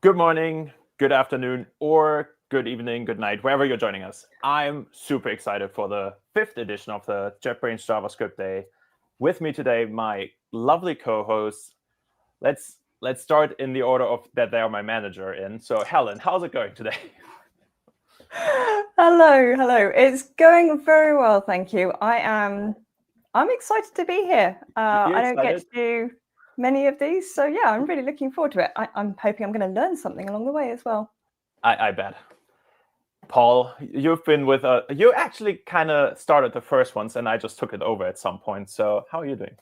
Good morning, good afternoon, or good evening, good night, wherever you're joining us. I'm super excited for the 5th edition of the JetBrains JavaScript Day. With me today, my lovely co-hosts. Let's start in the order of that they are my manager in. So Helen, how's it going today? Hello. It's going very well, thank you. I'm excited to be here. I don't get to do many of these, so yeah, I'm really looking forward to it. I'm hoping I'm going to learn something along the way as well. I bet. Paul, you've been with you actually kind of started the first ones, and I just took it over at some point. So how are you doing?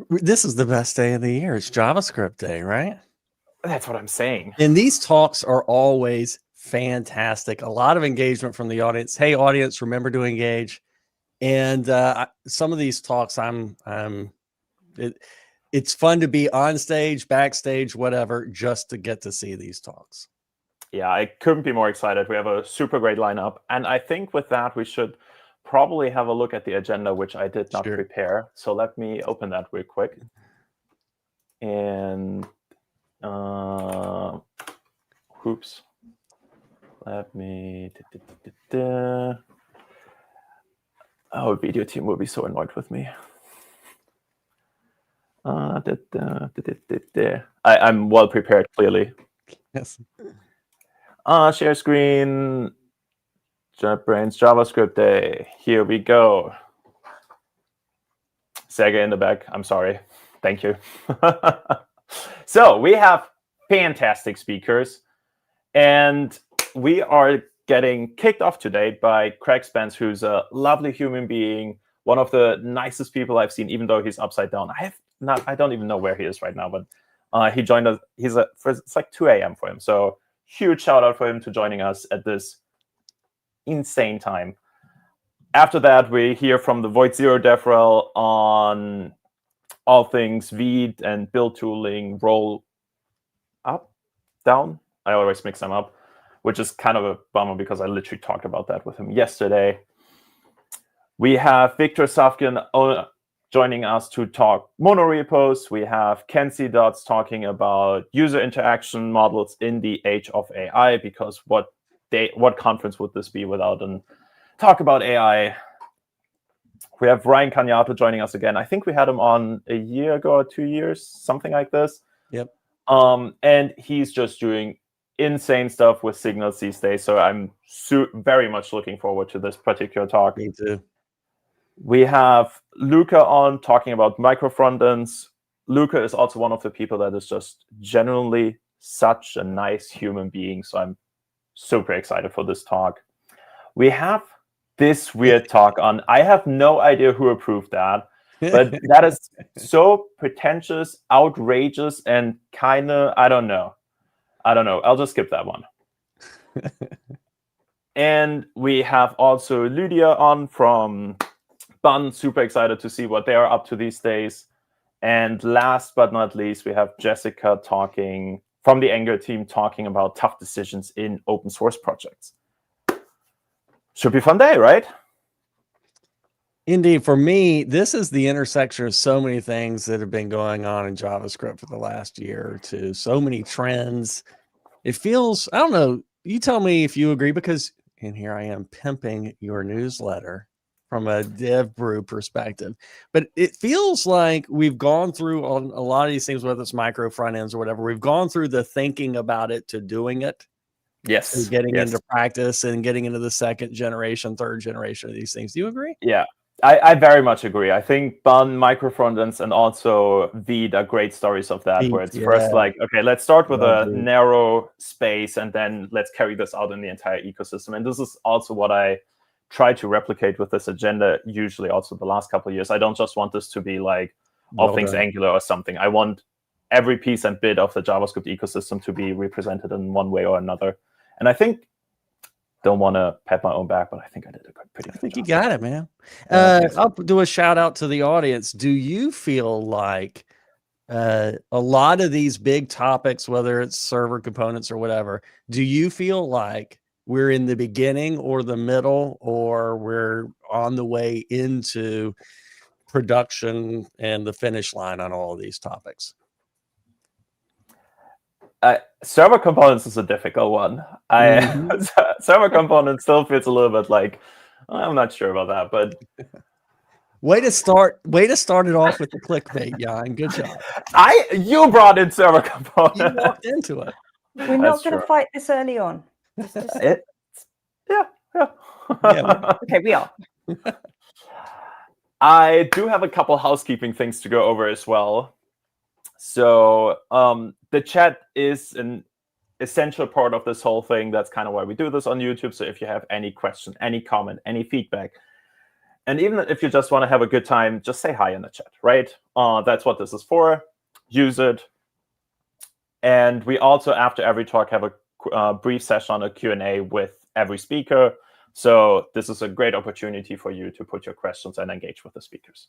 This is the best day of the year. It's JavaScript Day, right? That's what I'm saying. And these talks are always fantastic. A lot of engagement from the audience. Hey, audience, remember to engage. And some of these talks, it's fun to be on stage, backstage, whatever, just to get to see these talks. Yeah, I couldn't be more excited. We have a super great lineup. And I think with that, we should probably have a look at the agenda, which I did not prepare. So let me open that real quick. And oops. Let me. Oh, video team will be so annoyed with me. I'm well prepared, clearly. Yes. Share screen. JetBrains JavaScript Day. Here we go. Sega in the back. I'm sorry. Thank you. So we have fantastic speakers, and we are getting kicked off today by Craig Spence, who's a lovely human being, one of the nicest people I've seen, even though he's upside down. I don't even know where he is right now, but he joined us. It's like 2 a.m. for him. So huge shout out for him to joining us at this insane time. After that, we hear from the Void Zero DevRel on all things Vite and build tooling, roll up, down. I always mix them up, which is kind of a bummer because I literally talked about that with him yesterday. We have Victor Savkin joining us to talk Monorepos. We have Kenzie Dodds talking about user interaction models in the age of AI, because what conference would this be without a talk about AI? We have Ryan Carniato joining us again. I think we had him on a year ago or 2 years, something like this. Yep. And he's just doing insane stuff with signals these days. So I'm very much looking forward to this particular talk. Me too. We have Luca on talking about Micro-Frontends. Luca is also one of the people that is just genuinely such a nice human being. So I'm super excited for this talk. We have this weird talk on, I have no idea who approved that, but that is so pretentious, outrageous, and kind of, I don't know. I'll just skip that one. And we have also Lydia on from Bun. Super excited to see what they are up to these days. And last but not least, we have Jessica talking from the Anger team, talking about tough decisions in open source projects. Should be a fun day, right? Indeed. For me, this is the intersection of so many things that have been going on in JavaScript for the last year or two. So many trends. It feels, I don't know, you tell me if you agree, because, and here I am pimping your newsletter from a dev brew perspective, but it feels like we've gone through on a lot of these things, whether it's Micro-Frontends or whatever, we've gone through the thinking about it to doing it. Yes. And getting into practice and getting into the second generation, third generation of these things. Do you agree? Yeah, I very much agree. I think Bun, Micro-Frontends, and also Vite are great stories of that, where it's first like, okay, let's start with a narrow space, and then let's carry this out in the entire ecosystem. And this is also what I try to replicate with this agenda, usually also the last couple of years. I don't just want this to be like all things Angular or something. I want every piece and bit of the JavaScript ecosystem to be represented in one way or another. And I think, don't want to pat my own back, but I think I did a pretty good job. I think you got it, man. I'll do a shout out to the audience. Do you feel like a lot of these big topics, whether it's server components or whatever, do you feel like we're in the beginning or the middle, or we're on the way into production and the finish line on all of these topics? Server components is a difficult one. Server components still feels a little bit like I'm not sure about that, but way to start it off with the clickbait, Jan. Good job. You brought in server components. You walked into it. We're not going to fight this early on. Yeah. Okay, we are. I do have a couple housekeeping things to go over as well. So the chat is an essential part of this whole thing. That's kind of why we do this on YouTube. So if you have any question, any comment, any feedback, and even if you just want to have a good time, just say hi in the chat, right? That's what this is for. Use it. And we also, after every talk, have a brief session on a Q&A with every speaker. So this is a great opportunity for you to put your questions and engage with the speakers.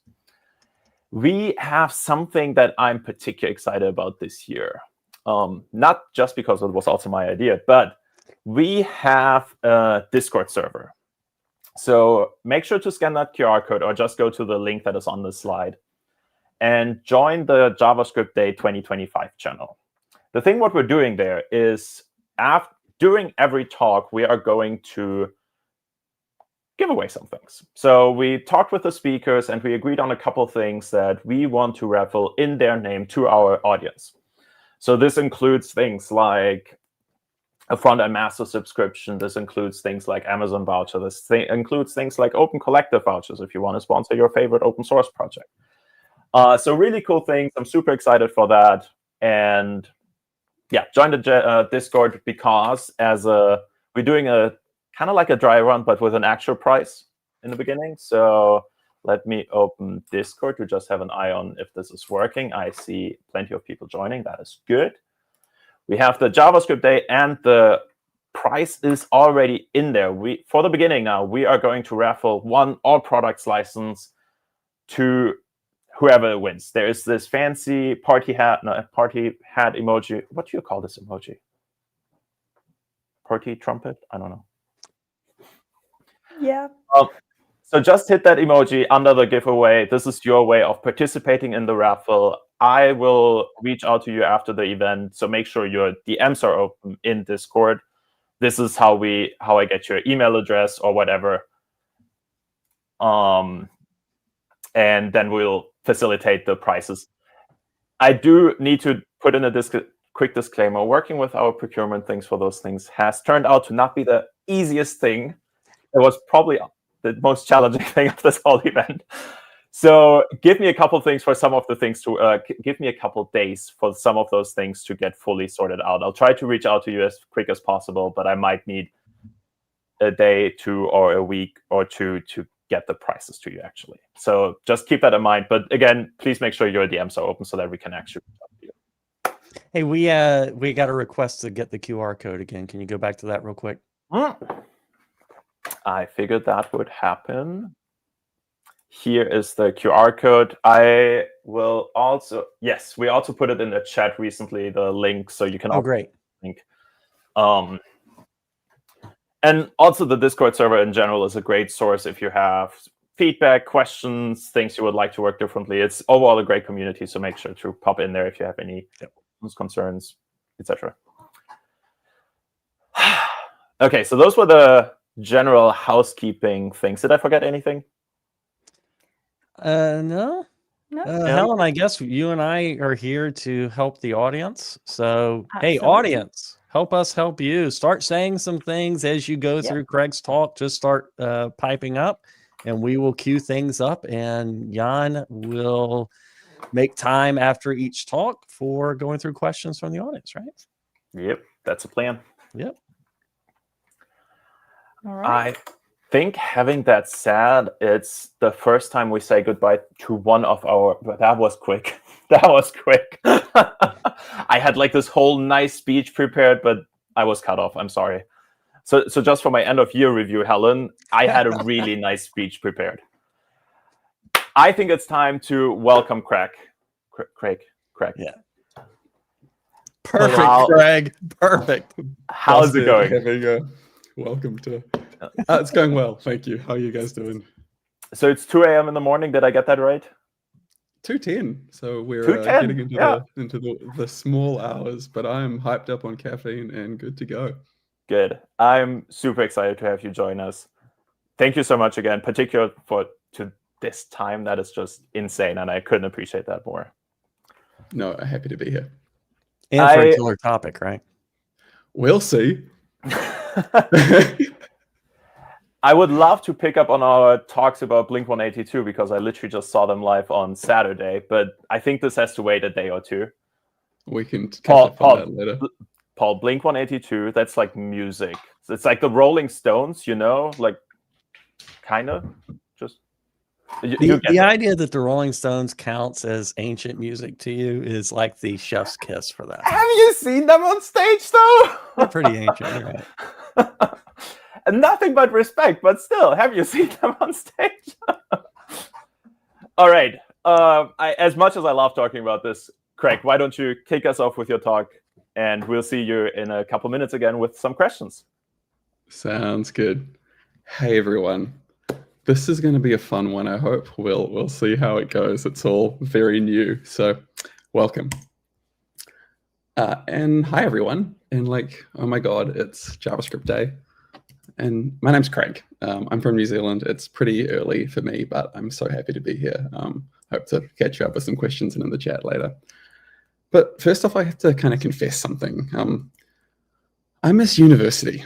We have something that I'm particularly excited about this year. Not just because it was also my idea, but we have a Discord server. So make sure to scan that QR code or just go to the link that is on the slide and join the JavaScript Day 2025 channel. The thing what we're doing there is during every talk, we are going to give away some things. So we talked with the speakers and we agreed on a couple things that we want to raffle in their name to our audience. So this includes things like a front-end master subscription. This includes things like Amazon voucher. This includes things like open collective vouchers if you want to sponsor your favorite open source project. So really cool things. I'm super excited for that. And yeah, join the Discord because we're doing a kind of like a dry run, but with an actual price in the beginning. So let me open Discord to just have an eye on if this is working. I see plenty of people joining. That is good. We have the JavaScript Day, and the price is already in there. For the beginning now, we are going to raffle one all products license to whoever wins. There is this fancy party hat emoji. What do you call this emoji? Party trumpet? I don't know. Yeah. So just hit that emoji under the giveaway. This is your way of participating in the raffle. I will reach out to you after the event, so make sure your DMs are open in Discord. This is how I get your email address or whatever. And then we'll facilitate the prices. I do need to put in a quick disclaimer. Working with our procurement things for those things has turned out to not be the easiest thing. It was probably the most challenging thing of this whole event. So give me a couple things for some of the things to give me a couple days for some of those things to get fully sorted out. I'll try to reach out to you as quick as possible, but I might need a day, 2, or a week or 2 to get the prices to you, actually. So just keep that in mind. But again, please make sure your DMs are open so that we can actually reach out to you. Hey, we got a request to get the QR code again. Can you go back to that real quick? I figured that would happen. Here is the QR code. I will also, yes, we also put it in the chat recently, the link, so you can. Oh, great. Link. And also the Discord server in general is a great source if you have feedback, questions, things you would like to work differently. It's overall a great community, so make sure to pop in there if you have any concerns, etc. Okay, so those were the general housekeeping things. Did I forget anything? No. Helen, I guess you and I are here to help the audience. So, Absolutely. Hey, audience, help us help you. Start saying some things as you go through Craig's talk. Just start piping up, and we will cue things up, and Jan will make time after each talk for going through questions from the audience, right? Yep, that's a plan. Yep. All right. I think having that said, it's the first time we say goodbye to one of our. That was quick. That was quick. I had like this whole nice speech prepared, but I was cut off. I'm sorry. So just for my end of year review, Helen, I had a really nice speech prepared. I think it's time to welcome Craig. Craig. Yeah. Perfect, Craig. Perfect. How's it going? Here we go. Welcome to. It's going well, thank you. How are you guys doing? So it's 2 a.m. in the morning. Did I get that right? 2:10. So we're 2:10, getting into yeah. the small hours, but I'm hyped up on caffeine and good to go. Good. I'm super excited to have you join us. Thank you so much again, particularly to this time. That is just insane, and I couldn't appreciate that more. No, happy to be here. And for a killer topic, right? We'll see. I would love to pick up on our talks about Blink-182 because I literally just saw them live on Saturday, but I think this has to wait a day or two. We can catch up on that later. Paul, Blink-182, that's like music. It's like the Rolling Stones, like kind of just... The idea that the Rolling Stones counts as ancient music to you is like the chef's kiss for that. Have you seen them on stage, though? They're pretty ancient, right? And nothing but respect, but still, have you seen them on stage? All right. As much as I love talking about this, Craig, why don't you kick us off with your talk, and we'll see you in a couple minutes again with some questions. Sounds good. Hey, everyone. This is going to be a fun one, I hope. We'll see how it goes. It's all very new, so welcome. And hi, everyone. And oh my God, it's JavaScript Day. And my name's Craig. I'm from New Zealand. It's pretty early for me, but I'm so happy to be here. Hope to catch you up with some questions and in the chat later. But first off, I have to kind of confess something. I miss university.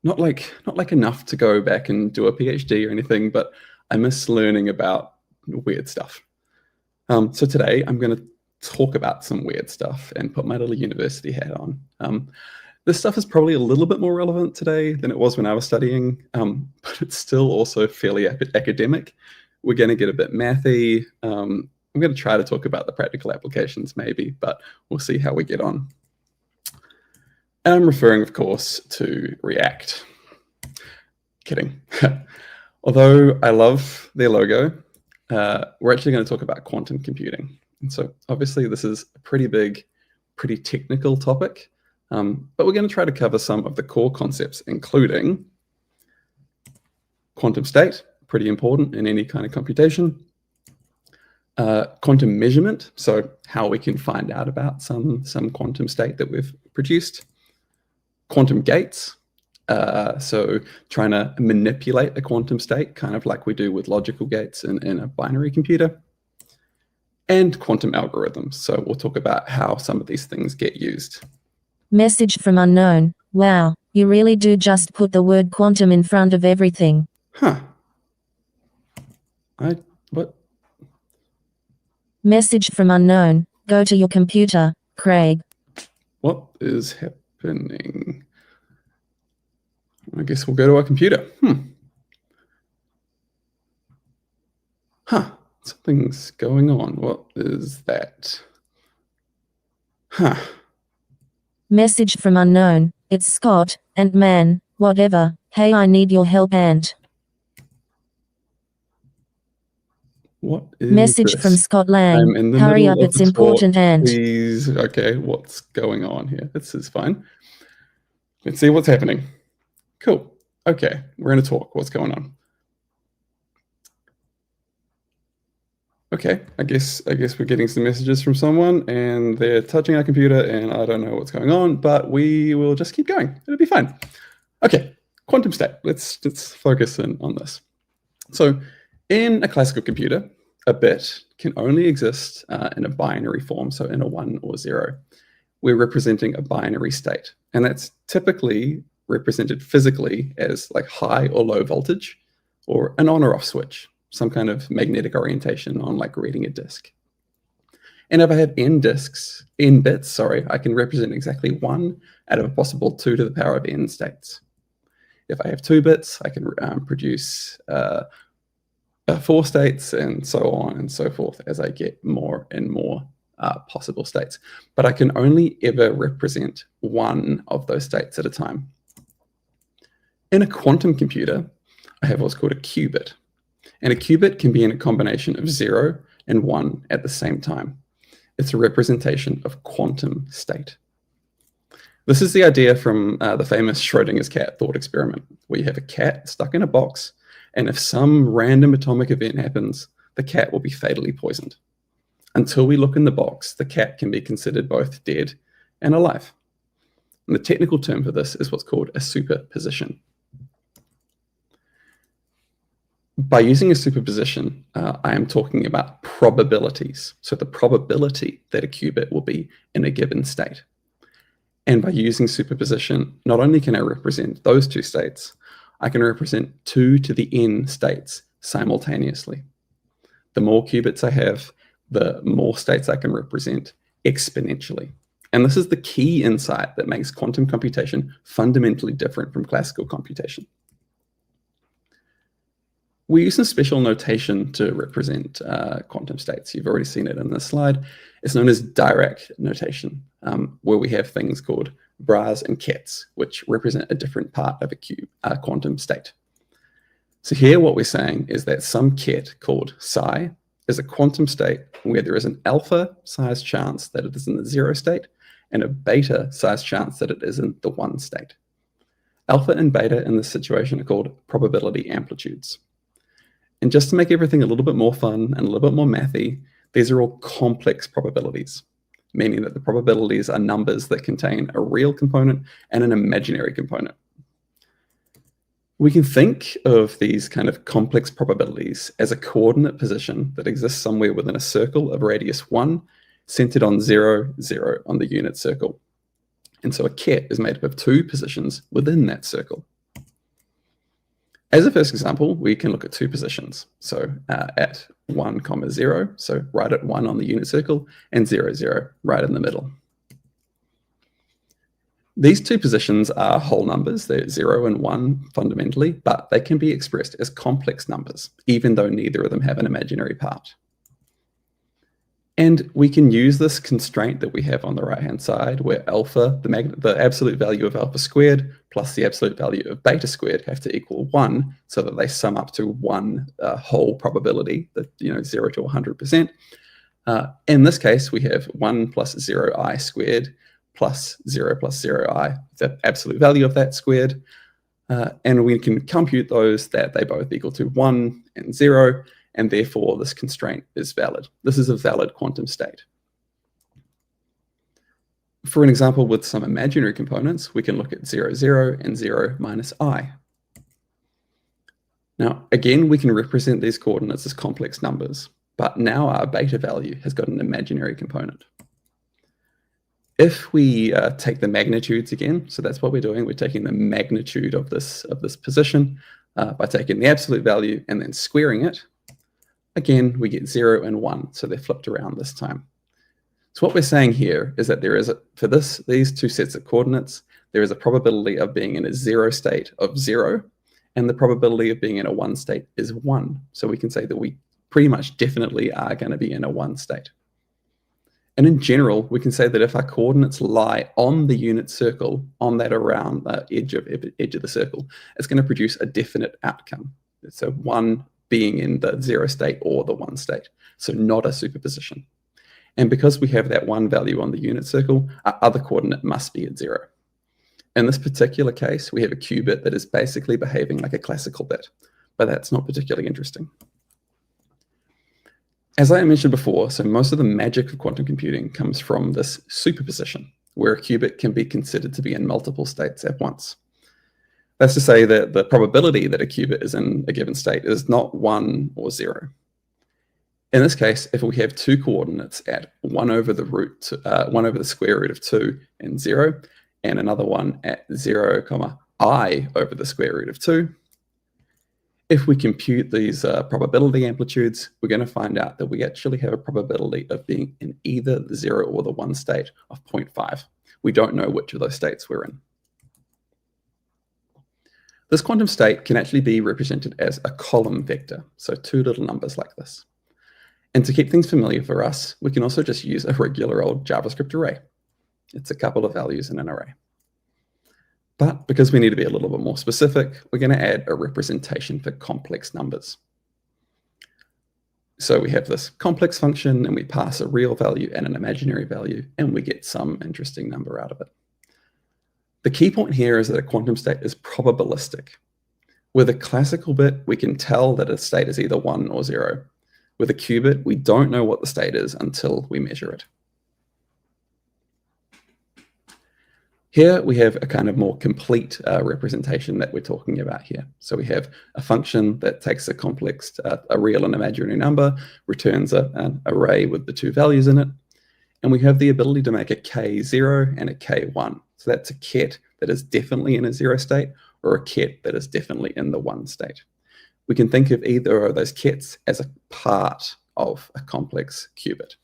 Not like enough to go back and do a PhD or anything, but I miss learning about weird stuff. So today I'm going to talk about some weird stuff and put my little university hat on. This stuff is probably a little bit more relevant today than it was when I was studying, but it's still also fairly academic. We're going to get a bit mathy. I'm going to try to talk about the practical applications maybe, but we'll see how we get on. And I'm referring, of course, to React. Kidding. Although I love their logo, we're actually going to talk about quantum computing. And so obviously this is a pretty big, pretty technical topic, but we're going to try to cover some of the core concepts, including quantum state, pretty important in any kind of computation, quantum measurement, so how we can find out about some quantum state that we've produced, quantum gates, so trying to manipulate a quantum state, kind of like we do with logical gates in a binary computer, and quantum algorithms. So we'll talk about how some of these things get used. Message from unknown. Wow, you really do just put the word quantum in front of everything. Huh. What? Message from unknown. Go to your computer, Craig. What is happening? I guess we'll go to our computer. Huh. Something's going on. What is that? Huh. Message from unknown. It's Scott, and man, whatever. Hey, I need your help and... What is Message this? from Scott Lang. I'm in the Hurry middle up, of it's the talk. important and... Please. Okay, what's going on here? This is fine. Let's see what's happening. Cool. Okay, we're going to talk. What's going on? Okay, I guess we're getting some messages from someone and they're touching our computer and I don't know what's going on, but we will just keep going. It'll be fine. Okay, quantum state. Let's focus in on this. So in a classical computer, a bit can only exist in a binary form, so in a 1 or 0. We're representing a binary state, and that's typically represented physically as like high or low voltage or an on or off switch, some kind of magnetic orientation on like reading a disk. And if I have n bits, I can represent exactly 1 out of a possible 2 to the power of n states. If I have 2 bits, I can produce 4 states and so on and so forth as I get more and more possible states. But I can only ever represent 1 of those states at a time. In a quantum computer, I have what's called a qubit. And a qubit can be in a combination of 0 and 1 at the same time. It's a representation of quantum state. This is the idea from the famous Schrodinger's cat thought experiment, where you have a cat stuck in a box, and if some random atomic event happens, the cat will be fatally poisoned. Until we look in the box, the cat can be considered both dead and alive. And the technical term for this is what's called a superposition. By using a superposition, I am talking about probabilities. So the probability that a qubit will be in a given state. And by using superposition, not only can I represent those two states, I can represent 2 to the n states simultaneously. The more qubits I have, the more states I can represent exponentially. And this is the key insight that makes quantum computation fundamentally different from classical computation. We use some special notation to represent quantum states. You've already seen it in this slide. It's known as Dirac notation, where we have things called bras and kets, which represent a different part of a quantum state. So here what we're saying is that some ket called psi is a quantum state where there is an alpha-sized chance that it is in the 0 state and a beta-sized chance that it is in the 1 state. Alpha and beta in this situation are called probability amplitudes. And just to make everything a little bit more fun and a little bit more mathy, these are all complex probabilities, meaning that the probabilities are numbers that contain a real component and an imaginary component. We can think of these kind of complex probabilities as a coordinate position that exists somewhere within a circle of radius 1, centered on 0, 0 on the unit circle. And so a ket is made up of 2 positions within that circle. As a first example, we can look at 2 positions. So at 1, 0, so right at 1 on the unit circle, and 0, 0, right in the middle. These 2 positions are whole numbers. They're 0 and 1 fundamentally, but they can be expressed as complex numbers, even though neither of them have an imaginary part. And we can use this constraint that we have on the right-hand side, where alpha, the absolute value of alpha squared, plus the absolute value of beta squared have to equal 1, so that they sum up to 1 whole probability, that 0 to 100%. In this case, we have 1 plus 0i squared plus 0i, the absolute value of that squared. And we can compute those that they both equal to 1 and 0, and therefore this constraint is valid. This is a valid quantum state. For an example with some imaginary components, we can look at 0, 0 and 0 minus I. Now, again, we can represent these coordinates as complex numbers, but now our beta value has got an imaginary component. If we take the magnitudes again, so that's what we're doing, we're taking the magnitude of this position by taking the absolute value and then squaring it. Again, we get 0 and 1, so they're flipped around this time. So what we're saying here is that there is, for these 2 sets of coordinates, there is a probability of being in a 0 state of 0, and the probability of being in a 1 state is 1. So we can say that we pretty much definitely are going to be in a 1 state. And in general, we can say that if our coordinates lie on the unit circle, on that around edge of the circle, it's going to produce a definite outcome. So 1 being in the 0 state or the 1 state, so not a superposition. And because we have that 1 value on the unit circle, our other coordinate must be at 0. In this particular case, we have a qubit that is basically behaving like a classical bit, but that's not particularly interesting. As I mentioned before, so most of the magic of quantum computing comes from this superposition, where a qubit can be considered to be in multiple states at once. That's to say that the probability that a qubit is in a given state is not 1 or 0. In this case, if we have 2 coordinates at 1 over the square root of 2 and 0, and another one at 0, I over the square root of 2, if we compute these probability amplitudes, we're going to find out that we actually have a probability of being in either the 0 or the 1 state of 0.5. We don't know which of those states we're in. This quantum state can actually be represented as a column vector, so 2 little numbers like this. And to keep things familiar for us, we can also just use a regular old JavaScript array. It's a couple of values in an array. But because we need to be a little bit more specific, we're going to add a representation for complex numbers. So we have this complex function, and we pass a real value and an imaginary value, and we get some interesting number out of it. The key point here is that a quantum state is probabilistic. With a classical bit, we can tell that a state is either 1 or 0. With a qubit, we don't know what the state is until we measure it. Here we have a kind of more complete representation that we're talking about here. So we have a function that takes a complex, a real and imaginary number, returns an array with the two values in it, and we have the ability to make a k0 and a k1. So that's a ket that is definitely in a 0 state, or a ket that is definitely in the 1 state. We can think of either of those kets as a part of a complex qubit.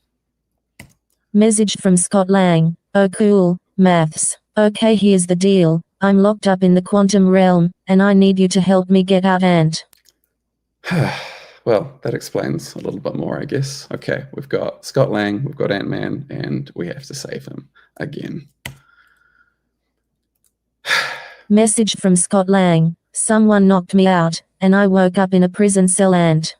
Message from Scott Lang. Oh cool, maths. Okay, here's the deal. I'm locked up in the quantum realm, and I need you to help me get out and... Well, that explains a little bit more, I guess. Okay, we've got Scott Lang, we've got Ant-Man, and we have to save him again. Message from Scott Lang. Someone knocked me out, and I woke up in a prison cell and...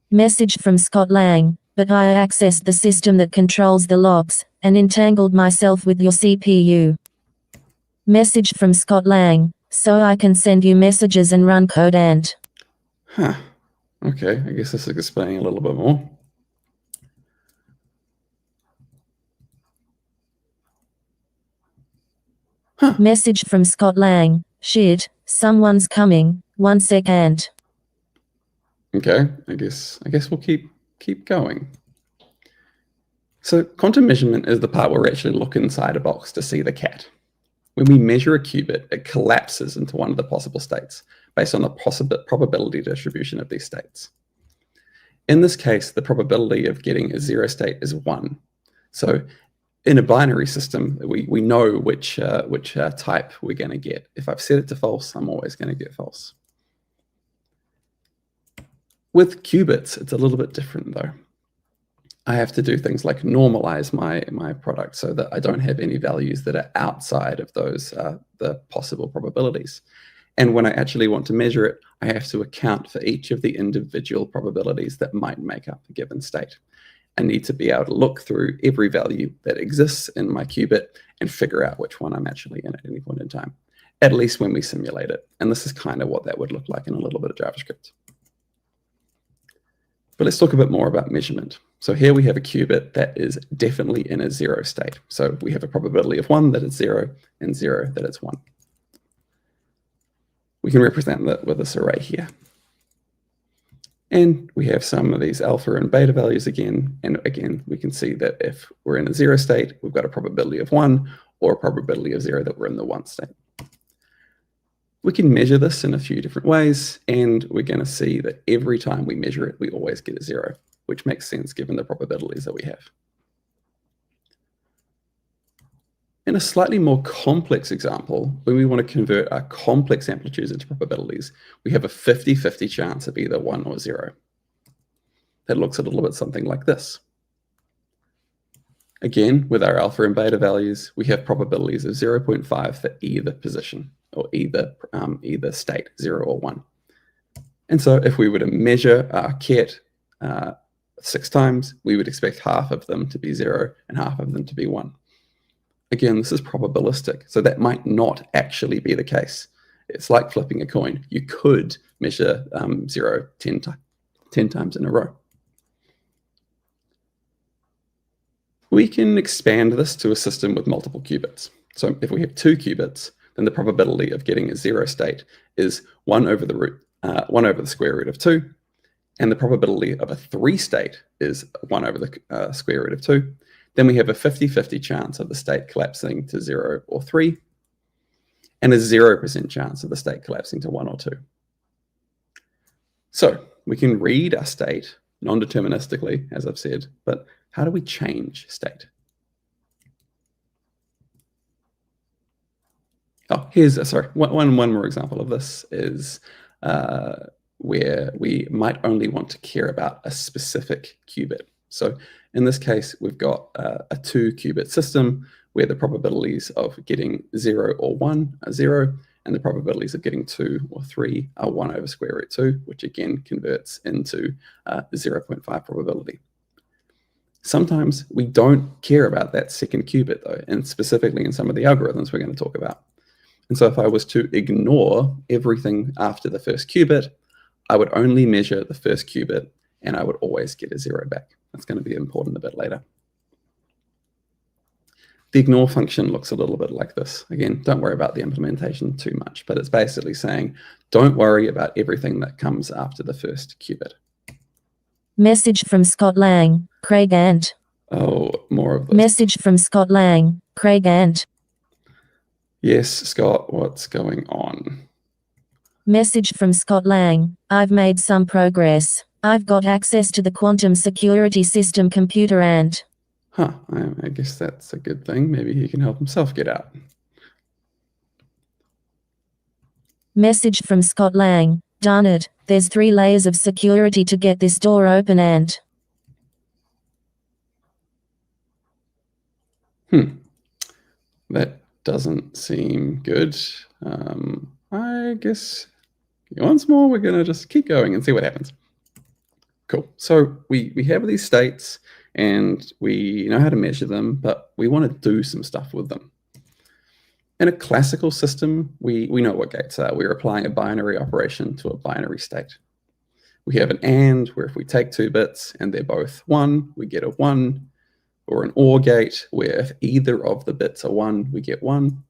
Message from Scott Lang. But I accessed the system that controls the locks, and entangled myself with your CPU. Message from Scott Lang. So I can send you messages and run code and... Okay, I guess this is explaining a little bit more. Message from Scott Lang. Shit, someone's coming. 1 second. Okay, I guess we'll keep going. So quantum measurement is the part where we actually look inside a box to see the cat. When we measure a qubit, it collapses into one of the possible states based on the probability distribution of these states. In this case, the probability of getting a 0 state is 1. So in a binary system, we know which type we're going to get. If I've set it to false, I'm always going to get false. With qubits, it's a little bit different though. I have to do things like normalize my product so that I don't have any values that are outside of those the possible probabilities. And when I actually want to measure it, I have to account for each of the individual probabilities that might make up a given state. I need to be able to look through every value that exists in my qubit and figure out which one I'm actually in at any point in time, at least when we simulate it. And this is kind of what that would look like in a little bit of JavaScript. But let's talk a bit more about measurement. So here we have a qubit that is definitely in a 0 state. So we have a probability of 1 that it's 0 and 0 that it's 1. We can represent that with this array here. And we have some of these alpha and beta values again. And again, we can see that if we're in a 0 state, we've got a probability of 1 or a probability of 0 that we're in the 1 state. We can measure this in a few different ways, and we're going to see that every time we measure it, we always get a 0, which makes sense given the probabilities that we have. In a slightly more complex example, when we want to convert our complex amplitudes into probabilities, we have a 50-50 chance of either 1 or 0. That looks a little bit something like this. Again, with our alpha and beta values, we have probabilities of 0.5 for either position, or either state, 0 or 1. And so if we were to measure our ket 6 times, we would expect half of them to be 0 and half of them to be 1. Again, this is probabilistic, so that might not actually be the case. It's like flipping a coin. You could measure 0 10 times in a row. We can expand this to a system with multiple qubits. So if we have 2 qubits, then the probability of getting a 0 state is 1 over the square root of 2, and the probability of a 3 state is 1 over the square root of 2. Then we have a 50-50 chance of the state collapsing to 0 or 3, and a 0% chance of the state collapsing to 1 or 2. So we can read our state non-deterministically, as I've said, but how do we change state? Oh, here's, one more example of this is where we might only want to care about a specific qubit. So in this case, we've got a 2-qubit system where the probabilities of getting 0 or 1 are 0, and the probabilities of getting 2 or 3 are 1 over square root 2, which again converts into 0.5 probability. Sometimes we don't care about that second qubit though, and specifically in some of the algorithms we're going to talk about. And so if I was to ignore everything after the first qubit, I would only measure the first qubit and I would always get a 0 back. That's going to be important a bit later. The ignore function looks a little bit like this. Again, don't worry about the implementation too much, but it's basically saying, don't worry about everything that comes after the first qubit. Message from Scott Lang, Craig Ant. Oh, more of this. Message from Scott Lang, Craig Ant. Yes, Scott, what's going on? Message from Scott Lang, I've made some progress. I've got access to the quantum security system computer and... Huh, I guess that's a good thing. Maybe he can help himself get out. Message from Scott Lang, darn it, there's 3 layers of security to get this door open and... That doesn't seem good. I guess once more, we're going to just keep going and see what happens. Cool. So we have these states and we know how to measure them, but we want to do some stuff with them. In a classical system, we know what gates are. We're applying a binary operation to a binary state. We have an AND, where if we take 2 bits and they're both 1, we get a 1, or an OR gate, where if either of the bits are 1, we get 1.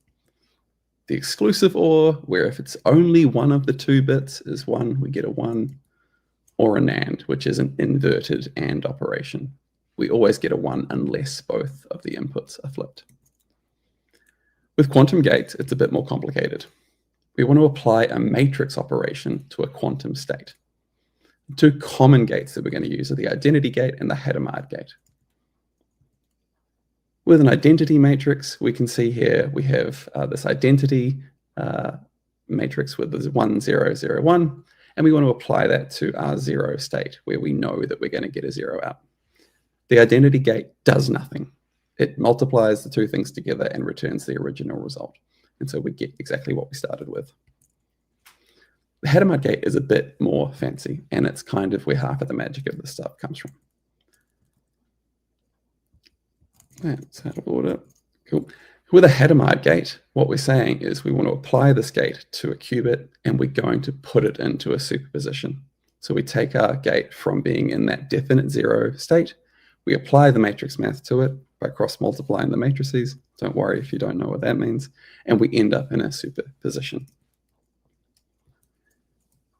The exclusive OR, where if it's only one of the 2 bits is 1, we get a 1. Or a NAND, which is an inverted AND operation. We always get a 1 unless both of the inputs are flipped. With quantum gates, it's a bit more complicated. We want to apply a matrix operation to a quantum state. The 2 common gates that we're going to use are the identity gate and the Hadamard gate. With an identity matrix, we can see here we have this identity matrix with this 1, 0, 0, 1, and we want to apply that to our 0 state, where we know that we're going to get a 0 out. The identity gate does nothing. It multiplies the 2 things together and returns the original result. And so we get exactly what we started with. The Hadamard gate is a bit more fancy, and it's kind of where half of the magic of this stuff comes from. That's out of order. Cool. With a Hadamard gate, what we're saying is we want to apply this gate to a qubit, and we're going to put it into a superposition. So we take our gate from being in that definite 0 state, we apply the matrix math to it by cross-multiplying the matrices. Don't worry if you don't know what that means. And we end up in a superposition.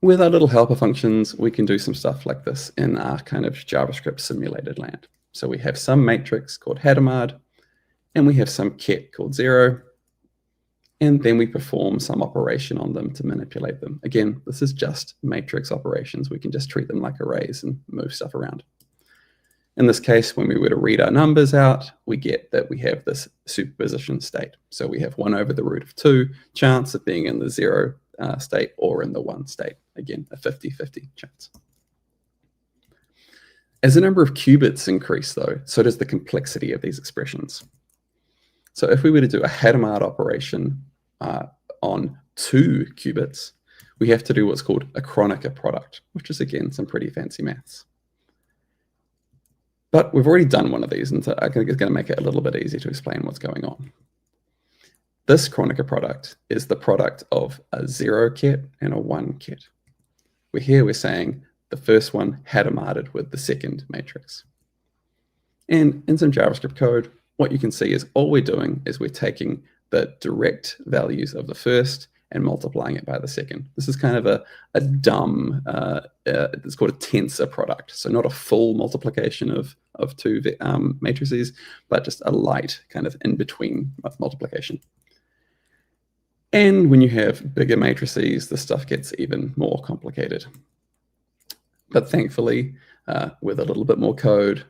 With our little helper functions, we can do some stuff like this in our kind of JavaScript simulated land. So we have some matrix called Hadamard, and we have some ket called 0, and then we perform some operation on them to manipulate them. Again, this is just matrix operations. We can just treat them like arrays and move stuff around. In this case, when we were to read our numbers out, we get that we have this superposition state. So we have 1 over the root of 2 chance of being in the 0 state or in the 1 state. Again, a 50-50 chance. As the number of qubits increase, though, so does the complexity of these expressions. So if we were to do a Hadamard operation on 2 qubits, we have to do what's called a Kronecker product, which is, again, some pretty fancy maths. But we've already done one of these, and so I think it's going to make it a little bit easier to explain what's going on. This Kronecker product is the product of a 0 ket and a 1 ket. We're saying the first one Hadamarded with the second matrix. And in some JavaScript code, what you can see is all we're doing is we're taking the direct values of the first and multiplying it by the second. This is kind of a dumb, it's called a tensor product. So not a full multiplication of 2 matrices, but just a light kind of in-between multiplication. And when you have bigger matrices, the stuff gets even more complicated. But thankfully, with a little bit more code,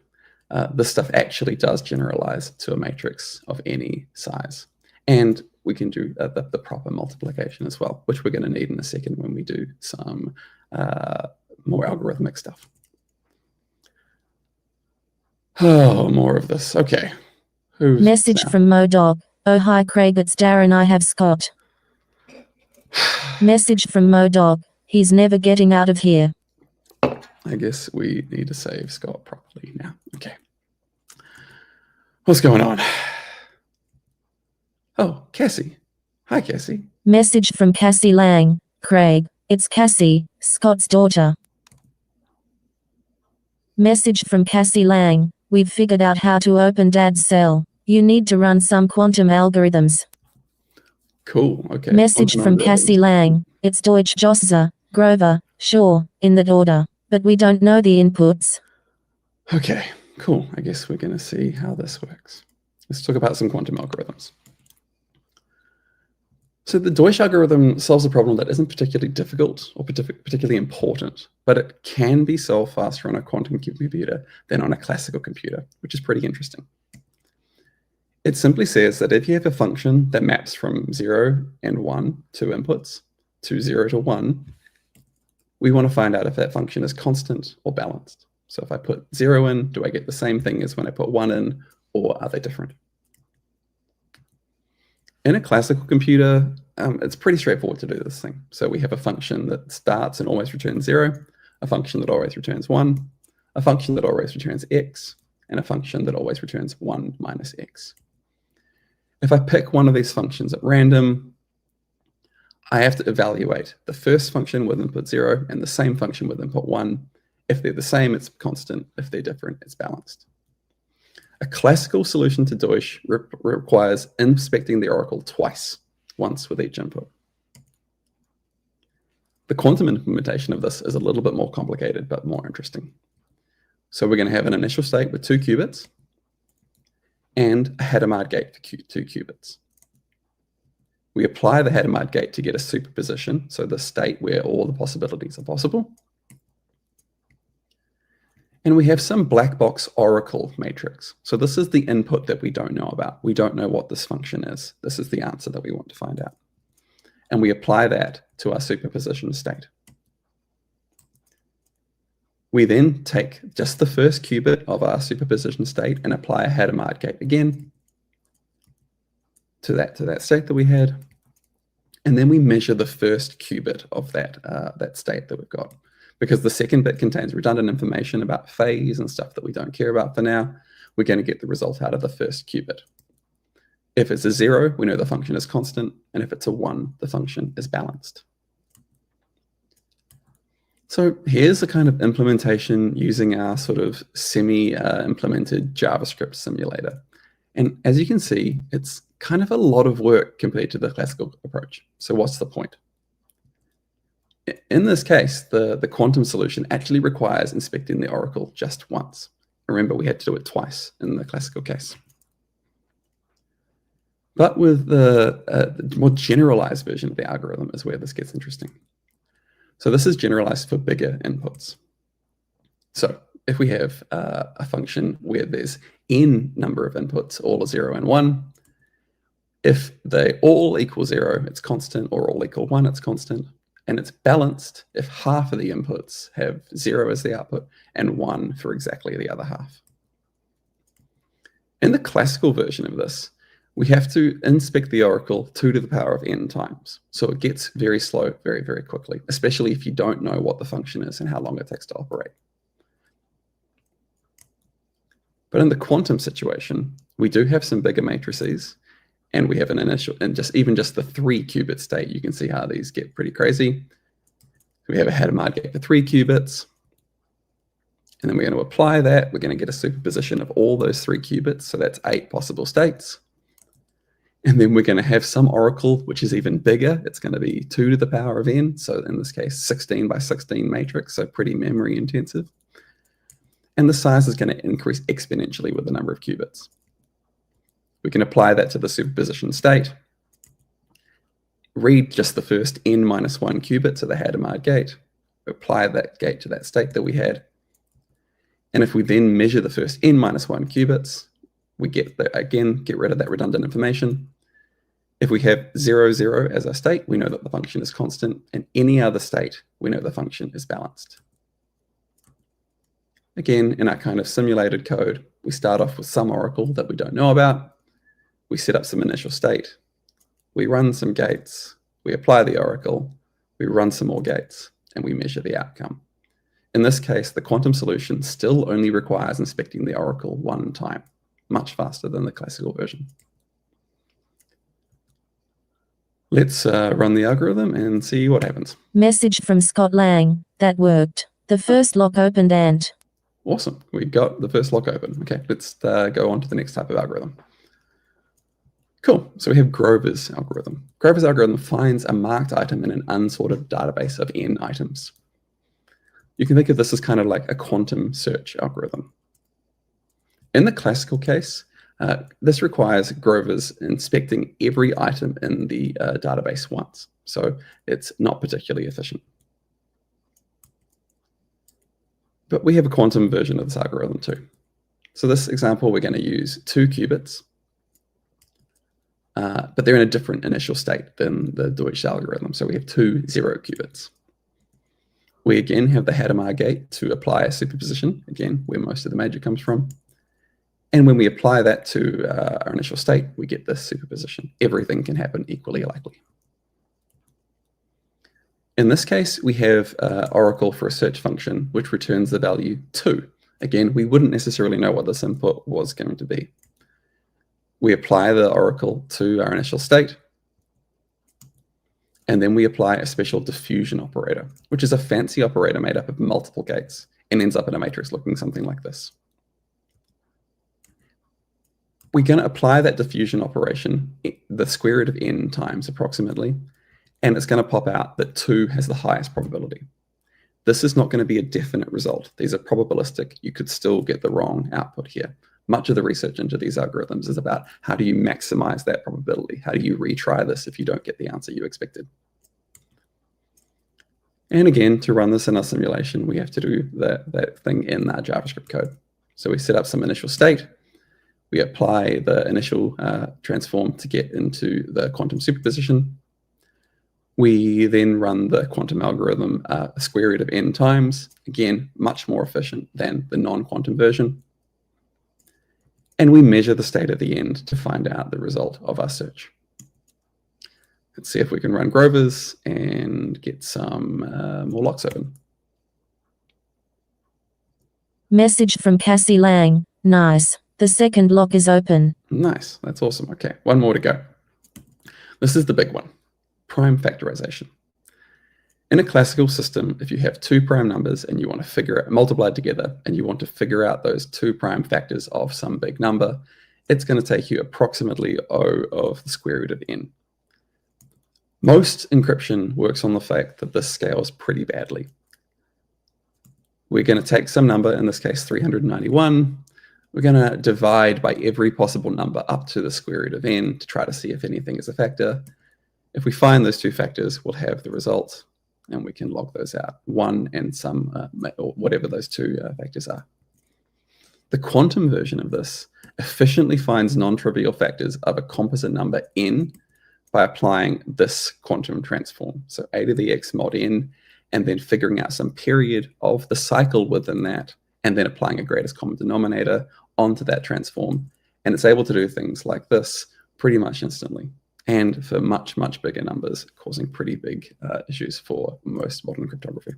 this stuff actually does generalize to a matrix of any size. And we can do the proper multiplication as well, which we're going to need in a second when we do some more algorithmic stuff. Oh, more of this. Okay. Message from Modog. Oh, hi, Craig. It's Darren. I have Scott. Message from Modog. He's never getting out of here. I guess we need to save Scott properly now. Okay. What's going on? Oh, Cassie. Hi, Cassie. Message from Cassie Lang. Craig, it's Cassie, Scott's daughter. Message from Cassie Lang. We've figured out how to open Dad's cell. You need to run some quantum algorithms. Cool. Okay. Message Quantum from Cassie algorithms. Lang. It's Deutsch Josza, Grover, sure, in that order. But we don't know the inputs. Okay, cool. I guess we're going to see how this works. Let's talk about some quantum algorithms. So the Deutsch algorithm solves a problem that isn't particularly difficult or particularly important, but it can be solved faster on a quantum computer than on a classical computer, which is pretty interesting. It simply says that if you have a function that maps from 0 and 1 to inputs, to 0 to 1, we want to find out if that function is constant or balanced. So if I put 0 in, do I get the same thing as when I put 1 in, or are they different? In a classical computer, it's pretty straightforward to do this thing. So we have a function that starts and always returns 0, a function that always returns 1, a function that always returns x, and a function that always returns 1 minus x. If I pick one of these functions at random, I have to evaluate the first function with input 0 and the same function with input 1. If they're the same, it's constant. If they're different, it's balanced. A classical solution to Deutsch requires inspecting the oracle twice, once with each input. The quantum implementation of this is a little bit more complicated, but more interesting. So we're going to have an initial state with 2 qubits and a Hadamard gate for 2 qubits. We apply the Hadamard gate to get a superposition, so the state where all the possibilities are possible. And we have some black box oracle matrix. So this is the input that we don't know about. We don't know what this function is. This is the answer that we want to find out. And we apply that to our superposition state. We then take just the first qubit of our superposition state and apply a Hadamard gate again to that state that we had. And then we measure the first qubit of that state that we've got. Because the second bit contains redundant information about phase and stuff that we don't care about for now, we're going to get the result out of the first qubit. If it's a 0, we know the function is constant, and if it's a 1, the function is balanced. So here's a kind of implementation using our sort of semi-implemented JavaScript simulator. And as you can see, it's kind of a lot of work compared to the classical approach. So what's the point? In this case, the quantum solution actually requires inspecting the oracle just once. Remember, we had to do it twice in the classical case. But with the more generalized version of the algorithm is where this gets interesting. So this is generalized for bigger inputs. So if we have a function where there's n number of inputs, all are 0 and 1, if they all equal 0, it's constant, or all equal 1, it's constant. And it's balanced if half of the inputs have 0 as the output and 1 for exactly the other half. In the classical version of this, we have to inspect the oracle 2 to the power of n times. So it gets very slow very, very quickly, especially if you don't know what the function is and how long it takes to operate. But in the quantum situation, we do have some bigger matrices, and we have an initial, and even just the 3 qubit state, you can see how these get pretty crazy. We have a Hadamard gate for 3 qubits. And then we're going to apply that. We're going to get a superposition of all those 3 qubits. So that's 8 possible states. And then we're going to have some oracle, which is even bigger. It's going to be 2 to the power of n. So in this case, 16 by 16 matrix, so pretty memory intensive. And the size is going to increase exponentially with the number of qubits. We can apply that to the superposition state, read just the first n minus 1 qubit to the Hadamard gate, apply that gate to that state that we had. And if we then measure the first n minus 1 qubits, we get rid of that redundant information. If we have 0, 0 as our state, we know that the function is constant, and any other state, we know the function is balanced. Again, in our kind of simulated code, we start off with some oracle that we don't know about. We set up some initial state, we run some gates, we apply the oracle, we run some more gates, and we measure the outcome. In this case, the quantum solution still only requires inspecting the oracle 1 time, much faster than the classical version. Let's run the algorithm and see what happens. Message from Scott Lang. That worked. The first lock opened and Awesome. We got the first lock open. Okay, let's go on to the next type of algorithm. Cool. So we have Grover's algorithm. Grover's algorithm finds a marked item in an unsorted database of n items. You can think of this as kind of like a quantum search algorithm. In the classical case, this requires Grover's inspecting every item in the database once. So it's not particularly efficient. But we have a quantum version of this algorithm too. So this example, we're going to use 2 qubits, but they're in a different initial state than the Deutsch algorithm. So we have 2 0 qubits. We again have the Hadamard gate to apply a superposition, again, where most of the magic comes from. And when we apply that to our initial state, we get this superposition. Everything can happen equally likely. In this case, we have Oracle for a search function, which returns the value 2. Again, we wouldn't necessarily know what this input was going to be. We apply the Oracle to our initial state, and then we apply a special diffusion operator, which is a fancy operator made up of multiple gates and ends up in a matrix looking something like this. We're going to apply that diffusion operation the square root of n times approximately, and it's going to pop out that 2 has the highest probability. This is not going to be a definite result. These are probabilistic. You could still get the wrong output here. Much of the research into these algorithms is about how do you maximize that probability? How do you retry this if you don't get the answer you expected? And again, to run this in our simulation, we have to do that thing in our JavaScript code. So we set up some initial state. We apply the initial transform to get into the quantum superposition. We then run the quantum algorithm a square root of n times. Again, much more efficient than the non-quantum version. And we measure the state at the end to find out the result of our search. Let's see if we can run Grover's and get some more locks open. Message from Cassie Lang. Nice. The second lock is open. Nice. That's awesome. Okay, one more to go. This is the big one. Prime factorization. In a classical system, if you have 2 prime numbers and you want to figure out, multiplied together, and you want to figure out those 2 prime factors of some big number, it's going to take you approximately O of the square root of n. Most encryption works on the fact that this scales pretty badly. We're going to take some number, in this case 391. We're going to divide by every possible number up to the square root of n to try to see if anything is a factor. If we find those 2 factors, we'll have the result, and we can log those out, 1 and some, or whatever those 2 factors are. The quantum version of this efficiently finds non-trivial factors of a composite number n by applying this quantum transform. So a to the x mod n, and then figuring out some period of the cycle within that, and then applying a greatest common denominator onto that transform. And it's able to do things like this pretty much instantly, and for much, much bigger numbers, causing pretty big issues for most modern cryptography.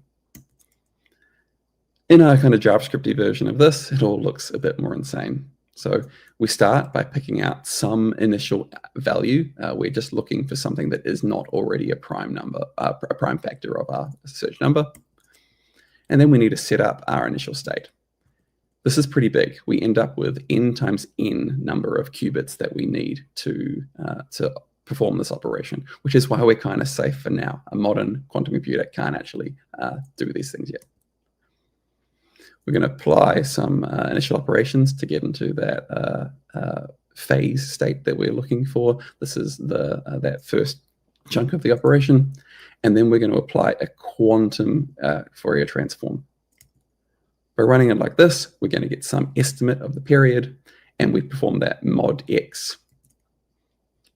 In our kind of JavaScript-y version of this, it all looks a bit more insane. So we start by picking out some initial value. We're just looking for something that is not already a prime number, a prime factor of our search number. And then we need to set up our initial state. This is pretty big. We end up with n times n number of qubits that we need to perform this operation, which is why we're kind of safe for now. A modern quantum computer can't actually do these things yet. We're going to apply some initial operations to get into that phase state that we're looking for. This is that first chunk of the operation. And then we're going to apply a quantum Fourier transform. By running it like this, we're going to get some estimate of the period, and we perform that mod x.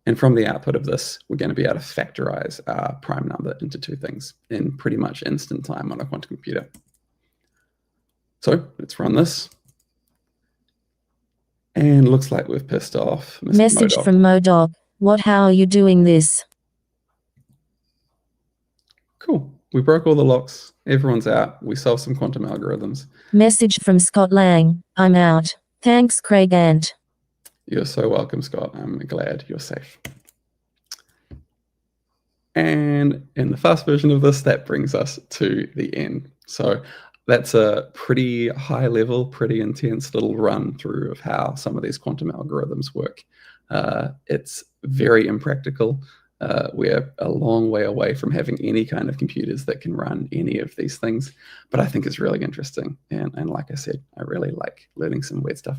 And from the output of this, we're going to be able to factorize our prime number into 2 things in pretty much instant time on a quantum computer. So let's run this. And it looks like we've pissed off Mr. Message Modok. from Modok. How are you doing this? Cool. We broke all the locks. Everyone's out. We solved some quantum algorithms. Message from Scott Lang. I'm out. Thanks, Craig Ant. You're so welcome, Scott. I'm glad you're safe. And in the fast version of this, that brings us to the end. So that's a pretty high level, pretty intense little run through of how some of these quantum algorithms work. It's very impractical. We're a long way away from having any kind of computers that can run any of these things, but I think it's really interesting. And like I said, I really like learning some weird stuff.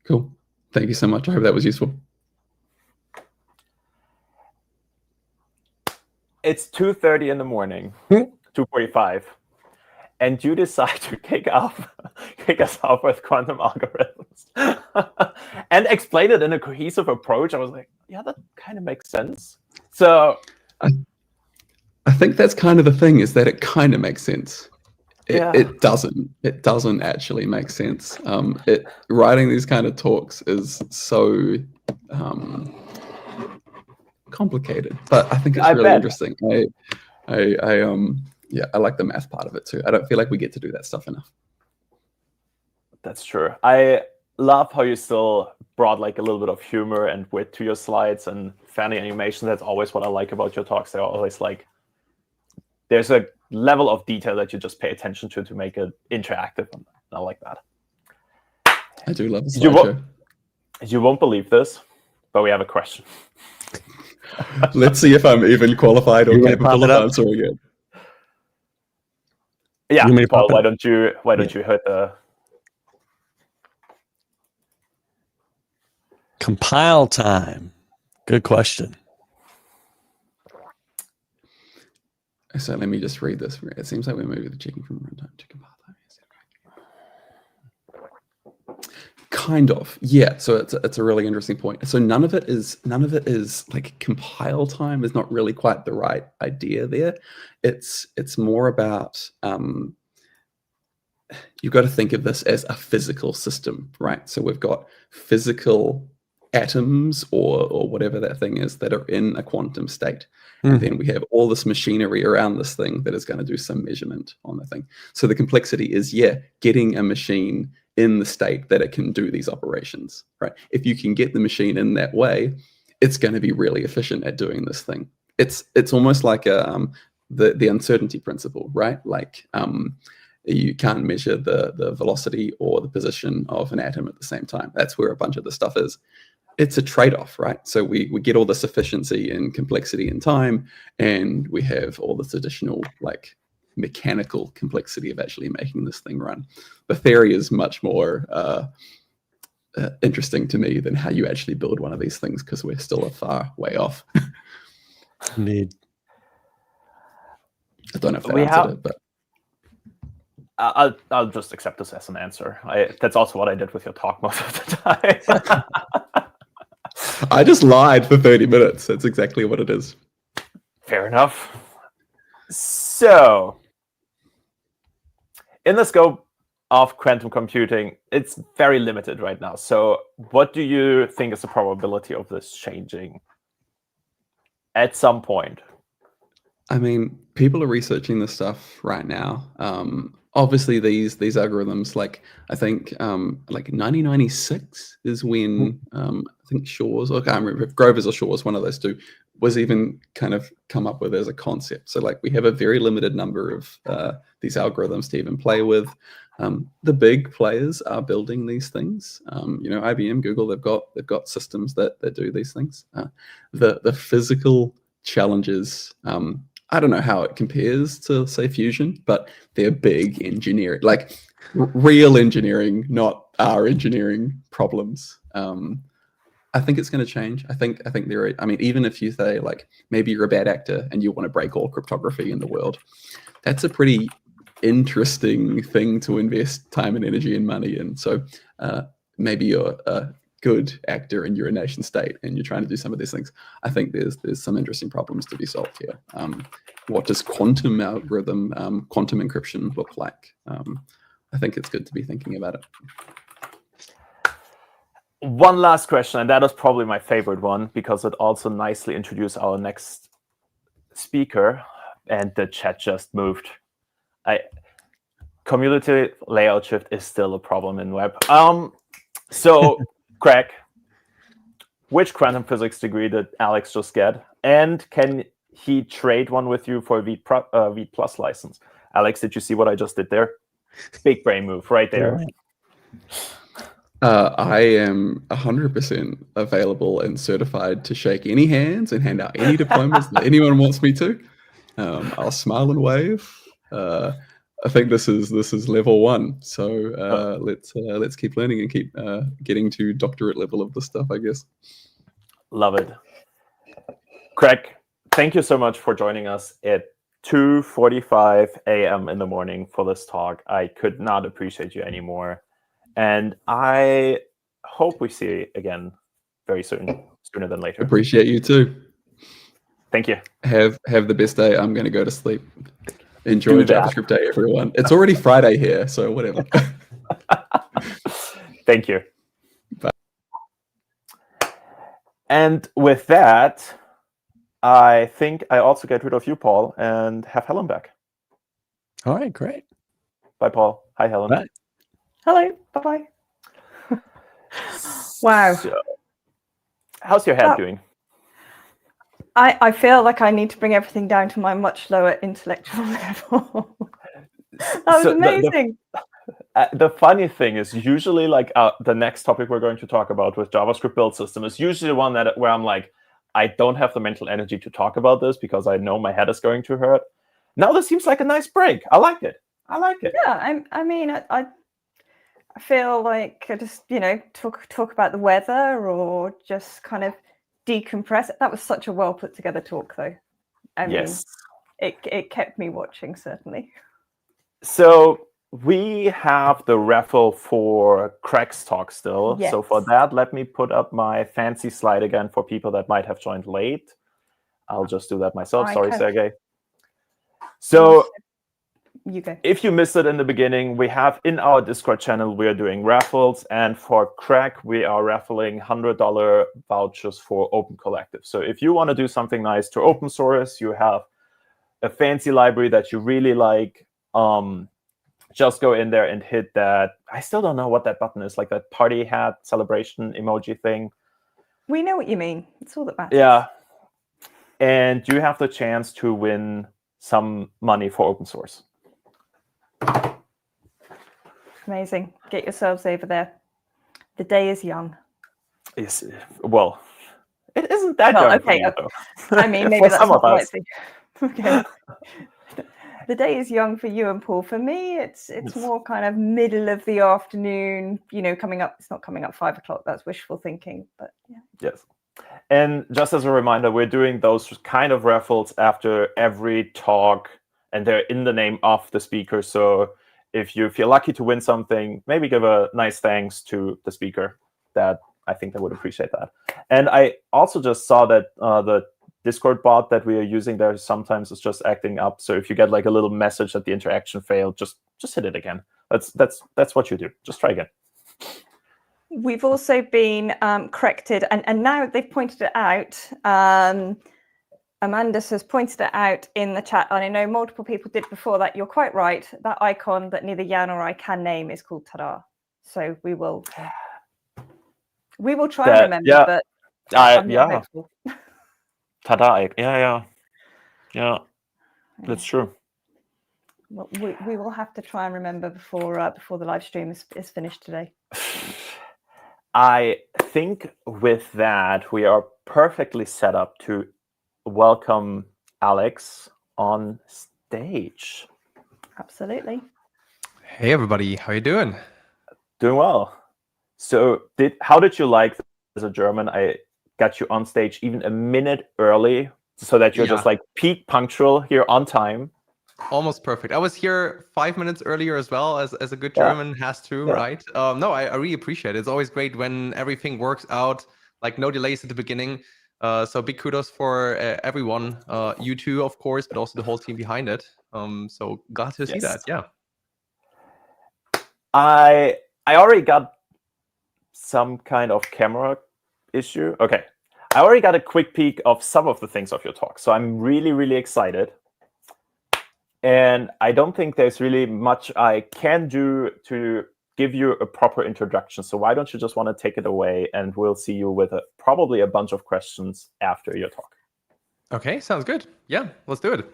Cool. Thank you so much. I hope that was useful. It's 2:30 in the morning, 2:45, and you decide to kick us off with quantum algorithms and explain it in a cohesive approach. I was like, yeah, that kind of makes sense. So I think that's kind of the thing, is that it kind of makes sense. It doesn't actually make sense. Writing these kind of talks is so complicated, but I think it's really interesting. I like the math part of it too. I don't feel like we get to do that stuff enough. That's true. I love how you still brought like a little bit of humor and wit to your slides and funny animation. That's always what I like about your talks. They're always like, there's a level of detail that you just pay attention to make it interactive. And I like that. I do love a slideshow. You won't believe this, but we have a question. Let's see if I'm even qualified or capable of answering it. Yeah, Paul, why don't you hit the compile time? Good question. So let me just read this. It seems like we're moving the checking from runtime to compile time. Kind of, yeah. So it's a really interesting point. So none of it is like compile time is not really quite the right idea there. It's more about you've got to think of this as a physical system, right? So we've got physical atoms or whatever that thing is that are in a quantum state. And then we have all this machinery around this thing that is going to do some measurement on the thing. So the complexity is, getting a machine in the state that it can do these operations, right? If you can get the machine in that way, it's going to be really efficient at doing this thing. It's almost like the uncertainty principle, right? Like you can't measure the velocity or the position of an atom at the same time. That's where a bunch of the stuff is. It's a trade-off, right? So we get all this efficiency and complexity in time, and we have all this additional like mechanical complexity of actually making this thing run. The theory is much more interesting to me than how you actually build one of these things, because we're still a far way off. Indeed. I don't know if that answered it, but I'll just accept this as an answer. That's also what I did with your talk most of the time. I just lied for 30 minutes. That's exactly what it is. Fair enough. So, in the scope of quantum computing, it's very limited right now. So, what do you think is the probability of this changing at some point? I mean, people are researching this stuff right now. Obviously, these algorithms, like I think, like 1996 is when I think Shaw's, or I can't remember if Grover's or Shaw's, one of those two, was even kind of come up with as a concept. So like we have a very limited number of these algorithms to even play with. The big players are building these things. IBM, Google, they've got systems that do these things. The physical challenges. I don't know how it compares to, say, fusion, but they're big engineering, like real engineering, not our engineering problems. I think it's going to change. I think there are, I mean, even if you say, like, maybe you're a bad actor and you want to break all cryptography in the world, that's a pretty interesting thing to invest time and energy and money in. So maybe you're a good actor and you're a nation state and you're trying to do some of these things. I think there's some interesting problems to be solved here. What does quantum algorithm, quantum encryption look like? I think it's good to be thinking about it. One last question, and that is probably my favorite one because it also nicely introduced our next speaker, and the chat just moved. Community layout shift is still a problem in web. So, Craig, which quantum physics degree did Alex just get? And can he trade one with you for a V+ license? Alex, did you see what I just did there? Big brain move right there. Right. I am 100% available and certified to shake any hands and hand out any diplomas that anyone wants me to. I'll smile and wave. I think this is level 1, so let's keep learning and keep getting to doctorate level of this stuff, I guess. Love it. Craig, thank you so much for joining us at 2:45 a.m. in the morning for this talk. I could not appreciate you anymore. And I hope we see you again very soon, sooner than later. Appreciate you too. Thank you. Have the best day. I'm going to go to sleep. Enjoy JavaScript Day, everyone. It's already Friday here, so whatever. Thank you. Bye. And with that, I think I also get rid of you, Paul, and have Helen back. All right, great. Bye, Paul. Hi, Helen. Bye. Hello. Bye-bye. Wow. So, how's your head doing? I feel like I need to bring everything down to my much lower intellectual level. That was amazing. The funny thing is usually like the next topic we're going to talk about with JavaScript build system is usually one where I'm like, I don't have the mental energy to talk about this because I know my head is going to hurt. Now this seems like a nice break. I like it. Yeah, I mean, I feel like I just, talk about the weather or just kind of decompress. That was such a well put together talk, though. I mean, it kept me watching, certainly. So we have the raffle for Craig's talk still. Yes. So for that, let me put up my fancy slide again for people that might have joined late. I'll just do that myself. Sorry, Sergey. So you go. If you missed it in the beginning, we have in our Discord channel, we are doing raffles. And for Craig, we are raffling $100 vouchers for Open Collective. So if you want to do something nice to open source, you have a fancy library that you really like, just go in there and hit that. I still don't know what that button is, like that party hat celebration emoji thing. We know what you mean. It's all that matters. Yeah. And you have the chance to win some money for open source. Amazing. Get yourselves over there. The day is young. Yes. Well, it isn't that young. Okay. I mean, maybe that's not the right thing. Okay. The day is young for you and Paul. For me, it's more kind of middle of the afternoon, coming up. It's not coming up 5 o'clock. That's wishful thinking, but yeah. Yes. And just as a reminder, we're doing those kind of raffles after every talk, and they're in the name of the speaker. So if you feel lucky to win something, maybe give a nice thanks to the speaker. That I think they would appreciate that. And I also just saw that the Discord bot that we are using there sometimes is just acting up. So if you get like a little message that the interaction failed, just hit it again. That's what you do. Just try again. We've also been corrected, and now they've pointed it out. Amanda has pointed it out in the chat, and I know multiple people did before that. You're quite right. That icon that neither Jan or I can name is called Tada. So we will try and remember. Yeah. But yeah. Tada. Yeah. That's true. Well, we will have to try and remember before the live stream is finished today. I think with that, we are perfectly set up to welcome Alex on stage. Absolutely. Hey, everybody. How you doing? Doing well. So how did you like as a German? I got you on stage even a minute early so that you're just like peak punctual here on time. Almost perfect. I was here 5 minutes earlier as well, as a good German has to, right? No, I really appreciate it. It's always great when everything works out, like no delays at the beginning. So big kudos for everyone, you two, of course, but also the whole team behind it. So glad to see that. Yeah. I already got some kind of camera issue. Okay. I already got a quick peek of some of the things of your talk. So I'm really, really excited. And I don't think there's really much I can do to give you a proper introduction. So why don't you just want to take it away, and we'll see you with probably a bunch of questions after your talk. Okay, sounds good. Yeah, let's do it.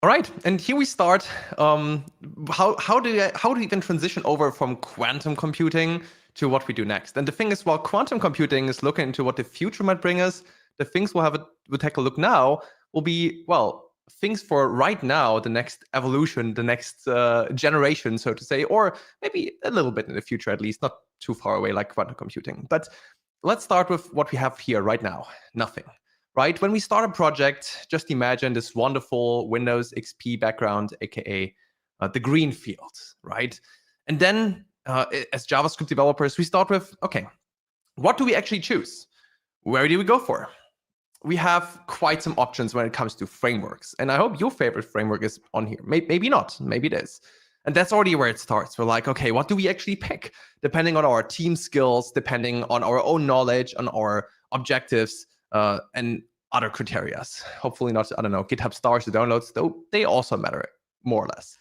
All right, and here we start. How do we even transition over from quantum computing to what we do next? And the thing is, while quantum computing is looking into what the future might bring us, the things we'll take a look now will be, well, things for right now, the next evolution, the next generation, so to say, or maybe a little bit in the future, at least not too far away like quantum computing. But let's start with what we have here right now, nothing. Right? When we start a project, just imagine this wonderful Windows XP background, aka the green field, right? And then as JavaScript developers, we start with, okay, what do we actually choose? Where do we go for? We have quite some options when it comes to frameworks. And I hope your favorite framework is on here. Maybe not, maybe it is. And that's already where it starts. We're like, okay, what do we actually pick? Depending on our team skills, depending on our own knowledge, on our objectives, and other criteria. Hopefully not, I don't know, GitHub stars or downloads, though they also matter, more or less.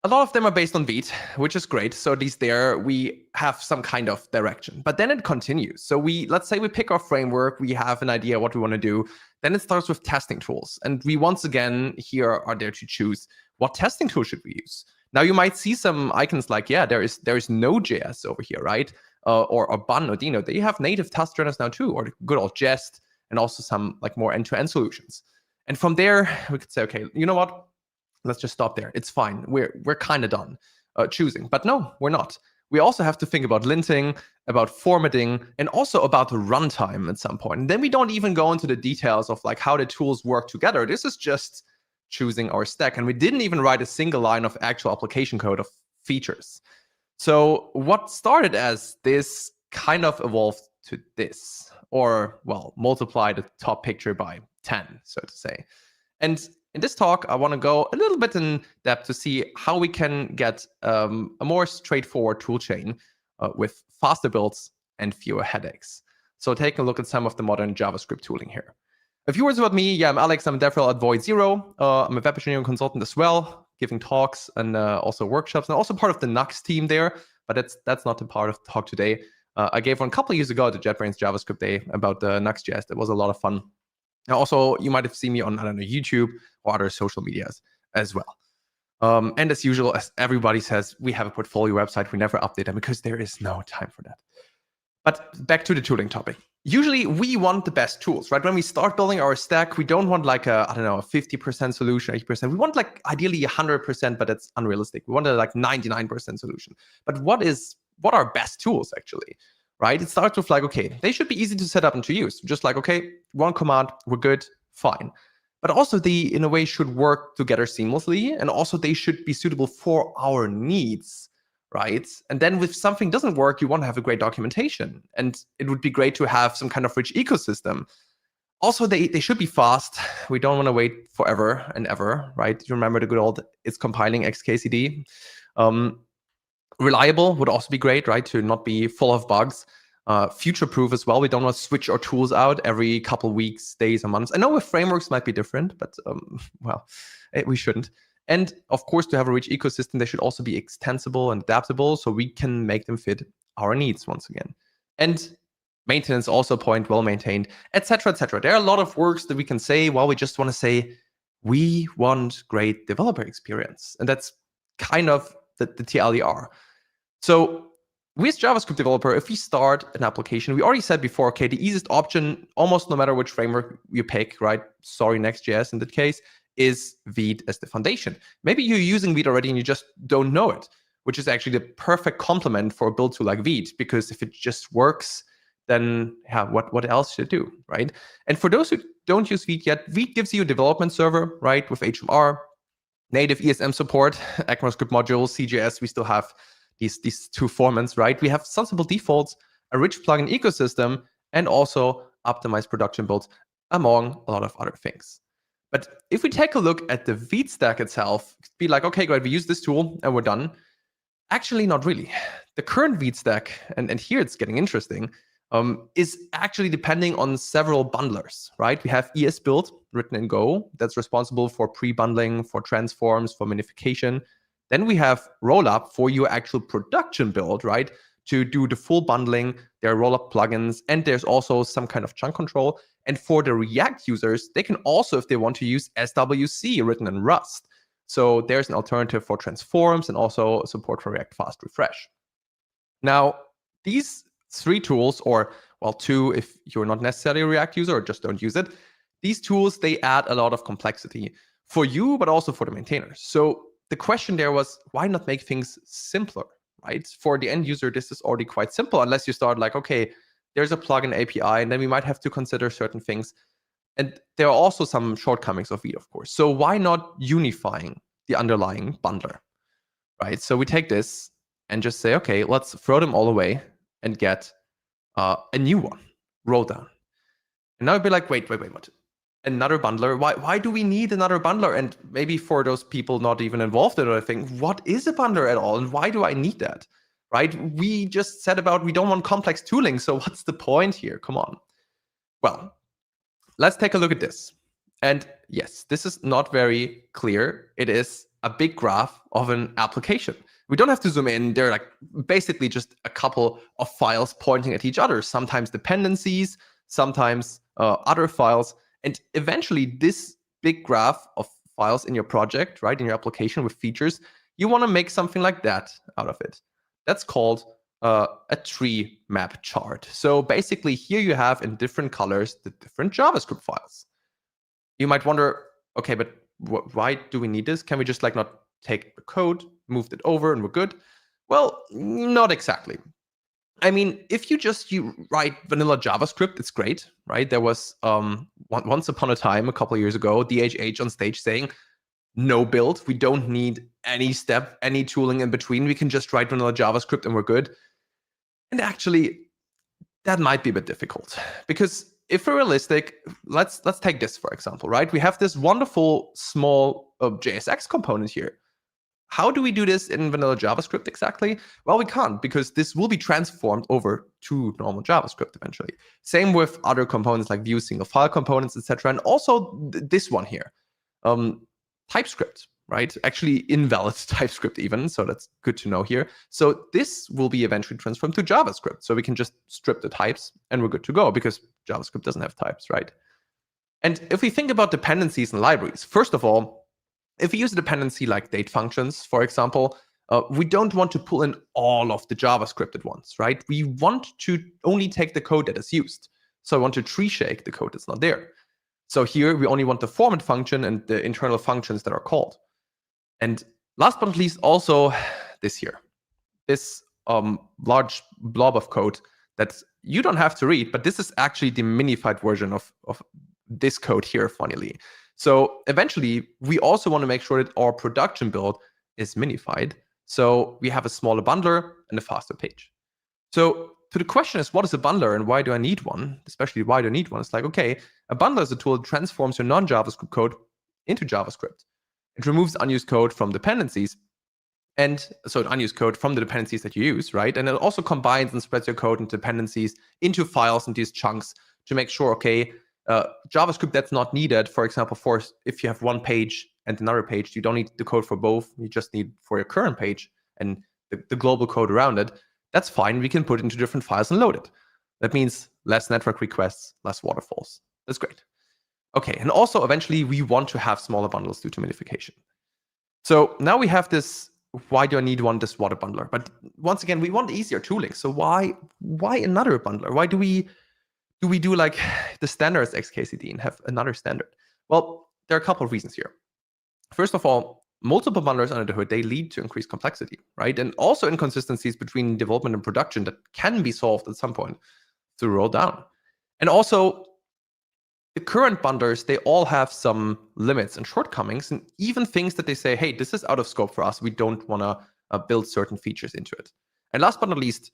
A lot of them are based on Vite, which is great. So at least there we have some kind of direction. But then it continues. So let's say we pick our framework, we have an idea what we want to do. Then it starts with testing tools. And we once again here are there to choose what testing tool should we use. Now you might see some icons like, yeah, there is Node.js over here, right? Or Bun or Dino. They have native test runners now too, or the good old Jest, and also some like more end-to-end solutions. And from there, we could say, okay, you know what? Let's just stop there. It's fine. We're kind of done choosing. But no, we're not. We also have to think about linting, about formatting, and also about the runtime at some point. And then we don't even go into the details of like how the tools work together. This is just choosing our stack. And we didn't even write a single line of actual application code of features. So what started as this kind of evolved to this, or well, multiply the top picture by 10, so to say. And in this talk, I want to go a little bit in depth to see how we can get a more straightforward toolchain with faster builds and fewer headaches. So taking a look at some of the modern JavaScript tooling here. A few words about me. Yeah, I'm Alex. I'm a DevRel at Void Zero. I'm a web engineering consultant as well, giving talks and also workshops, and also part of the Nux team there. But that's not the part of the talk today. I gave one a couple of years ago at the JetBrains JavaScript Day about the Nux.js. That was a lot of fun. And also, you might have seen me on, I don't know, YouTube or other social medias as well. And as usual, as everybody says, we have a portfolio website. We never update them because there is no time for that. But back to the tooling topic. Usually, we want the best tools, right? When we start building our stack, we don't want like a 50% solution, 80%. We want like ideally 100%, but that's unrealistic. We want a like 99% solution. But what are best tools actually? Right? It starts with like, okay, they should be easy to set up and to use. Just like, okay, one command, we're good, fine. But also they, in a way, should work together seamlessly. And also they should be suitable for our needs, right? And then if something doesn't work, you want to have a great documentation. And it would be great to have some kind of rich ecosystem. Also, they should be fast. We don't want to wait forever and ever, right? You remember the good old, it's compiling XKCD. Reliable would also be great, right? To not be full of bugs. Future-proof as well. We don't want to switch our tools out every couple weeks, days, or months. I know with frameworks might be different, but well, we shouldn't. And of course, to have a rich ecosystem, they should also be extensible and adaptable so we can make them fit our needs once again. And maintenance also point, well maintained, etc., etc. There are a lot of words that we can say. Well, we just want to say we want great developer experience, and that's kind of the TLDR. So with JavaScript developer, if we start an application, we already said before, okay, the easiest option, almost no matter which framework you pick, right? Sorry, Next.js in that case, is Vite as the foundation. Maybe you're using Vite already and you just don't know it, which is actually the perfect complement for a build tool like Vite, because if it just works, then yeah, what else should it do, right? And for those who don't use Vite yet, Vite gives you a development server, right, with HMR, native ESM support, ECMAScript modules, CJS, we still have these two formats, right? We have sensible defaults, a rich plugin ecosystem, and also optimized production builds, among a lot of other things. But if we take a look at the Vite stack itself, be like, okay, great, we use this tool and we're done. Actually, not really. The current Vite stack, and here it's getting interesting, is actually depending on several bundlers, right? We have ESBuild written in Go that's responsible for pre-bundling, for transforms, for minification. Then we have Rollup for your actual production build, right? To do the full bundling. There are Rollup plugins, and there's also some kind of chunk control. And for the React users, they can also, if they want to, use SWC written in Rust. So there's an alternative for transforms and also support for React Fast Refresh. Now, these 3 tools, or well, 2 if you're not necessarily a React user or just don't use it, these tools, they add a lot of complexity for you, but also for the maintainers. So the question there was, why not make things simpler, right? For the end user, this is already quite simple, unless you start like, okay, there's a plugin API, and then we might have to consider certain things. And there are also some shortcomings of Vite, of course. So why not unifying the underlying bundler, right? So we take this and just say, okay, let's throw them all away and get a new one, roll down. And now it'd be like, wait, what? Another bundler? Why do we need another bundler? And maybe for those people not even involved in it, I think, what is a bundler at all? And why do I need that, right? We just said about we don't want complex tooling. So what's the point here? Come on. Well, let's take a look at this. And yes, this is not very clear. It is a big graph of an application. We don't have to zoom in. They're like basically just a couple of files pointing at each other, sometimes dependencies, sometimes other files. And eventually this big graph of files in your project, right, in your application with features, you want to make something like that out of it. That's called a tree map chart. So basically here you have in different colors the different JavaScript files. You might wonder, okay, but why do we need this? Can we just like not take the code, move it over, and we're good? Well, not exactly. I mean, if you write vanilla JavaScript, it's great, right? There was once upon a time, a couple of years ago, DHH on stage saying, no build, we don't need any step, any tooling in between. We can just write vanilla JavaScript and we're good. And actually, that might be a bit difficult because if we're realistic, let's take this for example, right? We have this wonderful small JSX component here. How do we do this in vanilla JavaScript exactly? Well, we can't because this will be transformed over to normal JavaScript eventually. Same with other components like Vue single file components, etc. And also this one here, TypeScript, right? Actually invalid TypeScript even, so that's good to know here. So this will be eventually transformed to JavaScript. So we can just strip the types and we're good to go because JavaScript doesn't have types, right? And if we think about dependencies and libraries, first of all, if we use a dependency like date functions, for example, we don't want to pull in all of the JavaScript at once, right? We want to only take the code that is used. So I want to tree shake the code that's not there. So here we only want the format function and the internal functions that are called. And last but not least, also this here, this large blob of code that you don't have to read, but this is actually the minified version of this code here, funnily. So eventually, we also want to make sure that our production build is minified. So we have a smaller bundler and a faster page. So the question is, what is a bundler and why do I need one? Especially why do I need one? It's like, okay, a bundler is a tool that transforms your non-JavaScript code into JavaScript. It removes unused code from dependencies. And so unused code from the dependencies that you use, right? And it also combines and spreads your code and dependencies into files and these chunks to make sure, okay, JavaScript that's not needed, for example, for if you have one page and another page, you don't need the code for both. You just need for your current page and the global code around it. That's fine. We can put it into different files and load it. That means less network requests, less waterfalls. That's great. Okay, and also eventually we want to have smaller bundles due to minification. So now we have this, why do I need this water bundler? But once again, we want easier tooling. So why another bundler? Why do we do like the standards XKCD and have another standard? Well, there are a couple of reasons here. First of all, multiple bundlers under the hood, they lead to increased complexity, right? And also inconsistencies between development and production that can be solved at some point through roll down. And also, the current bundlers, they all have some limits and shortcomings, and even things that they say, hey, this is out of scope for us. We don't want to build certain features into it. And last but not least,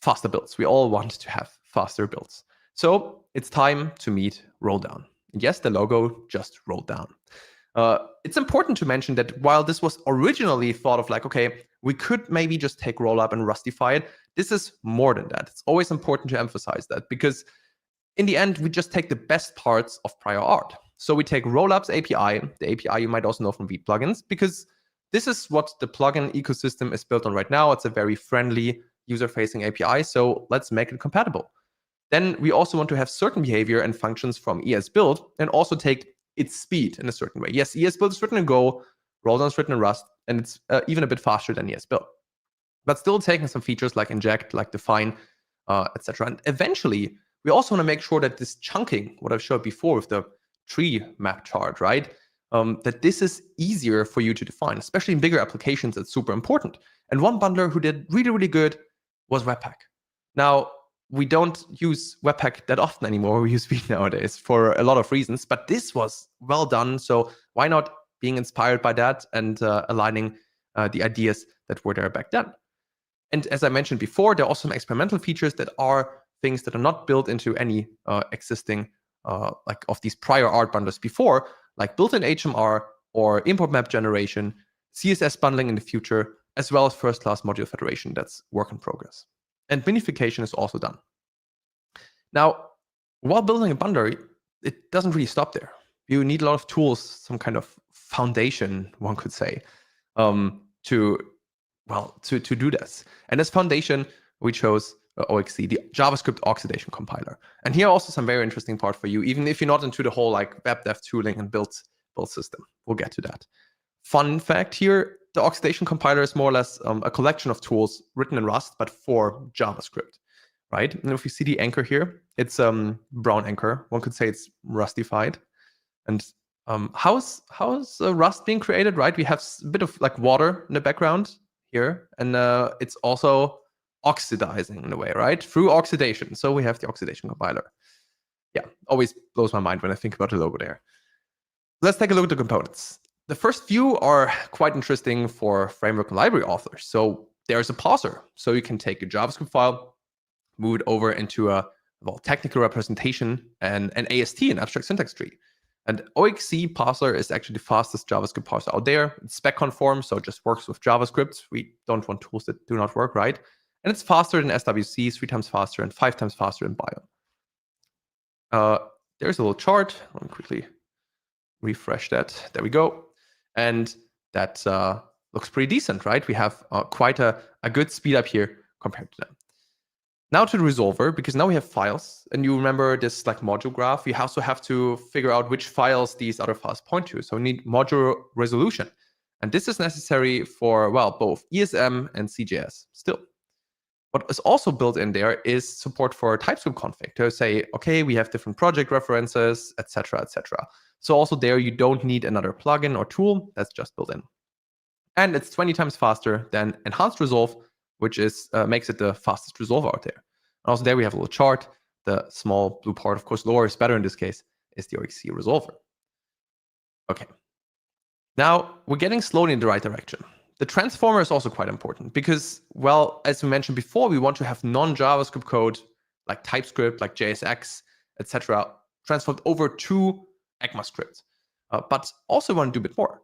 faster builds. We all want to have faster builds. So it's time to meet roll down. Yes, the logo just rolled down. It's important to mention that while this was originally thought of like, okay, we could maybe just take rollup and rustify it, this is more than that. It's always important to emphasize that because in the end, we just take the best parts of prior art. So we take Rollup's API, the API you might also know from Vite plugins, because this is what the plugin ecosystem is built on right now. It's a very friendly user-facing API, so let's make it compatible. Then we also want to have certain behavior and functions from ES-build and also take its speed in a certain way. Yes, ES-build is written in Go, Rolldown is written in Rust, and it's even a bit faster than ES-build. But still taking some features like inject, like define, etc. And eventually, we also want to make sure that this chunking, what I've showed before with the tree map chart, right? That this is easier for you to define, especially in bigger applications. It's super important. And one bundler who did really, really good was Webpack. Now, we don't use Webpack that often anymore. We use Vue nowadays for a lot of reasons, but this was well done. So why not being inspired by that and aligning the ideas that were there back then? And as I mentioned before, there are also some experimental features that are things that are not built into any existing like of these prior art bundlers before, like built-in HMR or import map generation, CSS bundling in the future, as well as first-class module federation. That's work in progress. And minification is also done. Now, while building a bundler, it doesn't really stop there. You need a lot of tools, some kind of foundation, one could say, to do this. And as foundation, we chose OXC, the JavaScript oxidation compiler. And here also some very interesting part for you, even if you're not into the whole like web dev tooling and build system. We'll get to that. Fun fact here, the oxidation compiler is more or less a collection of tools written in Rust, but for JavaScript, right? And if you see the anchor here, it's brown anchor. One could say it's Rustified. And how's Rust being created, right? We have a bit of like water in the background here, and it's also oxidizing in a way, right? Through oxidation. So we have the oxidation compiler. Yeah, always blows my mind when I think about the logo there. Let's take a look at the components. The first few are quite interesting for framework and library authors. So there's a parser. So you can take a JavaScript file, move it over into a technical representation and an AST, an abstract syntax tree. And OXC parser is actually the fastest JavaScript parser out there. It's spec conform, so it just works with JavaScript. We don't want tools that do not work, right? And it's faster than SWC, 3 times faster, and 5 times faster than Biome. There's a little chart. Let me quickly refresh that. There we go. And that looks pretty decent, right? We have quite a good speed up here compared to them. Now to the resolver, because now we have files, and you remember this like module graph. We also have to figure out which files these other files point to. So we need module resolution. And this is necessary for, well, both ESM and CJS still. What is also built in there is support for TypeScript config to say, okay, we have different project references, etc., etc. So also there, you don't need another plugin or tool. That's just built in. And it's 20 times faster than enhanced resolve, which is makes it the fastest resolver out there. And also there we have a little chart. The small blue part, of course, lower is better in this case, is the OXC resolver. Okay. Now we're getting slowly in the right direction. The transformer is also quite important because, well, as we mentioned before, we want to have non-JavaScript code like TypeScript, like JSX, etc., transformed over to ECMAScript. But also want to do a bit more.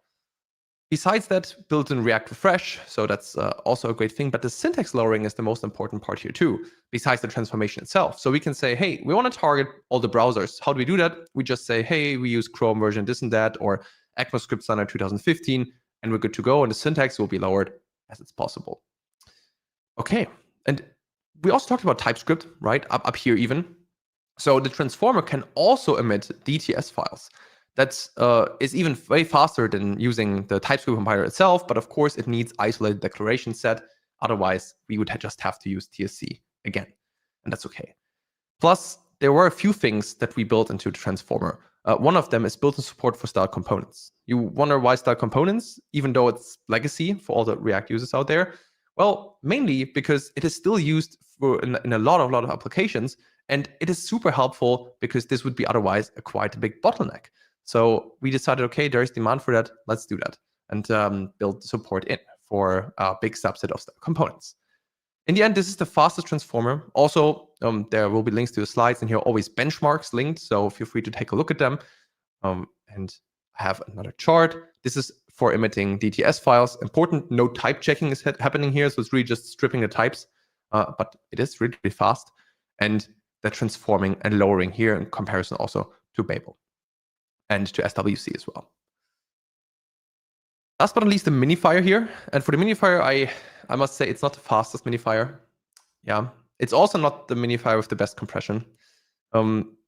Besides that, built-in React Refresh, so that's also a great thing. But the syntax lowering is the most important part here too, besides the transformation itself. So we can say, hey, we want to target all the browsers. How do we do that? We just say, hey, we use Chrome version this and that, or ECMAScript standard 2015, and we're good to go. And the syntax will be lowered as it's possible. Okay, and we also talked about TypeScript, right? Up here even. So the transformer can also emit DTS files. That is even way faster than using the TypeScript compiler itself, but of course it needs isolated declaration set. Otherwise, we would just have to use TSC again, and that's okay. Plus, there were a few things that we built into the transformer. One of them is built-in support for style components. You wonder why style components, even though it's legacy for all the React users out there? Well, mainly because it is still used in a lot of applications, and it is super helpful because this would be otherwise quite a big bottleneck. So we decided, okay, there is demand for that. Let's do that and build support in for a big subset of style components. In the end, this is the fastest transformer. Also, there will be links to the slides, and here are always benchmarks linked. So feel free to take a look at them. And I have another chart. This is for emitting DTS files. Important, no type checking is happening here. So it's really just stripping the types. But it is really fast. And the transforming and lowering here in comparison also to Babel and to SWC as well. Last but not least, the minifier here. And for the minifier, I must say it's not the fastest minifier. Yeah, it's also not the minifier with the best compression.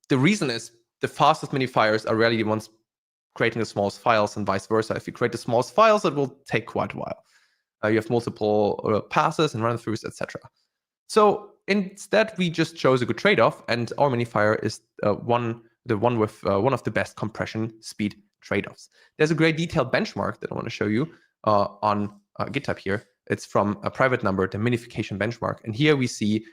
The reason is the fastest minifiers are rarely the ones creating the smallest files, and vice versa. If you create the smallest files, it will take quite a while. You have multiple passes and run-throughs, etc. So instead, we just chose a good trade-off, and our minifier is the one with one of the best compression speed trade-offs. There's a great detailed benchmark that I want to show you on GitHub here. It's from a private number, the minification benchmark, and here we see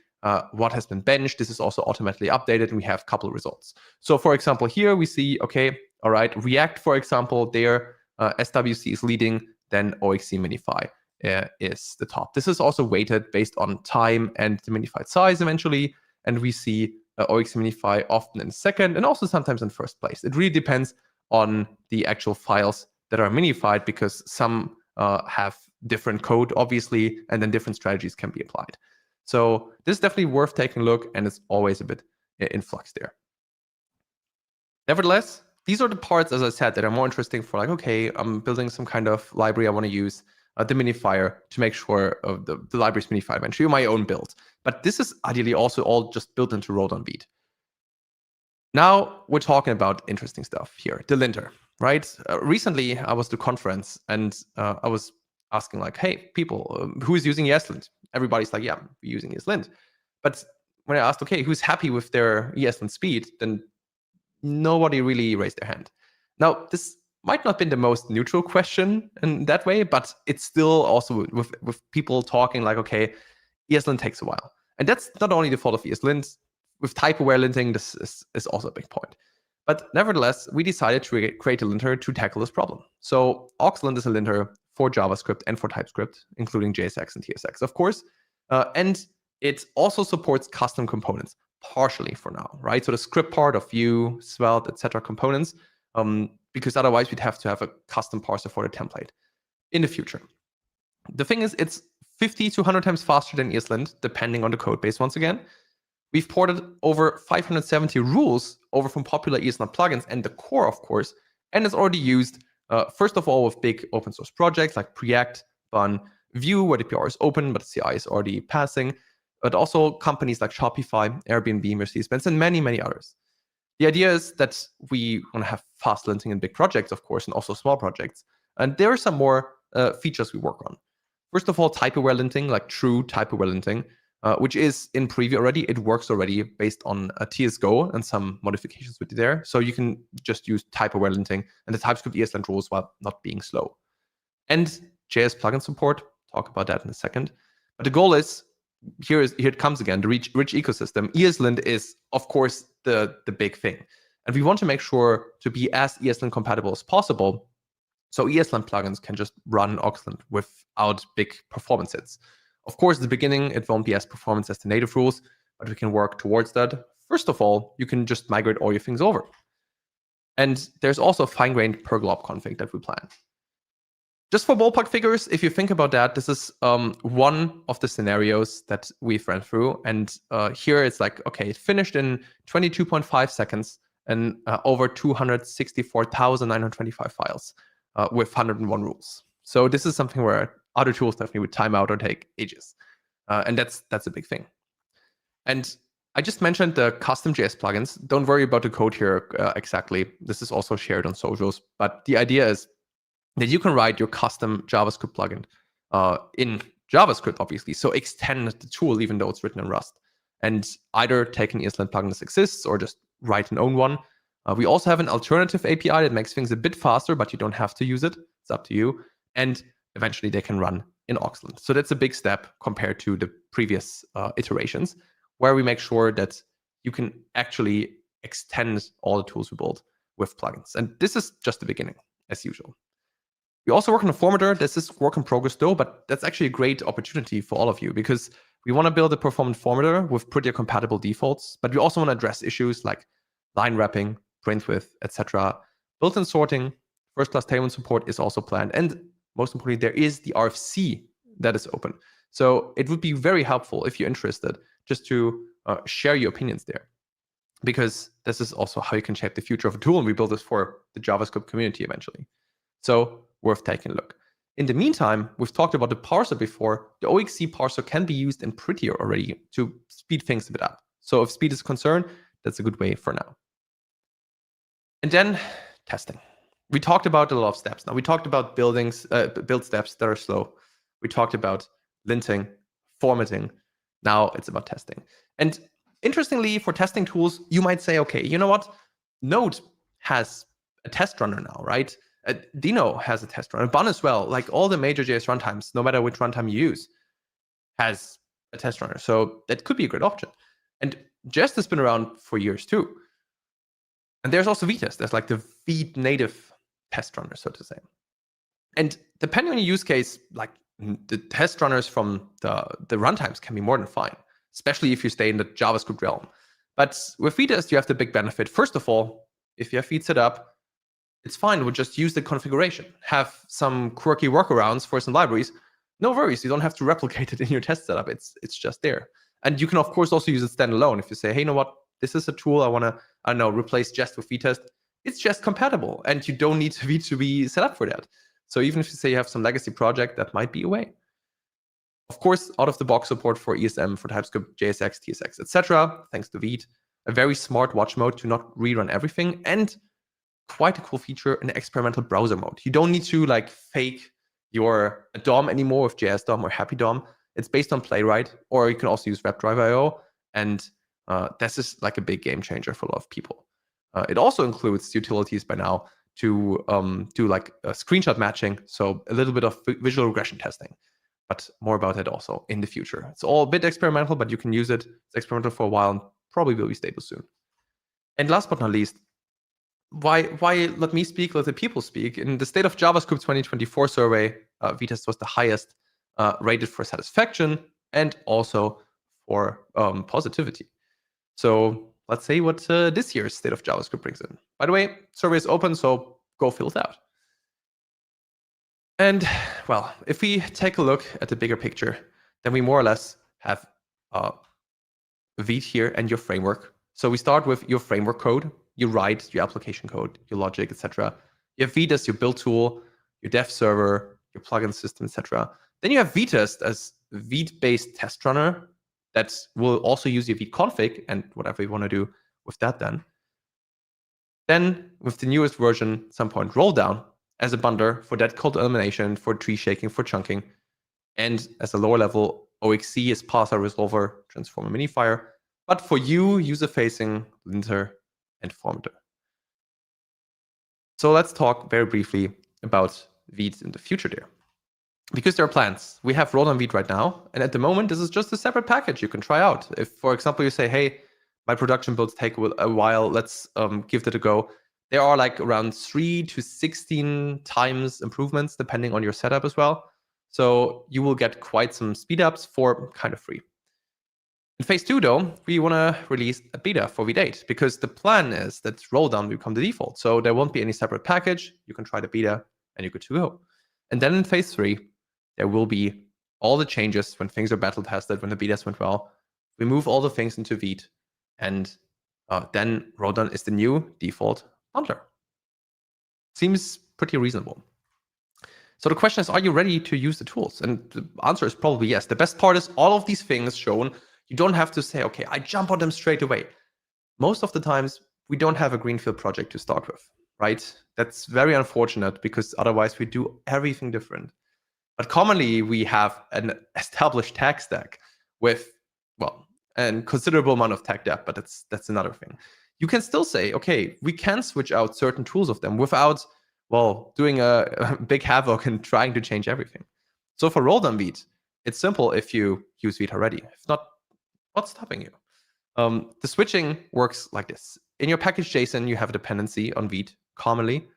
what has been benched. This is also automatically updated, and we have a couple of results. So for example, here we see, okay, all right, React, for example, their SWC is leading, then OXC minify is the top. This is also weighted based on time and the minified size eventually, and we see OXC minify often in second and also sometimes in first place. It really depends on the actual files that are minified, because some have different code, obviously, and then different strategies can be applied. So this is definitely worth taking a look, and it's always a bit in flux there. Nevertheless, these are the parts, as I said, that are more interesting for like, okay, I'm building some kind of library I want to use, the minifier, to make sure the library's minified eventually, my own build. But this is ideally also all just built into Rolled on Beat. Now we're talking about interesting stuff here, the linter, right? Recently, I was to a conference, and I was asking like, hey, people, who is using ESLint? Everybody's like, yeah, we're using ESLint. But when I asked, okay, who's happy with their ESLint speed, then nobody really raised their hand. Now, this might not have been the most neutral question in that way, but it's still also with people talking like, okay, ESLint takes a while. And that's not only the fault of ESLint. With type-aware linting, this is also a big point. But nevertheless, we decided to create a linter to tackle this problem. So Oxlint is a linter for JavaScript and for TypeScript, including JSX and TSX, of course. And it also supports custom components, partially for now, right? So the script part of Vue, Svelte, etc. components, because otherwise we'd have to have a custom parser for the template in the future. The thing is, it's 50 to 100 times faster than ESLint, depending on the code base once again. We've ported over 570 rules over from popular ESLint plugins and the core, of course, and it's already used, first of all, with big open source projects like Preact, Bun, Vue, where the PR is open, but CI is already passing, but also companies like Shopify, Airbnb, Mercedes-Benz, and many, many others. The idea is that we want to have fast linting in big projects, of course, and also small projects. And there are some more features we work on. First of all, type-aware linting, like true type-aware linting, which is in preview already. It works already based on a TSGo and some modifications with it there. So you can just use type-aware linting and the TypeScript ESLint rules while not being slow. And JS plugin support, talk about that in a second. But the goal is, here it comes again, the rich ecosystem. ESLint is, of course, the big thing. And we want to make sure to be as ESLint compatible as possible. So ESLint plugins can just run Oxlint without big performance hits. Of course, at the beginning, it won't be as performance as the native rules, but we can work towards that. First of all, you can just migrate all your things over. And there's also a fine-grained per glob config that we plan. Just for ballpark figures, if you think about that, this is one of the scenarios that we've ran through. And here it's like, okay, it finished in 22.5 seconds and over 264,925 files with 101 rules. So this is something where other tools definitely would time out or take ages. And that's a big thing. And I just mentioned the custom JS plugins. Don't worry about the code here exactly. This is also shared on socials. But the idea is that you can write your custom JavaScript plugin in JavaScript, obviously. So extend the tool even though it's written in Rust. And either take an ESLint plugin that exists or just write an own one. We also have an alternative API that makes things a bit faster, but you don't have to use it. It's up to you. And eventually they can run in Oxlint. So that's a big step compared to the previous iterations, where we make sure that you can actually extend all the tools we build with plugins. And this is just the beginning, as usual. We also work on a formatter. This is work in progress though, but that's actually a great opportunity for all of you because we want to build a performant formatter with pretty compatible defaults, but we also want to address issues like line wrapping, print width, etc. Built-in sorting, first-class tailwind support is also planned. And most importantly, there is the RFC that is open. So it would be very helpful if you're interested just to share your opinions there, because this is also how you can shape the future of a tool. And we build this for the JavaScript community eventually. So worth taking a look. In the meantime, we've talked about the parser before. The OXC parser can be used in Prettier already to speed things a bit up. So if speed is concerned, that's a good way for now. And then testing. We talked about a lot of steps. Now we talked about build steps that are slow. We talked about linting, formatting. Now it's about testing. And interestingly, for testing tools, you might say, okay, you know what? Node has a test runner now, right? Dino has a test runner. Bun as well. Like all the major JS runtimes, no matter which runtime you use, has a test runner. So that could be a great option. And Jest has been around for years too. And there's also VTest. There's like the Vite native test runner, so to say. And depending on your use case, like the test runners from the runtimes can be more than fine, especially if you stay in the JavaScript realm. But with VTest, you have the big benefit. First of all, if you have Vite set up, it's fine. We'll just use the configuration. Have some quirky workarounds for some libraries. No worries. You don't have to replicate it in your test setup. It's just there. And you can, of course, also use it standalone. If you say, hey, you know what? This is a tool I want to, I don't know, replace Jest with VTest. It's just compatible, and you don't need Vite to be set up for that. So even if you say you have some legacy project, that might be a way. Of course, out-of-the-box support for ESM, for TypeScript, JSX, TSX, etc. Thanks to Vite. A very smart watch mode to not rerun everything, and quite a cool feature, an experimental browser mode. You don't need to like fake your DOM anymore with JS DOM or Happy DOM. It's based on Playwright, or you can also use WebDriver.io, and this is like a big game changer for a lot of people. It also includes utilities by now to do like a screenshot matching, so a little bit of visual regression testing, but more about it also in the future. It's all a bit experimental, but you can use it. It's experimental for a while and probably will be stable soon. And last but not least, why let me speak, let the people speak? In the State of JavaScript 2024 survey, VTest was the highest rated for satisfaction and also for positivity. So let's see what this year's State of JavaScript brings in. By the way, survey is open, so go fill it out. And well, if we take a look at the bigger picture, then we more or less have Vite here and your framework. So we start with your framework code. You write your application code, your logic, etc. You have Vite as your build tool, your dev server, your plugin system, etc. Then you have VTest as Vite-based test runner that will also use your Vite config and whatever you want to do with that then. Then with the newest version, some point roll down as a bundler for dead code elimination, for tree shaking, for chunking. And as a lower level, OXC is parser, resolver, transformer, minifier. But for you, user-facing, linter, and formatter. So let's talk very briefly about Vite in the future there. Because there are plans. We have rolled on Vite right now, and at the moment, this is just a separate package you can try out. If, for example, you say, hey, my production builds take a while, let's give that a go. There are like around 3 to 16 times improvements, depending on your setup as well. So you will get quite some speed ups for kind of free. In phase 2, though, we want to release a beta for Vite 8 because the plan is that roll down will become the default. So there won't be any separate package. You can try the beta and you're good to go. And then in phase 3, there will be all the changes when things are battle tested, when the betas went well. We move all the things into Vite, and then roll down is the new default bundler. Seems pretty reasonable. So the question is, are you ready to use the tools? And the answer is probably yes. The best part is all of these things shown. You don't have to say, okay, I jump on them straight away. Most of the times, we don't have a greenfield project to start with, right? That's very unfortunate because otherwise we do everything different. But commonly, we have an established tech stack with, well, a considerable amount of tech debt, but that's another thing. You can still say, okay, we can switch out certain tools of them without, well, doing a big havoc and trying to change everything. So for roll down Vite, it's simple if you use Vite already. If not, what's stopping you? The switching works like this. In your package JSON, you have a dependency on Vite commonly,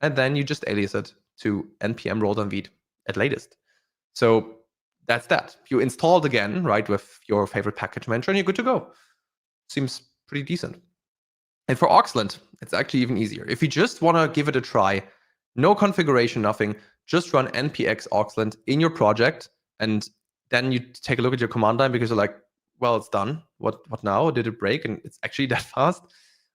and then you just alias it to npm roll down Vite at latest. So that's that. You install it again, right, with your favorite package manager, and you're good to go. Seems pretty decent. And for Auxland, it's actually even easier. If you just want to give it a try, no configuration, nothing, just run npx auxland in your project, and then you take a look at your command line because you're like, well, it's done. What now? Did it break? And it's actually that fast.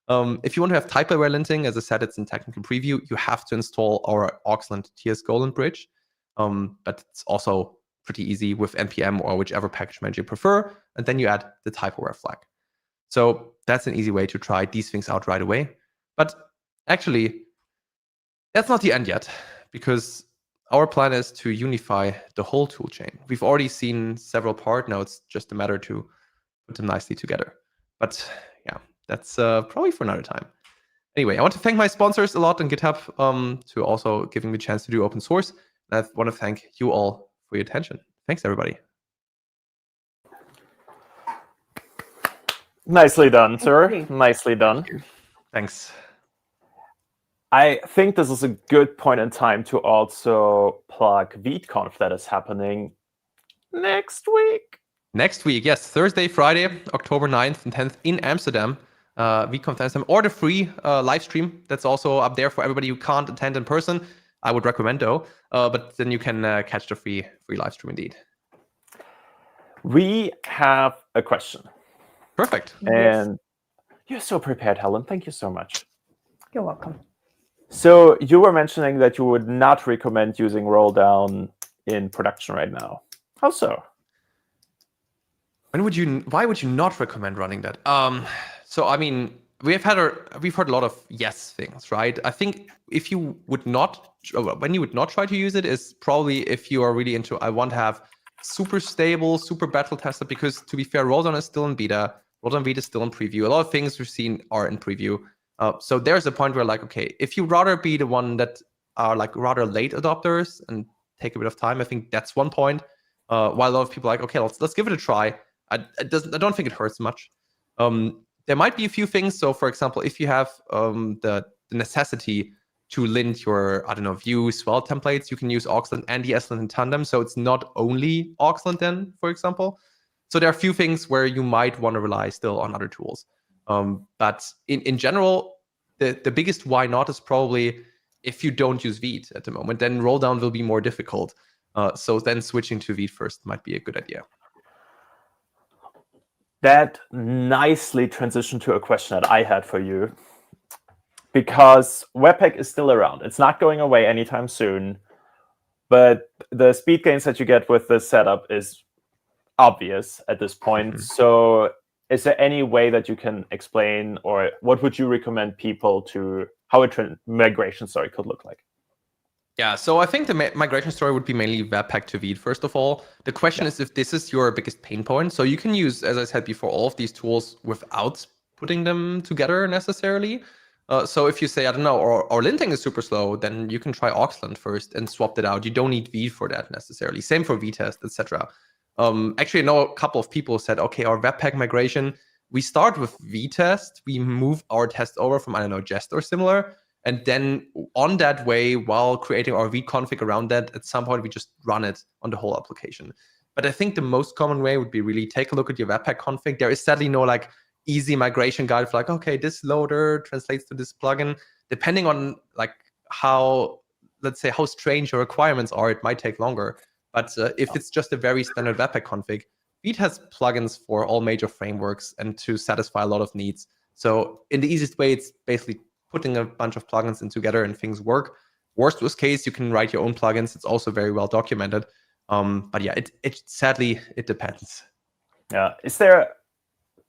If you want to have type-aware linting, as I said, it's in technical preview, you have to install our Auxland TS Golan bridge. But it's also pretty easy with npm or whichever package manager you prefer. And then you add the type-aware flag. So that's an easy way to try these things out right away. But actually, that's not the end yet, because our plan is to unify the whole toolchain. We've already seen several parts. Now it's just a matter to put them nicely together. But yeah, that's probably for another time. Anyway, I want to thank my sponsors a lot on GitHub to also giving me a chance to do open source. And I want to thank you all for your attention. Thanks, everybody. Nicely done, sir. Nicely done. Thanks. I think this is a good point in time to also plug VeedConf that is happening next week. Next week, yes, Thursday, Friday, October 9th and 10th in Amsterdam. VeedConf Amsterdam, or the free live stream that's also up there for everybody who can't attend in person. I would recommend though, but then you can catch the free live stream indeed. We have a question. Perfect. And you're so prepared, Helen. Thank you so much. You're welcome. So you were mentioning that you would not recommend using roll down in production right now. How so? Why would you not recommend running that? So I mean, we've heard a lot of yes things, right? I think if you would not, when you would not try to use it, is probably if you are really into, I want to have super stable, super battle tested, because to be fair, roll down is still in beta, roll down beta is still in preview. A lot of things we've seen are in preview. So there's a point where like, okay, if you rather be the one that are like rather late adopters and take a bit of time, I think that's one point. While a lot of people are like, okay, let's give it a try. I don't think it hurts much. There might be a few things. So for example, if you have the necessity to lint your, I don't know, Vue swell templates, you can use Auxlint and ESLint in tandem. So it's not only Auxlint then, for example. So there are a few things where you might want to rely still on other tools. But in general, the biggest why not is probably if you don't use Veed at the moment, then roll down will be more difficult. So then switching to Veed first might be a good idea. That nicely transitioned to a question that I had for you. Because Webpack is still around. It's not going away anytime soon. But the speed gains that you get with this setup is obvious at this point. Mm-hmm. So is there any way that you can explain, or what would you recommend people to, how a migration story could look like? Yeah, so I think the migration story would be mainly Webpack to Veed, first of all. The question is if this is your biggest pain point. So you can use, as I said before, all of these tools without putting them together necessarily. So if you say, I don't know, or linting is super slow, then you can try Auxlint first and swap it out. You don't need Veed for that necessarily. Same for VTest, etc. Actually, I know a couple of people said, okay, our Webpack migration, we start with VTest, we move our test over from, I don't know, Jest or similar, and then on that way, while creating our Veed config around that, at some point we just run it on the whole application. But I think the most common way would be really take a look at your Webpack config. There is sadly no like easy migration guide for like, okay, this loader translates to this plugin. Depending on like how, let's say, how strange your requirements are, it might take longer. But if it's just a very standard Webpack config, Veed has plugins for all major frameworks and to satisfy a lot of needs. So in the easiest way, it's basically putting a bunch of plugins in together and things work. Worst case, you can write your own plugins. It's also very well documented. But yeah, it sadly, it depends. Yeah. Is there a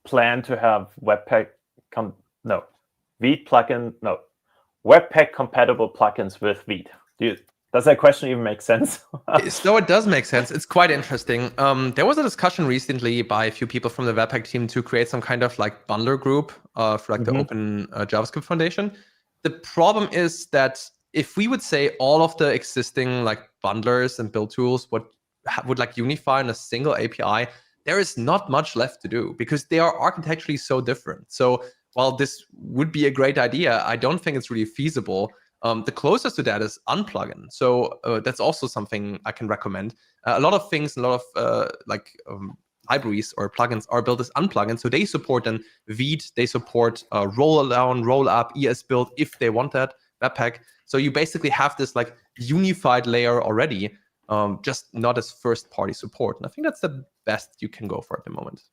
plan to have Webpack Webpack compatible plugins with Veed? Does that question even make sense? So it does make sense. It's quite interesting. There was a discussion recently by a few people from the Webpack team to create some kind of like bundler group for like the Open JavaScript Foundation. The problem is that if we would say all of the existing like bundlers and build tools would like unify in a single API, there is not much left to do because they are architecturally so different. So while this would be a great idea, I don't think it's really feasible. The closest to that is unplugin. So that's also something I can recommend. A lot of things, a lot of libraries or plugins are built as unplugin. So they support then Veed, they support roll down, roll up, ES build if they want that, Webpack. So you basically have this like unified layer already, just not as first party support. And I think that's the best you can go for at the moment.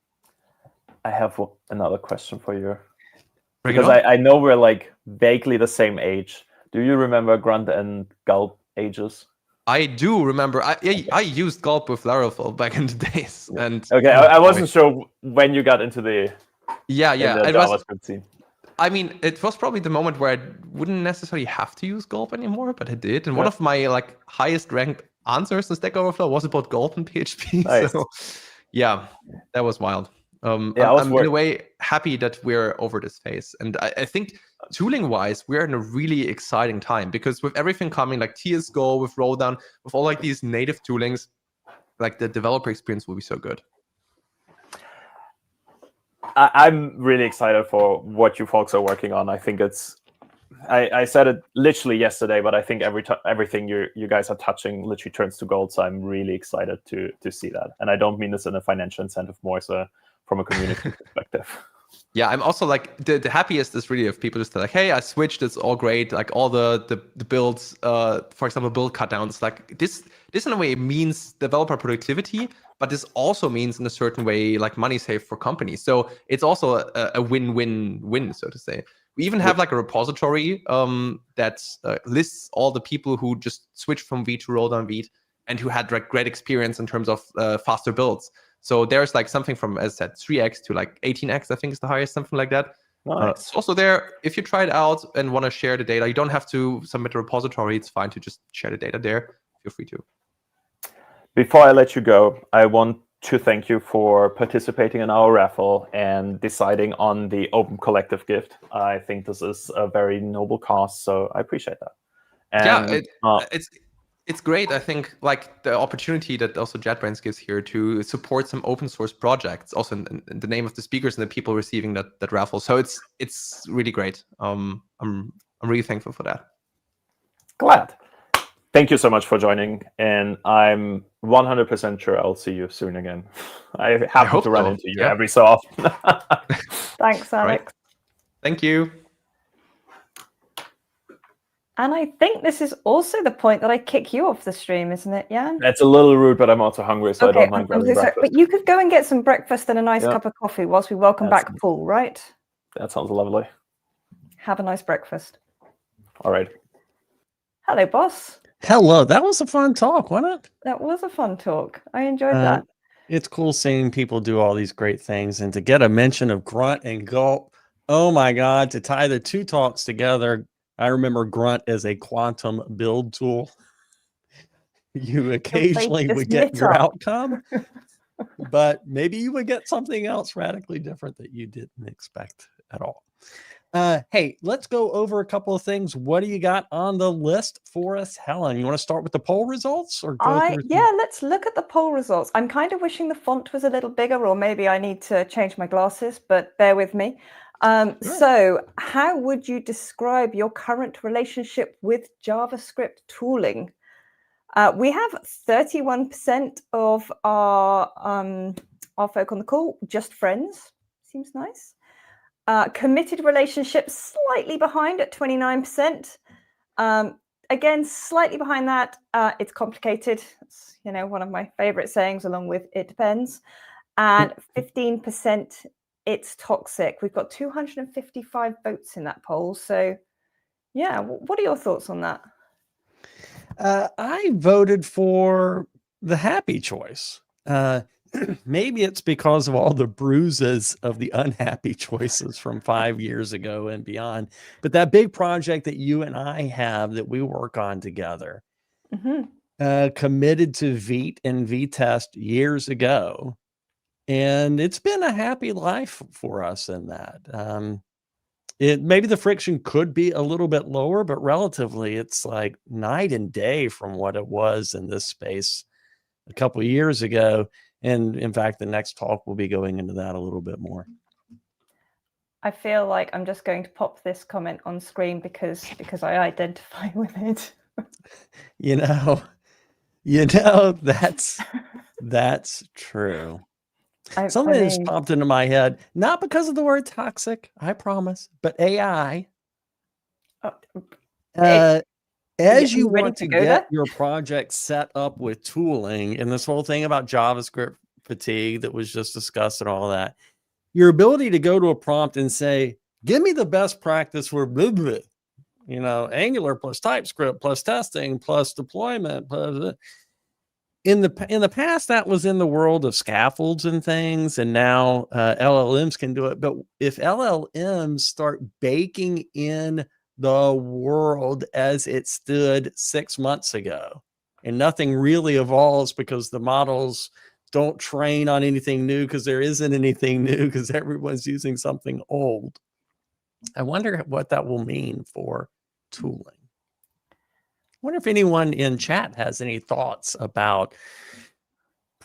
I have another question for you. Because I know we're like vaguely the same age. Do you remember Grunt and Gulp ages? I do remember. I used Gulp with Laravel back in the days. And okay, I wasn't sure when you got into the Yeah, in yeah. the It was, JavaScript scene. I mean, it was probably the moment where I wouldn't necessarily have to use gulp anymore, but I did. And one of my like highest ranked answers in Stack Overflow was about gulp in PHP. Nice. So yeah, that was wild. Yeah, I'm in a way happy that we're over this phase. And I think tooling wise, we're in a really exciting time, because with everything coming like TSGo, with Rolldown, with all like these native toolings, like the developer experience will be so good. I'm really excited for what you folks are working on. I think it's, I said it literally yesterday, but I think everything you guys are touching literally turns to gold. So I'm really excited to see that. And I don't mean this in a financial incentive, more so from a community perspective. Yeah, I'm also like the happiest is really if people just like, hey, I switched, it's all great. Like all the builds, for example, build cutdowns. Like this in a way means developer productivity, but this also means in a certain way like money saved for companies. So it's also a win-win-win, so to say. We even have like a repository that lists all the people who just switched from Vite to Rolldown Vite and who had like great experience in terms of faster builds. So there's like something from, as I said, 3x to like 18x, I think is the highest, something like that. Nice. It's also there. If you try it out and want to share the data, you don't have to submit a repository. It's fine to just share the data there. Feel free to. Before I let you go, I want to thank you for participating in our raffle and deciding on the open collective gift. I think this is a very noble cause, so I appreciate that. And, yeah, it's great. I think like the opportunity that also JetBrains gives here to support some open source projects, also in the name of the speakers and the people receiving that raffle. So it's really great. I'm really thankful for that. Glad. Thank you so much for joining, and I'm 100% sure I'll see you soon again. I happen to run into you every so often. Thanks, Alex. Right. Thank you. And I think this is also the point that I kick you off the stream, isn't it, Jan? That's a little rude, but I'm also hungry, so okay, I don't mind grabbing breakfast. But you could go and get some breakfast and a nice cup of coffee whilst we welcome back Paul, right? That sounds lovely. Have a nice breakfast. All right. Hello, boss. Hello. That was a fun talk, wasn't it? That was a fun talk. I enjoyed that. It's cool seeing people do all these great things, and to get a mention of Grunt and Gulp. Oh my God, to tie the two talks together. I remember Grunt as a quantum build tool. You occasionally would get your outcome, but maybe you would get something else radically different that you didn't expect at all. Hey, let's go over a couple of things. What do you got on the list for us, Helen? You want to start with the poll results, or yeah, let's look at the poll results. I'm kind of wishing the font was a little bigger, or maybe I need to change my glasses, but bear with me. So how would you describe your current relationship with JavaScript tooling? We have 31% of our folk on the call, just friends. Seems nice. Committed relationships, slightly behind at 29%. Again, slightly behind that, it's complicated. It's, one of my favorite sayings, along with it depends. And 15%, it's toxic. We've got 255 votes in that poll. So, yeah, what are your thoughts on that? I voted for the happy choice. Maybe it's because of all the bruises of the unhappy choices from 5 years ago and beyond. But that big project that you and I have that we work on together, committed to Vite and VTest years ago. And it's been a happy life for us in that. Maybe the friction could be a little bit lower, but relatively it's like night and day from what it was in this space a couple of years ago. And in fact, the next talk will be going into that a little bit more. I feel like I'm just going to pop this comment on screen because I identify with it. That's true. Something that's popped into my head, not because of the word toxic, I promise, but AI. As you want to get your project set up with tooling and this whole thing about JavaScript fatigue that was just discussed and all that, your ability to go to a prompt and say, give me the best practice for blah, blah, Angular plus TypeScript plus testing plus deployment. in the past, that was in the world of scaffolds and things, and now LLMs can do it. But if LLMs start baking in the world as it stood 6 months ago, and nothing really evolves because the models don't train on anything new because there isn't anything new because everyone's using something old. I wonder what that will mean for tooling. I wonder if anyone in chat has any thoughts about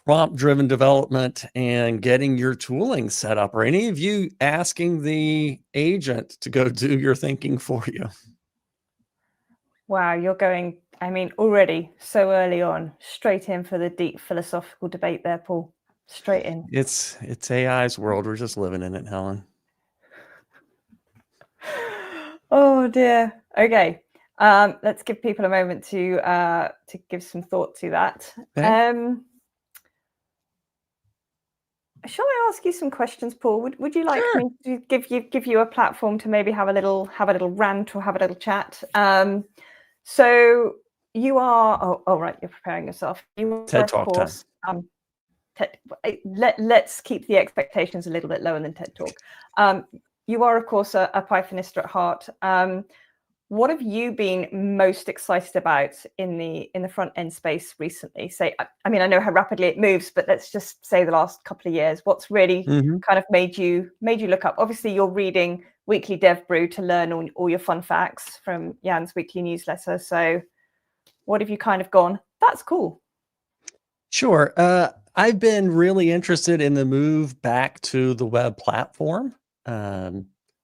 prompt-driven development and getting your tooling set up, or any of you asking the agent to go do your thinking for you. Wow, you're going, I mean, already so early on, straight in for the deep philosophical debate there, Paul. Straight in. It's AI's world. We're just living in it, Helen. Oh dear. Okay. Let's give people a moment to give some thought to that. Okay. Shall I ask you some questions, Paul? Would you like Sure. me to give you a platform to maybe have a little rant or have a little chat? So you are right. You're preparing yourself. You are, TED of Talk course. Let's keep the expectations a little bit lower than TED Talk. You are, of course, a Pythonist at heart. What have you been most excited about in the front end space recently? Say, I mean, I know how rapidly it moves, but let's just say the last couple of years. What's really kind of made you look up? Obviously, you're reading Weekly Dev Brew to learn all your fun facts from Jan's weekly newsletter. So, what have you kind of gone? That's cool. Sure. I've been really interested in the move back to the web platform,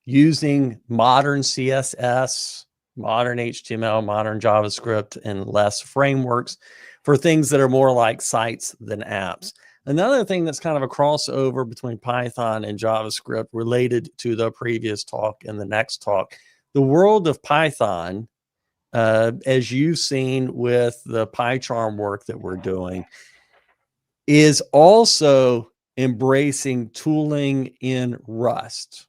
using modern CSS, modern HTML, modern JavaScript, and less frameworks for things that are more like sites than apps. Another thing that's kind of a crossover between Python and JavaScript related to the previous talk and the next talk, the world of Python, as you've seen with the PyCharm work that we're doing, is also embracing tooling in Rust.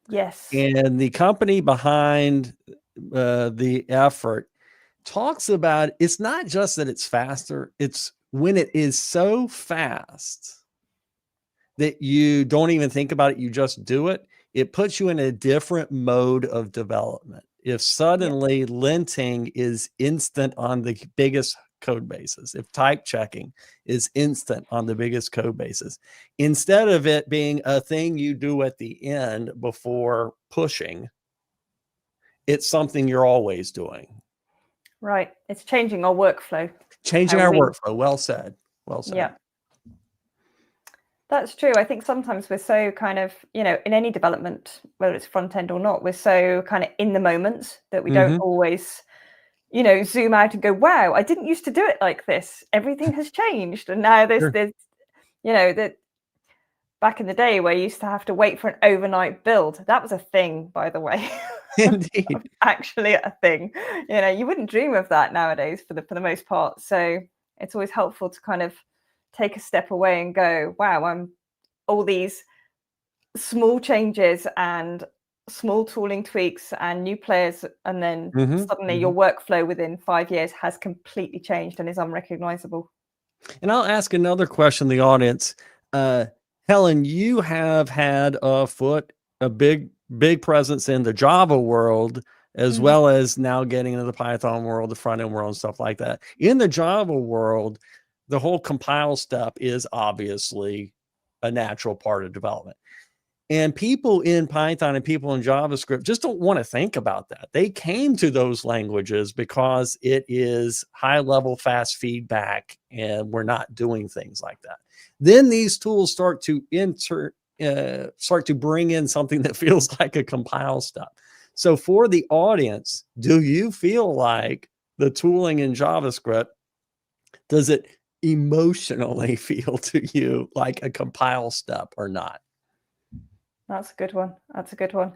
Yes. And the company behind the effort talks about, it's not just that it's faster, it's when it is so fast that you don't even think about it, you just do it, it puts you in a different mode of development. If suddenly linting is instant on the biggest code bases, if type checking is instant on the biggest code bases, instead of it being a thing you do at the end before pushing, it's something you're always doing. Right. It's changing our workflow. Changing our workflow. Well said. Well said. Yeah. That's true. I think sometimes we're so kind of, in any development, whether it's front end or not, we're so kind of in the moment that we don't always, zoom out and go, wow, I didn't used to do it like this. Everything has changed. And now there's that back in the day where you used to have to wait for an overnight build. That was a thing, by the way. Indeed. Actually a thing. You wouldn't dream of that nowadays for the most part. So it's always helpful to kind of take a step away and go, wow, all these small changes and small tooling tweaks and new players, and then suddenly your workflow within 5 years has completely changed and is unrecognizable. And I'll ask another question, the audience. Helen, you have had a big presence in the Java world, as well as now getting into the Python world, the front end world, and stuff like that. In the Java world, the whole compile step is obviously a natural part of development. And people in Python and people in JavaScript just don't want to think about that. They came to those languages because it is high-level, fast feedback, and we're not doing things like that. Then these tools start to bring in something that feels like a compile step. So for the audience, do you feel like the tooling in JavaScript, does it emotionally feel to you like a compile step or not? That's a good one. That's a good one.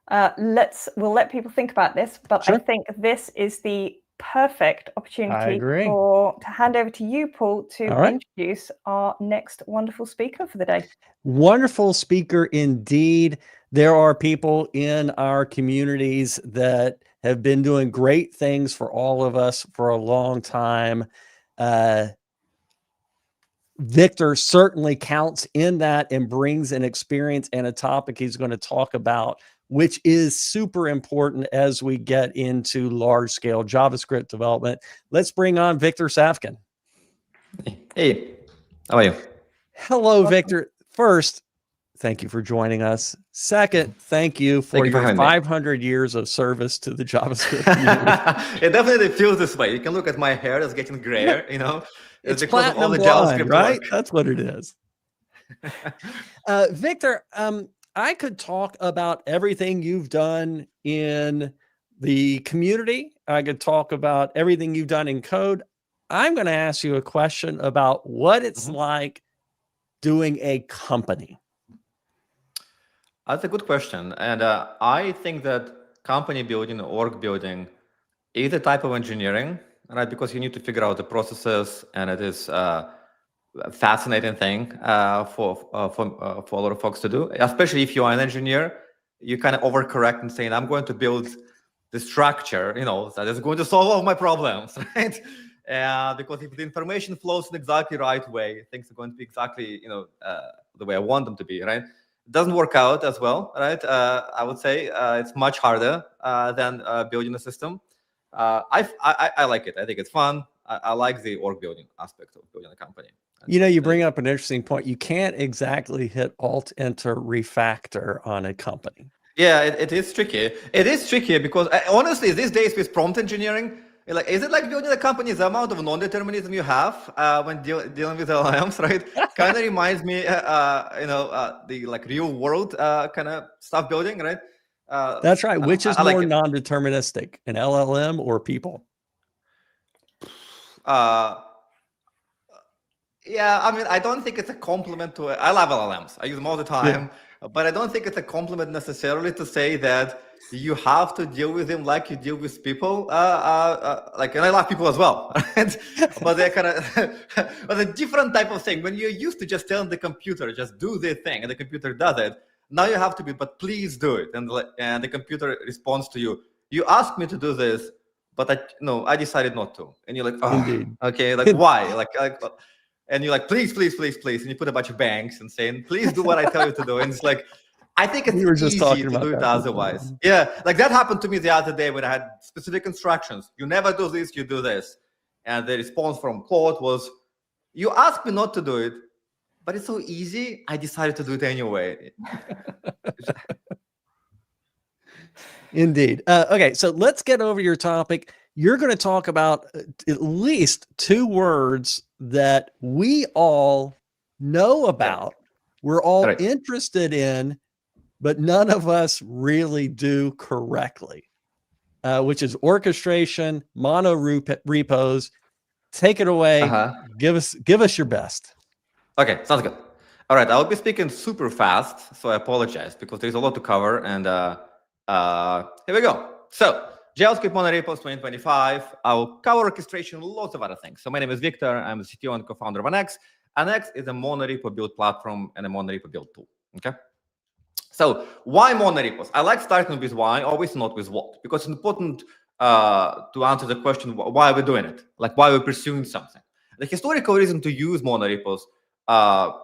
We'll let people think about this, but sure. I think this is the perfect opportunity to hand over to you, Paul, to introduce our next wonderful speaker for the day. Wonderful speaker indeed. There are people in our communities that have been doing great things for all of us for a long time. Victor certainly counts in that and brings an experience and a topic he's going to talk about, which is super important as we get into large-scale JavaScript development. Let's bring on Victor Savkin. Hey, how are you? Hello, Victor. First, thank you for joining us. Second, thank you for your 500 years of service to the JavaScript community. It definitely feels this way. You can look at my hair; it's getting grayer. You know, it's because of all the blonde, JavaScript right? work. That's what it is. Victor, I could talk about everything you've done in the community. I could talk about everything you've done in code. I'm going to ask you a question about what it's like doing a company. That's a good question. And I think that company building, org building is a type of engineering, right? Because you need to figure out the processes, and it is a fascinating thing for a lot of folks to do, especially if you are an engineer. You kind of overcorrect and saying, I'm going to build the structure, you know, that is going to solve all my problems, right? Because if the information flows in exactly right way, things are going to be exactly, you know, the way I want them to be, right? It doesn't work out as well, right? I would say it's much harder than building a system. I like it. I think it's fun. I like the org building aspect of building a company. You know, you bring up an interesting point. You can't exactly hit Alt-Enter refactor on a company. Yeah, it is tricky. It is tricky because honestly, these days with prompt engineering, like, is it like building a company? The amount of non-determinism you have when dealing with LLMs, right? Kind of reminds me, you know, the like real world kind of stuff building, right? That's right. Which is more like non-deterministic, an LLM or people? Yeah, I mean, I don't think it's a compliment to. I love LLMs. I use them all the time, but I don't think it's a compliment necessarily to say that you have to deal with them like you deal with people. Like, and I love people as well, right? But they're kind of but a different type of thing. When you're used to just telling the computer, just do the thing, and the computer does it. Now you have to be, but please do it, and the computer responds to you. You asked me to do this, but I decided not to. And you're like, oh, okay, like why? Like. And you're like, please, please, please, please. And you put a bunch of banks and saying, please do what I tell you to do. And it's like, I think it's easy to do it otherwise. Yeah, like that happened to me the other day when I had specific instructions. You never do this, you do this. And the response from Claude was, you asked me not to do it, but it's so easy, I decided to do it anyway. Indeed. Okay, so let's get over your topic. You're going to talk about at least 2 words that we all know about, we're all interested in, but none of us really do correctly, which is orchestration, monorepos. Take it away. Give us your best. Okay, sounds good. All right, I'll be speaking super fast, so I apologize because there's a lot to cover. And here we go. So, JavaScript Monorepos 2025. I'll cover orchestration, lots of other things. So my name is Victor. I'm the CTO and co-founder of Annex. Annex is a monorepo build platform and a monorepo build tool. Okay. So why monorepos? I like starting with why, always not with what, because it's important to answer the question why we're doing it, like why we're pursuing something. The historical reason to use monorepos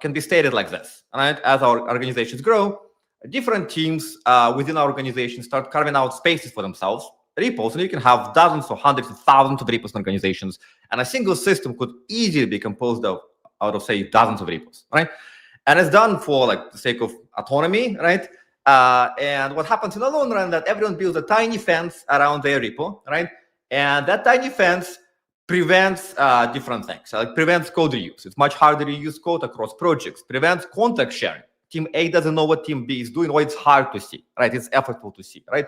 can be stated like this. Right? As our organizations grow, different teams within our organization start carving out spaces for themselves. Repos, and you can have dozens or hundreds of thousands of repos in organizations, and a single system could easily be composed out of say dozens of repos, right? And it's done for like the sake of autonomy, right? And what happens in the long run that everyone builds a tiny fence around their repo, right? And that tiny fence prevents different things. Like prevents code reuse. It's much harder to use code across projects. Prevents context sharing. Team A doesn't know what team B is doing, or it's hard to see, right? It's effortful to see, right?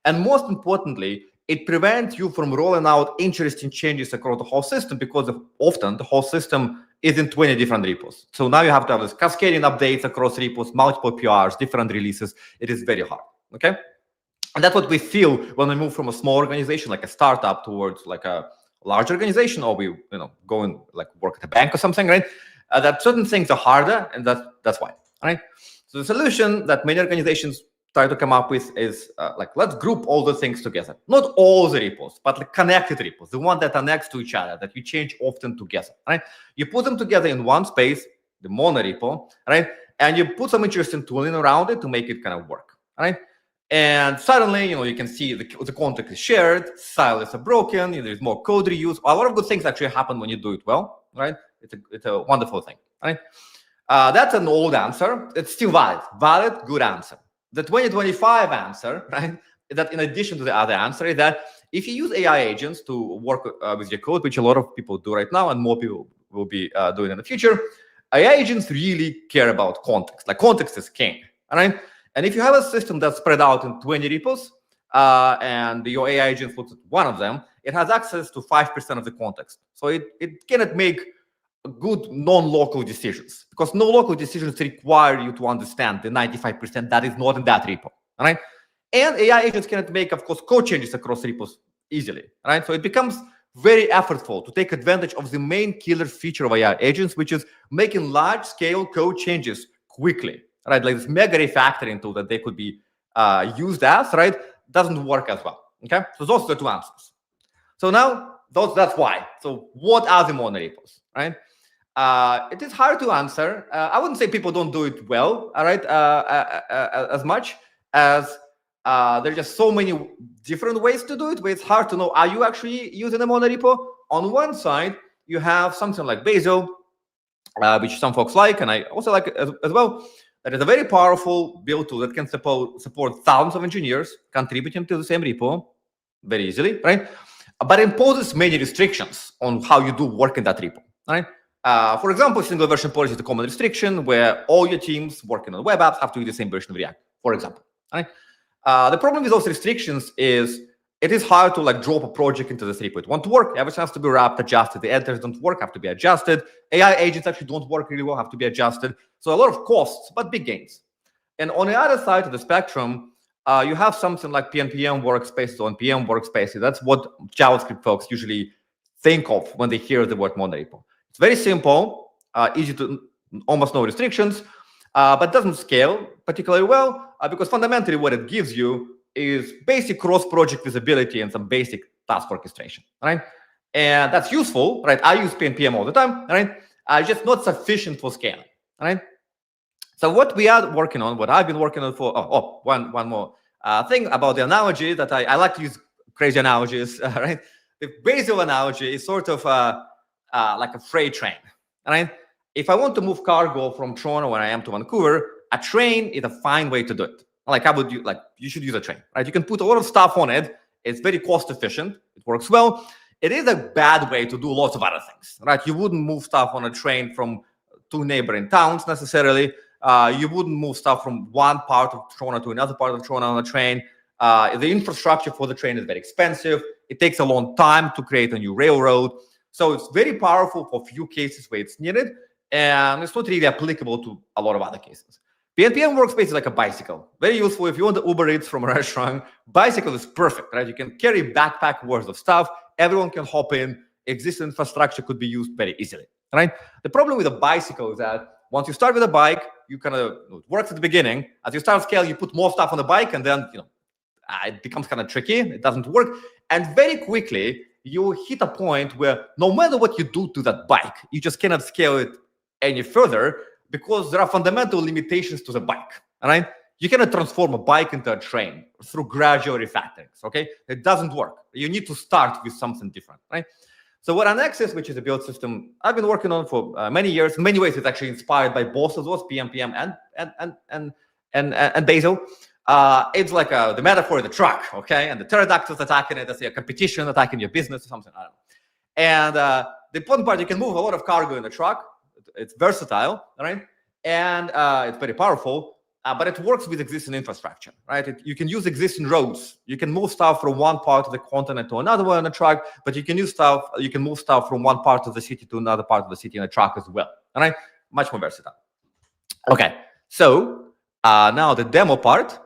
And most importantly, it prevents you from rolling out interesting changes across the whole system because often the whole system is in 20 different repos. So now you have to have this cascading updates across repos, multiple PRs, different releases. It is very hard, okay? And that's what we feel when we move from a small organization, like a startup, towards like a large organization, or we go and like work at a bank or something, right? That certain things are harder, and that's why, right? So the solution that many organizations try to come up with is like, let's group all the things together. Not all the repos, but like connected repos, the ones that are next to each other, that you change often together, right? You put them together in one space, the monorepo, right? And you put some interesting tooling around it to make it kind of work, right? And suddenly, you can see the context is shared, silos are broken, there's more code reuse. A lot of good things actually happen when you do it well, right? It's a wonderful thing, right? That's an old answer. It's still valid, good answer. The 2025 answer, right, is that in addition to the other answer, is that if you use AI agents to work with your code, which a lot of people do right now, and more people will be doing in the future, AI agents really care about context. Like, context is king, right? And if you have a system that's spread out in 20 repos, and your AI agent looks at one of them, it has access to 5% of the context. So it cannot make good non-local decisions, because no local decisions require you to understand the 95% that is not in that repo, right? And AI agents cannot make, of course, code changes across repos easily, right? So it becomes very effortful to take advantage of the main killer feature of AI agents, which is making large-scale code changes quickly, right? Like this mega refactoring tool that they could be used as, right, doesn't work as well, okay? So those are the two answers. So now, that's why. So what are the monorepos, right? It is hard to answer. I wouldn't say people don't do it well, all right, as much as there's just so many different ways to do it, where it's hard to know, are you actually using a monorepo? On one side, you have something like Bazel, which some folks like, and I also like it as well. That is a very powerful build tool that can support thousands of engineers contributing to the same repo very easily, right? But imposes many restrictions on how you do work in that repo, right? For example, single version policy is a common restriction where all your teams working on web apps have to use the same version of React, for example. Right? The problem with those restrictions is it is hard to like drop a project into this repo. It won't work. Everything has to be wrapped, adjusted. The editors don't work, have to be adjusted. AI agents actually don't work really well, have to be adjusted. So a lot of costs, but big gains. And on the other side of the spectrum, you have something like PNPM workspaces or NPM workspaces. That's what JavaScript folks usually think of when they hear the word monorepo. It's very simple, easy to, almost no restrictions, but doesn't scale particularly well because fundamentally what it gives you is basic cross-project visibility and some basic task orchestration, right? And that's useful, right? I use PNPM all the time, right? Just not sufficient for scaling, right? So what we are working on, what I've been working on for, one more thing about the analogy that I like to use crazy analogies, right? The Bazel analogy is sort of like a freight train, right? If I want to move cargo from Toronto where I am to Vancouver, a train is a fine way to do it. Like you should use a train, right? You can put a lot of stuff on it. It's very cost efficient. It works well. It is a bad way to do lots of other things, right? You wouldn't move stuff on a train from two neighboring towns necessarily. You wouldn't move stuff from one part of Toronto to another part of Toronto on a train. The infrastructure for the train is very expensive. It takes a long time to create a new railroad. So it's very powerful for few cases where it's needed, and it's not really applicable to a lot of other cases. PNPM workspace is like a bicycle. Very useful if you want to Uber Eats from a restaurant. Bicycle is perfect, right? You can carry backpack worth of stuff. Everyone can hop in. Existing infrastructure could be used very easily, right? The problem with a bicycle is that once you start with a bike, you kind of, it works at the beginning. As you start scaling, you put more stuff on the bike, and then it becomes kind of tricky. It doesn't work. And very quickly, you hit a point where no matter what you do to that bike, you just cannot scale it any further because there are fundamental limitations to the bike, all right? You cannot transform a bike into a train through gradual refactorings, okay? It doesn't work. You need to start with something different, right? So what Annexes, which is a build system I've been working on for many years, in many ways it's actually inspired by both of those, PNPM and Bazel. It's like the metaphor of the truck, okay? And the pterodactyls attacking it, that's a competition attacking your business or something, I don't know. And the important part, you can move a lot of cargo in the truck. It's versatile, right? And it's very powerful, but it works with existing infrastructure, right? You can use existing roads. You can move stuff from one part of the continent to another one in a truck, but you can move stuff from one part of the city to another part of the city in a truck as well, all right? Much more versatile. Okay, so now the demo part.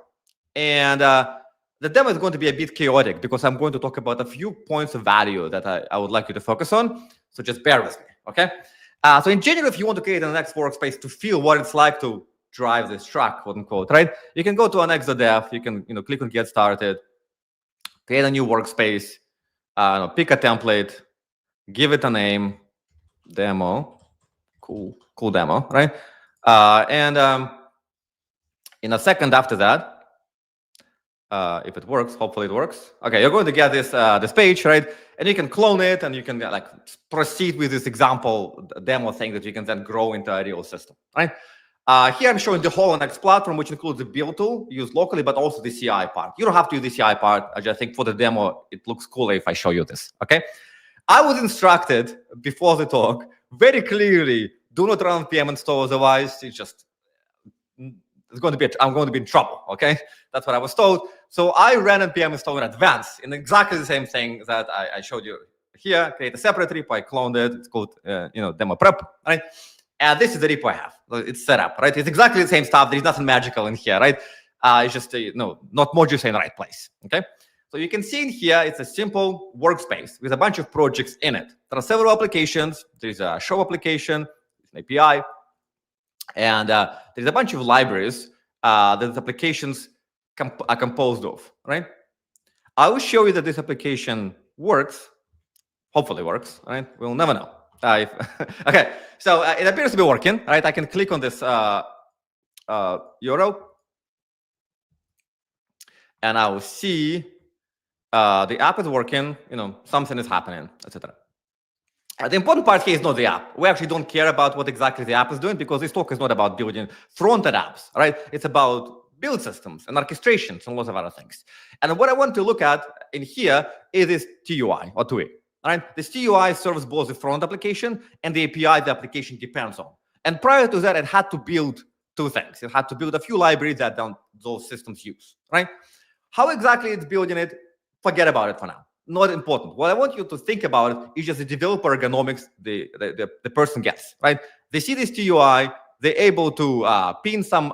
And the demo is going to be a bit chaotic because I'm going to talk about a few points of value that I would like you to focus on. So just bear with me, okay? So in general, if you want to create an Next workspace to feel what it's like to drive this truck, quote unquote, right? You can go to annex.dev, you can click on get started, create a new workspace, pick a template, give it a name, demo, cool demo, right? And in a second after that, if it works, hopefully it works. Okay, you're going to get this page, right? And you can clone it, and you can like proceed with this example demo thing that you can then grow into a real system, right? Here I'm showing the whole Annex platform, which includes the build tool used locally, but also the CI part. You don't have to use the CI part. I just think for the demo, it looks cooler if I show you this, okay? I was instructed before the talk very clearly, do not run npm install, otherwise I'm going to be in trouble, okay? That's what I was told. So I ran npm install in advance in exactly the same thing that I showed you here. Create a separate repo, I cloned it. It's called demo prep, right? And this is the repo I have. It's set up, right? It's exactly the same stuff. There's nothing magical in here, right? It's just not modules in the right place, okay? So you can see in here, it's a simple workspace with a bunch of projects in it. There are several applications. There's a show application, an API, and there's a bunch of libraries that the applications are composed of, right? I will show you that this application works, hopefully works, right? We'll never know. Okay, so it appears to be working, right? I can click on this URL, and I will see the app is working, something is happening, etc. The important part here is not the app. We actually don't care about what exactly the app is doing, because this talk is not about building front-end apps, right? It's about build systems and orchestrations and lots of other things. And what I want to look at in here is this TUI or TUI, right? This TUI serves both the front application and the API the application depends on. And prior to that, it had to build two things. It had to build a few libraries that those systems use, right? How exactly it's building it, forget about it for now. Not important. What I want you to think about is just the developer ergonomics the person gets, right? They see this TUI, they're able to pin some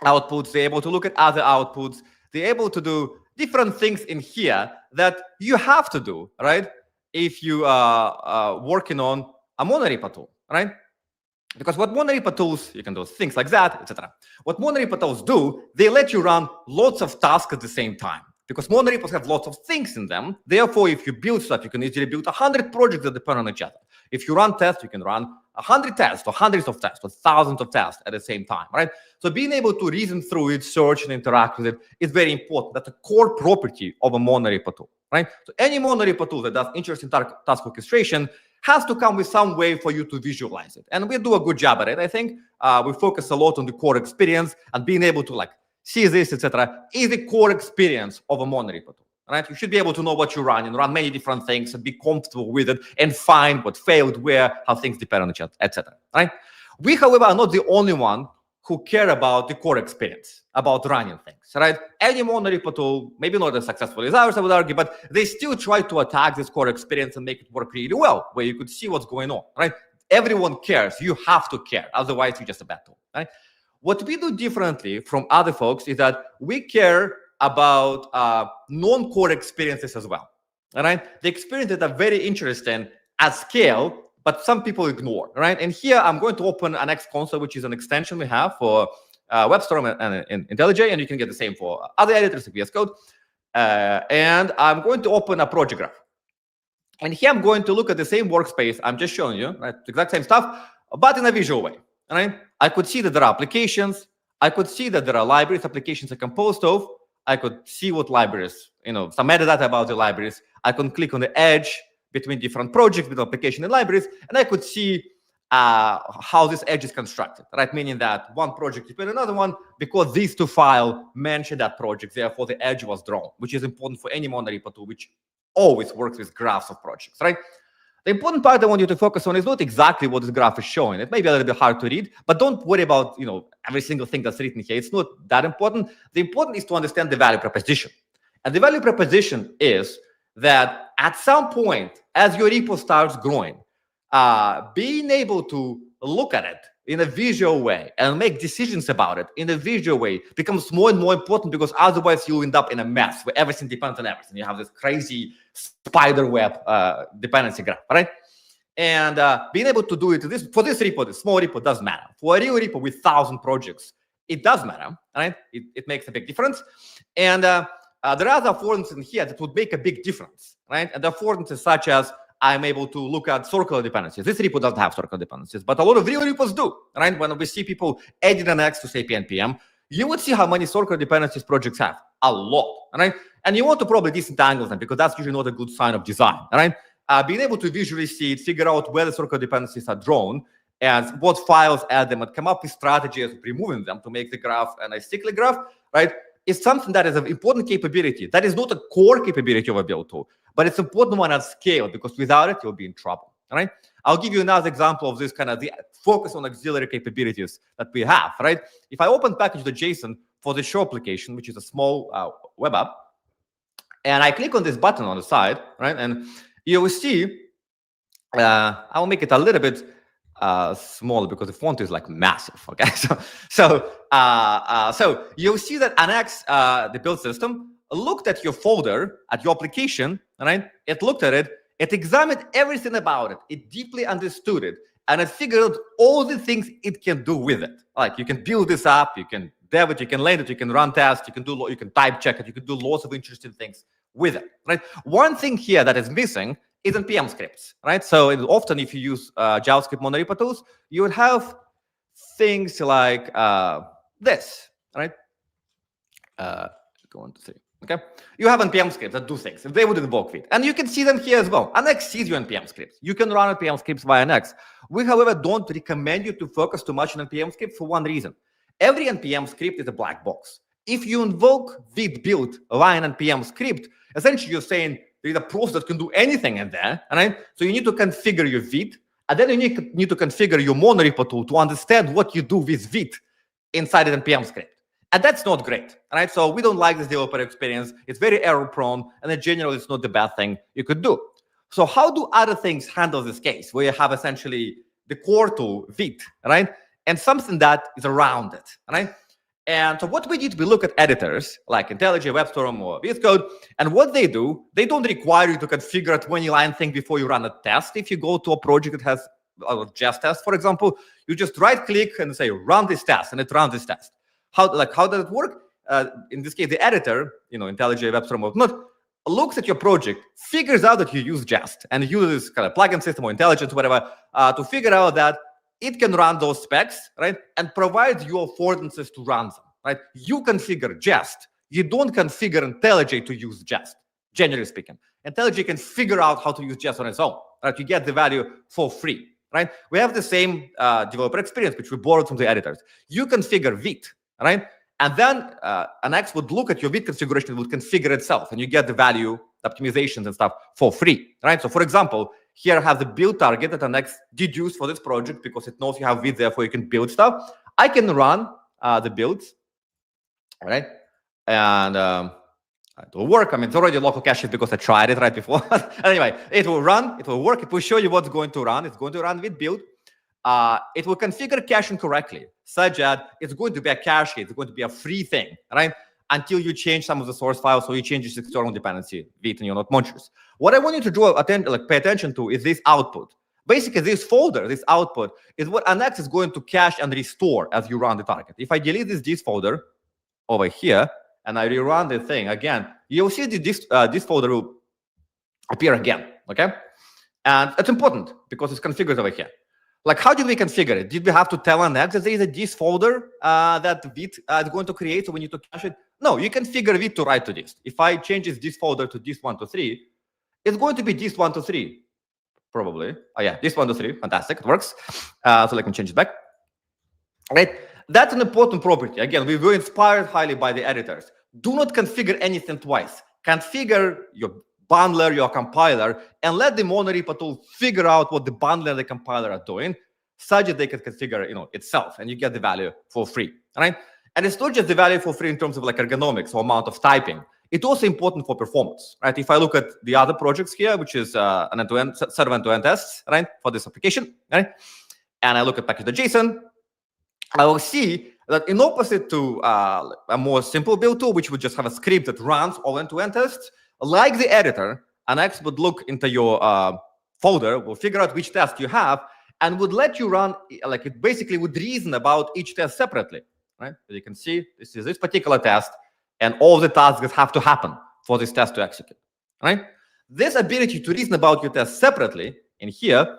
outputs, they're able to look at other outputs, they're able to do different things in here that you have to do, right? If you are working on a Monorepo tool, right? Because what Monorepo tools, you can do things like that, etc. What Monorepo tools do, they let you run lots of tasks at the same time. Because Monorepos have lots of things in them. Therefore, if you build stuff, you can easily build 100 projects that depend on each other. If you run tests, you can run 100 tests or hundreds of tests or thousands of tests at the same time, right? So being able to reason through it, search and interact with it is very important. That's a core property of a Monorepo tool, right? So any Monorepo tool that does interesting task orchestration has to come with some way for you to visualize it. And we do a good job at it, I think. We focus a lot on the core experience and being able to see this, etc., is the core experience of a Monorepo tool, right? You should be able to know what you run and run many different things and be comfortable with it and find what failed where, how things depend on each other, etc., right? We, however, are not the only one who care about the core experience, about running things, right? Any Monorepo tool, maybe not as successful as ours, I would argue, but they still try to attack this core experience and make it work really well, where you could see what's going on, right? Everyone cares. You have to care. Otherwise, you're just a bad tool, right? What we do differently from other folks is that we care about non-core experiences as well, all right? The experiences that are very interesting at scale, but some people ignore, right? And here I'm going to open an X console, which is an extension we have for WebStorm and IntelliJ, and you can get the same for other editors like VS Code. And I'm going to open a project graph. And here I'm going to look at the same workspace I'm just showing you, right? The exact same stuff, but in a visual way. Right? I could see that there are applications. I could see that there are libraries applications are composed of. I could see what libraries, some metadata about the libraries. I can click on the edge between different projects, between application and libraries, and I could see how this edge is constructed, right? Meaning that one project depends on another one because these two files mention that project. Therefore, the edge was drawn, which is important for any Monorepo tool, which always works with graphs of projects, right? The important part I want you to focus on is not exactly what this graph is showing. It may be a little bit hard to read, but don't worry about every single thing that's written here. It's not that important. The important is to understand the value proposition. And the value proposition is that at some point, as your repo starts growing, being able to look at it in a visual way and make decisions about it in a visual way becomes more and more important, because otherwise you end up in a mess where everything depends on everything. You have this crazy spider web dependency graph, right? And being able to do it for this repo, the small repo, doesn't matter. For a real repo with 1,000 projects, it does matter, right? It makes a big difference. And there are other affordances in here that would make a big difference, right? And the affordances such as I'm able to look at circular dependencies. This repo doesn't have circular dependencies, but a lot of real repos do, right? When we see people adding an X to say PNPM, you would see how many circular dependencies projects have. A lot, right? And you want to probably disentangle them because that's usually not a good sign of design, right? Being able to visually see it, figure out where the circular dependencies are drawn, and what files add them, and come up with strategies of removing them to make the graph a nice cyclic graph, right? Is something that is an important capability. That is not a core capability of a build tool, but it's an important one at scale, because without it, you'll be in trouble, right? I'll give you another example of this kind of the focus on auxiliary capabilities that we have, right? If I open package.json for the show application, which is a small web app, and I click on this button on the side, right? And you will see, I'll make it a little bit smaller because the font is like massive, okay? So you'll see that Annex, the build system, looked at your folder, at your application, right? It looked at it, it examined everything about it, it deeply understood it, and it figured out all the things it can do with it. Like you can build this app, you can dev it, you can land it, you can run tests, you can type check it, you can do lots of interesting things with it, right? One thing here that is missing is npm scripts, right? So often if you use JavaScript monorepo tools, you would have things like this, right? Go on to see, okay? You have npm scripts that do things. They would invoke it. And you can see them here as well. Annex sees your npm scripts. You can run npm scripts via Annex. We, however, don't recommend you to focus too much on npm scripts for one reason. Every npm script is a black box. If you invoke vit build via an npm script, essentially you're saying there's a process that can do anything in there, right? So you need to configure your vit, and then you need to configure your monorepo tool to understand what you do with vit inside an npm script. And that's not great, right? So we don't like this developer experience. It's very error prone, and in general, it's not the best thing you could do. So how do other things handle this case, where you have essentially the core tool, vit, right? And something that is around it, right? And so what we did, we look at editors like IntelliJ, WebStorm, or VS Code, and what they do, they don't require you to configure a 20-line thing before you run a test. If you go to a project that has a Jest test, for example, you just right-click and say, run this test, and it runs this test. How does it work? In this case, the editor, IntelliJ, WebStorm, or not, looks at your project, figures out that you use Jest, and uses kind of plugin system or intelligence, whatever, to figure out that it can run those specs, right? And provide you affordances to run them, right? You configure Jest. You don't configure IntelliJ to use Jest, generally speaking. IntelliJ can figure out how to use Jest on its own, right? You get the value for free, right? We have the same developer experience, which we borrowed from the editors. You configure vit, right? And then Annex would look at your vit configuration, it would configure itself, and you get the value, optimizations and stuff for free, right? So for example, here I have the build target that Annex deduced for this project because it knows you have vit, therefore you can build stuff. I can run the builds, right? And it will work. I mean, it's already local caches because I tried it right before. Anyway, it will run, it will work. It will show you what's going to run. It's going to run with build. It will configure caching correctly, such that it's going to be a cache. It's going to be a free thing, right? Until you change some of the source files, so you change this external dependency, vit, and you're not monstrous. What I want you to pay attention to is this output. Basically, this folder, this output, is what Annex is going to cache and restore as you run the target. If I delete this folder over here, and I rerun the thing again, you'll see this folder will appear again, okay? And it's important because it's configured over here. Like, how did we configure it? Did we have to tell Annex that there is a this folder that vit is going to create, so we need to cache it? No, you configure vit to write to this. If I change this folder to this 1 to 3, it's going to be this 1 to 3, probably. Oh yeah, this 1 to 3, fantastic, it works. So let me change it back. Right, that's an important property. Again, we were inspired highly by the editors. Do not configure anything twice. Configure your bundler, your compiler, and let the monorepo tool figure out what the bundler and the compiler are doing, such that they can configure, itself, and you get the value for free, right? And it's not just the value for free in terms of like ergonomics or amount of typing. It's also important for performance, right? If I look at the other projects here, which is an end-to-end set of end-to-end tests, right, for this application, right, and I look at package.json, I will see that in opposite to a more simple build tool, which would just have a script that runs all end-to-end tests, like the editor, Annex would look into your folder will figure out which test you have and would let you run, like it basically would reason about each test separately, right? So you can see this is this particular test and all the tasks that have to happen for this test to execute, right? This ability to reason about your tests separately in here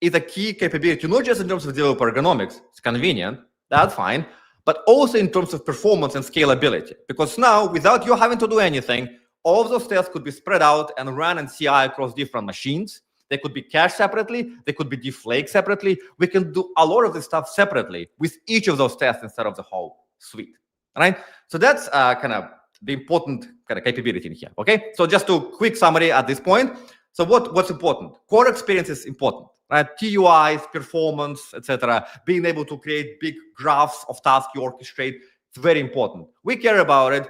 is a key capability, not just in terms of developer ergonomics, it's convenient, that's fine, but also in terms of performance and scalability. Because now, without you having to do anything, all of those tests could be spread out and run in CI across different machines. They could be cached separately, they could be deflaked separately. We can do a lot of this stuff separately with each of those tests instead of the whole suite, right? So that's kind of the important kind of capability in here, okay? So just a quick summary at this point. So what's important? Core experience is important, right? TUIs, performance, etc. Being able to create big graphs of tasks you orchestrate, it's very important. We care about it.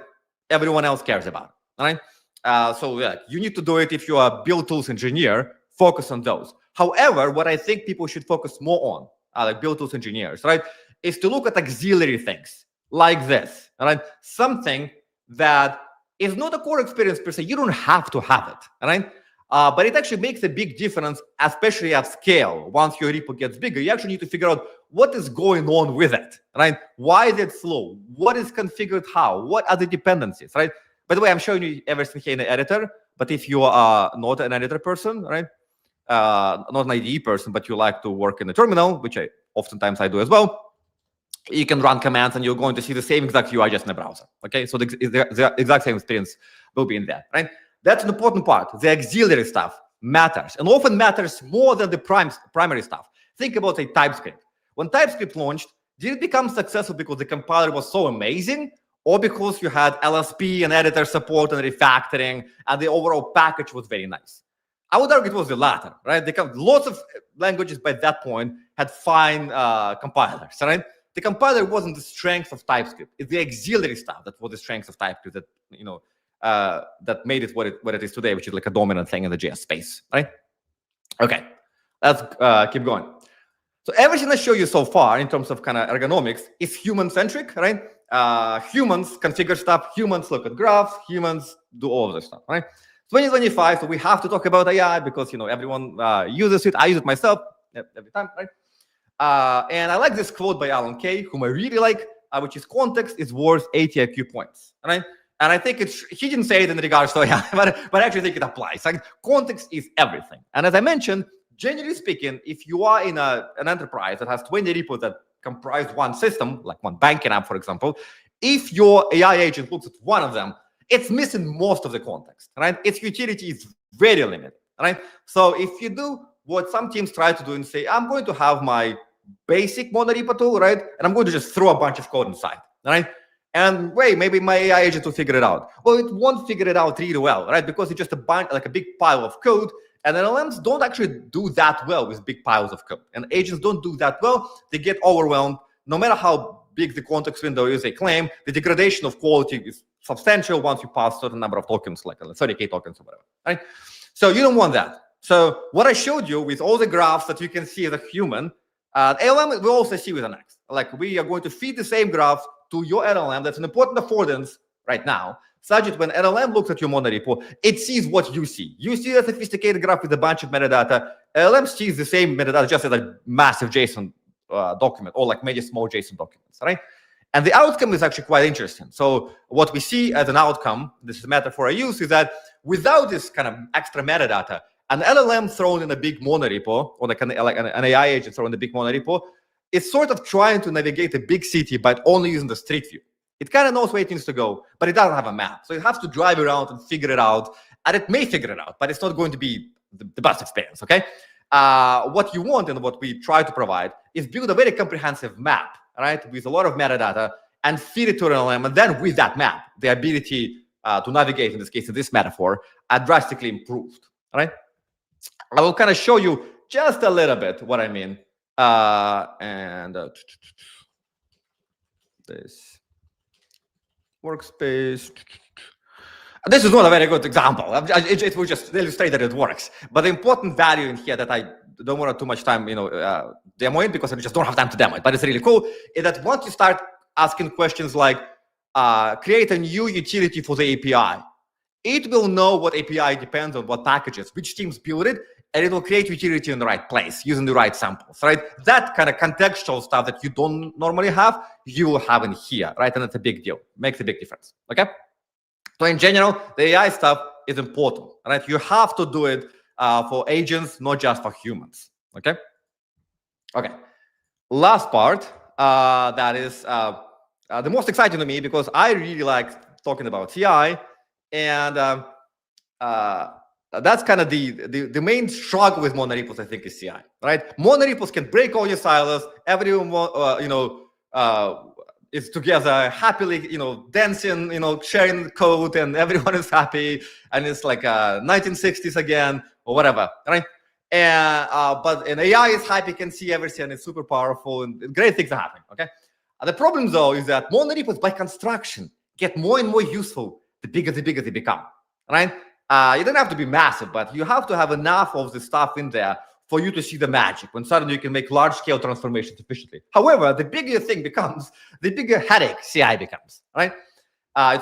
Everyone else cares about it, right? So yeah, you need to do it if you're a build tools engineer, focus on those. However, what I think people should focus more on, like build tools engineers, right, is to look at auxiliary things like this, right? Something that is not a core experience per se. You don't have to have it, right? But it actually makes a big difference, especially at scale. Once your repo gets bigger, you actually need to figure out what is going on with it, right? Why is it slow? What is configured how? What are the dependencies, right? By the way, I'm showing you everything here in the editor, but if you are not an editor person, right, not an IDE person, but you like to work in the terminal, which oftentimes I do as well, you can run commands and you're going to see the same exact UI just in the browser, okay? So the exact same experience will be in there, right? That's an important part. The auxiliary stuff matters, and often matters more than the primary stuff. Think about, say, TypeScript. When TypeScript launched, did it become successful because the compiler was so amazing, or because you had LSP and editor support and refactoring, and the overall package was very nice? I would argue it was the latter, right? Lots of languages by that point had fine compilers, right? The compiler wasn't the strength of TypeScript. It's the auxiliary stuff that was the strength of TypeScript that, you know, that made it what it is today, which is like a dominant thing in the JS space, right? Okay, let's keep going. So everything I show you so far in terms of kind of ergonomics is human-centric, right? Humans configure stuff, humans look at graphs, humans do all of this stuff, right? 2025, so we have to talk about AI because, you know, everyone uses it. I use it myself every time, right? And I like this quote by Alan Kay, whom I really like, which is context is worth 80 IQ points, right? And I think he didn't say it in regards to AI, but I actually think it applies. Like, context is everything. And as I mentioned, generally speaking, if you are in an enterprise that has 20 repos that comprise one system, like one banking app, for example, if your AI agent looks at one of them, it's missing most of the context, right? Its utility is very limited, right? So if you do what some teams try to do and say, I'm going to have my basic monorepo tool, right? And I'm going to just throw a bunch of code inside, right? And wait, maybe my AI agent will figure it out. Well, it won't figure it out really well, right? Because it's just a big pile of code. And LLMs don't actually do that well with big piles of code. And agents don't do that well. They get overwhelmed. No matter how big the context window is, they claim, the degradation of quality is substantial once you pass a certain number of tokens, like 30K tokens or whatever, right? So you don't want that. So what I showed you with all the graphs that you can see as a human, LLM we also see with an X. Like, we are going to feed the same graph to your LLM. That's an important affordance right now, such that when LLM looks at your monorepo, it sees what you see. You see a sophisticated graph with a bunch of metadata. LLM sees the same metadata just as a massive JSON document, or like maybe small JSON documents, right? And the outcome is actually quite interesting. So what we see as an outcome, this is a metaphor I use, is that without this kind of extra metadata, an LLM thrown in a big monorepo, or like an AI agent thrown in a big monorepo, it's sort of trying to navigate a big city, but only using the street view. It kind of knows where it needs to go, but it doesn't have a map. So it has to drive around and figure it out. And it may figure it out, but it's not going to be the best experience, okay? What you want and what we try to provide is build a very comprehensive map, right, with a lot of metadata, and feed it to an LLM. And then with that map, the ability to navigate, in this case, in this metaphor, are drastically improved, right? I will kind of show you just a little bit what I mean. This workspace. This is not a very good example. It will just illustrate that it works. But the important value in here that I don't want too much time, demo it, because I just don't have time to demo it, but it's really cool, is that once you start asking questions like, create a new utility for the API, it will know what API depends on what packages, which teams build it. and it will create utility in the right place using the right samples, right? That kind of contextual stuff that you don't normally have, you will have in here, right? And it's a big deal, makes a big difference, okay? So in general, the AI stuff is important, right? You have to do it for agents, not just for humans, okay? Okay, last part, that is the most exciting to me because I really like talking about CI, and that's kind of the main struggle with Monorepos, I think, is CI, right? Monorepos can break all your silos, everyone, is together happily, dancing, sharing code, and everyone is happy, and it's like 1960s again or whatever, right? And but an AI is happy, can see everything, and it's super powerful, and great things are happening. Okay. The problem though is that Monorepos by construction get more and more useful the bigger they become, right? You don't have to be massive, but you have to have enough of the stuff in there for you to see the magic when suddenly you can make large-scale transformations efficiently. However, the bigger thing becomes, the bigger headache CI becomes, right?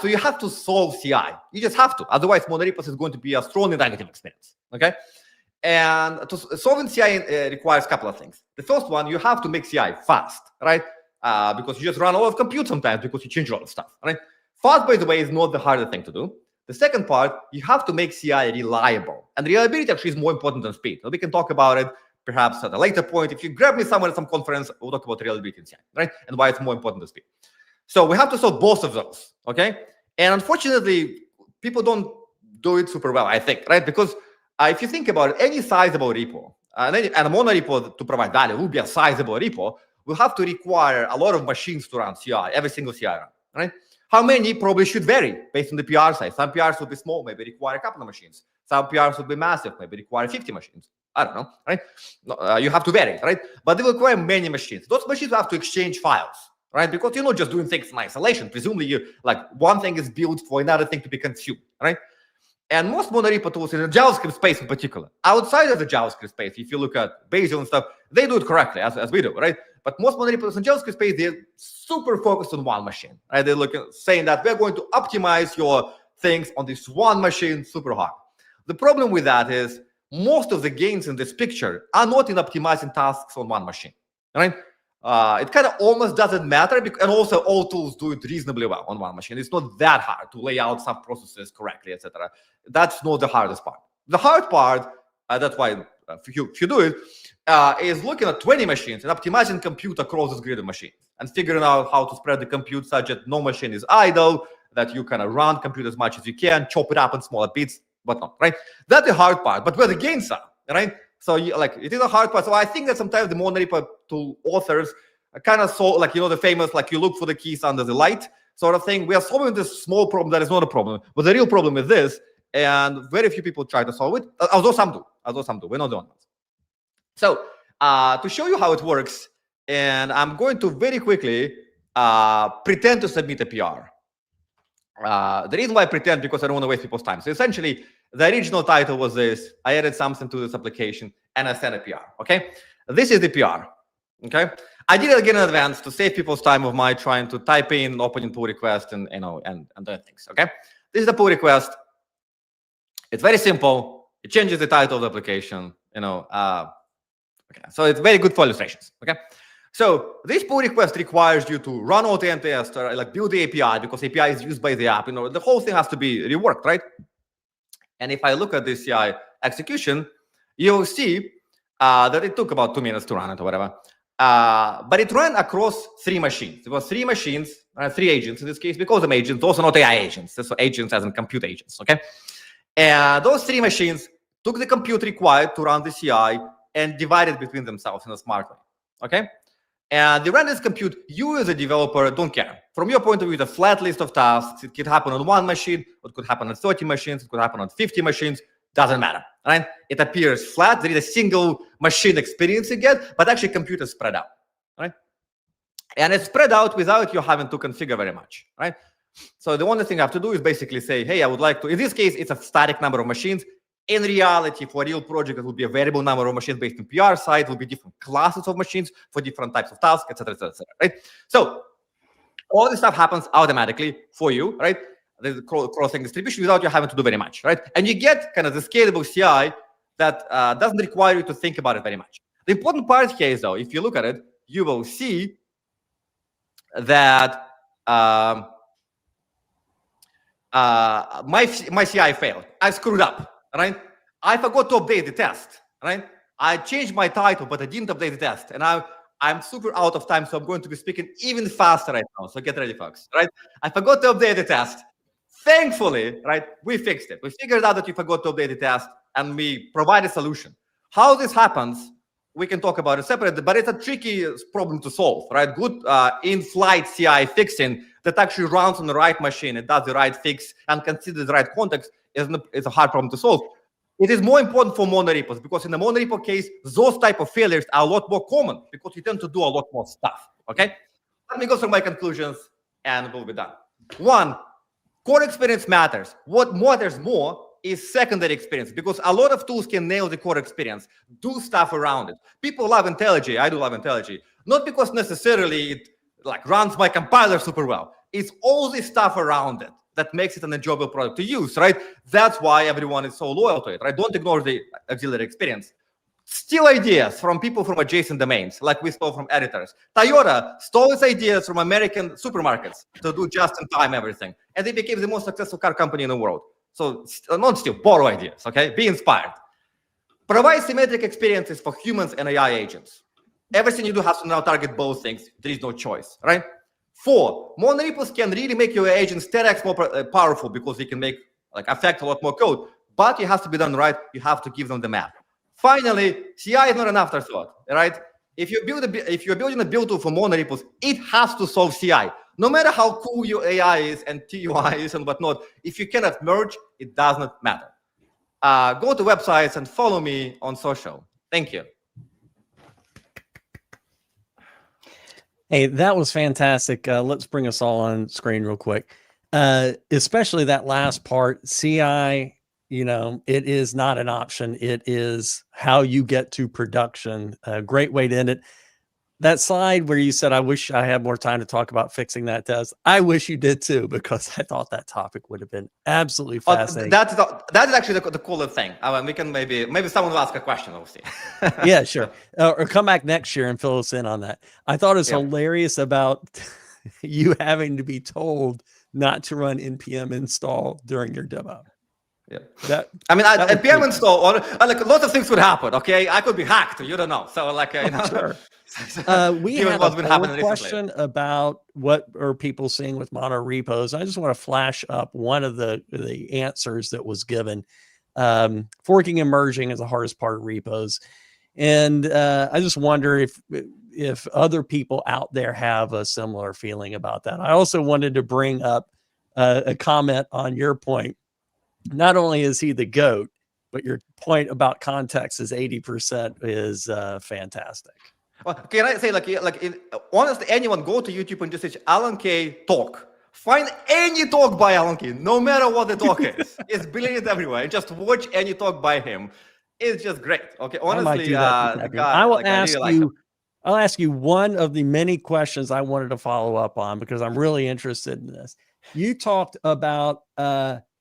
So you have to solve CI. You just have to. Otherwise, Monorepos is going to be a strongly negative experience, okay? And solving CI requires a couple of things. The first one, you have to make CI fast, right? Because you just run a lot of compute sometimes because you change a lot of stuff, right? Fast, by the way, is not the hardest thing to do. The second part, you have to make CI reliable. And reliability actually is more important than speed. So we can talk about it perhaps at a later point. If you grab me somewhere at some conference, we'll talk about reliability in CI, right? And why it's more important than speed. So we have to solve both of those, okay? And unfortunately, people don't do it super well, I think, right? Because if you think about it, any sizable repo, and a monorepo to provide value will be a sizable repo, will have to require a lot of machines to run CI, every single CI run, right? How many probably should vary based on the PR size. Some PRs will be small, maybe require a couple of machines. Some PRs will be massive, maybe require 50 machines. I don't know, right? No, you have to vary, right? But they will require many machines. Those machines have to exchange files, right? Because you're not just doing things in isolation. Presumably, you like one thing is built for another thing to be consumed, right? And most monorepo tools in the JavaScript space in particular, outside of the JavaScript space, if you look at Bazel and stuff, they do it correctly, as we do, right? But most monorepos in JavaScript space, they're super focused on one machine, right? They're saying that we're going to optimize your things on this one machine super hard. The problem with that is most of the gains in this picture are not in optimizing tasks on one machine, right? It kind of almost doesn't matter, and also all tools do it reasonably well on one machine. It's not that hard to lay out some processes correctly, etc. That's not the hardest part. The hard part, that's why if you do it, is looking at 20 machines and optimizing compute across this grid of machines and figuring out how to spread the compute such that no machine is idle, that you kind of run compute as much as you can, chop it up in smaller bits, whatnot, right? That's the hard part, but where the gains are, right? So it is a hard part. So I think that sometimes the monorepo tool authors kind of the famous, you look for the keys under the light sort of thing. We are solving this small problem that is not a problem, but the real problem is this, and very few people try to solve it, although some do. We're not the only ones. So to show you how it works, and I'm going to very quickly pretend to submit a PR. The reason why I pretend, because I don't want to waste people's time. So essentially, the original title was this. I added something to this application, and I sent a PR, okay? This is the PR, okay? I did it again in advance to save people's time of my trying to type in, opening pull request, and other things, okay? This is the pull request. It's very simple. It changes the title of the application, okay, so it's very good for illustrations, okay? So this pull request requires you to run AutoMTS, or build the API, because API is used by the app. The whole thing has to be reworked, right? And if I look at this CI execution, you'll see that it took about 2 minutes to run it or whatever. But it ran across 3 machines. It was 3 machines, 3 agents in this case. We call them agents, those are not AI agents. So agents as in compute agents, okay? And those 3 machines took the compute required to run the CI and divided between themselves in a smart way, okay? And they ran this compute. You as a developer don't care. From your point of view, the flat list of tasks, it could happen on 1 machine, it could happen on 30 machines, it could happen on 50 machines, doesn't matter, right? It appears flat. There is a single machine experience you get, but actually compute is spread out, right? And it's spread out without you having to configure very much, right? So the only thing I have to do is basically say, hey, I would like to, in this case, it's a static number of machines. In reality, for a real project, it will be a variable number of machines based on PR side. It will be different classes of machines for different types of tasks, etc., right? So all this stuff happens automatically for you, right? There's crossing distribution without you having to do very much, right? And you get kind of the scalable CI that doesn't require you to think about it very much. The important part here is, though, if you look at it, you will see that my CI failed. I screwed up, right? I forgot to update the test, right? I changed my title, but I didn't update the test. And I'm super out of time, so I'm going to be speaking even faster right now. So get ready, folks, right? I forgot to update the test. Thankfully, right, we fixed it. We figured out that you forgot to update the test, and we provide a solution. How this happens, we can talk about it separately, but it's a tricky problem to solve, right? Good in-flight CI fixing that actually runs on the right machine and does the right fix and considers the right context is a hard problem to solve. It is more important for monorepos, because in the monorepo case, those type of failures are a lot more common because you tend to do a lot more stuff, okay? Let me go through my conclusions and we'll be done. One, core experience matters. What matters more is secondary experience, because a lot of tools can nail the core experience, do stuff around it. People love IntelliJ. I do love IntelliJ. Not because necessarily it like runs my compiler super well. It's all this stuff around it that makes it an enjoyable product to use, right? That's why everyone is so loyal to it, right? Don't ignore the auxiliary experience. Steal ideas from people from adjacent domains, like we stole from editors. Toyota stole its ideas from American supermarkets to do just-in-time everything, and they became the most successful car company in the world. So not steal, borrow ideas, okay? Be inspired. Provide symmetric experiences for humans and AI agents. Everything you do has to now target both things. There is no choice, right? 4, monorepos can really make your agents 10x more powerful because they can affect a lot more code, but it has to be done right. You have to give them the map. Finally, CI is not an afterthought, right? If you're building a build tool for monorepos, it has to solve CI. No matter how cool your AI is and TUI is and whatnot, if you cannot merge, it does not matter. Go to websites and follow me on social. Thank you. Hey, that was fantastic. Let's bring us all on screen real quick. Especially that last part, CI, it is not an option. It is how you get to production. A great way to end it. That slide where you said, I wish I had more time to talk about fixing that test. I wish you did too, because I thought that topic would have been absolutely fascinating. That is actually the coolest thing. We can maybe someone will ask a question, we'll see. Yeah, sure. Or come back next year and fill us in on that. I thought it was hilarious about you having to be told not to run npm install during your demo. Yeah, npm install, lots of things could happen. Okay, I could be hacked. You don't know. So sure. We have a question about what are people seeing with monorepos. I just want to flash up one of the answers that was given. Forking and merging is the hardest part of repos, and I just wonder if other people out there have a similar feeling about that. I also wanted to bring up a comment on your point. Not only is he the GOAT, but your point about context is 80% is fantastic. Well, can I say, honestly, anyone go to YouTube and just search Alan Kay talk. Find any talk by Alan Kay, no matter what the talk is. It's brilliant everywhere. Just watch any talk by him. It's just great. Okay, honestly, the guy, I will ask you. I'll ask you one of the many questions I wanted to follow up on because I'm really interested in this. You talked about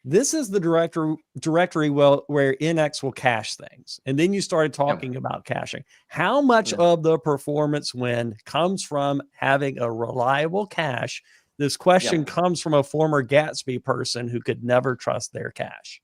this is the directory where NX will cache things. And then you started talking about caching. How much of the performance win comes from having a reliable cache? This question comes from a former Gatsby person who could never trust their cache.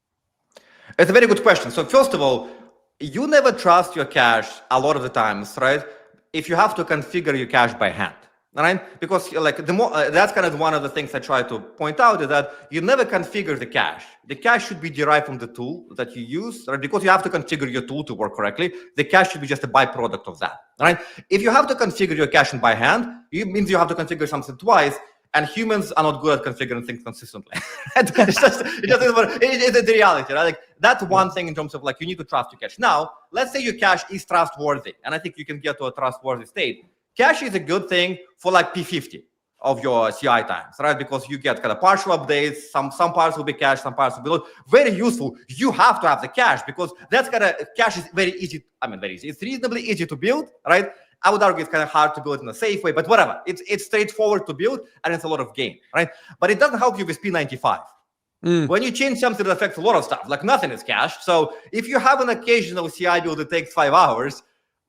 It's a very good question. So first of all, you never trust your cache a lot of the times, right? If you have to configure your cache by hand. Right? Because that's kind of one of the things I try to point out is that you never configure the cache. The cache should be derived from the tool that you use, right? Because you have to configure your tool to work correctly. The cache should be just a byproduct of that, right? If you have to configure your caching by hand, it means you have to configure something twice, and humans are not good at configuring things consistently. It's the reality, right? That's one thing in terms of you need to trust your cache. Now, let's say your cache is trustworthy, and I think you can get to a trustworthy state. Cache is a good thing for P50 of your CI times, right? Because you get kind of partial updates. Some parts will be cached, some parts will be loaded. Very useful. You have to have the cache because that's kind of cache is very easy. Very easy. It's reasonably easy to build, right? I would argue it's kind of hard to build in a safe way, but whatever. It's straightforward to build and it's a lot of gain, right? But it doesn't help you with P95. When you change something that affects a lot of stuff, like nothing is cached. So if you have an occasional CI build that takes 5 hours,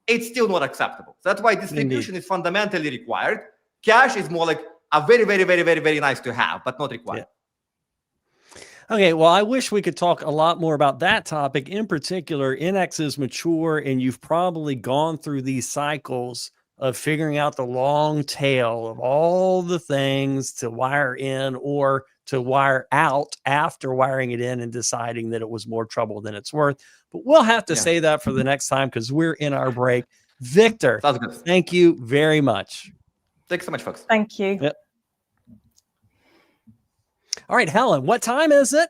it's still not acceptable. So that's why distribution is fundamentally required. Cache is more like a very, very, very, very, very nice to have, but not required. Yeah. Okay, well, I wish we could talk a lot more about that topic. In particular, NX is mature, and you've probably gone through these cycles of figuring out the long tail of all the things to wire in or to wire out after wiring it in and deciding that it was more trouble than it's worth. But we'll have to say that for the next time because we're in our break. Victor, thank you very much. Thanks so much, folks. Thank you. Yep. All right, Helen, what time is it?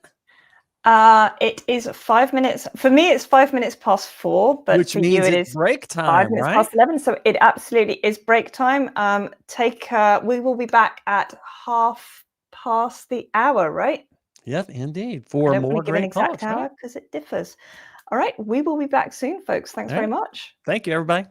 It is 5 minutes. For me, it's 5 minutes past 4, but which for means you, it it's is break time, 5 minutes right? past 11. So it absolutely is break time. We will be back at 1/2 the hour, right? Yep, indeed. For I don't more want to give an great exact calls, hour right? because it differs. All right, we will be back soon, folks. Thanks very much. Thank you, everybody.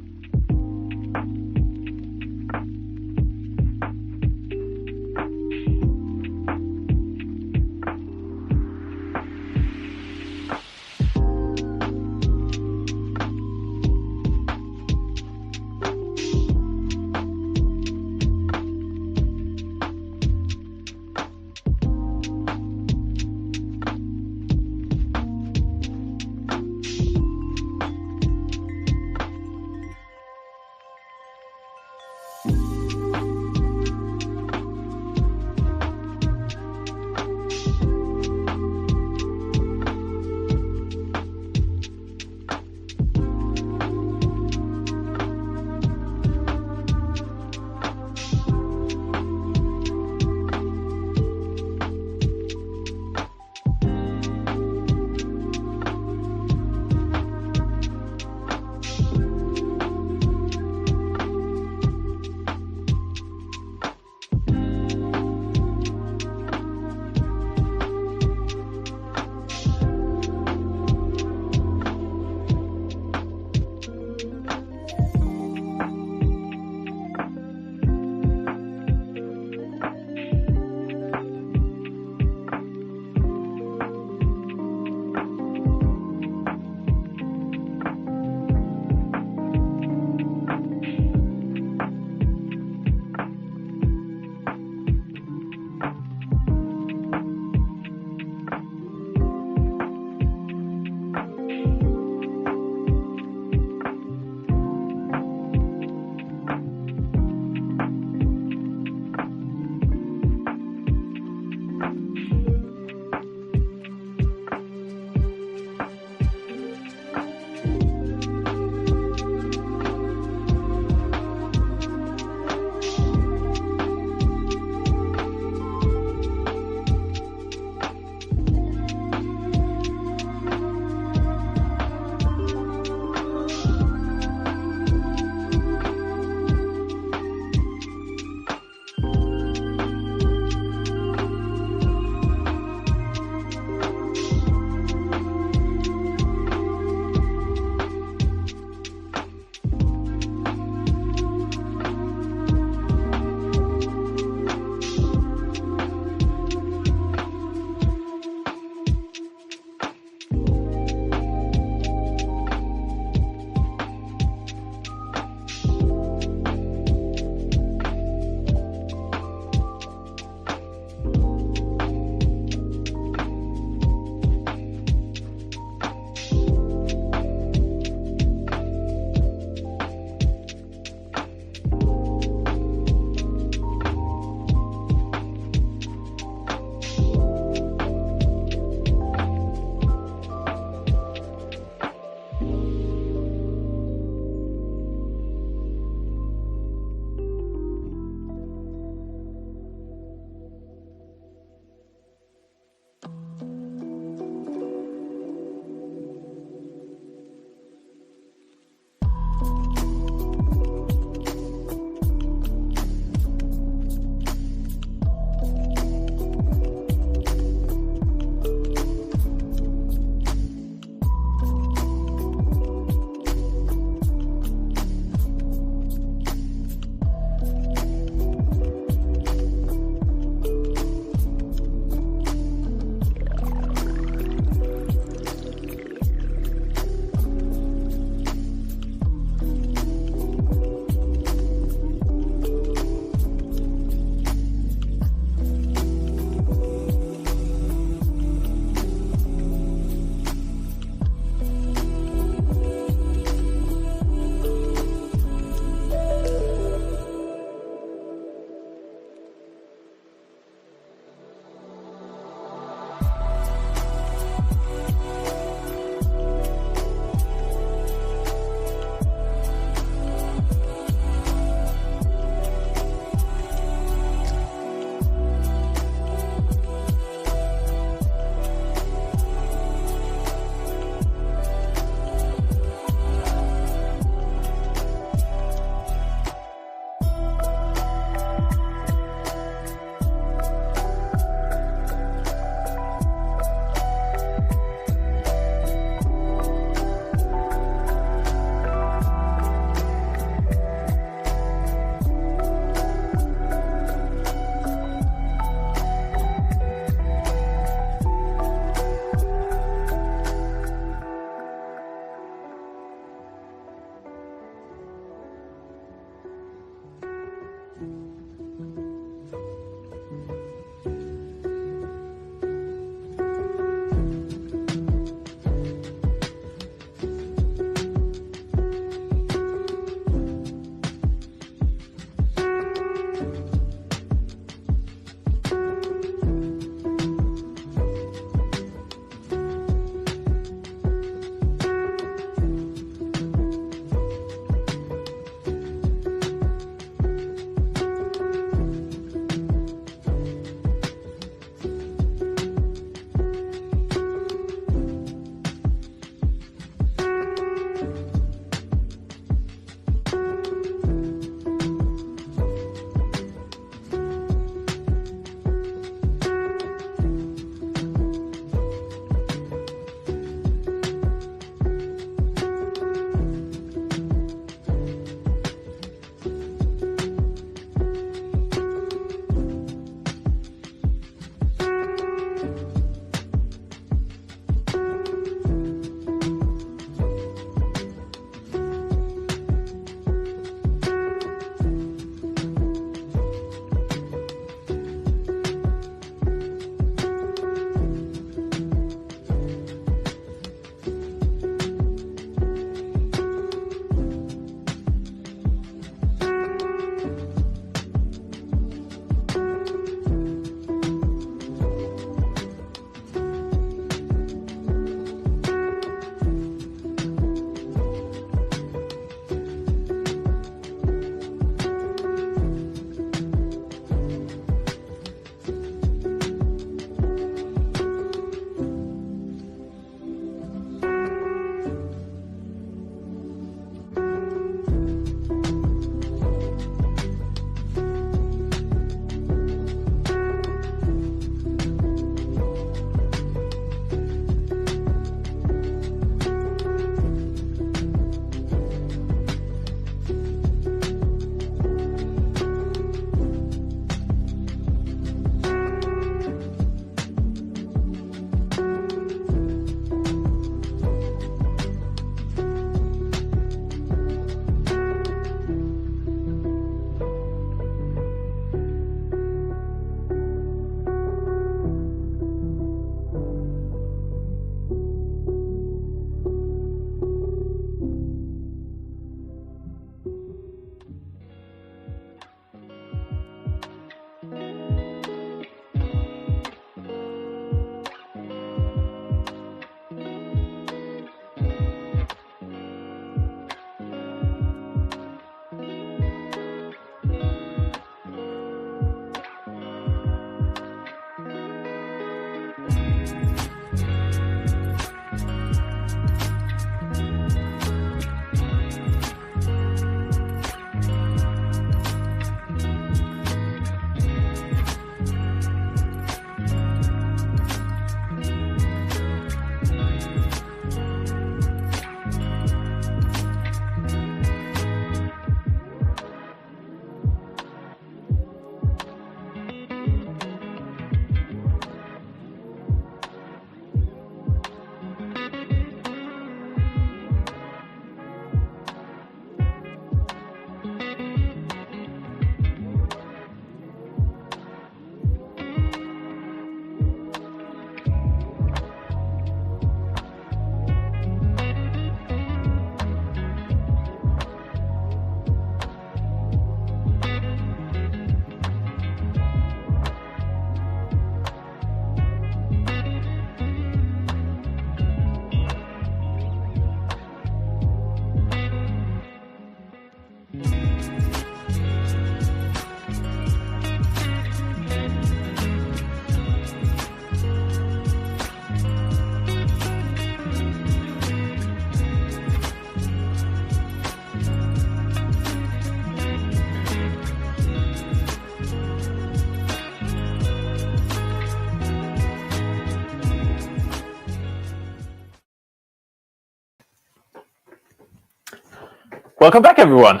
Welcome back, everyone.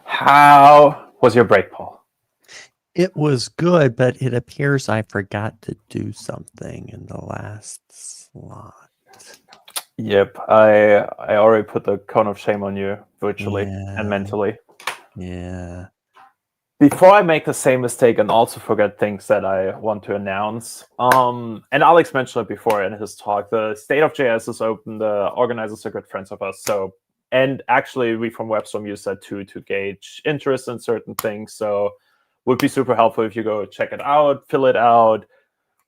How was your break, Paul? It was good, but it appears I forgot to do something in the last slot. Yep, I already put the cone of shame on you virtually and mentally. Yeah. Before I make the same mistake and also forget things that I want to announce, and Alex mentioned it before in his talk, the state of JS is open. The organizers are good friends of us. So, and actually, we from WebStorm use that too to gauge interest in certain things. So, would be super helpful if you go check it out, fill it out,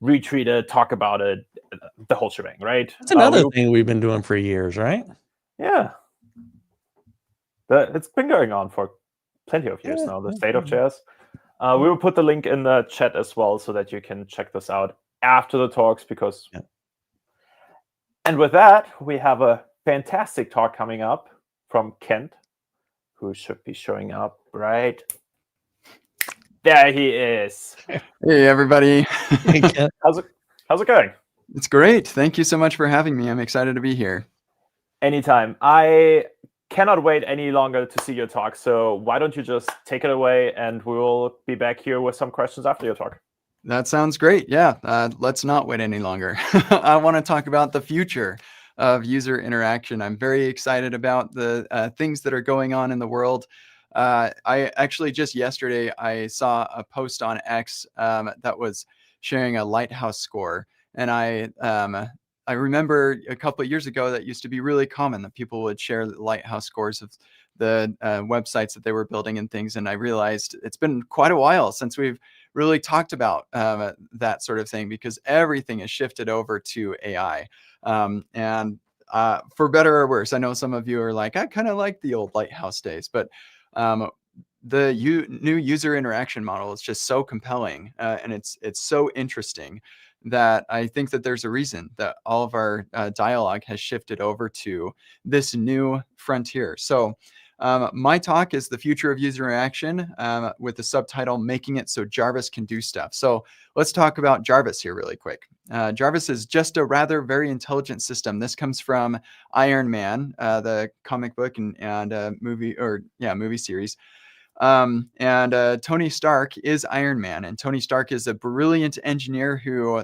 retweet it, talk about it, the whole shebang, right? That's another thing we've been doing for years, right? Yeah. It's been going on for plenty of years now, the state of JS. We will put the link in the chat as well so that you can check this out after the talks because... Yeah. And with that, we have a fantastic talk coming up from Kent, who should be showing up right there. He is. Hey, everybody. Hey, Kent. How's it going? It's great. Thank you so much for having me. I'm excited to be here. Anytime. I cannot wait any longer to see your talk. So why don't you just take it away and we will be back here with some questions after your talk. That sounds great. Yeah, let's not wait any longer. I want to talk about the future of user interaction. I'm very excited about the things that are going on in the world. I actually just yesterday, I saw a post on X that was sharing a Lighthouse score. And I remember a couple of years ago that used to be really common that people would share the Lighthouse scores of the websites that they were building and things. And I realized it's been quite a while since we've really talked about that sort of thing because everything has shifted over to AI. And for better or worse, I know some of you are like, I kind of like the old Lighthouse days, but the new user interaction model is just so compelling and it's so interesting that I think that there's a reason that all of our dialogue has shifted over to this new frontier. So my talk is the future of user interaction with the subtitle, Making It So Jarvis Can Do Stuff. So let's talk about Jarvis here really quick. Jarvis is just a rather very intelligent system. This comes from Iron Man, the comic book and movie series. Tony Stark is Iron Man, and Tony Stark is a brilliant engineer who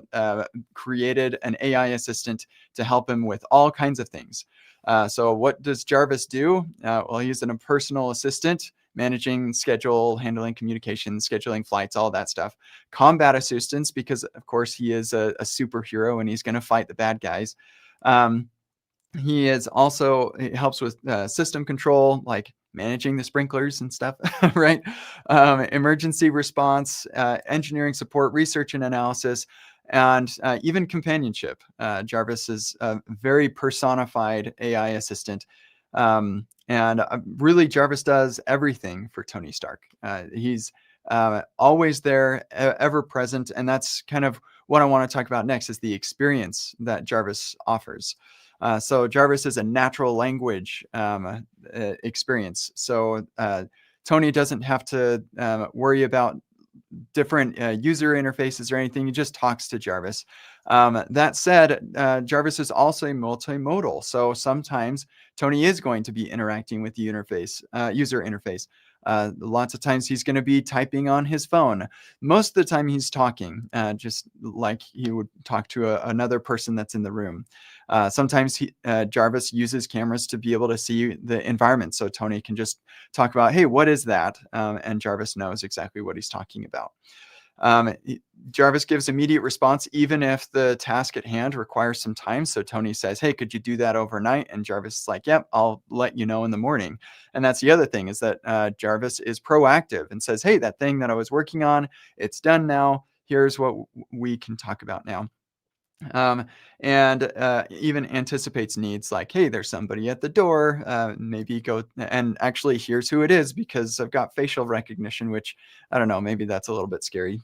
created an AI assistant to help him with all kinds of things. So what does Jarvis do? Well, he's a personal assistant, managing schedule, handling communications, scheduling flights, all that stuff. Combat assistance, because of course he is a superhero and he's going to fight the bad guys. He helps with system control, like managing the sprinklers and stuff, right? Emergency response, engineering support, research and analysis, and even companionship. Jarvis is a very personified AI assistant. Really, Jarvis does everything for Tony Stark. He's always there, ever present. And that's kind of what I want to talk about next is the experience that Jarvis offers. So Jarvis is a natural language experience. So Tony doesn't have to worry about different user interfaces or anything. He just talks to Jarvis. That said, Jarvis is also multimodal. So sometimes Tony is going to be interacting with the user interface. Lots of times he's going to be typing on his phone. Most of the time he's talking, just like he would talk to another person that's in the room. Sometimes Jarvis uses cameras to be able to see the environment. So Tony can just talk about, hey, what is that? And Jarvis knows exactly what he's talking about. Jarvis gives immediate response, even if the task at hand requires some time. So Tony says, hey, could you do that overnight? And Jarvis is like, yep, I'll let you know in the morning. And that's the other thing is that Jarvis is proactive and says, hey, that thing that I was working on, it's done now. Here's what we can talk about now. Even anticipates needs like, hey, there's somebody at the door, maybe go and actually here's who it is because I've got facial recognition, which I don't know, maybe that's a little bit scary,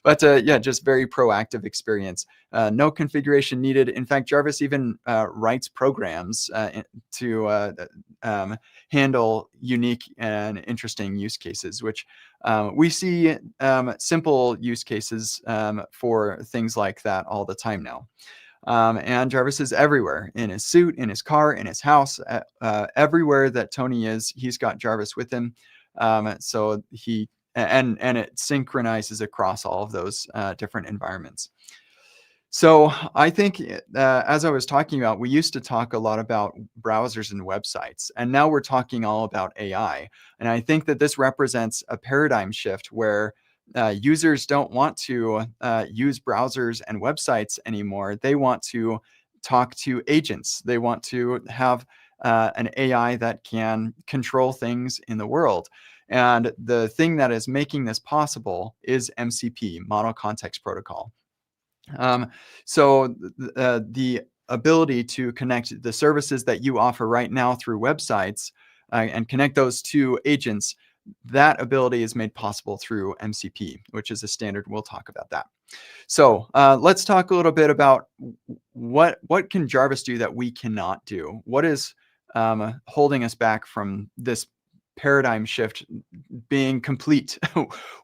but yeah, just very proactive experience. No configuration needed. In fact, Jarvis even writes programs to handle unique and interesting use cases, which we see simple use cases for things like that all the time now. And Jarvis is everywhere, in his suit, in his car, in his house, everywhere that Tony is, he's got Jarvis with him. So he and it synchronizes across all of those different environments. So I think, as I was talking about, we used to talk a lot about browsers and websites, and now we're talking all about AI. And I think that this represents a paradigm shift where users don't want to use browsers and websites anymore. They want to talk to agents. They want to have an AI that can control things in the world. And the thing that is making this possible is MCP, Model Context Protocol. So the ability to connect the services that you offer right now through websites and connect those to agents, that ability is made possible through MCP, which is a standard. We'll talk about that. So let's talk a little bit about what can Jarvis do that we cannot do? What is holding us back from this paradigm shift being complete?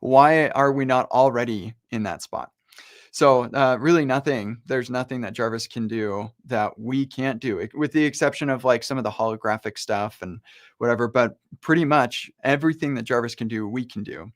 Why are we not already in that spot? So really nothing, there's nothing that Jarvis can do that we can't do, with the exception of like some of the holographic stuff and whatever, but pretty much everything that Jarvis can do, we can do.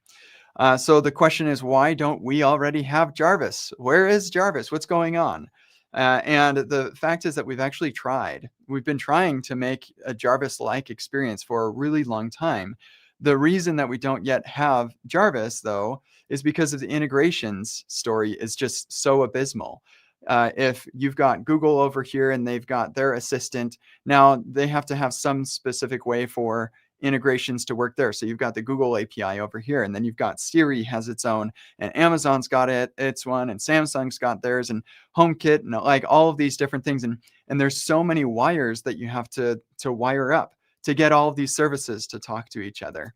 So the question is, why don't we already have Jarvis? Where is Jarvis? What's going on? And the fact is that we've actually tried. We've been trying to make a Jarvis-like experience for a really long time. The reason that we don't yet have Jarvis, though, is because of the integrations story is just so abysmal. If you've got Google over here and they've got their assistant, now they have to have some specific way for integrations to work there. So you've got the Google API over here, and then you've got Siri has its own, and Amazon's got its one, and Samsung's got theirs, and HomeKit, and like all of these different things. And there's so many wires that you have to wire up to get all of these services to talk to each other.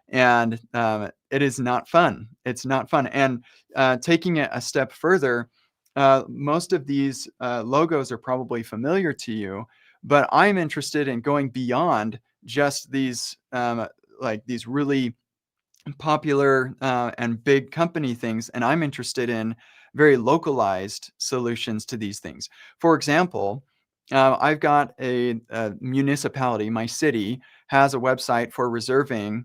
And it is not fun. It's not fun. And taking it a step further, most of these logos are probably familiar to you, but I'm interested in going beyond just these like these really popular and big company things. And I'm interested in very localized solutions to these things. For example, I've got a municipality, my city has a website for reserving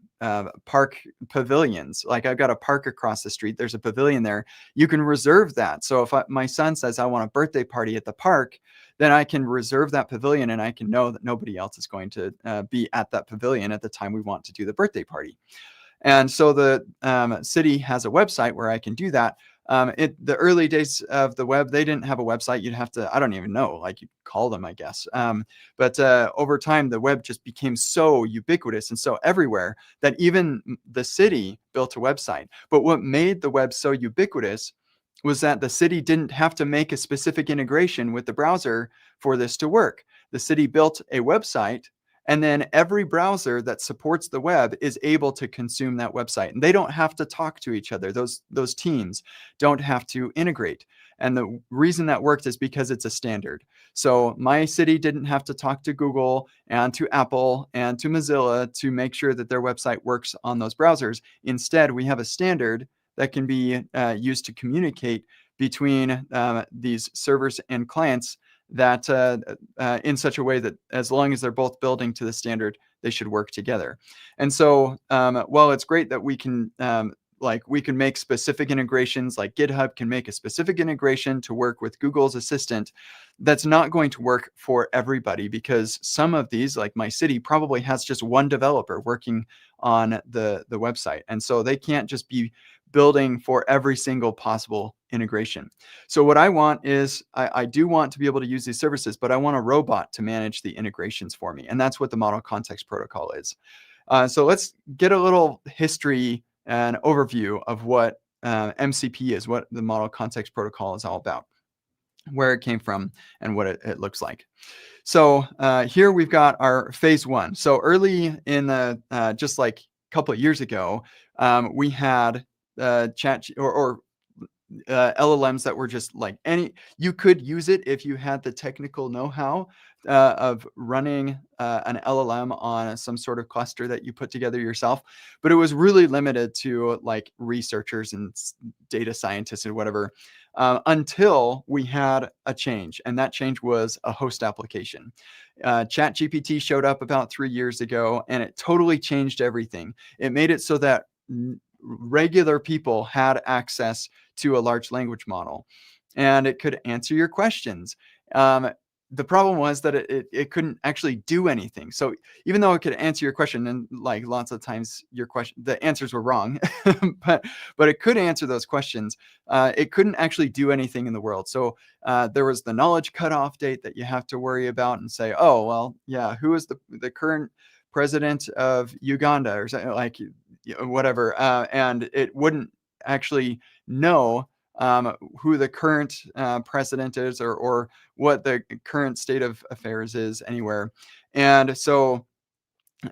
park pavilions. Like I've got a park across the street, there's a pavilion there. You can reserve that. So if my son says I want a birthday party at the park, then I can reserve that pavilion and I can know that nobody else is going to be at that pavilion at the time we want to do the birthday party. And so the city has a website where I can do that. The early days of the web, they didn't have a website. You'd have to, I don't even know, like you'd call them, I guess. But over time, the web just became so ubiquitous and so everywhere that even the city built a website. But what made the web so ubiquitous was that the city didn't have to make a specific integration with the browser for this to work. The city built a website, and then every browser that supports the web is able to consume that website. And they don't have to talk to each other. Those teams don't have to integrate. And the reason that worked is because it's a standard. So my city didn't have to talk to Google and to Apple and to Mozilla to make sure that their website works on those browsers. Instead, we have a standard that can be used to communicate between these servers and clients that in such a way that as long as they're both building to the standard, they should work together. And so while it's great that we can make specific integrations, like GitHub can make a specific integration to work with Google's Assistant, that's not going to work for everybody, because some of these, like my city, probably has just one developer working on the website. And so they can't just be building for every single possible integration. So what I want is, I do want to be able to use these services, but I want a robot to manage the integrations for me. And that's what the Model Context Protocol is. So let's get a little history and overview of what MCP is, what the Model Context Protocol is all about, where it came from, and what it looks like. So here we've got our phase one. So early in the, just like a couple of years ago, we had chat or LLMs that were just like you could use it if you had the technical know-how of running an LLM on some sort of cluster that you put together yourself, but it was really limited to like researchers and data scientists and whatever. until we had a change, and that change was a host application. ChatGPT showed up about 3 years ago, and it totally changed everything. It made it so that regular people had access to a large language model, and it could answer your questions. The problem was that it couldn't actually do anything. So even though it could answer your question, and like lots of times the answers were wrong, but it could answer those questions. It couldn't actually do anything in the world. So there was the knowledge cutoff date that you have to worry about and say, oh, well, yeah, who is the current president of Uganda or something, like whatever. And it wouldn't actually know who the current president is or what the current state of affairs is anywhere. And so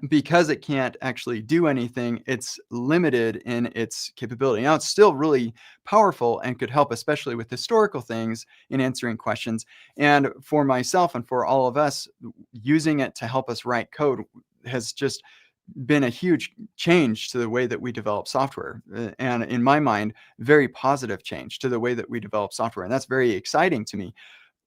because it can't actually do anything, it's limited in its capability. Now, it's still really powerful and could help, especially with historical things in answering questions. And for myself and for all of us, using it to help us write code has just been a huge change to the way that we develop software. And in my mind, very positive change to the way that we develop software. And that's very exciting to me.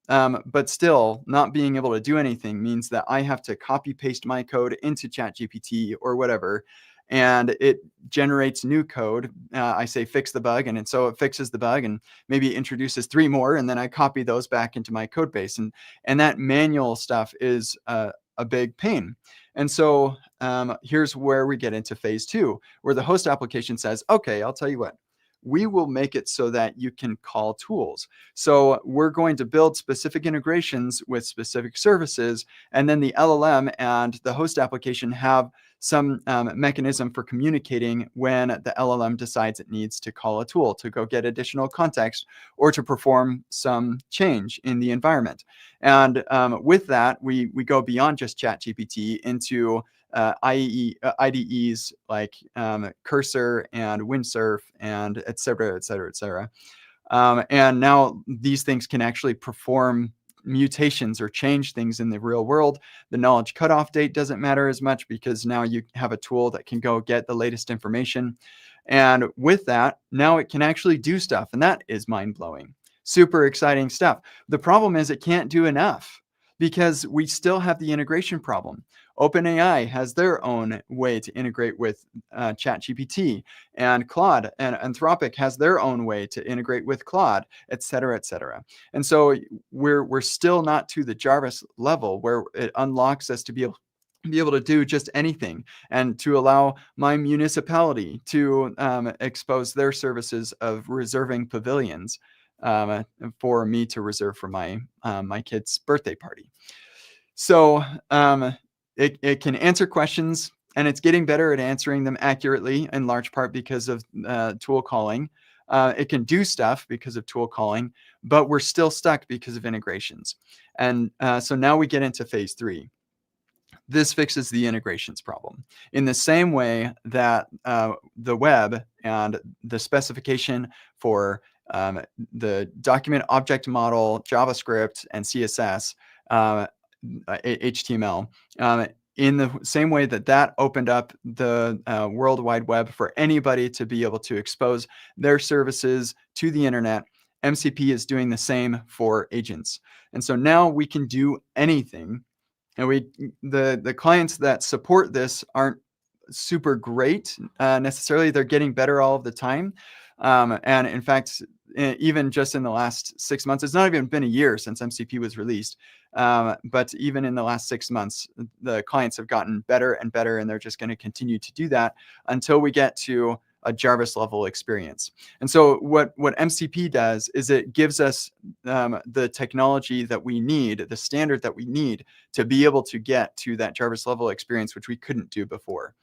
But still, not being able to do anything means that I have to copy paste my code into ChatGPT or whatever, and it generates new code. I say fix the bug, and so it fixes the bug and maybe introduces 3 more, and then I copy those back into my code base. And that manual stuff is a big pain. And so here's where we get into phase 2, where the host application says, okay, I'll tell you what, we will make it so that you can call tools. So we're going to build specific integrations with specific services, and then the LLM and the host application have some mechanism for communicating when the LLM decides it needs to call a tool to go get additional context or to perform some change in the environment. And with that, we go beyond just ChatGPT into IDEs like Cursor and Windsurf and et cetera, et cetera, et cetera. And now these things can actually perform mutations or change things in the real world. The knowledge cutoff date doesn't matter as much because now you have a tool that can go get the latest information. And with that, now it can actually do stuff. And that is mind-blowing. Super exciting stuff. The problem is it can't do enough because we still have the integration problem. OpenAI has their own way to integrate with ChatGPT, and Claude and Anthropic has their own way to integrate with Claude, et cetera, et cetera. And so we're still not to the Jarvis level where it unlocks us to be able to do just anything and to allow my municipality to expose their services of reserving pavilions for me to reserve for my my kid's birthday party. So it can answer questions, and it's getting better at answering them accurately, in large part because of tool calling. It can do stuff because of tool calling, but we're still stuck because of integrations. And so now we get into phase 3. This fixes the integrations problem in the same way that the web and the specification for the document object model, JavaScript, and CSS, HTML, in the same way that opened up the World Wide Web for anybody to be able to expose their services to the internet, MCP is doing the same for agents. And so now we can do anything. And the clients that support this aren't super great necessarily. They're getting better all of the time. And in fact, even just in the last 6 months, it's not even been a year since MCP was released. But even in the last 6 months, the clients have gotten better and better, and they're just going to continue to do that until we get to a Jarvis level experience. And so what MCP does is it gives us the technology that we need, the standard that we need to be able to get to that Jarvis level experience, which we couldn't do before.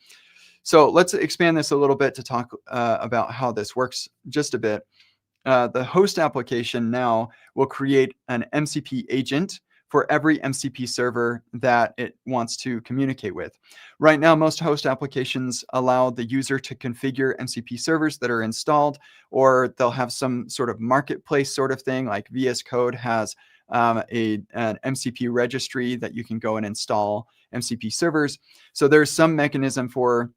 So let's expand this a little bit to talk about how this works just a bit. The host application now will create an MCP agent for every MCP server that it wants to communicate with. Right now, most host applications allow the user to configure MCP servers that are installed, or they'll have some sort of marketplace sort of thing, like VS Code has an MCP registry that you can go and install MCP servers. So there's some mechanism for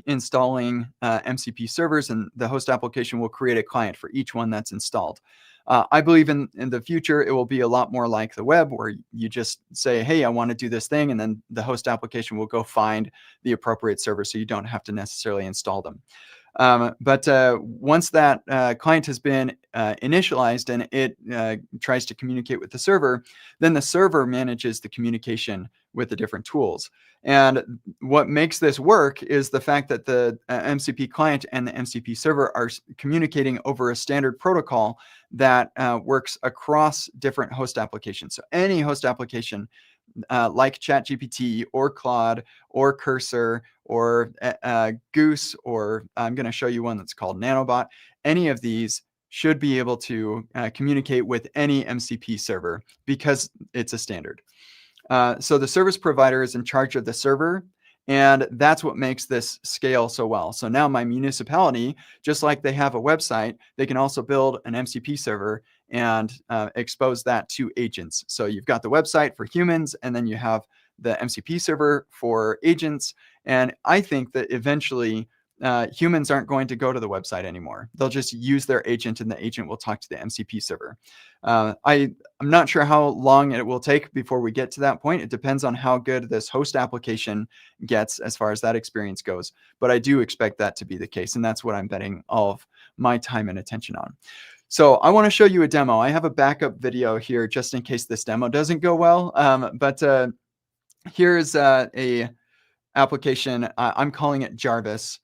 installing MCP servers, and the host application will create a client for each one that's installed. I believe in the future, it will be a lot more like the web, where you just say, hey, I want to do this thing, and then the host application will go find the appropriate server, so you don't have to necessarily install them. But once that client has been initialized and it tries to communicate with the server, then the server manages the communication with the different tools. And what makes this work is the fact that the MCP client and the MCP server are communicating over a standard protocol that works across different host applications. So any host application like ChatGPT or Claude or Cursor or Goose, or I'm going to show you one that's called Nanobot. Any of these should be able to communicate with any MCP server because it's a standard. So the service provider is in charge of the server, and that's what makes this scale so well. So now my municipality, just like they have a website, they can also build an MCP server and expose that to agents. So you've got the website for humans, and then you have the MCP server for agents. And I think that eventually humans aren't going to go to the website anymore. They'll just use their agent, and the agent will talk to the MCP server. I'm not sure how long it will take before we get to that point. It depends on how good this host application gets as far as that experience goes. But I do expect that to be the case, and that's what I'm betting all of my time and attention on. So I want to show you a demo. I have a backup video here just in case this demo doesn't go well. But here's a application. I'm calling it Jarvis.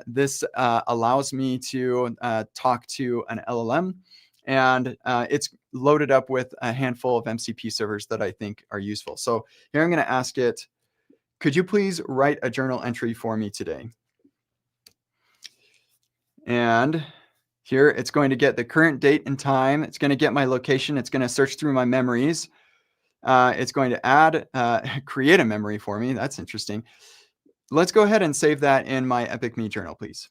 This allows me to talk to an LLM, and it's loaded up with a handful of MCP servers that I think are useful. So here I'm going to ask it, could you please write a journal entry for me today? And here it's going to get the current date and time. It's going to get my location. It's going to search through my memories. It's going to add, create a memory for me. That's interesting. Let's go ahead and save that in my Epic Me journal, please.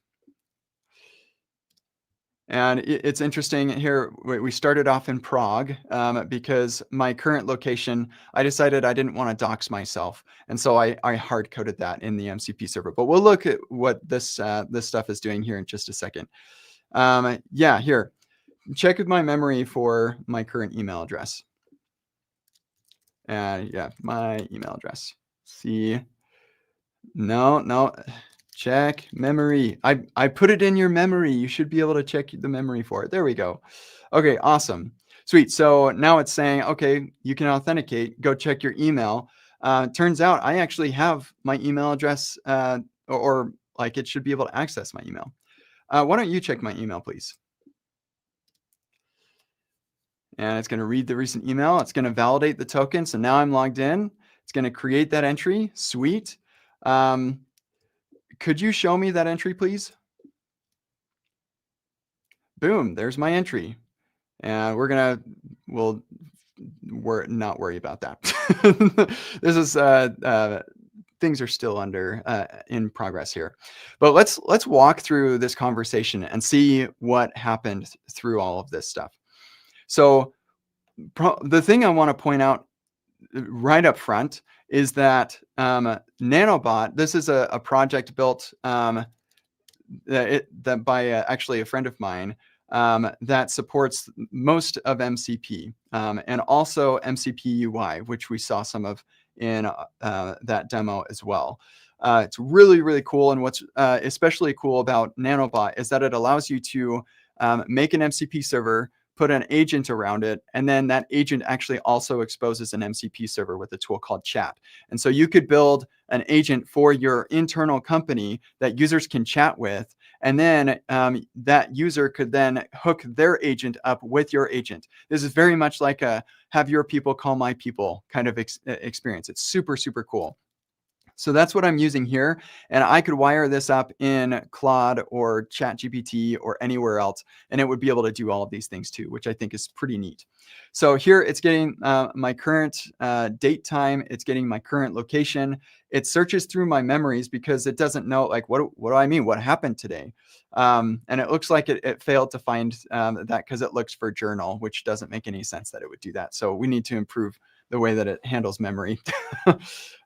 And it's interesting here, we started off in Prague because my current location, I decided I didn't want to dox myself. And so I hard coded that in the MCP server. But we'll look at what this stuff is doing here in just a second. Yeah, here, check with my memory for my current email address. And yeah, my email address. See, no, check memory. I put it in your memory. You should be able to check the memory for it. There we go. Okay, awesome. Sweet. So now it's saying, okay, you can authenticate. Go check your email. Turns out I actually have my email address or like it should be able to access my email. Why don't you check my email, please? And it's going to read the recent email. It's going to validate the token. So now I'm logged in. It's going to create that entry. Sweet. Could you show me that entry, please? Boom, there's my entry. And we'll not worry about that. This is, things are still in progress here. But let's walk through this conversation and see what happened through all of this stuff. So the thing I want to point out right up front is that Nanobot, this is a project built by actually a friend of mine that supports most of MCP and also MCP UI, which we saw some of in that demo as well. It's really, really cool. And what's especially cool about Nanobot is that it allows you to make an MCP server, put an agent around it, and then that agent actually also exposes an MCP server with a tool called Chat. And so you could build an agent for your internal company that users can chat with, and then that user could then hook their agent up with your agent. This is very much like a have your people call my people kind of experience. It's super, super cool. So that's what I'm using here. And I could wire this up in Claude or ChatGPT or anywhere else, and it would be able to do all of these things too, which I think is pretty neat. So here it's getting my current date time. It's getting my current location. It searches through my memories because it doesn't know, like, what do I mean? What happened today? And it looks like it failed to find that because it looks for journal, which doesn't make any sense that it would do that. So we need to improve the way that it handles memory.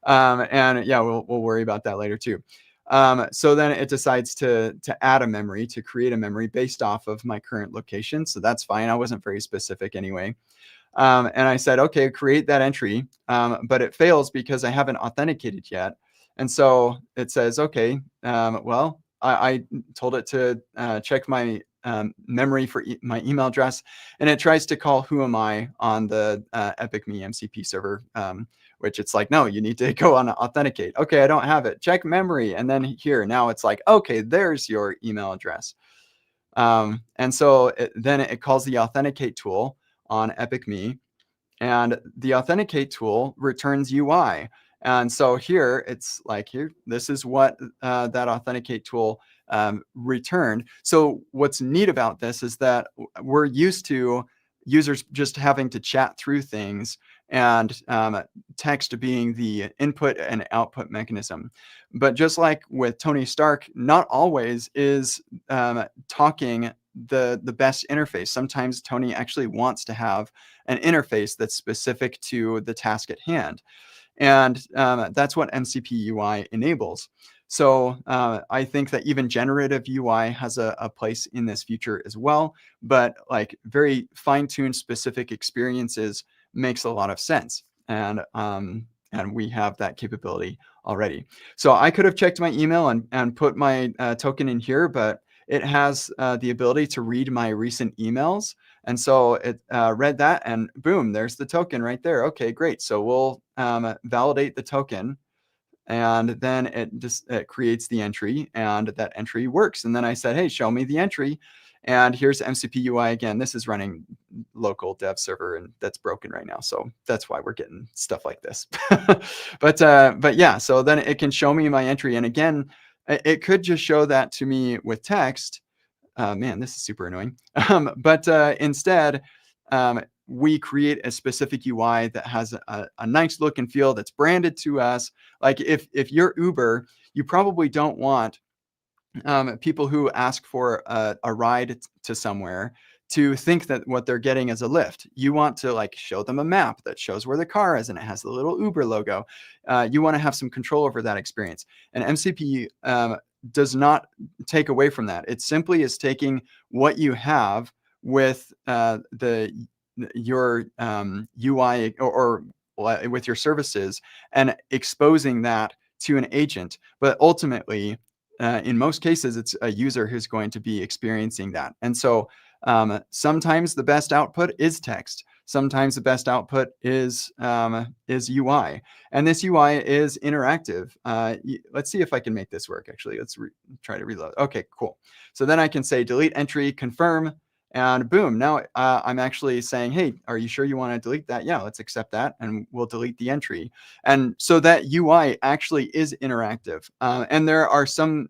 And yeah, we'll worry about that later too. So then it decides to add a memory, to create a memory based off of my current location. So that's fine. I wasn't very specific anyway. And I said, okay, create that entry, but it fails because I haven't authenticated yet. And so it says, okay, well, I told it to check my memory for my email address, and it tries to call who am I on the Epic Me MCP server, which it's like, no, you need to go on authenticate. Okay, I don't have it. Check memory. And then here, now it's like, okay, there's your email address. And so then it calls the authenticate tool on Epic Me, and the authenticate tool returns UI. And so here it's like, here, this is what that authenticate tool returned. So what's neat about this is that we're used to users just having to chat through things, and text being the input and output mechanism. But just like with Tony Stark, not always is talking the best interface. Sometimes Tony actually wants to have an interface that's specific to the task at hand. And that's what MCP UI enables. So I think that even generative UI has a place in this future as well, but like very fine-tuned specific experiences makes a lot of sense. And we have that capability already. So I could have checked my email and put my token in here, but it has the ability to read my recent emails. And so it read that, and boom, there's the token right there. Okay, great. So we'll validate the token, and then it creates the entry, and that entry works. And then I said, hey, show me the entry. And here's MCP UI again. This is running local dev server, and that's broken right now. So that's why we're getting stuff like this. But yeah, so then it can show me my entry. And again, it could just show that to me with text. Man, this is super annoying. But instead, we create a specific UI that has a nice look and feel that's branded to us. Like if you're Uber, you probably don't want people who ask for a ride to somewhere to think that what they're getting is a lift. You want to like show them a map that shows where the car is and it has the little Uber logo. You want to have some control over that experience. And MCP does not take away from that. It simply is taking what you have with your UI or with your services and exposing that to an agent. But ultimately, in most cases, it's a user who's going to be experiencing that. And so sometimes the best output is text. Sometimes the best output is UI. And this UI is interactive. Let's see if I can make this work, actually. Let's try to reload. Okay, cool. So then I can say delete entry, confirm, and boom, now I'm actually saying, hey, are you sure you want to delete that? Yeah, let's accept that, and we'll delete the entry. And so that UI actually is interactive. And there are some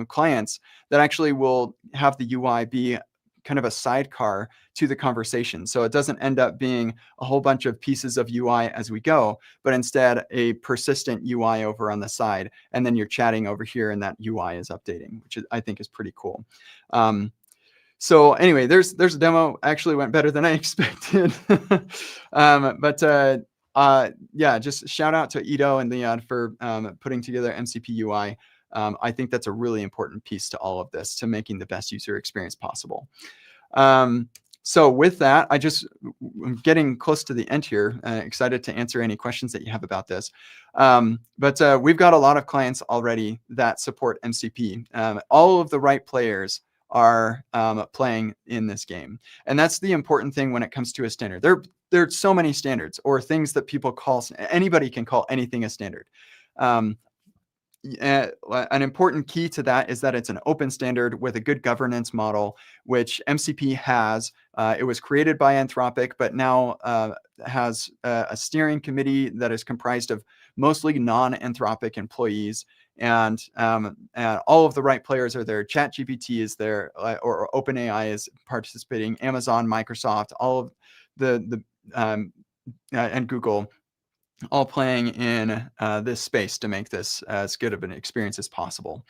clients that actually will have the UI be kind of a sidecar to the conversation. So it doesn't end up being a whole bunch of pieces of UI as we go, but instead a persistent UI over on the side. And then you're chatting over here and that UI is updating, which I think is pretty cool. So anyway, there's a demo. Actually went better than I expected. Yeah, just shout out to Ido and Leon for putting together MCP UI. I think that's a really important piece to all of this, to making the best user experience possible. So with that, I'm getting close to the end here. Excited to answer any questions that you have about this. But we've got a lot of clients already that support MCP. All of the right players are playing in this game. And that's the important thing when it comes to a standard. There are so many standards or things that people call, anybody can call anything a standard. An important key to that is that it's an open standard with a good governance model, which MCP has. It was created by Anthropic, but now has a steering committee that is comprised of mostly non-Anthropic employees. And all of the right players are there. ChatGPT is there, or OpenAI is participating. Amazon, Microsoft, all of and Google, all playing in this space to make this as good of an experience as possible.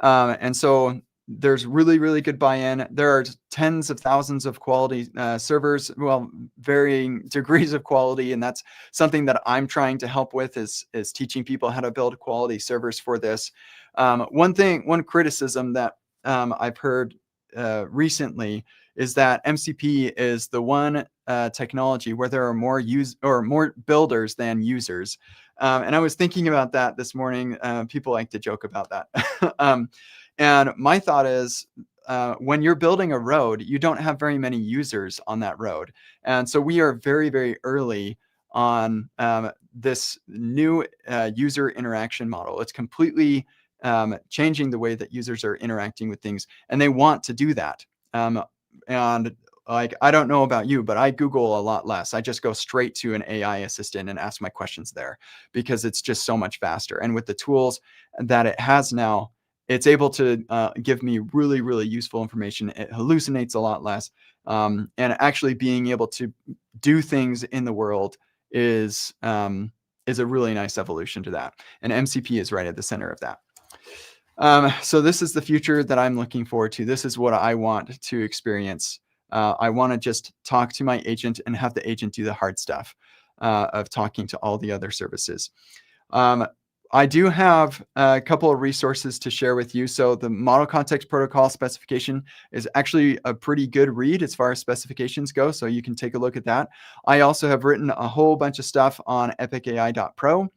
And so there's really, really good buy-in. There are tens of thousands of quality servers, well, varying degrees of quality, and that's something that I'm trying to help with is teaching people how to build quality servers for this. One criticism that I've heard recently is that MCP is the one technology where there are more builders than users. And I was thinking about that this morning. People like to joke about that. And my thought is, when you're building a road, you don't have very many users on that road. And so we are very, very early on this new user interaction model. It's completely changing the way that users are interacting with things, and they want to do that. And like, I don't know about you, but I Google a lot less. I just go straight to an AI assistant and ask my questions there because it's just so much faster. And with the tools that it has now, it's able to give me really, really useful information. It hallucinates a lot less. And actually being able to do things in the world is a really nice evolution to that. And MCP is right at the center of that. So this is the future that I'm looking forward to. This is what I want to experience. I want to just talk to my agent and have the agent do the hard stuff of talking to all the other services. I do have a couple of resources to share with you. So the Model Context Protocol specification is actually a pretty good read as far as specifications go. So you can take a look at that. I also have written a whole bunch of stuff on epicai.pro,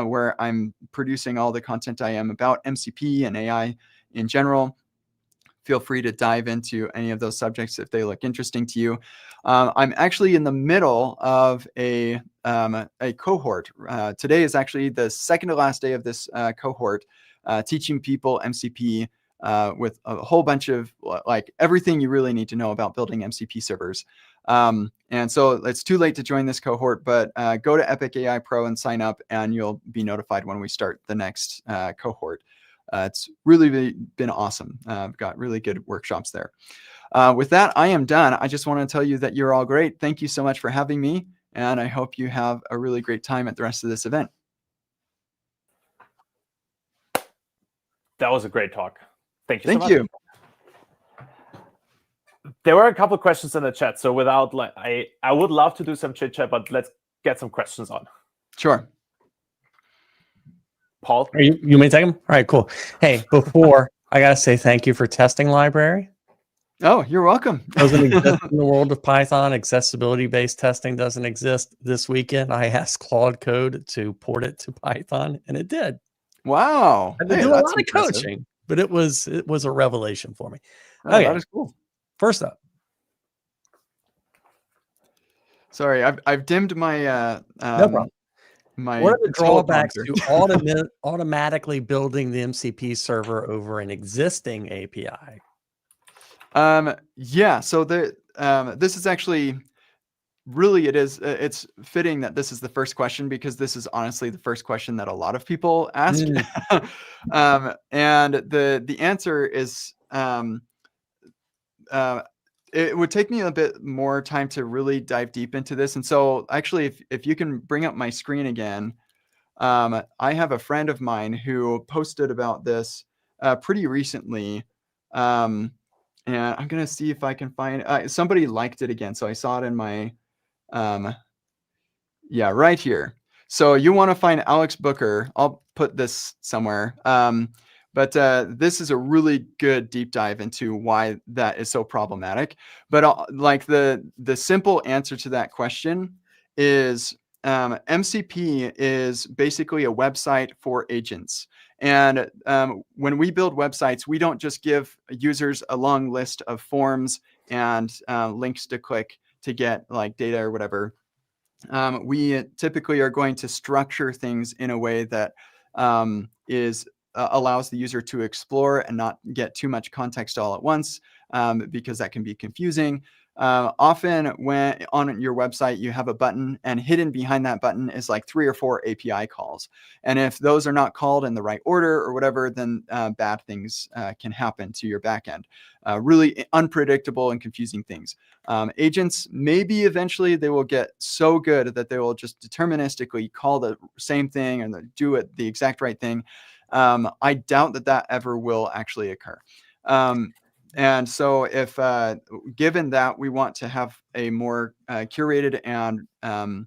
where I'm producing all the content I am about MCP and AI in general. Feel free to dive into any of those subjects if they look interesting to you. I'm actually in the middle of a cohort. Today is actually the second to last day of this cohort, teaching people MCP with a whole bunch of like everything you really need to know about building MCP servers. And so it's too late to join this cohort, but go to Epic AI Pro and sign up, and you'll be notified when we start the next cohort. It's really been awesome. I've got really good workshops there. With that, I am done. I just want to tell you that you're all great. Thank you so much for having me, and I hope you have a really great time at the rest of this event. That was a great talk. Thank you so much. Thank you. There were a couple of questions in the chat, so without I would love to do some chit chat, but let's get some questions on. Sure. Paul, you may take them. All right, cool. Hey, before I gotta say thank you for testing library. Oh, you're welcome. Doesn't exist in the world of Python. Accessibility-based testing doesn't exist. This weekend, I asked Claude Code to port it to Python, and it did. Wow. I had to do a lot of coaching, but it was a revelation for me. Oh, okay. That is cool. First up. Sorry, I've dimmed my no problem. What are the drawbacks to automatically building the MCP server over an existing API? Yeah, so this is actually really it's fitting that this is the first question, because this is honestly the first question that a lot of people ask. And the answer is it would take me a bit more time to really dive deep into this. And so actually, if you can bring up my screen again, I have a friend of mine who posted about this pretty recently. And I'm going to see if I can find, somebody liked it again. So I saw it in my, yeah, right here. So you want to find Alex Booker. I'll put this somewhere. But this is a really good deep dive into why that is so problematic. But like the simple answer to that question is MCP is basically a website for agents. And when we build websites, we don't just give users a long list of forms and links to click to get like data or whatever. We typically are going to structure things in a way that allows the user to explore and not get too much context all at once, because that can be confusing. Often when on your website, you have a button, and hidden behind that button is like 3 or 4 API calls. And if those are not called in the right order or whatever, then bad things can happen to your backend. Really unpredictable and confusing things. Agents, maybe eventually they will get so good that they will just deterministically call the same thing and do it the exact right thing. I doubt that ever will actually occur. And so if given that we want to have a more curated and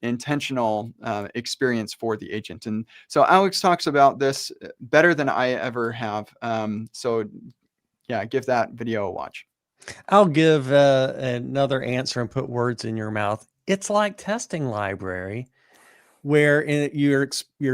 intentional experience for the agent. And so Alex talks about this better than I ever have. So yeah, give that video a watch. I'll give another answer and put words in your mouth. It's like testing library, where you're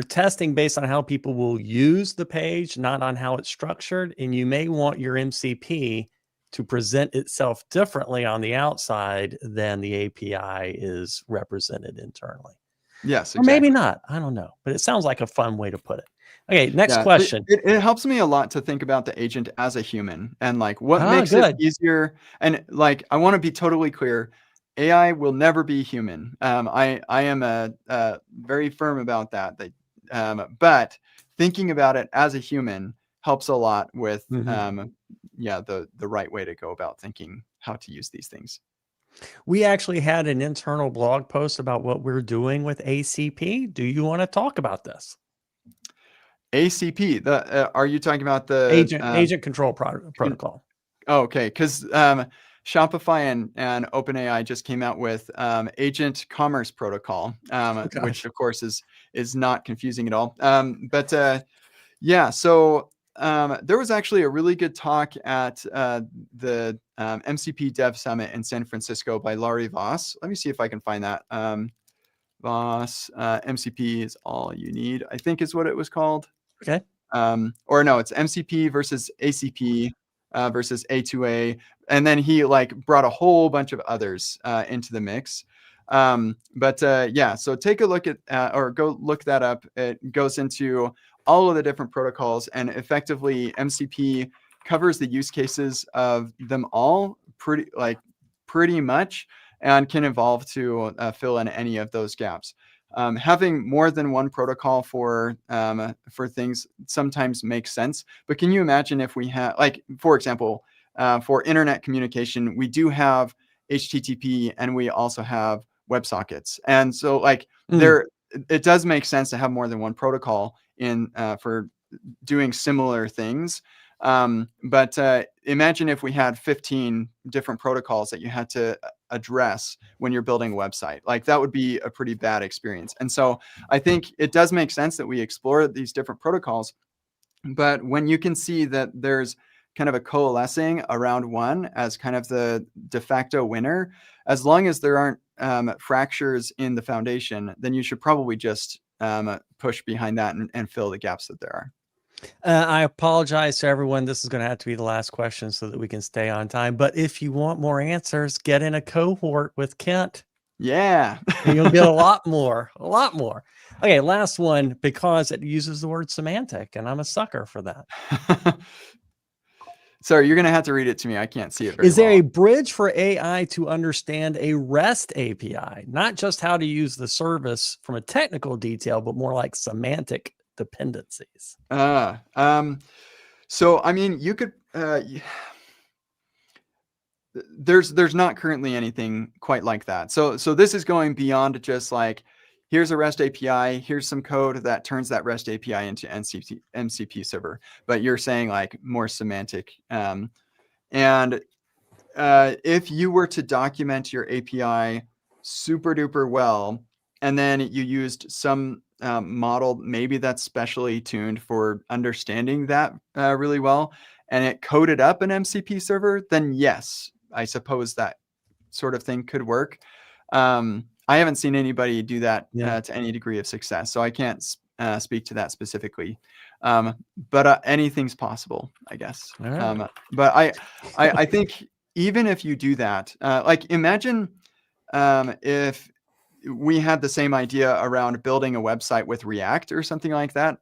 testing based on how people will use the page, not on how it's structured. And you may want your MCP to present itself differently on the outside than the API is represented internally. Yes, exactly. Or maybe not. I don't know. But it sounds like a fun way to put it. Okay, next question. It helps me a lot to think about the agent as a human and like what makes it easier. And like, I want to be totally clear. AI will never be human. I am very firm about that. But thinking about it as a human helps a lot with the right way to go about thinking how to use these things. We actually had an internal blog post about what we're doing with ACP. Do you want to talk about this? ACP, are you talking about the agent control protocol? Oh, okay, because Shopify and OpenAI just came out with Agent Commerce Protocol, which of course is not confusing at all. Yeah, so there was actually a really good talk at the MCP Dev Summit in San Francisco by Laurie Voss. Let me see if I can find that. Voss, MCP is all you need, I think is what it was called. Okay. Or no, it's MCP versus ACP versus A2A. And then he like brought a whole bunch of others into the mix. Yeah, so take a look at or go look that up. It goes into all of the different protocols, and effectively MCP covers the use cases of them all pretty much, and can evolve to fill in any of those gaps. Having more than one protocol for things sometimes makes sense. But can you imagine if we had, like, for example, for internet communication, we do have HTTP and we also have WebSockets. And so like it does make sense to have more than one protocol in for doing similar things. But imagine if we had 15 different protocols that you had to address when you're building a website. Like that would be a pretty bad experience. And so I think it does make sense that we explore these different protocols. But when you can see that there's kind of a coalescing around one as kind of the de facto winner, as long as there aren't fractures in the foundation, then you should probably just push behind that and fill the gaps that there are. I apologize to everyone. This is going to have to be the last question so that we can stay on time. But if you want more answers, get in a cohort with Kent. Yeah. And you'll get a lot more. Okay, last one, because it uses the word semantic, and I'm a sucker for that. Sorry, you're going to have to read it to me. I can't see it. Is there a bridge for AI to understand a REST API? Not just how to use the service from a technical detail, but more like semantic dependencies. So I mean, you could there's not currently anything quite like that. So this is going beyond just like, here's a REST API, here's some code that turns that REST API into MCP server. But you're saying like more semantic. And if you were to document your API super duper well, and then you used some model maybe that's specially tuned for understanding that really well, and it coded up an MCP server, then yes, I suppose that sort of thing could work. I haven't seen anybody do that to any degree of success, so I can't speak to that specifically. But anything's possible, I guess. Right. But I think even if you do that, like imagine if we had the same idea around building a website with React or something like that,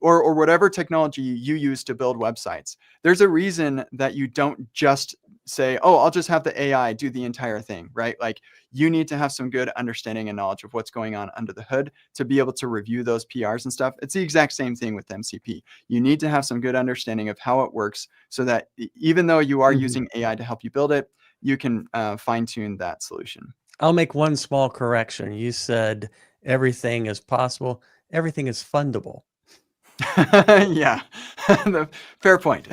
or whatever technology you use to build websites. There's a reason that you don't just say, oh, I'll just have the AI do the entire thing, right? Like you need to have some good understanding and knowledge of what's going on under the hood to be able to review those PRs and stuff. It's the exact same thing with MCP. You need to have some good understanding of how it works so that even though you are using AI to help you build it, you can fine tune that solution. I'll make one small correction. You said everything is possible. Everything is fundable. Yeah, fair point.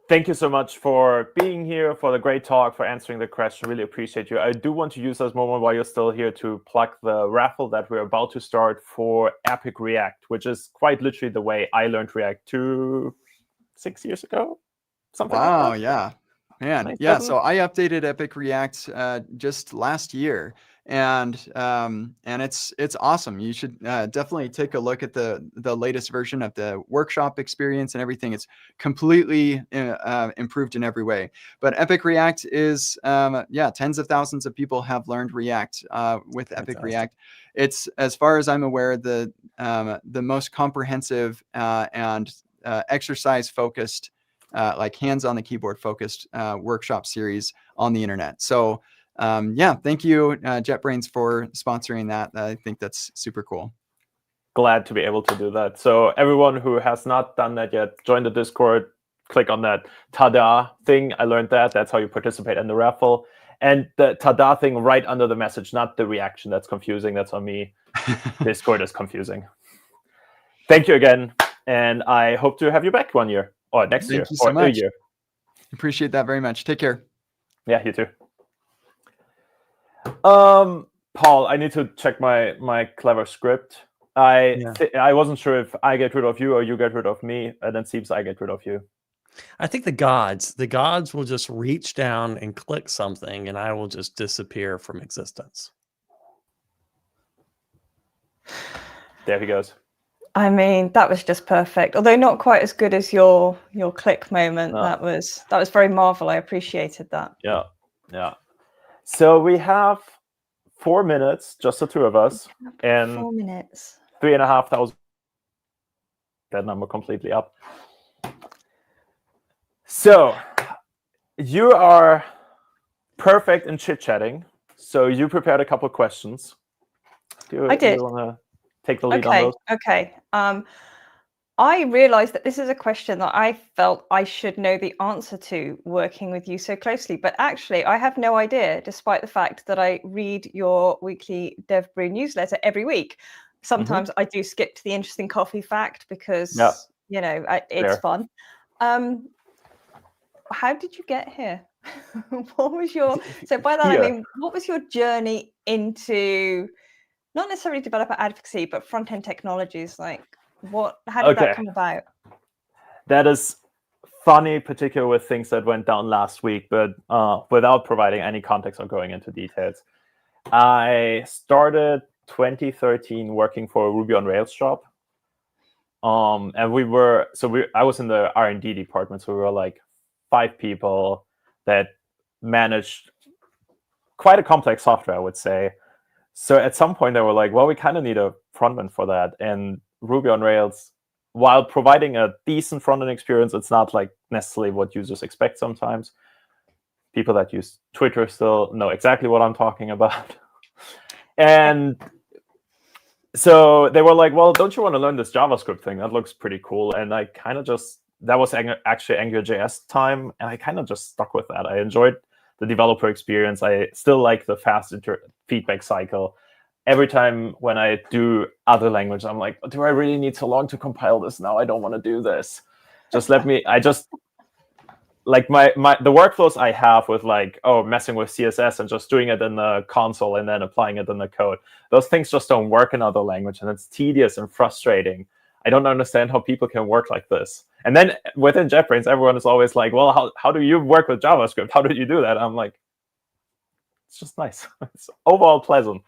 Thank you so much for being here, for the great talk, for answering the question. Really appreciate you. I do want to use this moment while you're still here to plug the raffle that we're about to start for Epic React, which is quite literally the way I learned React 6 years ago. Something Wow, like that. yeah. Man, Nice. yeah. So I updated Epic React just last year, and it's awesome. You should definitely take a look at the latest version of the workshop experience and everything. It's completely improved in every way. But Epic React is tens of thousands of people have learned React with Epic React. It's, as far as I'm aware, the most comprehensive and exercise focused, like hands on the keyboard focused workshop series on the internet. So thank you, JetBrains, for sponsoring that. I think that's super cool. Glad to be able to do that. So everyone who has not done that yet, join the Discord, click on that tada thing. I learned that. That's how you participate in the raffle. And the tada thing right under the message, not the reaction. That's confusing. That's on me. Discord is confusing. Thank you again. And I hope to have you back one year. Or next year, Thank you so or much. a year. Appreciate that very much. Take care. Yeah, you too. Paul, I need to check my clever script. I wasn't sure if I get rid of you or you get rid of me, and it seems I get rid of you. I think the gods will just reach down and click something, and I will just disappear from existence. There he goes. I mean, that was just perfect. Although not quite as good as your click moment. No. That was very Marvel. I appreciated that. Yeah, yeah. So we have 4 minutes, just the two of us, and 4 minutes. 3,500. That number completely up. So you are perfect in chit-chatting. So you prepared a couple of questions. I did. You want to take the lead on those? Okay. I realized that this is a question that I felt I should know the answer to, working with you so closely. But actually, I have no idea, despite the fact that I read your weekly Dev Brew newsletter every week. Sometimes I do skip to the interesting coffee fact because, it's fun. How did you get here? What was your... So by that, I mean, what was your journey into... not necessarily developer advocacy, but front-end technologies? Like, how did that come about? That is funny, particularly with things that went down last week, but without providing any context or going into details. I started 2013 working for a Ruby on Rails shop. And I was in the R&D department, so we were like 5 people that managed quite a complex software, I would say. So at some point they were like, well, we kind of need a frontend for that. And Ruby on Rails, while providing a decent frontend experience, it's not like necessarily what users expect sometimes. People that use Twitter still know exactly what I'm talking about. And so they were like, well, don't you want to learn this JavaScript thing? That looks pretty cool. And I kind of just, that was actually AngularJS time. And I kind of just stuck with that. I enjoyed the developer experience. I still like the fast feedback cycle. Every time when I do other language, I'm like, do I really need so long to compile this now? I don't want to do this. Just let me, like the workflows I have with like, messing with CSS and just doing it in the console and then applying it in the code. Those things just don't work in other language, and it's tedious and frustrating. I don't understand how people can work like this. And then within JetBrains, everyone is always like, well, how do you work with JavaScript? How do you do that? I'm like, it's just nice. It's overall pleasant.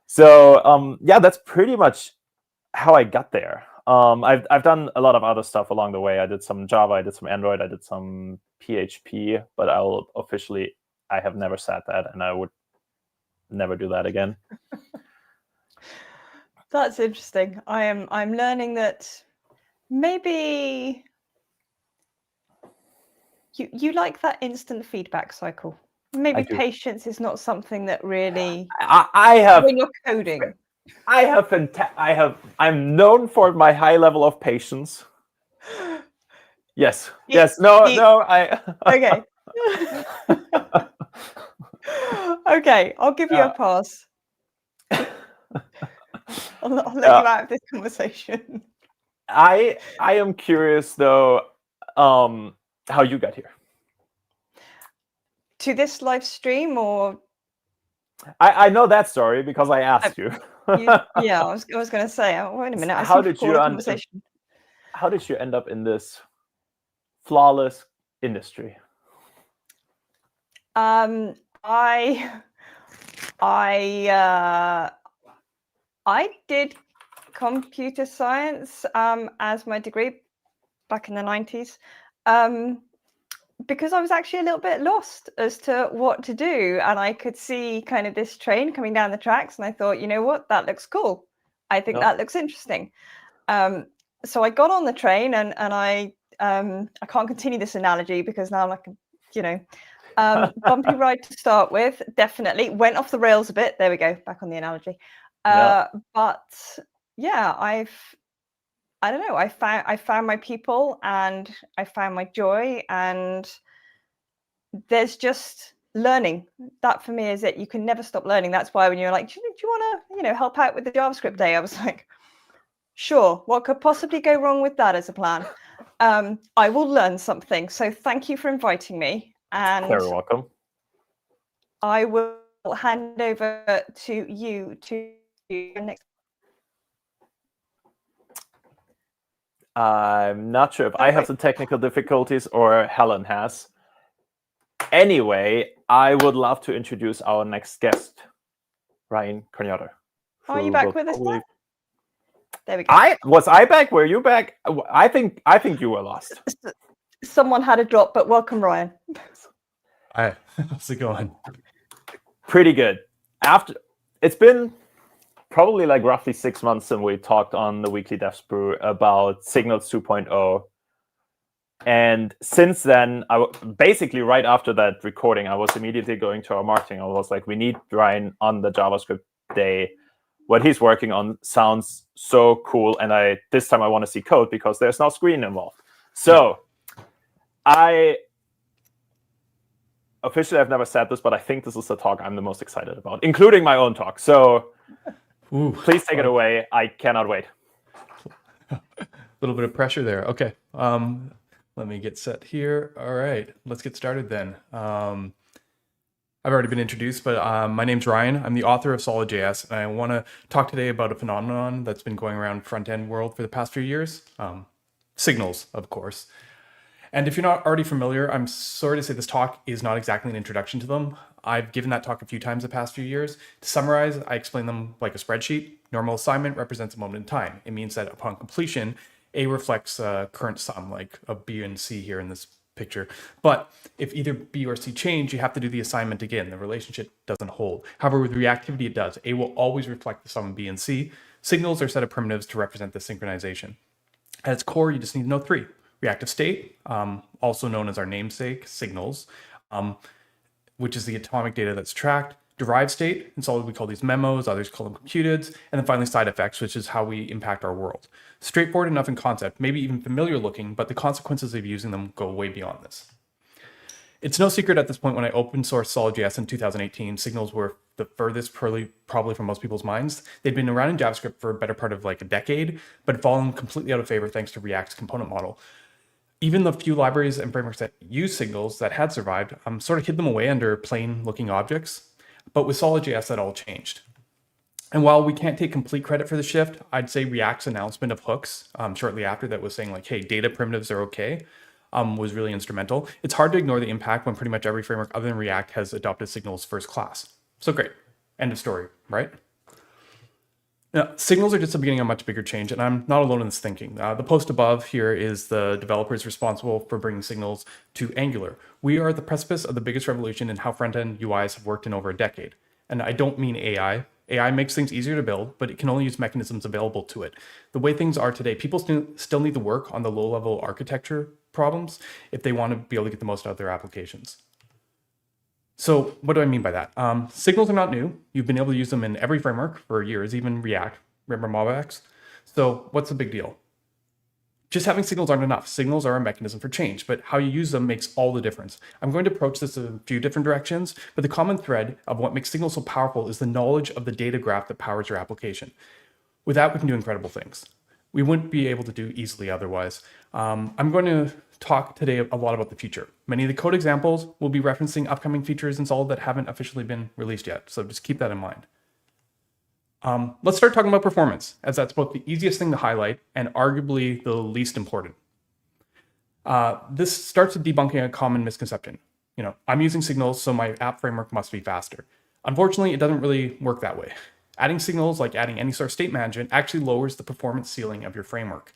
So that's pretty much how I got there. I've done a lot of other stuff along the way. I did some Java, I did some Android, I did some PHP, but I have never said that, and I would never do that again. That's interesting. I'm learning that maybe you like that instant feedback cycle. Maybe patience is not something that really I have when you're coding. I'm known for my high level of patience. Yes. Okay. Okay, I'll give you a pass. I'll let you out of this conversation. I am curious though, how you got here. To this live stream, or I know that story because I asked you. Yeah, I was going to say. Oh, wait a minute. How did you end up in this flawless industry? I did computer science as my degree back in the 90s because I was actually a little bit lost as to what to do, and I could see kind of this train coming down the tracks, and I thought, you know what, that looks cool. I think that looks interesting. So I got on the train, and I can't continue this analogy because now I'm like, bumpy ride to start with, definitely. Went off the rails a bit. There we go, back on the analogy. But yeah, I don't know. I found my people, and I found my joy, and there's just learning. That for me is it. You can never stop learning. That's why when you're like, do you want to, help out with the JavaScript day? I was like, sure. What could possibly go wrong with that as a plan? I will learn something. So thank you for inviting me. And you're welcome. I will hand over to you to next. I'm not sure if I have the technical difficulties or Helen has. Anyway, I would love to introduce our next guest, Ryan Carniato. Are you back with us now? There we go. Was I back? Were you back? I think you were lost. Someone had a drop, but welcome, Ryan. Hi, how's it going? Pretty good. It's been probably like roughly 6 months since we talked on the Weekly Dev Sprue about Signals 2.0. And since then, basically right after that recording, I was immediately going to our marketing. I was like, we need Ryan on the JavaScript day. What he's working on sounds so cool. And this time I want to see code because there's no screen involved. So officially, I've never said this, but I think this is the talk I'm the most excited about, including my own talk. So please take it away. I cannot wait. A little bit of pressure there. Okay. Let me get set here. All right, let's get started then. I've already been introduced, but my name's Ryan. I'm the author of Solid.js, and I want to talk today about a phenomenon that's been going around front-end world for the past few years. Signals, of course. And if you're not already familiar, I'm sorry to say this talk is not exactly an introduction to them. I've given that talk a few times the past few years. To summarize, I explain them like a spreadsheet. Normal assignment represents a moment in time. It means that upon completion, A reflects current sum, like a B and C here in this picture. But if either B or C change, you have to do the assignment again. The relationship doesn't hold. However, with reactivity, it does. A will always reflect the sum of B and C. Signals are a set of primitives to represent the synchronization. At its core, you just need to know 3. Reactive state, also known as our namesake, signals, which is the atomic data that's tracked. Derived state, in Solid we call these memos, others call them computeds, and then finally side effects, which is how we impact our world. Straightforward enough in concept, maybe even familiar looking, but the consequences of using them go way beyond this. It's no secret at this point when I open sourced Solid.js in 2018, signals were the furthest probably from most people's minds. They'd been around in JavaScript for a better part of like a decade, but fallen completely out of favor thanks to React's component model. Even the few libraries and frameworks that use signals that had survived sort of hid them away under plain looking objects. But with Solid.js, that all changed. And while we can't take complete credit for the shift, I'd say React's announcement of hooks shortly after that was saying like, hey, data primitives are okay, was really instrumental. It's hard to ignore the impact when pretty much every framework other than React has adopted signals first class. So great, end of story, right? Now, signals are just the beginning of a much bigger change, and I'm not alone in this thinking. The post above here is the developers responsible for bringing signals to Angular. We are at the precipice of the biggest revolution in how front-end UIs have worked in over a decade. And I don't mean AI. AI makes things easier to build, but it can only use mechanisms available to it. The way things are today, people still need to work on the low-level architecture problems if they want to be able to get the most out of their applications. So what do I mean by that? Signals are not new. You've been able to use them in every framework for years, even React, remember MobX? So what's the big deal? Just having signals aren't enough. Signals are a mechanism for change, but how you use them makes all the difference. I'm going to approach this in a few different directions, but the common thread of what makes signals so powerful is the knowledge of the data graph that powers your application. With that, we can do incredible things. We wouldn't be able to do easily otherwise. I'm going to talk today a lot about the future. Many of the code examples will be referencing upcoming features in Solid that haven't officially been released yet, so just keep that in mind. Let's start talking about performance, as that's both the easiest thing to highlight and arguably the least important. This starts with debunking a common misconception. I'm using signals, so my app framework must be faster. Unfortunately, it doesn't really work that way. Adding signals, like adding any sort of state management, actually lowers the performance ceiling of your framework.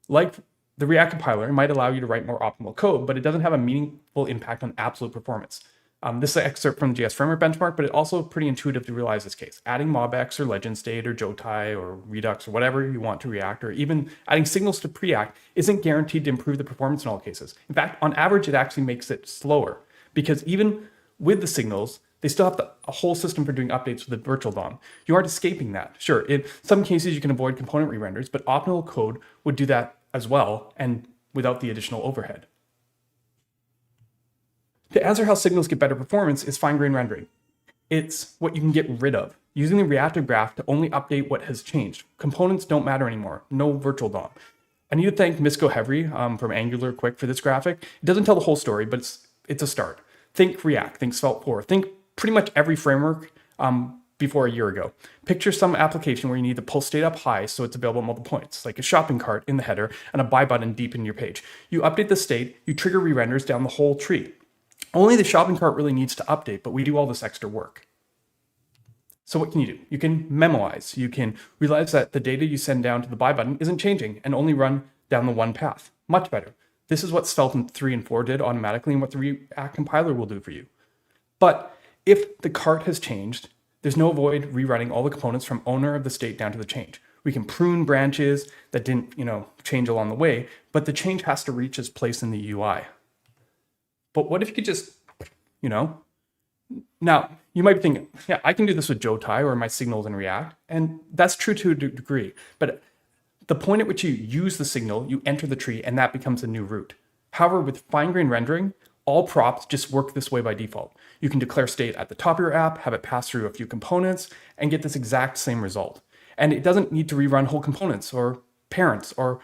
Like the React compiler, it might allow you to write more optimal code, but it doesn't have a meaningful impact on absolute performance. This is an excerpt from the JS Framework benchmark, but it's also pretty intuitive to realize this case. Adding MobX or Legend State or Jotai or Redux or whatever you want to React, or even adding signals to Preact isn't guaranteed to improve the performance in all cases. In fact, on average, it actually makes it slower, because even with the signals, they still have a whole system for doing updates with the virtual DOM. You aren't escaping that. Sure, in some cases you can avoid component re-renders, but optimal code would do that as well and without the additional overhead. To answer how signals get better performance is fine-grained rendering. It's what you can get rid of, using the reactive graph to only update what has changed. Components don't matter anymore, no virtual DOM. I need to thank Misko Hevry from Angular Quick for this graphic. It doesn't tell the whole story, but it's a start. Think React, think Svelte 4, think pretty much every framework before a year ago. Picture some application where you need to pull state up high so it's available at multiple points, like a shopping cart in the header and a buy button deep in your page. You update the state, you trigger re-renders down the whole tree. Only the shopping cart really needs to update, but we do all this extra work. So what can you do? You can memoize. You can realize that the data you send down to the buy button isn't changing and only run down the one path. Much better. This is what Svelte 3 and 4 did automatically and what the React compiler will do for you. But if the cart has changed, there's no void rerunning all the components from owner of the state down to the change. We can prune branches that didn't, change along the way, but the change has to reach its place in the UI. But what if you could just, Now, you might be thinking, yeah, I can do this with Jotai or my signals in React, and that's true to a degree. But the point at which you use the signal, you enter the tree, and that becomes a new route. However, with fine-grained rendering, all props just work this way by default. You can declare state at the top of your app, have it pass through a few components, and get this exact same result. And it doesn't need to rerun whole components or parents or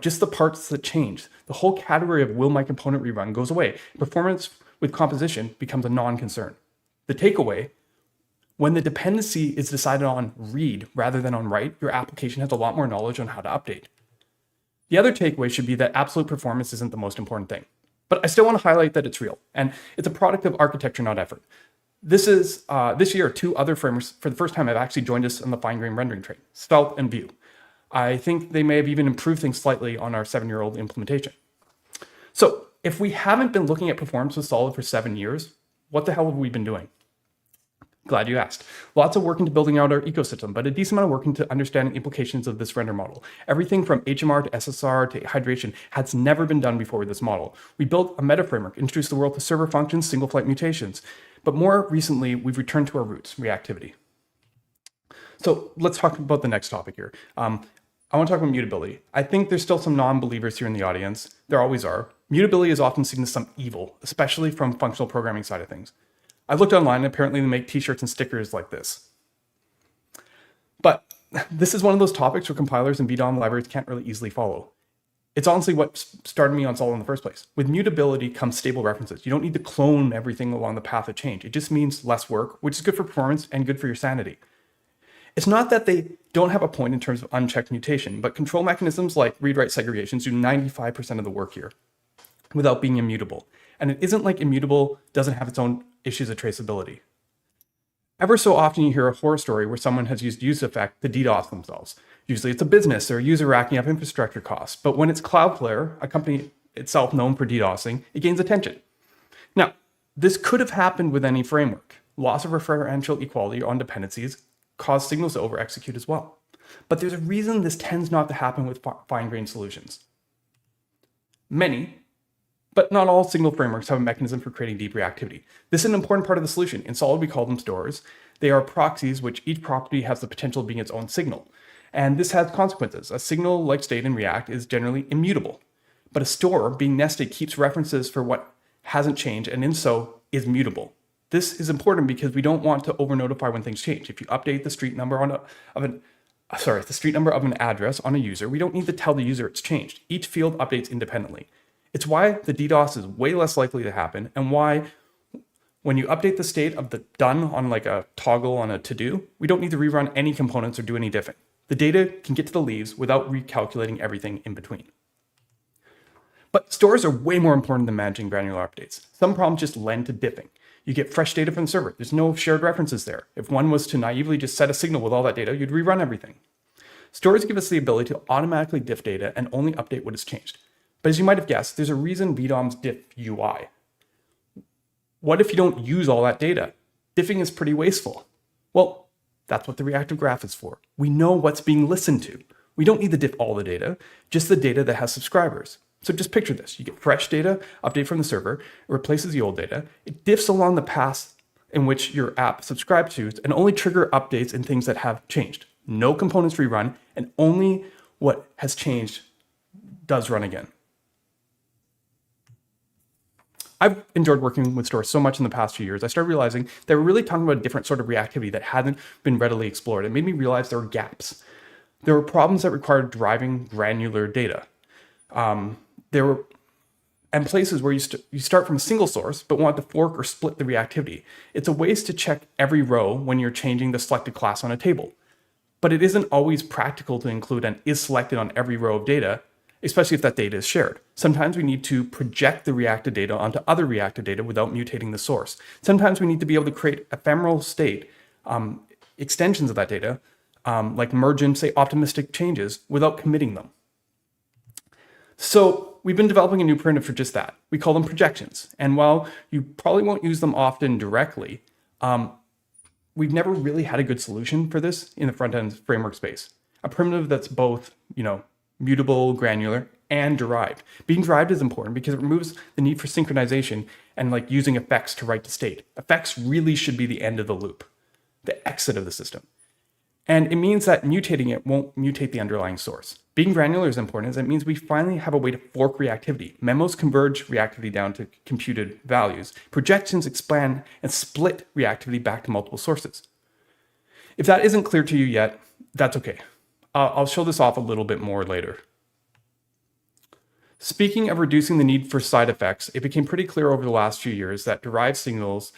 just the parts that change. The whole category of will my component rerun goes away. Performance with composition becomes a non-concern. The takeaway, when the dependency is decided on read rather than on write, your application has a lot more knowledge on how to update. The other takeaway should be that absolute performance isn't the most important thing. But I still want to highlight that it's real, and it's a product of architecture, not effort. This year, two other frameworks, for the first time, have actually joined us on the fine-grained rendering train, Svelte and Vue. I think they may have even improved things slightly on our 7-year-old implementation. So if we haven't been looking at performance with Solid for 7 years, what the hell have we been doing? Glad you asked. Lots of work into building out our ecosystem, but a decent amount of work into understanding implications of this render model. Everything from HMR to SSR to hydration has never been done before with this model. We built a meta framework, introduced the world to server functions, single flight mutations. But more recently, we've returned to our roots, reactivity. So let's talk about the next topic here. I want to talk about mutability. I think there's still some non-believers here in the audience. There always are. Mutability is often seen as some evil, especially from functional programming side of things. I looked online, and apparently they make t-shirts and stickers like this. But this is one of those topics where compilers and VDOM libraries can't really easily follow. It's honestly what started me on Solid in the first place. With mutability comes stable references. You don't need to clone everything along the path of change. It just means less work, which is good for performance and good for your sanity. It's not that they don't have a point in terms of unchecked mutation, but control mechanisms like read-write segregations do 95% of the work here without being immutable. And it isn't like immutable doesn't have its own issues of traceability. Ever so often you hear a horror story where someone has used use effect to DDoS themselves. Usually it's a business or a user racking up infrastructure costs, but when it's Cloudflare, a company itself known for DDoSing, it gains attention. Now, this could have happened with any framework. Loss of referential equality on dependencies cause signals to over-execute as well. But there's a reason this tends not to happen with fine-grained solutions. Many, but not all signal frameworks have a mechanism for creating deep reactivity. This is an important part of the solution. In Solid, we call them stores. They are proxies, which each property has the potential of being its own signal. And this has consequences. A signal like state in React is generally immutable. But a store, being nested, keeps references for what hasn't changed, and in so is mutable. This is important because we don't want to over-notify when things change. If you update the street number of the street number of an address on a user, we don't need to tell the user it's changed. Each field updates independently. It's why the DDoS is way less likely to happen, and why when you update the state of the done on like a toggle on a to-do, we don't need to rerun any components or do any diffing. The data can get to the leaves without recalculating everything in between. But stores are way more important than managing granular updates. Some problems just lend to diffing. You get fresh data from the server. There's no shared references there. If one was to naively just set a signal with all that data, you'd rerun everything. Stores give us the ability to automatically diff data and only update what has changed. But as you might have guessed, there's a reason VDOMs diff UI. What if you don't use all that data? Diffing is pretty wasteful. Well, that's what the reactive graph is for. We know what's being listened to. We don't need to diff all the data, just the data that has subscribers. So just picture this. You get fresh data, update from the server, it replaces the old data, it diffs along the path in which your app subscribed to, and only trigger updates in things that have changed. No components rerun, and only what has changed does run again. I've enjoyed working with stores so much in the past few years. I started realizing they were really talking about a different sort of reactivity that hadn't been readily explored. It made me realize there were gaps. There were problems that required driving granular data. There were places where you start from a single source, but want to fork or split the reactivity. It's a ways to check every row when you're changing the selected class on a table. But it isn't always practical to include an is selected on every row of data, especially if that data is shared. Sometimes we need to project the reactive data onto other reactive data without mutating the source. Sometimes we need to be able to create ephemeral state extensions of that data, like merge in, say, optimistic changes without committing them. So we've been developing a new primitive for just that. We call them projections. And while you probably won't use them often directly, we've never really had a good solution for this in the front-end framework space. A primitive that's both, mutable, granular, and derived. Being derived is important because it removes the need for synchronization and like using effects to write to state. Effects really should be the end of the loop, the exit of the system. And it means that mutating it won't mutate the underlying source. Being granular is important as it means we finally have a way to fork reactivity. Memos converge reactivity down to computed values. Projections expand and split reactivity back to multiple sources. If that isn't clear to you yet, that's okay. I'll show this off a little bit more later. Speaking of reducing the need for side effects, it became pretty clear over the last few years that derived signals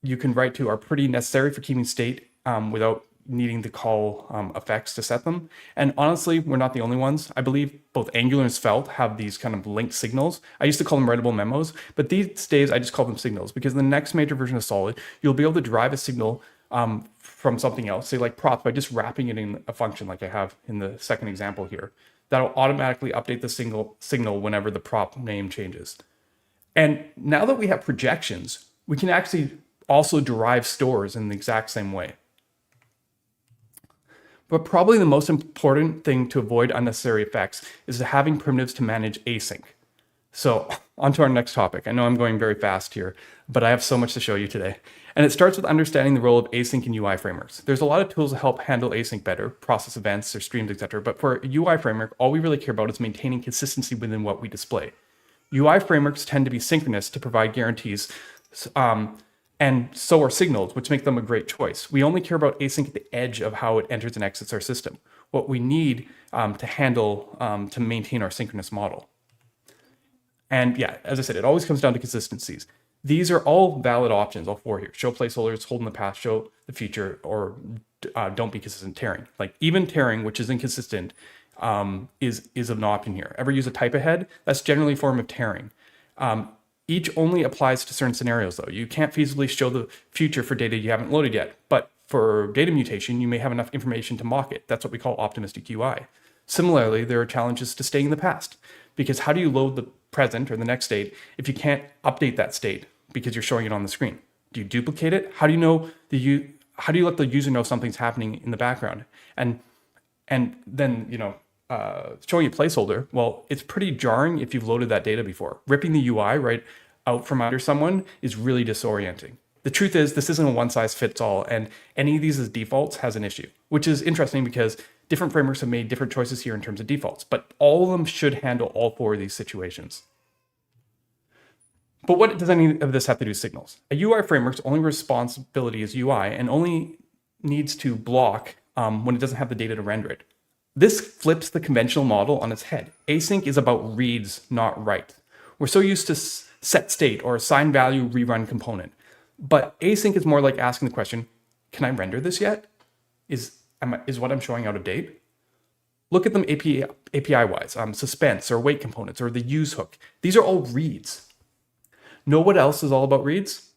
you can write to are pretty necessary for keeping state without needing to call effects to set them. And honestly, we're not the only ones. I believe both Angular and Svelte have these kind of linked signals. I used to call them writable memos, but these days I just call them signals because in the next major version of Solid, you'll be able to derive a signal from something else, say like props, by just wrapping it in a function like I have in the second example here. That'll automatically update the signal whenever the prop name changes. And now that we have projections, we can actually also derive stores in the exact same way. But probably the most important thing to avoid unnecessary effects is having primitives to manage async. So on to our next topic. I know I'm going very fast here, but I have so much to show you today. And it starts with understanding the role of async in UI frameworks. There's a lot of tools to help handle async better, process events or streams, etc. But for a UI framework, all we really care about is maintaining consistency within what we display. UI frameworks tend to be synchronous to provide guarantees, and so are signals, which make them a great choice. We only care about async at the edge of how it enters and exits our system. What we need to handle to maintain our synchronous model. And yeah, as I said, it always comes down to consistencies. These are all valid options, all four here. Show placeholders, hold in the past, show the future, or don't be consistent tearing. Like even tearing, which is inconsistent, is an option here. Ever use a type ahead? That's generally a form of tearing. Each only applies to certain scenarios though. You can't feasibly show the future for data you haven't loaded yet, but for data mutation, you may have enough information to mock it. That's what we call optimistic UI. Similarly, there are challenges to staying in the past, because how do you load the present or the next state if you can't update that state because you're showing it on the screen? Do you duplicate it? How do you know how do you let the user know something's happening in the background? And then showing a placeholder, well, it's pretty jarring if you've loaded that data before. Ripping the UI right out from under someone is really disorienting. The truth is, this isn't a one-size-fits-all, and any of these as defaults has an issue, which is interesting because different frameworks have made different choices here in terms of defaults, but all of them should handle all four of these situations. But what does any of this have to do with signals? A UI framework's only responsibility is UI and only needs to block when it doesn't have the data to render it. This flips the conventional model on its head. Async is about reads, not write. We're so used to set state or assign value rerun component. But async is more like asking the question, can I render this yet? Is what I'm showing out of date? Look at them API-wise, suspense or wait components or the use hook. These are all reads. Know what else is all about reads?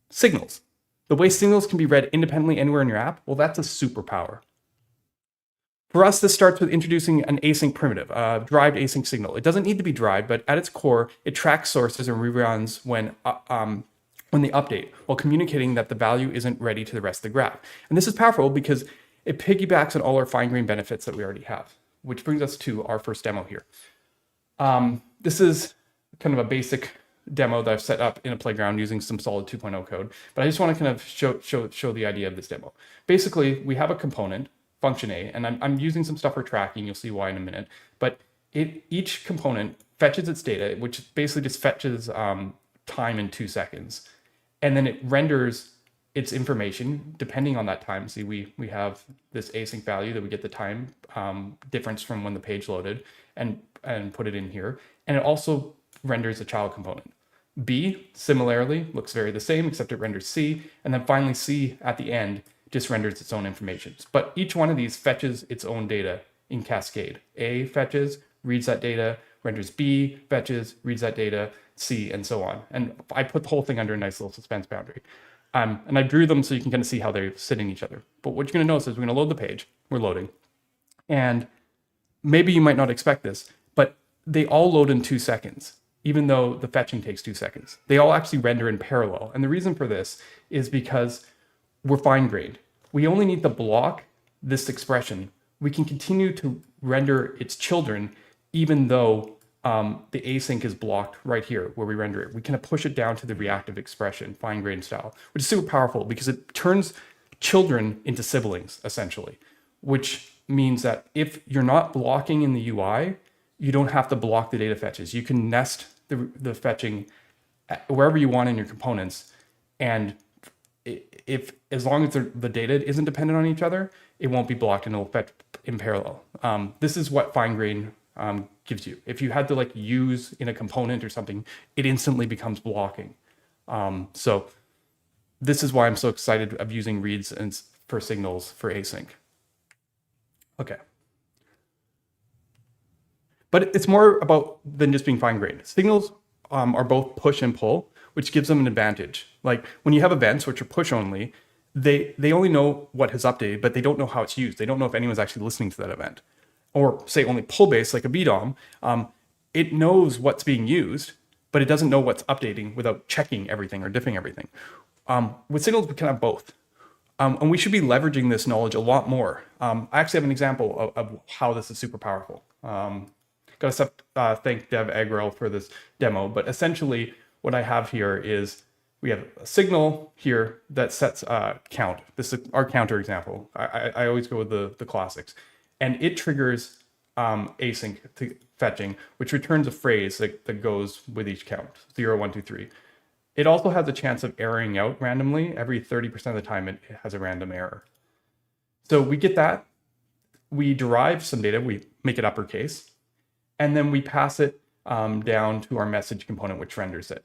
Signals. The way signals can be read independently anywhere in your app, well, that's a superpower. For us, this starts with introducing an async primitive, a derived async signal. It doesn't need to be derived, but at its core, it tracks sources and reruns when they update, while communicating that the value isn't ready to the rest of the graph. And this is powerful because it piggybacks on all our fine-grained benefits that we already have, which brings us to our first demo here. This is kind of a basic demo that I've set up in a playground using some solid 2.0 code, but I just want to kind of show the idea of this demo. Basically, we have a component, function A, and I'm using some stuff for tracking. You'll see why in a minute, but each component fetches its data, which basically just fetches time in 2 seconds, and then it renders its information depending on that time. See, we have this async value that we get the time difference from when the page loaded and put it in here. And it also renders a child component. B, similarly, looks very the same, except it renders C. And then finally C at the end just renders its own information. But each one of these fetches its own data in cascade. A fetches, reads that data, renders B, fetches, reads that data, C, and so on. And I put the whole thing under a nice little suspense boundary. And I drew them so you can kind of see how they're sitting each other. But what you're going to notice is we're going to load the page. We're loading. And maybe you might not expect this, but they all load in 2 seconds, even though the fetching takes 2 seconds. They all actually render in parallel. And the reason for this is because we're fine-grained. We only need to block this expression. We can continue to render its children, even though the async is blocked right here where we render it. We can push it down to the reactive expression, fine-grained style, which is super powerful because it turns children into siblings, essentially, which means that if you're not blocking in the UI, you don't have to block the data fetches. You can nest the fetching wherever you want in your components. And as long as the data isn't dependent on each other, it won't be blocked and it'll fetch in parallel. This is what fine-grained gives you. If you had to like use in a component or something, it instantly becomes blocking. So this is why I'm so excited of using reads and for signals for async. Okay. But it's more about than just being fine-grained. Signals are both push and pull, which gives them an advantage. Like when you have events, which are push only, they only know what has updated, but they don't know how it's used. They don't know if anyone's actually listening to that event. Or say only pull-based, like a BDOM, it knows what's being used, but it doesn't know what's updating without checking everything or diffing everything. With signals, we can have both. And we should be leveraging this knowledge a lot more. I actually have an example of how this is super powerful. Got to thank Dev Agrel for this demo, but essentially what I have here is we have a signal here that sets count. This is our counter example. I always go with the classics. And it triggers async to fetching, which returns a phrase that goes with each count, 0, 1, 2, 3. It also has a chance of erroring out randomly. Every 30% of the time, it has a random error. So we get that. We derive some data. We make it uppercase. And then we pass it down to our message component, which renders it.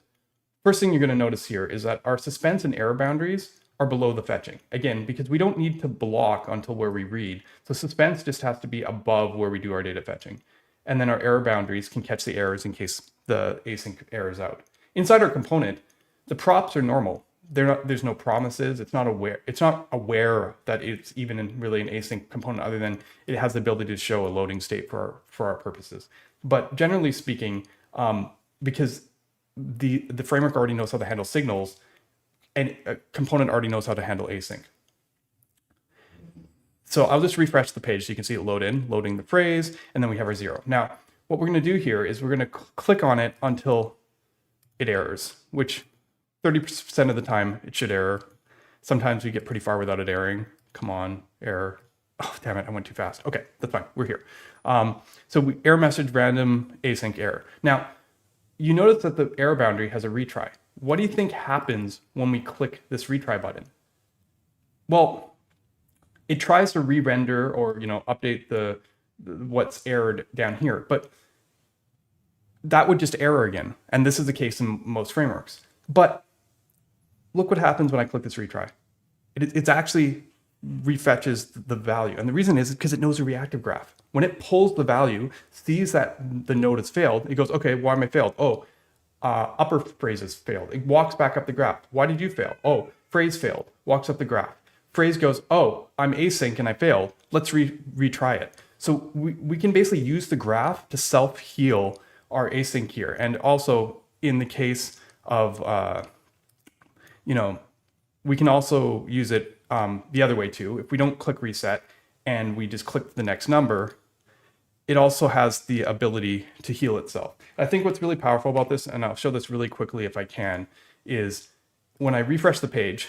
First thing you're going to notice here is that our suspense and error boundaries are below the fetching. Again, because we don't need to block until where we read. So suspense just has to be above where we do our data fetching. And then our error boundaries can catch the errors in case the async errors out. Inside our component, the props are normal. There's no promises. It's not aware that it's even really an async component, other than it has the ability to show a loading state for our purposes. But generally speaking, because the framework already knows how to handle signals, and a component already knows how to handle async. So I'll just refresh the page so you can see it loading the phrase, and then we have our 0. Now, what we're going to do here is we're going to click on it until it errors, which 30% of the time it should error. Sometimes we get pretty far without it erroring. Come on, error. Oh, damn it, I went too fast. Okay, that's fine, we're here. So we error message random async error. Now, you notice that the error boundary has a retry. What do you think happens when we click this retry button? Well, it tries to re-render or update the what's errored down here, but that would just error again. And this is the case in most frameworks. But look what happens when I click this retry. It's actually refetches the value. And the reason is because it knows a reactive graph. When it pulls the value, sees that the node has failed, it goes, okay, why am I failed? Oh, upper phrases failed. It walks back up the graph. Why did you fail? Oh, phrase failed. Walks up the graph. Phrase goes, oh, I'm async and I failed. Let's retry it. So we can basically use the graph to self-heal our async here. And also in the case of, we can also use it the other way too. If we don't click reset and we just click the next number, it also has the ability to heal itself. I think what's really powerful about this, and I'll show this really quickly if I can, is when I refresh the page,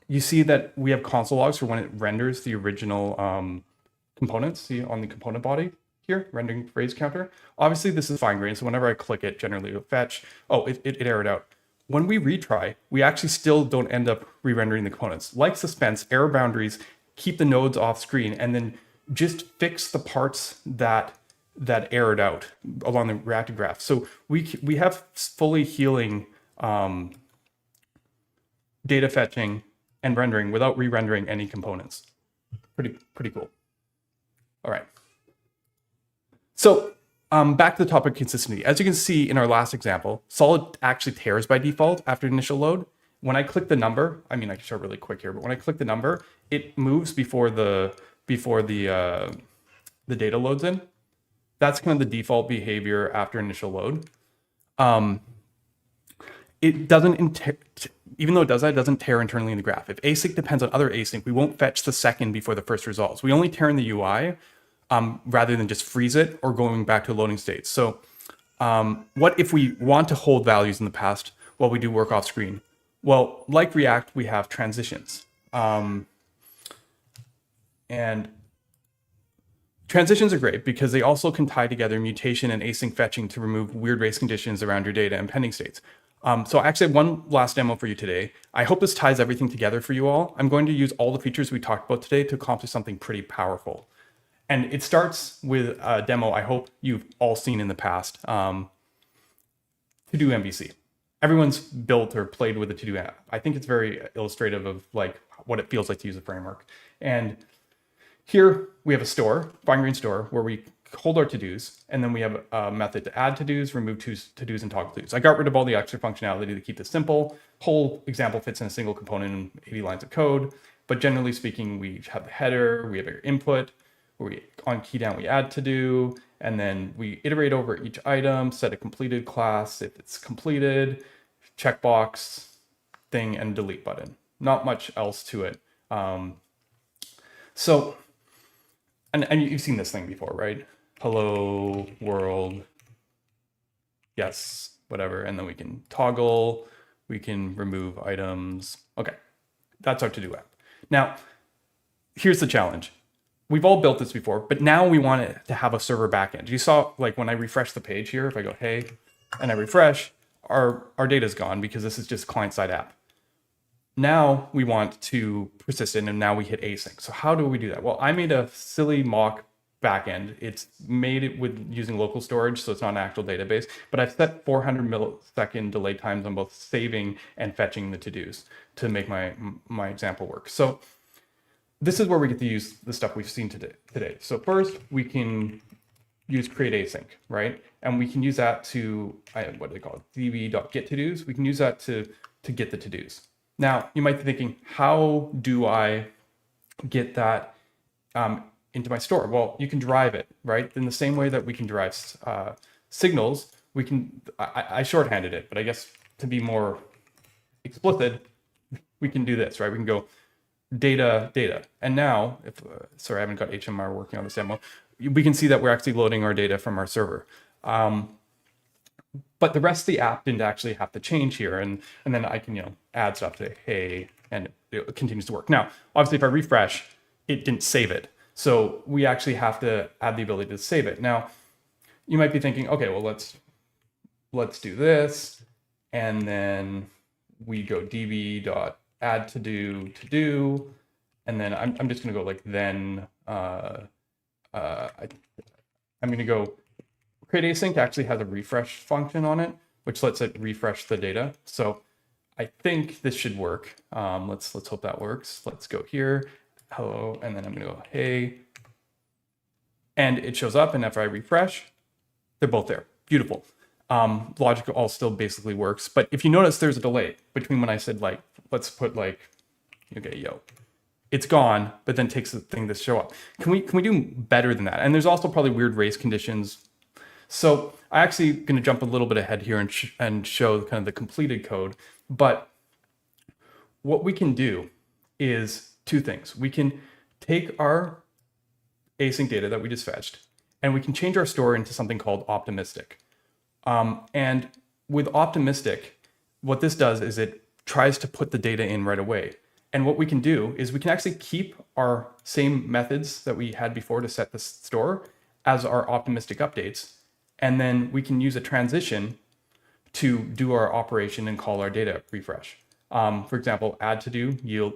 you see that we have console logs for when it renders the original components. See on the component body here, rendering phrase counter. Obviously this is fine grained, so whenever I click it, generally it'll fetch. Oh, it errored out. When we retry, we actually still don't end up re-rendering the components. Like Spence, error boundaries keep the nodes off screen and then just fix the parts that errored out along the reactive graph. So we have fully healing data fetching and rendering without re-rendering any components. Pretty cool. All right. So back to the topic of consistency. As you can see in our last example, solid actually tears by default after initial load. When I click the number, I mean, I can show really quick here, but when I click the number, it moves before the data loads in. That's kind of the default behavior after initial load. It doesn't, even though it does that, it doesn't tear internally in the graph. If async depends on other async, we won't fetch the second before the first results. We only tear in the UI rather than just freeze it or going back to a loading state. So what if we want to hold values in the past while we do work off screen? Well, like React, we have transitions. And transitions are great because they also can tie together mutation and async fetching to remove weird race conditions around your data and pending states. So I actually have one last demo for you today. I hope this ties everything together for you all. I'm going to use all the features we talked about today to accomplish something pretty powerful. And it starts with a demo I hope you've all seen in the past, To-Do MVC. Everyone's built or played with the To-Do app. I think it's very illustrative of like what it feels like to use a framework. And here we have a store, fine-grained store, where we hold our to-dos, and then we have a method to add to-dos, remove to-dos, and toggle to-dos. I got rid of all the extra functionality to keep this simple. Whole example fits in a single component in 80 lines of code. But generally speaking, we have the header, we have our input, where we on key down we add to-do, and then we iterate over each item, set a completed class if it's completed, checkbox, thing, and delete button. Not much else to it. So, and you've seen this thing before, right? Hello world, yes, whatever. And then we can toggle, we can remove items. Okay, that's our to-do app. Now, here's the challenge. We've all built this before, but now we want it to have a server backend. You saw like when I refresh the page here, if I go, hey, and I refresh, our data's gone because this is just client-side app. Now we want to persist it, and now we hit async. So how do we do that? Well, I made a silly mock backend. It's made it with using local storage, so it's not an actual database, but I've set 400 millisecond delay times on both saving and fetching the to-dos to make my example work. So this is where we get to use the stuff we've seen today. So first, we can use create async, right? And we can use that to, what do they call it? db.getToDos. We can use that to get the to-dos. Now, you might be thinking, how do I get that into my store? Well, you can derive it, right? In the same way that we can derive signals, we can, I shorthanded it, but I guess to be more explicit, we can do this, right? We can go data. And now, sorry, I haven't got HMR working on this demo. We can see that we're actually loading our data from our server. But the rest of the app didn't actually have to change here. And then I can, add stuff to hey, and it continues to work. Now, obviously, if I refresh, it didn't save it. So we actually have to add the ability to save it. Now, you might be thinking, okay, well, let's do this. And then we go db.add to do, And then I'm just going to go like then. I'm going to go create async actually has a refresh function on it, which lets it refresh the data. So I think this should work. Let's hope that works. Let's go here, hello, and then I'm going to go hey, and it shows up. And after I refresh, they're both there. Beautiful. Logic all still basically works, but if you notice, there's a delay between when I said like, let's put like, okay, yo, it's gone, but then takes the thing to show up. Can we do better than that? And there's also probably weird race conditions. So I actually going to jump a little bit ahead here and show kind of the completed code. But what we can do is two things. We can take our async data that we just fetched, and we can change our store into something called optimistic. And with optimistic, what this does is it tries to put the data in right away. And what we can do is we can actually keep our same methods that we had before to set the store as our optimistic updates. And then we can use a transition to do our operation and call our data refresh. For example, add to do yield.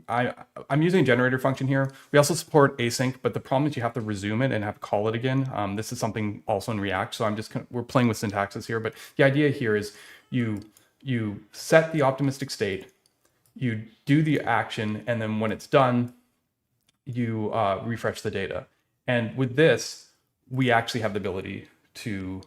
I'm using a generator function here. We also support async, but the problem is you have to resume it and have to call it again. This is something also in React, so we're playing with syntaxes here. But the idea here is you set the optimistic state, you do the action, and then when it's done, you refresh the data. And with this, we actually have the ability to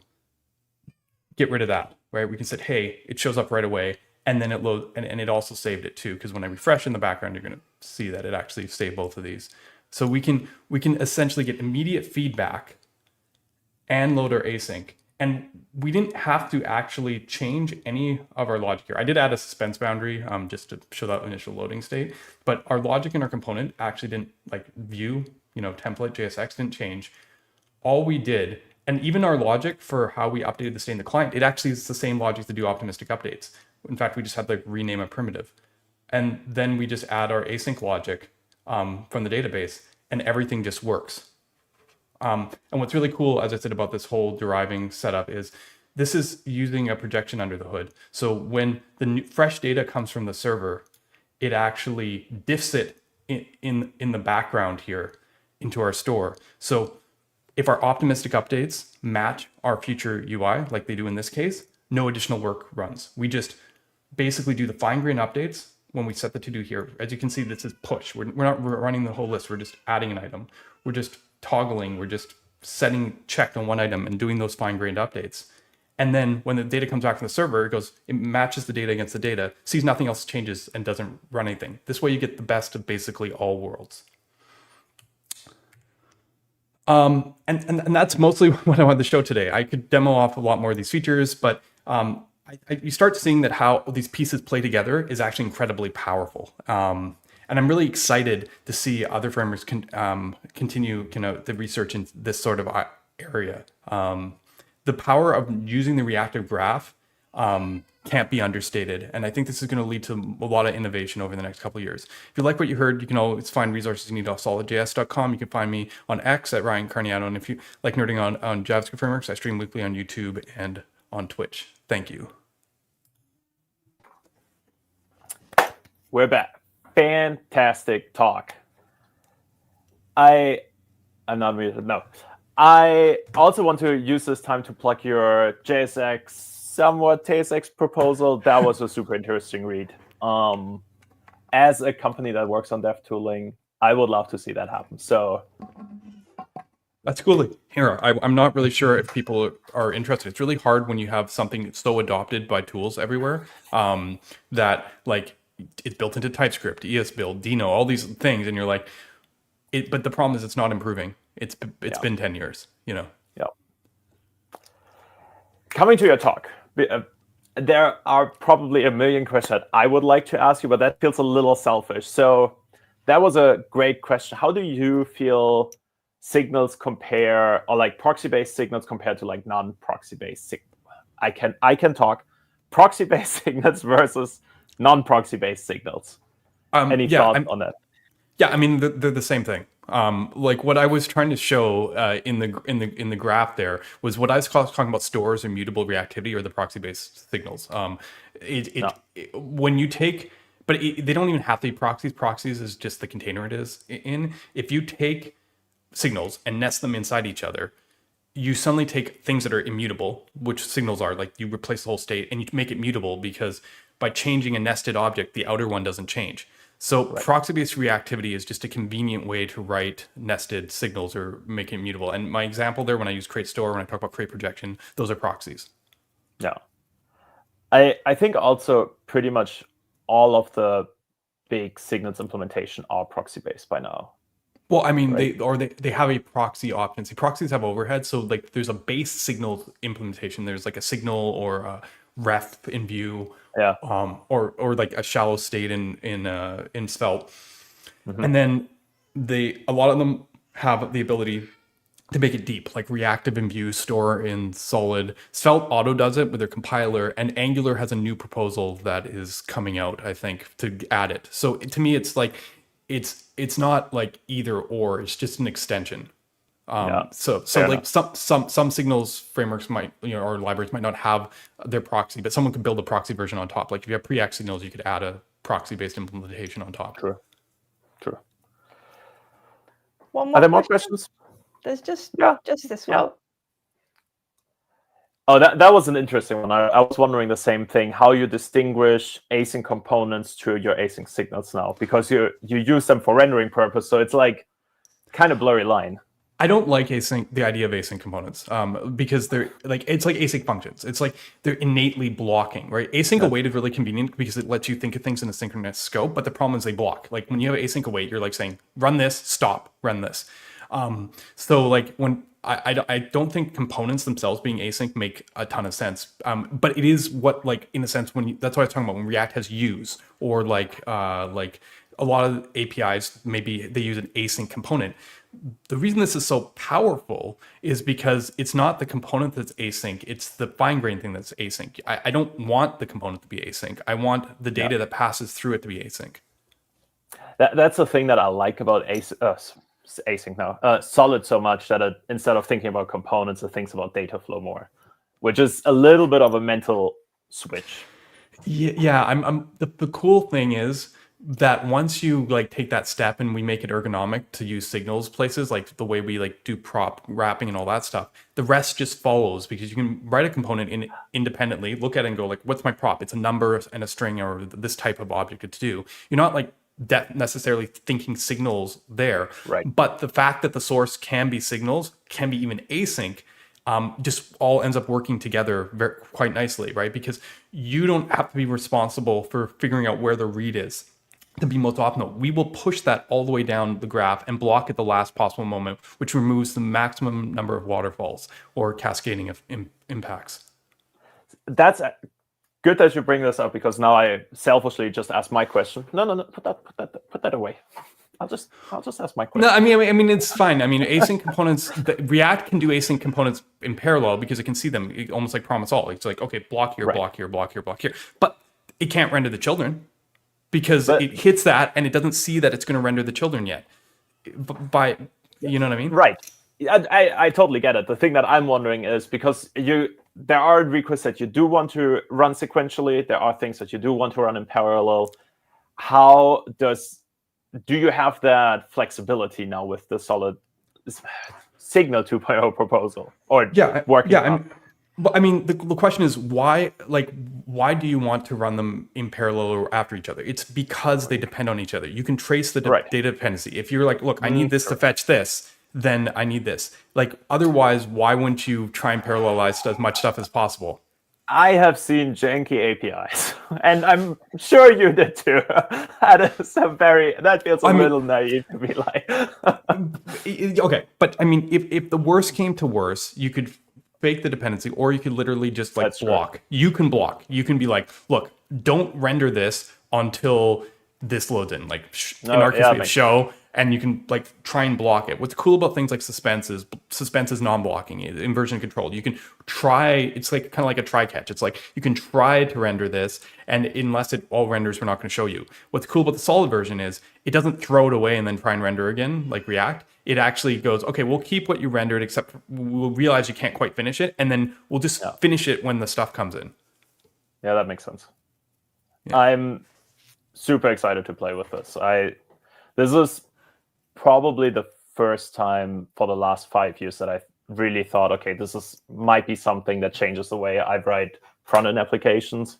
get rid of that, right? We can say, hey, it shows up right away, and then it loads, and it also saved it too, because when I refresh in the background, you're going to see that it actually saved both of these. So we can essentially get immediate feedback and load our async. And we didn't have to actually change any of our logic here. I did add a suspense boundary just to show that initial loading state, but our logic in our component actually didn't, like view, template JSX didn't change. All we did, and even our logic for how we updated the state in the client, it actually is the same logic to do optimistic updates. In fact, we just had to rename a primitive. And then we just add our async logic from the database, and everything just works. And what's really cool, as I said, about this whole deriving setup is this is using a projection under the hood. So when the new, fresh data comes from the server, it actually diffs it in the background here into our store. So if our optimistic updates match our future UI, like they do in this case, no additional work runs. We just basically do the fine-grained updates when we set the to-do here. As you can see, this is push. We're not running the whole list. We're just adding an item. We're just toggling. We're just setting checked on one item and doing those fine-grained updates. And then when the data comes back from the server, it matches the data against the data, sees nothing else changes, and doesn't run anything. This way you get the best of basically all worlds. And that's mostly what I wanted to show today. I could demo off a lot more of these features, but you start seeing that how these pieces play together is actually incredibly powerful. And I'm really excited to see other frameworks continue the research in this sort of area. The power of using the reactive graph can't be understated. And I think this is going to lead to a lot of innovation over the next couple of years. If you like what you heard, you can always find resources you need off solidjs.com. You can find me on X at Ryan Carniato. And if you like nerding on JavaScript frameworks, I stream weekly on YouTube and on Twitch. Thank you. We're back. Fantastic talk. I'm not muted. No. I also want to use this time to plug your JSX, somewhat TSX proposal. That was a super interesting read. As a company that works on dev tooling, I would love to see that happen. So that's cool. Here, I'm not really sure if people are interested. It's really hard when you have something so adopted by tools everywhere that like it's built into TypeScript, ESBuild, Dino, all these things, and you're like, but the problem is it's not improving. It's been 10 years, Yeah. Coming to your talk, there are probably a million questions that I would like to ask you, but that feels a little selfish. So that was a great question. How do you feel signals compare, or like proxy-based signals compared to like non-proxy-based signals? I can talk proxy-based signals versus non-proxy-based signals. Any thoughts on that? Yeah, I mean they're the same thing. Like what I was trying to show in the graph there was what I was talking about stores and mutable reactivity or the proxy-based signals. When you take but they don't even have to be proxies. Proxies is just the container it is in. If you take signals and nest them inside each other, you suddenly take things that are immutable, which signals are, like you replace the whole state, and you make it mutable because by changing a nested object, the outer one doesn't change. So proxy-based reactivity is just a convenient way to write nested signals or make it immutable. And my example there, when I use create store, when I talk about create projection, those are proxies. Yeah. I think also pretty much all of the big signals implementation are proxy-based by now. Well, I mean, they have a proxy option. See, proxies have overhead. So like there's a base signal implementation. There's like a signal or a ref in Vue, or like a shallow state in Svelte. And then a lot of them have the ability to make it deep, like reactive in Vue, store in Solid. Svelte auto does it with their compiler, and Angular has a new proposal that is coming out, I think, to add it. So to me, it's like it's not like either or, it's just an extension. So like some signals frameworks might, or libraries might not have their proxy, but someone could build a proxy version on top. Like if you have Preact signals, you could add a proxy-based implementation on top. True. One more Are there more questions? There's just this one. Yeah. Oh, that was an interesting one. I was wondering the same thing, how you distinguish async components to your async signals now, because you use them for rendering purpose, so it's like kind of blurry line. I don't like the idea of async components, because it's like async functions. It's like they're innately blocking, right? Async await is really convenient because it lets you think of things in a synchronous scope, but the problem is they block. Like when you have async await, you're like saying, run this, stop, run this. So like when I don't think components themselves being async make a ton of sense. But it is what, like, in a sense, that's what I was talking about when React has use, or like a lot of APIs, maybe they use an async component. The reason this is so powerful is because it's not the component that's async, it's the fine-grained thing that's async. I don't want the component to be async. I want the data that passes through it to be async. That's the thing that I like about async now, Solid so much that instead of thinking about components, it thinks about data flow more, which is a little bit of a mental switch. Yeah. The cool thing is that once you like take that step and we make it ergonomic to use signals places, like the way we like do prop wrapping and all that stuff, the rest just follows, because you can write a component independently, look at it and go like, what's my prop? It's a number and a string or this type of object to do. You're not like necessarily thinking signals there, right? But the fact that the source can be signals, can be even async, just all ends up working together quite nicely, right? Because you don't have to be responsible for figuring out where the read is to be most optimal. We will push that all the way down the graph and block at the last possible moment, which removes the maximum number of waterfalls or cascading of impacts. That's good that you bring this up, because now I selfishly just asked my question. No, put that away. I'll just ask my question. No, I mean it's fine. I mean, async components, React can do async components in parallel because it can see them almost like promise all. It's like, okay, block here, block here, block here, block here. But it can't render the children because it hits that and it doesn't see that it's going to render the children yet. You know what I mean? Right. I totally get it. The thing that I'm wondering is, because there are requests that you do want to run sequentially, there are things that you do want to run in parallel. How do you have that flexibility now with the Solid Signal 2.0 proposal? Or working on? I mean, the question is why do you want to run them in parallel or after each other? It's because they depend on each other. You can trace the data dependency. If you're like, look, I need this to fetch this, then I need this. Like, otherwise, why wouldn't you try and parallelize as much stuff as possible? I have seen janky APIs, and I'm sure you did too. That feels a little naive to be like. Okay, but I mean, if the worst came to worse, you could fake the dependency, or you could literally just like block. True. You can block. You can be like, look, don't render this until this loads in. Like in our case, we have show. And you can like try and block it. What's cool about things like Spence is non-blocking, inversion controlled. You can try, it's like kind of like a try catch. It's like you can try to render this, and unless it all renders, we're not going to show you. What's cool about the Solid version is it doesn't throw it away and then try and render again like React. It actually goes, okay, we'll keep what you rendered, except we'll realize you can't quite finish it, and then we'll just finish it when the stuff comes in. Yeah, that makes sense. Yeah. super excited to play with this. This is probably the first time for the last 5 years that I really thought, okay, might be something that changes the way I write front-end applications,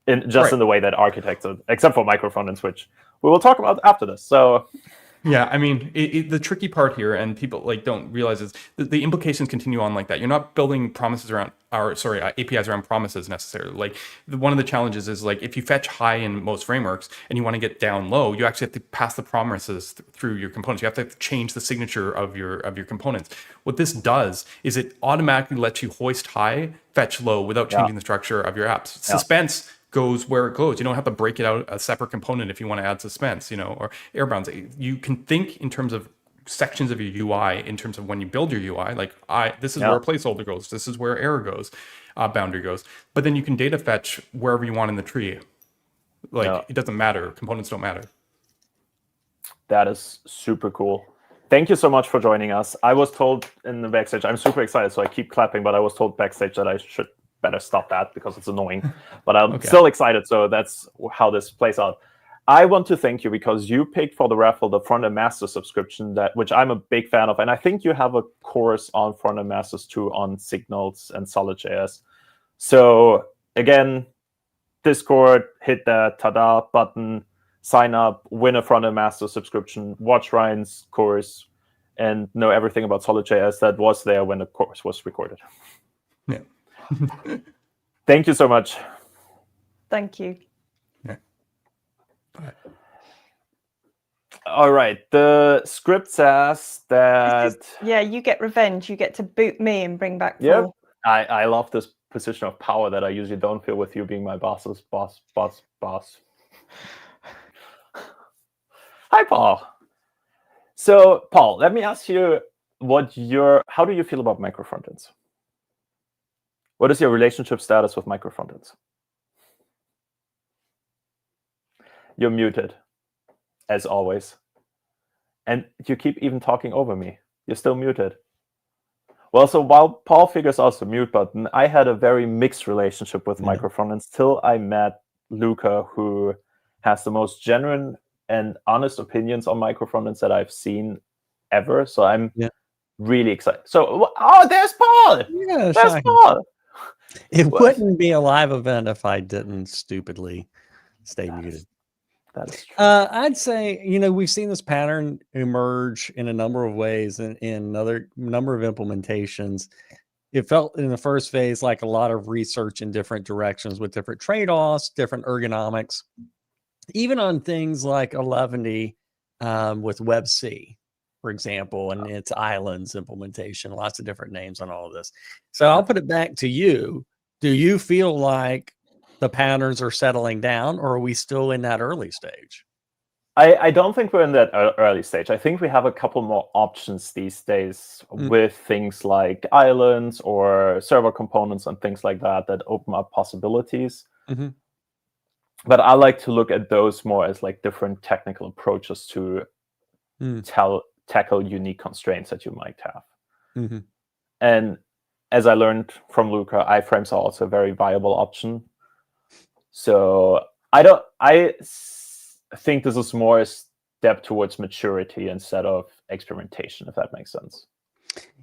in the way that architects, except for Micro-Frontends, which we will talk about after this. So. Yeah, I mean, the tricky part here, and people don't realize, is the implications continue on like that. You're not building APIs around promises necessarily. One of the challenges is if you fetch high in most frameworks and you want to get down low, you actually have to pass the promises through your components. You have to change the signature of your components. What this does is it automatically lets you hoist high, fetch low without changing the structure of your apps. Yeah. Suspense goes where it goes. You don't have to break it out a separate component if you want to add suspense, or airbounds. You can think in terms of sections of your UI, in terms of when you build your UI, this is where a placeholder goes, this is where error goes, boundary goes. But then you can data fetch wherever you want in the tree. It doesn't matter. Components don't matter. That is super cool. Thank you so much for joining us. I was told in the backstage, I'm super excited, so I keep clapping, but I was told backstage that I should better stop that because it's annoying, but I'm still excited. So that's how this plays out. I want to thank you because you picked for the raffle the Front-End Master subscription, which I'm a big fan of. And I think you have a course on Front-End Masters too, on Signals and Solid.js. So again, Discord, hit that ta-da button, sign up, win a Front-End Master subscription, watch Ryan's course, and know everything about Solid.js that was there when the course was recorded. Yeah. Thank you so much. Thank you. Yeah. Bye. All right. The script says that. You get revenge. You get to boot me and bring back Paul. Yep. I love this position of power that I usually don't feel with you being my boss's boss. Hi, Paul. So, Paul, let me ask you how do you feel about Micro-Frontends? What is your relationship status with Micro-Frontends? You're muted, as always. And you keep even talking over me. You're still muted. Well, so while Paul figures out the mute button, I had a very mixed relationship with Micro-Frontends till I met Luca, who has the most genuine and honest opinions on Micro-Frontends that I've seen ever. So I'm really excited. So, there's Paul! Yeah, there's Paul! It wouldn't be a live event if I didn't stupidly stay muted. That is true. I'd say, we've seen this pattern emerge in a number of ways in another number of implementations. It felt in the first phase like a lot of research in different directions with different trade-offs, different ergonomics, even on things like 11D with WebC, for example, and its islands implementation, lots of different names on all of this. So I'll put it back to you. Do you feel like the patterns are settling down, or are we still in that early stage? I don't think we're in that early stage. I think we have a couple more options these days with things like islands or server components and things like that open up possibilities. Mm-hmm. But I like to look at those more as different technical approaches to tackle unique constraints that you might have. Mm-hmm. And as I learned from Luca, iframes are also a very viable option. So I think this is more a step towards maturity instead of experimentation, if that makes sense.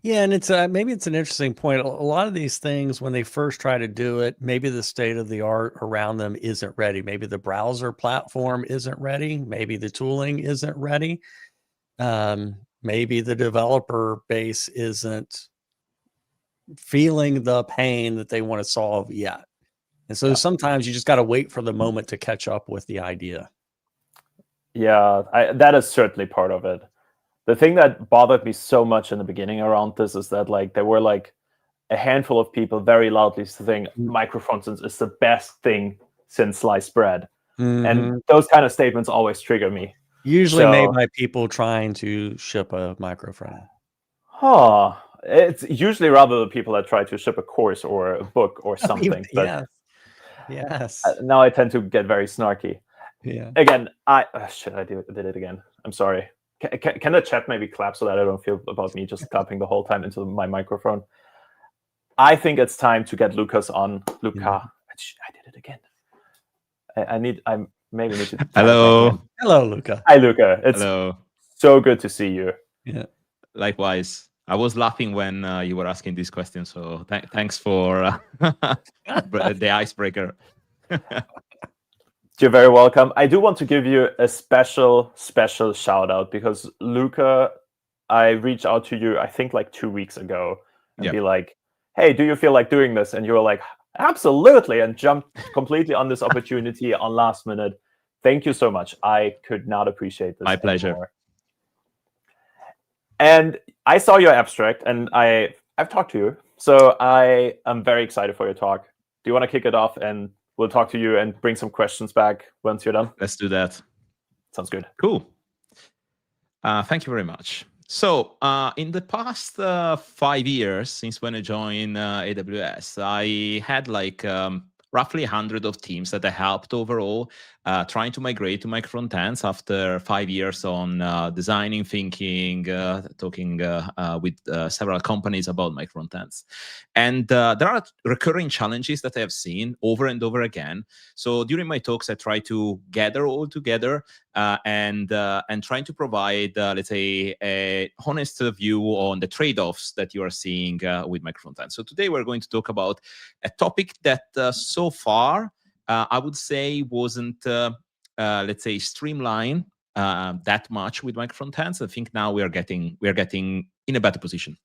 Yeah, and it's maybe it's an interesting point. A lot of these things, when they first try to do it, maybe the state of the art around them isn't ready. Maybe the browser platform isn't ready. Maybe the tooling isn't ready. Maybe the developer base isn't feeling the pain that they want to solve yet. And so sometimes you just got to wait for the moment to catch up with the idea. Yeah, that is certainly part of it. The thing that bothered me so much in the beginning around this is that there were a handful of people very loudly saying Micro-Frontends is the best thing since sliced bread. Mm-hmm. And those kind of statements always trigger me. Usually made by people trying to ship a micro-frontend. It's usually rather the people that try to ship a course or a book or something. Yes. Now I tend to get very snarky. Yeah. Again, I did it again. I'm sorry. Can the chat maybe clap so that I don't feel about me just clapping the whole time into my microphone? I think it's time to get Lucas on. Luca, I did it again. I'm maybe we need to. Hello. Hello, Luca. Hi, Luca. It's Hello. so good to see you. Yeah. Likewise. I was laughing when you were asking this question, so thanks for the icebreaker. You're very welcome. I do want to give you a special shout out because Luca, I reached out to you, I think like 2 weeks ago and be like, hey, do you feel like doing this? And you were like, absolutely, and jumped completely on this opportunity on last minute. Thank you so much. I could not appreciate this. My pleasure. Anymore. And I saw your abstract and I've talked to you. So I am very excited for your talk. Do you want to kick it off and we'll talk to you and bring some questions back once you're done? Let's do that. Sounds good. Cool. Thank you very much. So in the past 5 years, since when I joined AWS, I had like roughly 100 of teams that I helped overall, trying to migrate to Micro-Frontends after 5 years on designing, thinking, talking with several companies about Micro-Frontends. And there are recurring challenges that I have seen over and over again. So during my talks, I try to gather all together and trying to provide, let's say, a honest view on the trade-offs that you are seeing with Micro-Frontends. So today we're going to talk about a topic that so far, I would say wasn't, let's say, streamlined that much with Micro-Frontends. I think now we are getting in a better position.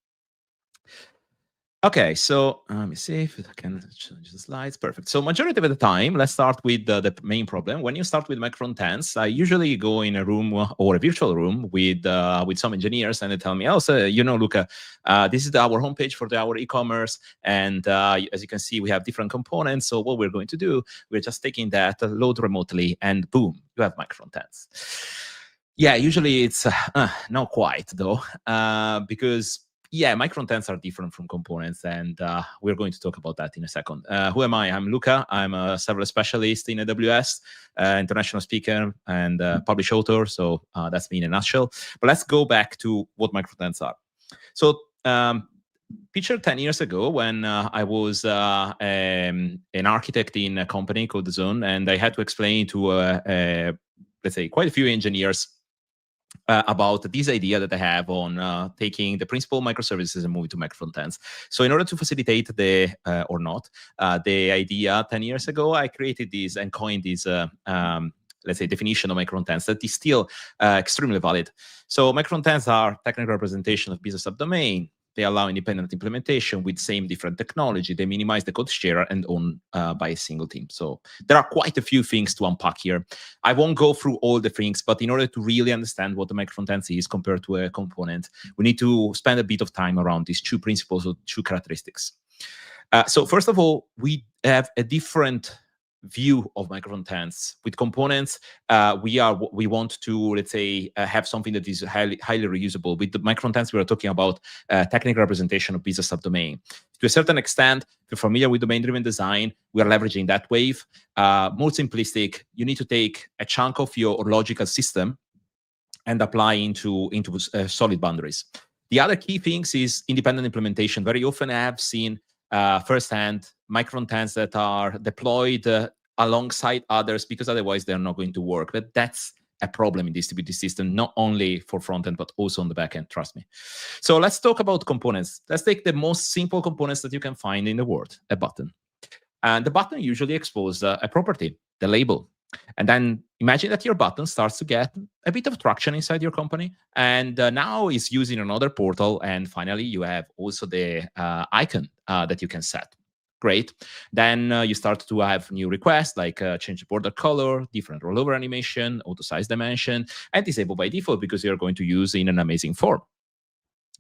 Okay, so let me see if I can change the slides. Perfect. So majority of the time, let's start with the main problem. When you start with Micro-Frontends, I usually go in a room or a virtual room with some engineers, and they tell me, "Oh, so you know, Luca, this is our homepage for our e-commerce, and as you can see, we have different components. So what we're going to do, we're just taking that, load remotely, and boom, you have Micro-Frontends." Yeah, usually it's not quite though, because Micro-Frontends are different from components, and we're going to talk about that in a second. Who am I? I'm Luca. I'm a serverless specialist in AWS, international speaker, and published author. So that's me in a nutshell. But let's go back to what Micro-Frontends are. So picture 10 years ago when I was an architect in a company called The Zone, and I had to explain to, let's say, quite a few engineers about this idea that I have on taking the principal microservices and moving to Micro-Frontends. So in order to facilitate the idea 10 years ago, I created this and coined this, let's say, definition of Micro-Frontends that is still extremely valid. So Micro-Frontends are technical representation of business subdomain. They allow independent implementation with same different technology. They minimize the code share and owned by a single team. So there are quite a few things to unpack here. I won't go through all the things, but in order to really understand what the Micro-Frontends is compared to a component, we need to spend a bit of time around these two principles or two characteristics. So first of all, we have a different view of Micro-Frontends. With components, we want to, let's say, have something that is highly reusable. With the Micro-Frontends, we are talking about technical representation of business subdomain. To a certain extent, if you're familiar with domain-driven design, we are leveraging that wave. More simplistic, you need to take a chunk of your logical system and apply into solid boundaries. The other key things is independent implementation. Very often I have seen firsthand Micro-Frontends that are deployed alongside others because otherwise they're not going to work. But that's a problem in distributed system, not only for front-end, but also on the back end, trust me. So let's talk about components. Let's take the most simple components that you can find in the world, a button. And the button usually exposes a property, the label. And then imagine that your button starts to get a bit of traction inside your company, and now it's using another portal, and finally you have also the icon that you can set. Great. Then you start to have new requests like change the border color, different rollover animation, auto size dimension, and disable by default because you're going to use in an amazing form.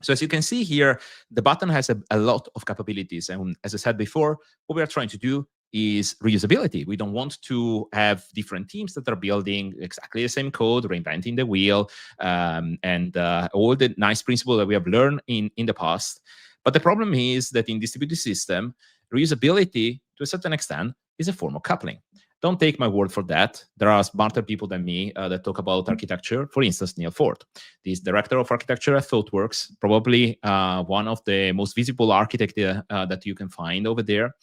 So as you can see here, the button has a lot of capabilities. And as I said before, what we are trying to do is reusability. We don't want to have different teams that are building exactly the same code, reinventing the wheel, and all the nice principles that we have learned in the past. But the problem is that in distributed system, reusability, to a certain extent, is a form of coupling. Don't take my word for that. There are smarter people than me that talk about architecture. For instance, Neil Ford, this director of architecture at ThoughtWorks, probably one of the most visible architects that you can find over there.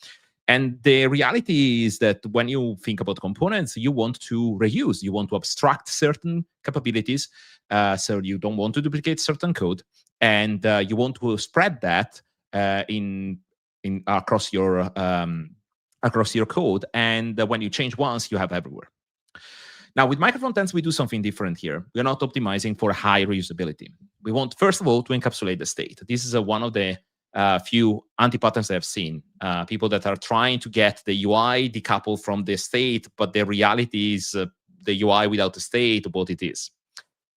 And the reality is that when you think about components, you want to reuse, you want to abstract certain capabilities, so you don't want to duplicate certain code, and you want to spread that across your code. And when you change once, you have everywhere. Now, with Micro-Frontends, we do something different here. We're not optimizing for high reusability. We want, first of all, to encapsulate the state. This is one of the few anti-patterns I've seen. People that are trying to get the UI decoupled from the state, but the reality is the UI without the state, what it is.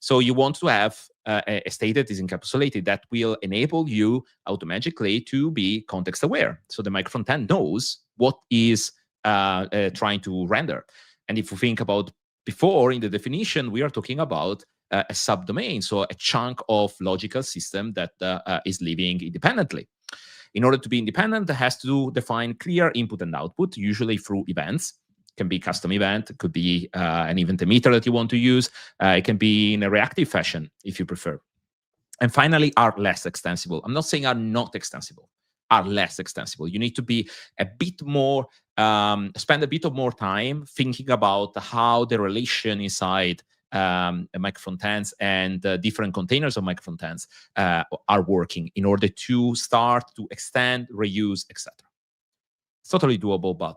So you want to have a state that is encapsulated that will enable you automatically to be context aware. So the Micro-Frontend knows what is trying to render. And if you think about before, in the definition, we are talking about a subdomain, so a chunk of logical system that is living independently. In order to be independent, it has to define clear input and output, usually through events. It can be custom event, it could be an event emitter that you want to use. It can be in a reactive fashion, if you prefer. And finally, are less extensible. I'm not saying are not extensible, are less extensible. You need to be a bit more, spend a bit of more time thinking about how the relation inside Micro-Frontends and different containers of Micro-Frontends are working in order to start to extend, reuse, etc. It's totally doable, but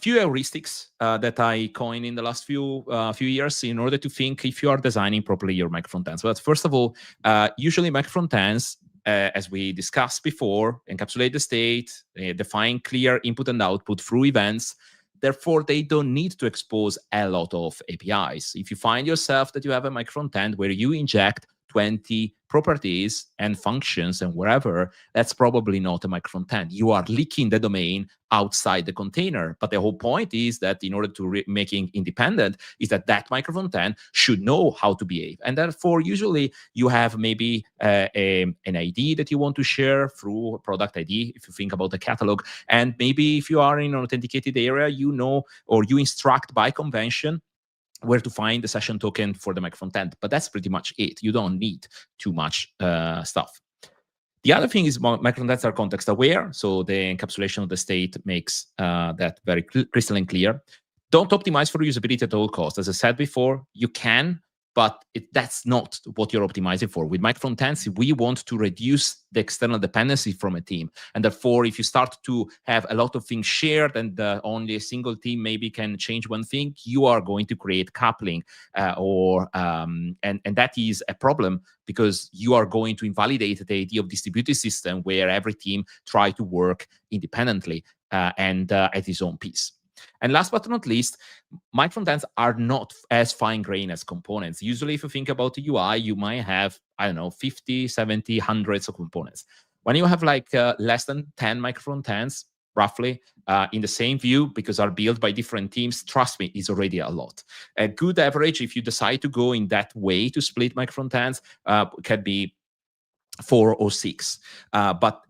few heuristics that I coined in the last few years in order to think if you are designing properly your Micro-Frontends. But first of all, usually Micro-Frontends, as we discussed before, encapsulate the state, define clear input and output through events. Therefore, they don't need to expose a lot of APIs. If you find yourself that you have a Micro-Frontend where you inject 20 properties and functions and wherever, that's probably not a Micro-Frontend. You are leaking the domain outside the container. But the whole point is that in order to making independent, is that that Micro-Frontend should know how to behave. And therefore, usually you have maybe an ID that you want to share through a product ID, if you think about the catalog. And maybe if you are in an authenticated area, you know, or you instruct by convention where to find the session token for the Micro-Frontend. But that's pretty much it. You don't need too much stuff. The other thing is Micro-Frontends are context aware. So the encapsulation of the state makes that very crystalline clear. Don't optimize for usability at all costs. As I said before, you can, but that's not what you're optimizing for. With Micro-Frontends, we want to reduce the external dependency from a team. And therefore, if you start to have a lot of things shared and only a single team maybe can change one thing, you are going to create coupling and that is a problem because you are going to invalidate the idea of distributed system where every team try to work independently and at its own pace. And last but not least, Micro-Frontends are not as fine-grained as components. Usually, if you think about the UI, you might have, I don't know, 50, 70, hundreds of components. When you have like less than 10 Micro-Frontends, roughly, in the same view, because are built by different teams, trust me, is already a lot. A good average, if you decide to go in that way to split Micro-Frontends, can be 4 or 6. But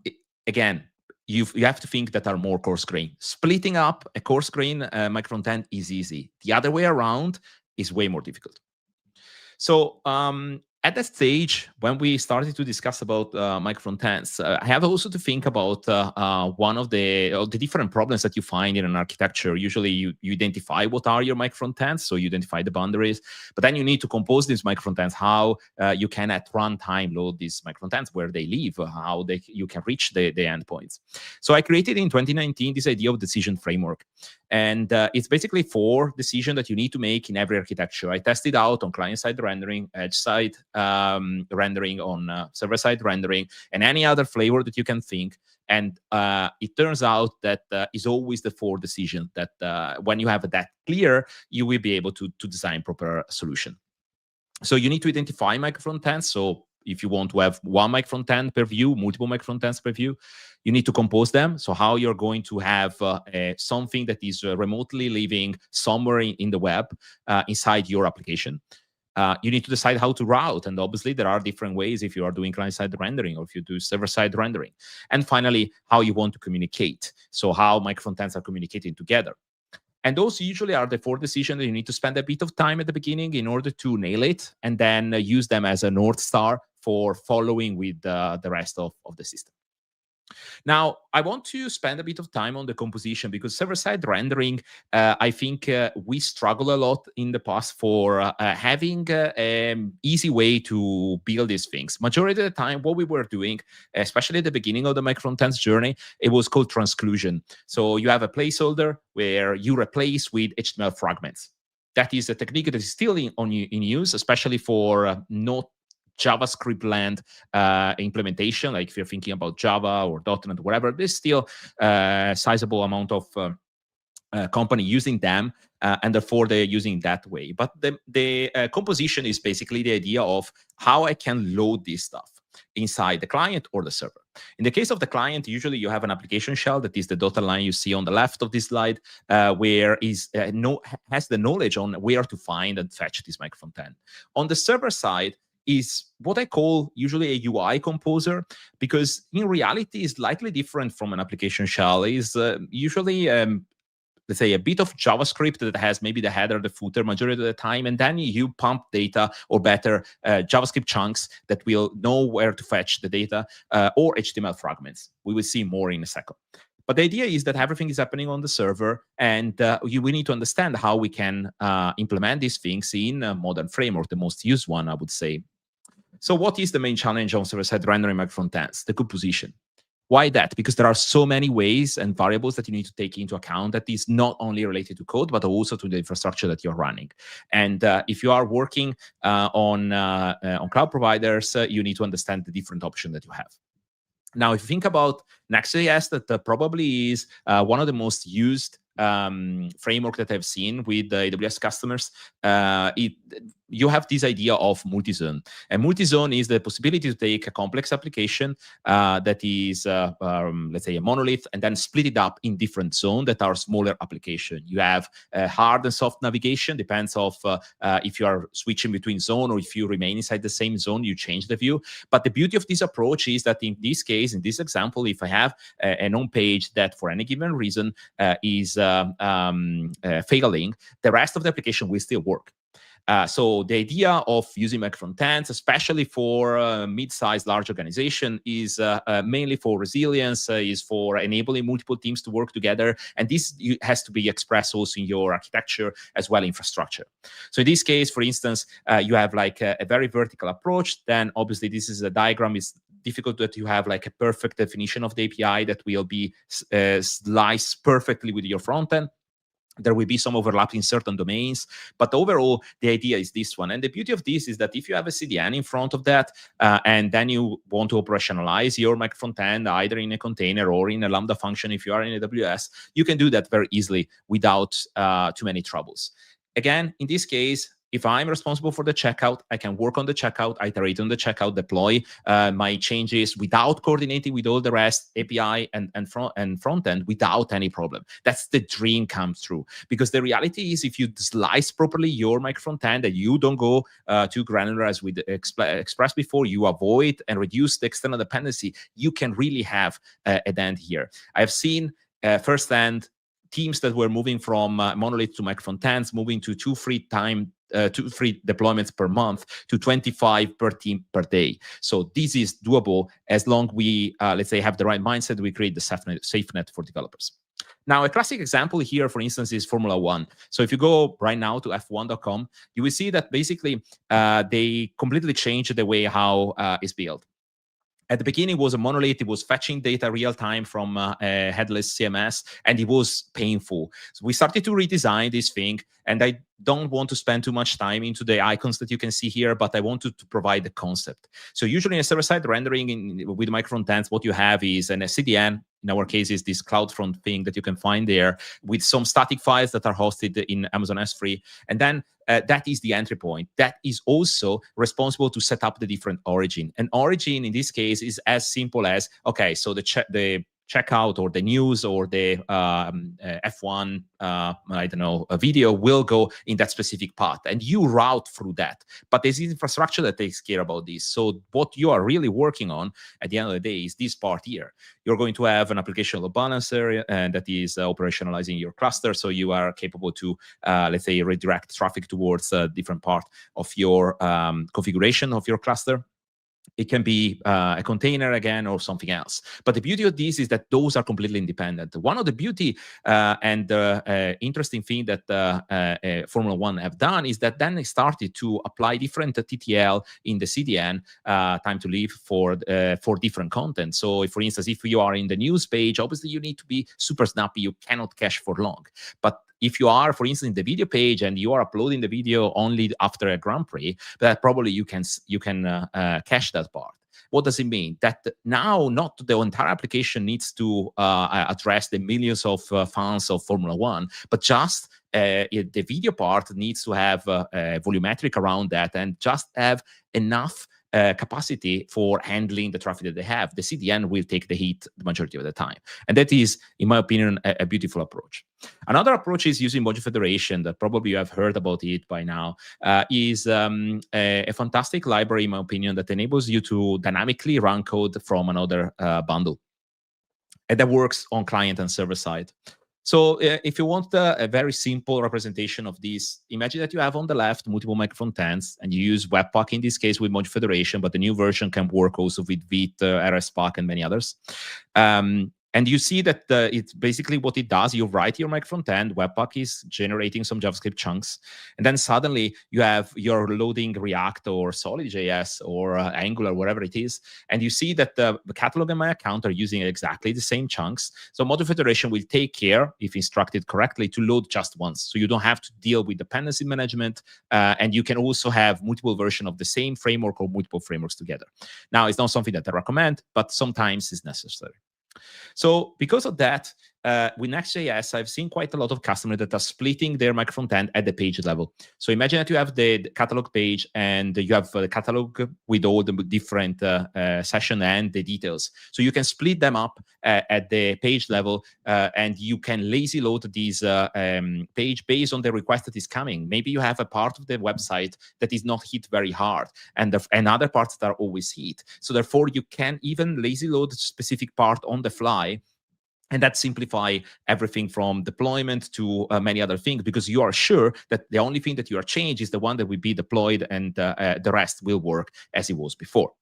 again, you have to think that are more coarse-grained. Splitting up a coarse-grained Micro-Frontend is easy. The other way around is way more difficult. So at that stage, when we started to discuss about Micro-Frontends, I have also to think about one of the different problems that you find in an architecture. Usually you identify what are your Micro-Frontends, so you identify the boundaries, but then you need to compose these Micro-Frontends, how you can at runtime load these Micro-Frontends, where they live, how you can reach the endpoints. So I created in 2019 this idea of decision framework. And it's basically 4 decisions that you need to make in every architecture. I tested out on client-side rendering, edge-side rendering, on server-side rendering, and any other flavor that you can think. And it turns out that is always the 4 decisions that when you have that clear, you will be able to design proper solution. So you need to identify Micro-Frontends. So if you want to have one Micro-Frontend per view, multiple Micro-Frontends per view, you need to compose them. So how you're going to have something that is remotely living somewhere in the web inside your application. You need to decide how to route. And obviously, there are different ways if you are doing client-side rendering or if you do server-side rendering. And finally, how you want to communicate. So how Micro-Frontends are communicating together. And those usually are the 4 decisions that you need to spend a bit of time at the beginning in order to nail it, and then use them as a North Star for following with the rest of the system. Now, I want to spend a bit of time on the composition because server-side rendering, I think we struggle a lot in the past for having an easy way to build these things. Majority of the time, what we were doing, especially at the beginning of the Micro-Frontends journey, it was called transclusion. So you have a placeholder where you replace with HTML fragments. That is a technique that is still in use, especially for not JavaScript land implementation, like if you're thinking about Java or .NET, whatever, there's still a sizable amount of company using them, and therefore they're using that way. But the composition is basically the idea of how I can load this stuff inside the client or the server. In the case of the client, usually you have an application shell that is the dotted line you see on the left of this slide, where has the knowledge on where to find and fetch this Micro-Frontend. On the server side, is what I call usually a UI composer, because in reality is slightly different from an application shell. Is usually, let's say, a bit of JavaScript that has maybe the header, the footer majority of the time, and then you pump data, or better, JavaScript chunks that will know where to fetch the data, or HTML fragments. We will see more in a second. But the idea is that everything is happening on the server, and we need to understand how we can implement these things in a modern framework, the most used one, I would say. So what is the main challenge on server-side rendering Micro-Frontends? The composition. Why that? Because there are so many ways and variables that you need to take into account that is not only related to code, but also to the infrastructure that you're running. And if you are working on cloud providers, you need to understand the different options that you have. Now, if you think about Next.js, that probably is one of the most used framework that I've seen with the AWS customers, you have this idea of multi-zone. And multi-zone is the possibility to take a complex application that is, let's say, a monolith, and then split it up in different zones that are smaller application. You have hard and soft navigation, depends of if you are switching between zone, or if you remain inside the same zone, you change the view. But the beauty of this approach is that in this case, in this example, if I have an home page that for any given reason is failing, the rest of the application will still work. So the idea of using Micro-Frontends, especially for mid-sized, large organization, is mainly for resilience, is for enabling multiple teams to work together. And this has to be expressed also in your architecture as well infrastructure. So in this case, for instance, you have like a very vertical approach. Then obviously this is a diagram. Is difficult that you have like a perfect definition of the API that will be sliced perfectly with your front end. There will be some overlap in certain domains, but overall, the idea is this one. And the beauty of this is that if you have a CDN in front of that, and then you want to operationalize your Micro-Frontend either in a container or in a Lambda function, if you are in AWS, you can do that very easily without too many troubles. Again, in this case, if I'm responsible for the checkout, I can work on the checkout, iterate on the checkout, deploy my changes without coordinating with all the rest, API and front end, without any problem. That's the dream come true. Because the reality is, if you slice properly your Micro-Frontend and you don't go too granular as we expressed before, you avoid and reduce the external dependency, you can really have an end here. I've seen firsthand teams that were moving from monolith to Micro-Frontends, moving to two free deployments per month to 25 per team per day. So this is doable as long we, let's say, have the right mindset. We create the safe net for developers. Now, a classic example here, for instance, is Formula One. So if you go right now to f1.com, you will see that basically they completely changed the way how it's built. At the beginning, it was a monolith. It was fetching data real time from a headless CMS, and it was painful. So we started to redesign this thing, and I don't want to spend too much time into the icons that you can see here, but I wanted to provide the concept. So usually in a server-side rendering with Micro-Frontends, what you have is a CDN. In our case, is this CloudFront thing that you can find there with some static files that are hosted in Amazon S3. And then that is the entry point. That is also responsible to set up the different origin. And origin in this case is as simple as, okay, so the checkout or the news or the F1, I don't know, a video will go in that specific path, and you route through that. But there's infrastructure that takes care about this. So what you are really working on at the end of the day is this part here. You're going to have an application load balancer and that is operationalizing your cluster. So you are capable to, let's say, redirect traffic towards a different part of your configuration of your cluster. It can be a container again or something else. But the beauty of this is that those are completely independent. One of the beauty and interesting thing that Formula One have done is that then they started to apply different TTL in the CDN, time to live, for different content. So if, for instance, if you are in the news page, obviously you need to be super snappy. You cannot cache for long. But if you are, for instance, in the video page and you are uploading the video only after a Grand Prix, that probably you can cache that part. What does it mean? That now not the entire application needs to address the millions of fans of Formula One, but just the video part needs to have volumetric around that and just have enough capacity for handling the traffic that they have. The CDN will take the heat the majority of the time. And that is, in my opinion, a beautiful approach. Another approach is using module federation, that probably you have heard about it by now, is a fantastic library, in my opinion, that enables you to dynamically run code from another bundle. And that works on client and server side. So if you want a very simple representation of this, imagine that you have on the left multiple Micro-Frontends, and you use Webpack in this case with module federation, but the new version can work also with Vite, RSPack, and many others. And you see that it's basically what it does. You write your Micro-Frontend, Webpack is generating some JavaScript chunks, and then suddenly you're loading React or Solid.js or Angular, whatever it is, and you see that the catalog and my account are using exactly the same chunks. So module federation will take care, if instructed correctly, to load just once. So you don't have to deal with dependency management, and you can also have multiple versions of the same framework or multiple frameworks together. Now, it's not something that I recommend, but sometimes it's necessary. So because of that, with Next.js, I've seen quite a lot of customers that are splitting their Micro-Frontend at the page level. So imagine that you have the catalog page and you have the catalog with all the different session and the details. So you can split them up at the page level, and you can lazy load this page based on the request that is coming. Maybe you have a part of the website that is not hit very hard, and other parts that are always hit. So therefore, you can even lazy load a specific part on the fly. And that simplify everything from deployment to many other things, because you are sure that the only thing that you are changing is the one that will be deployed, and the rest will work as it was before.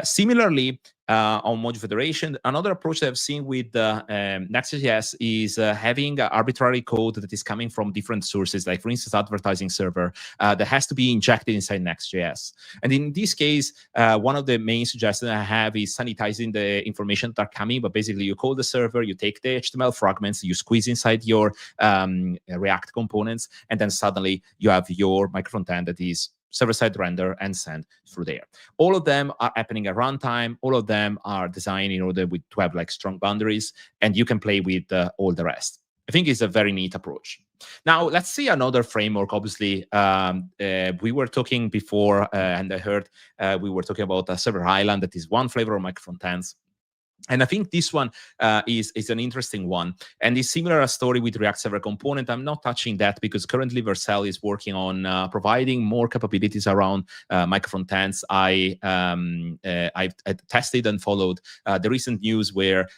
Similarly, on module federation, another approach that I've seen with Next.js is having arbitrary code that is coming from different sources, like, for instance, advertising server that has to be injected inside Next.js. And in this case, one of the main suggestions I have is sanitizing the information that are coming. But basically, you call the server, you take the HTML fragments, you squeeze inside your React components, and then suddenly you have your Micro-Frontend that is server-side render and send through there. All of them are happening at runtime. All of them are designed in order to have like strong boundaries, and you can play with all the rest. I think it's a very neat approach. Now, let's see another framework. Obviously, we were talking before, and I heard we were talking about a server island that is one flavor of Micro-Frontends. And I think this one is an interesting one. And it's similar a story with React Server Component. I'm not touching that because currently Vercel is working on providing more capabilities around Micro-Frontends. I've tested and followed the recent news where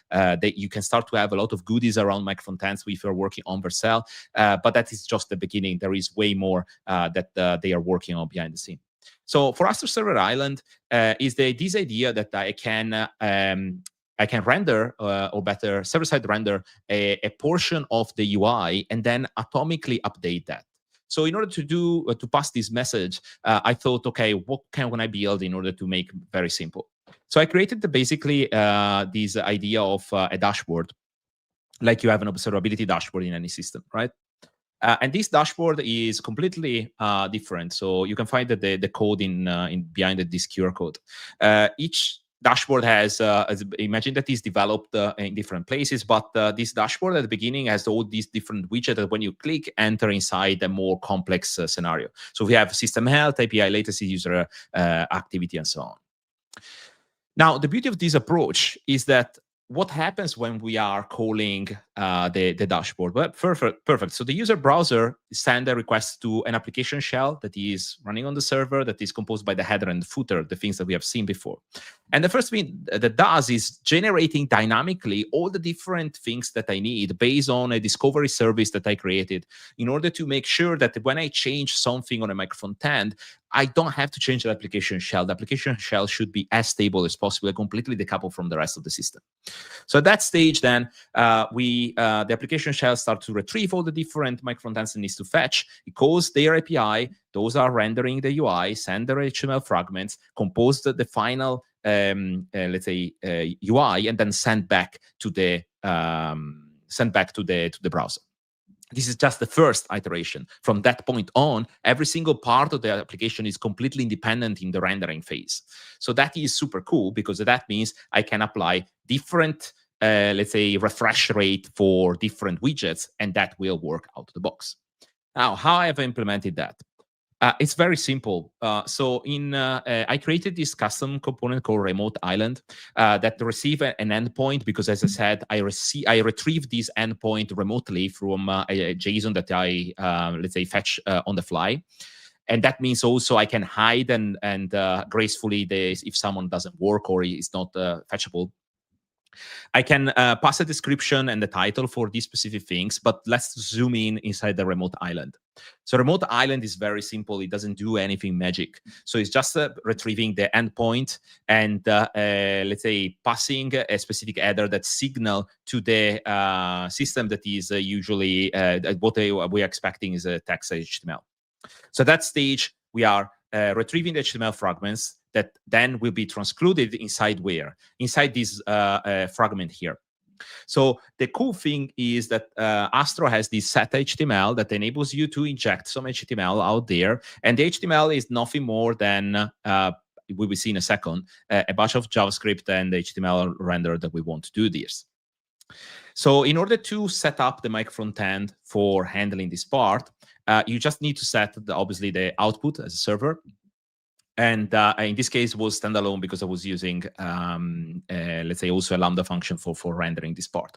you can start to have a lot of goodies around Micro-Frontends if you're working on Vercel. But that is just the beginning. There is way more that they are working on behind the scene. So for us, the Server Island is this idea that I can render, or better, server-side render a portion of the UI and then atomically update that. So in order to pass this message, I thought, okay, what can I build in order to make very simple? So I created basically this idea of a dashboard, like you have an observability dashboard in any system, right? And this dashboard is completely different. So you can find the code in behind this QR code. Each dashboard has, imagine that is developed in different places, but this dashboard at the beginning has all these different widgets that when you click, enter inside a more complex scenario. So we have system health, API latency, user activity, and so on. Now, the beauty of this approach is that what happens when we are calling the dashboard? Well, perfect. So the user browser sends a request to an application shell that is running on the server that is composed by the header and the footer, the things that we have seen before. And the first thing that does is generating dynamically all the different things that I need based on a discovery service that I created in order to make sure that when I change something on a Micro-Frontend, I don't have to change the application shell. The application shell should be as stable as possible, completely decoupled from the rest of the system. So at that stage, then the application shell starts to retrieve all the different micro-frontends it needs to fetch. It calls their API. Those are rendering the UI, send their HTML fragments, compose the final, let's say, UI, and then send back to the browser. This is just the first iteration. From that point on, every single part of the application is completely independent in the rendering phase. So that is super cool, because that means I can apply different, let's say, refresh rate for different widgets, and that will work out of the box. Now, how have I implemented that? It's very simple. I created this custom component called Remote Island that receive an endpoint, because, as I said, I retrieve this endpoint remotely from a JSON that I, let's say, fetch on the fly. And that means also I can hide and gracefully, if someone doesn't work or is not fetchable. I can pass a description and the title for these specific things, but let's zoom in inside the remote island. So remote island is very simple. It doesn't do anything magic. So it's just retrieving the endpoint and let's say passing a specific header that signal to the system that is usually what we're expecting is a text HTML. So at that stage, we are retrieving the HTML fragments that then will be transcoded inside where? Inside this fragment here. So the cool thing is that Astro has this set HTML that enables you to inject some HTML out there. And the HTML is nothing more than, we will see in a second, a bunch of JavaScript and HTML render that we want to do this. So in order to set up the micro-frontend for handling this part, you just need to set, obviously, the output as a server. And in this case, it was standalone because I was using, let's say, also a Lambda function for rendering this part.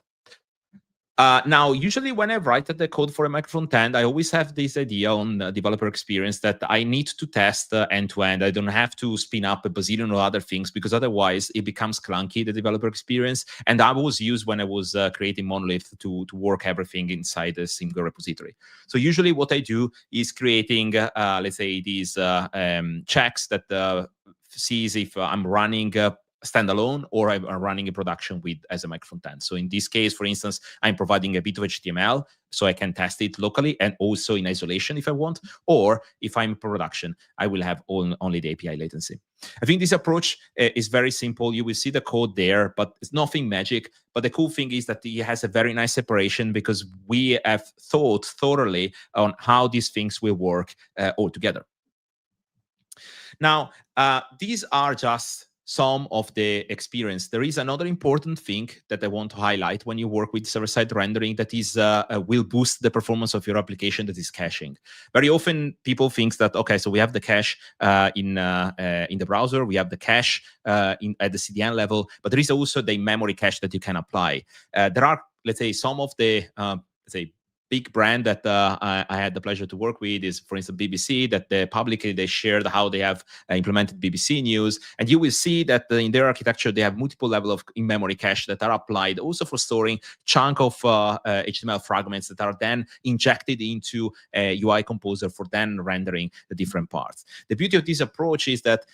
Now, usually when I write the code for a micro-frontend, I always have this idea on developer experience that I need to test end-to-end. I don't have to spin up a bazillion or other things, because otherwise it becomes clunky, the developer experience. And I was used when I was creating Monolith to work everything inside a single repository. So usually what I do is creating, let's say, these checks that sees if I'm running standalone or I'm running a production with as a micro-frontend. So in this case, for instance, I'm providing a bit of HTML so I can test it locally and also in isolation if I want. Or if I'm in production, I will have only the API latency. I think this approach is very simple. You will see the code there, but it's nothing magic. But the cool thing is that it has a very nice separation, because we have thought thoroughly on how these things will work all together. Now, these are just some of the experience. There is another important thing that I want to highlight when you work with server-side rendering that is will boost the performance of your application, that is caching. Very often people think that, okay, so we have the cache in the browser, we have the cache at the CDN level, but there is also the memory cache that you can apply. There are, let's say, some of the, let's say, big brand that I had the pleasure to work with is, for instance, BBC, that publicly they shared how they have implemented BBC News. And you will see that in their architecture, they have multiple levels of in-memory cache that are applied also for storing chunk of HTML fragments that are then injected into a UI composer for then rendering the different parts. The beauty of this approach is that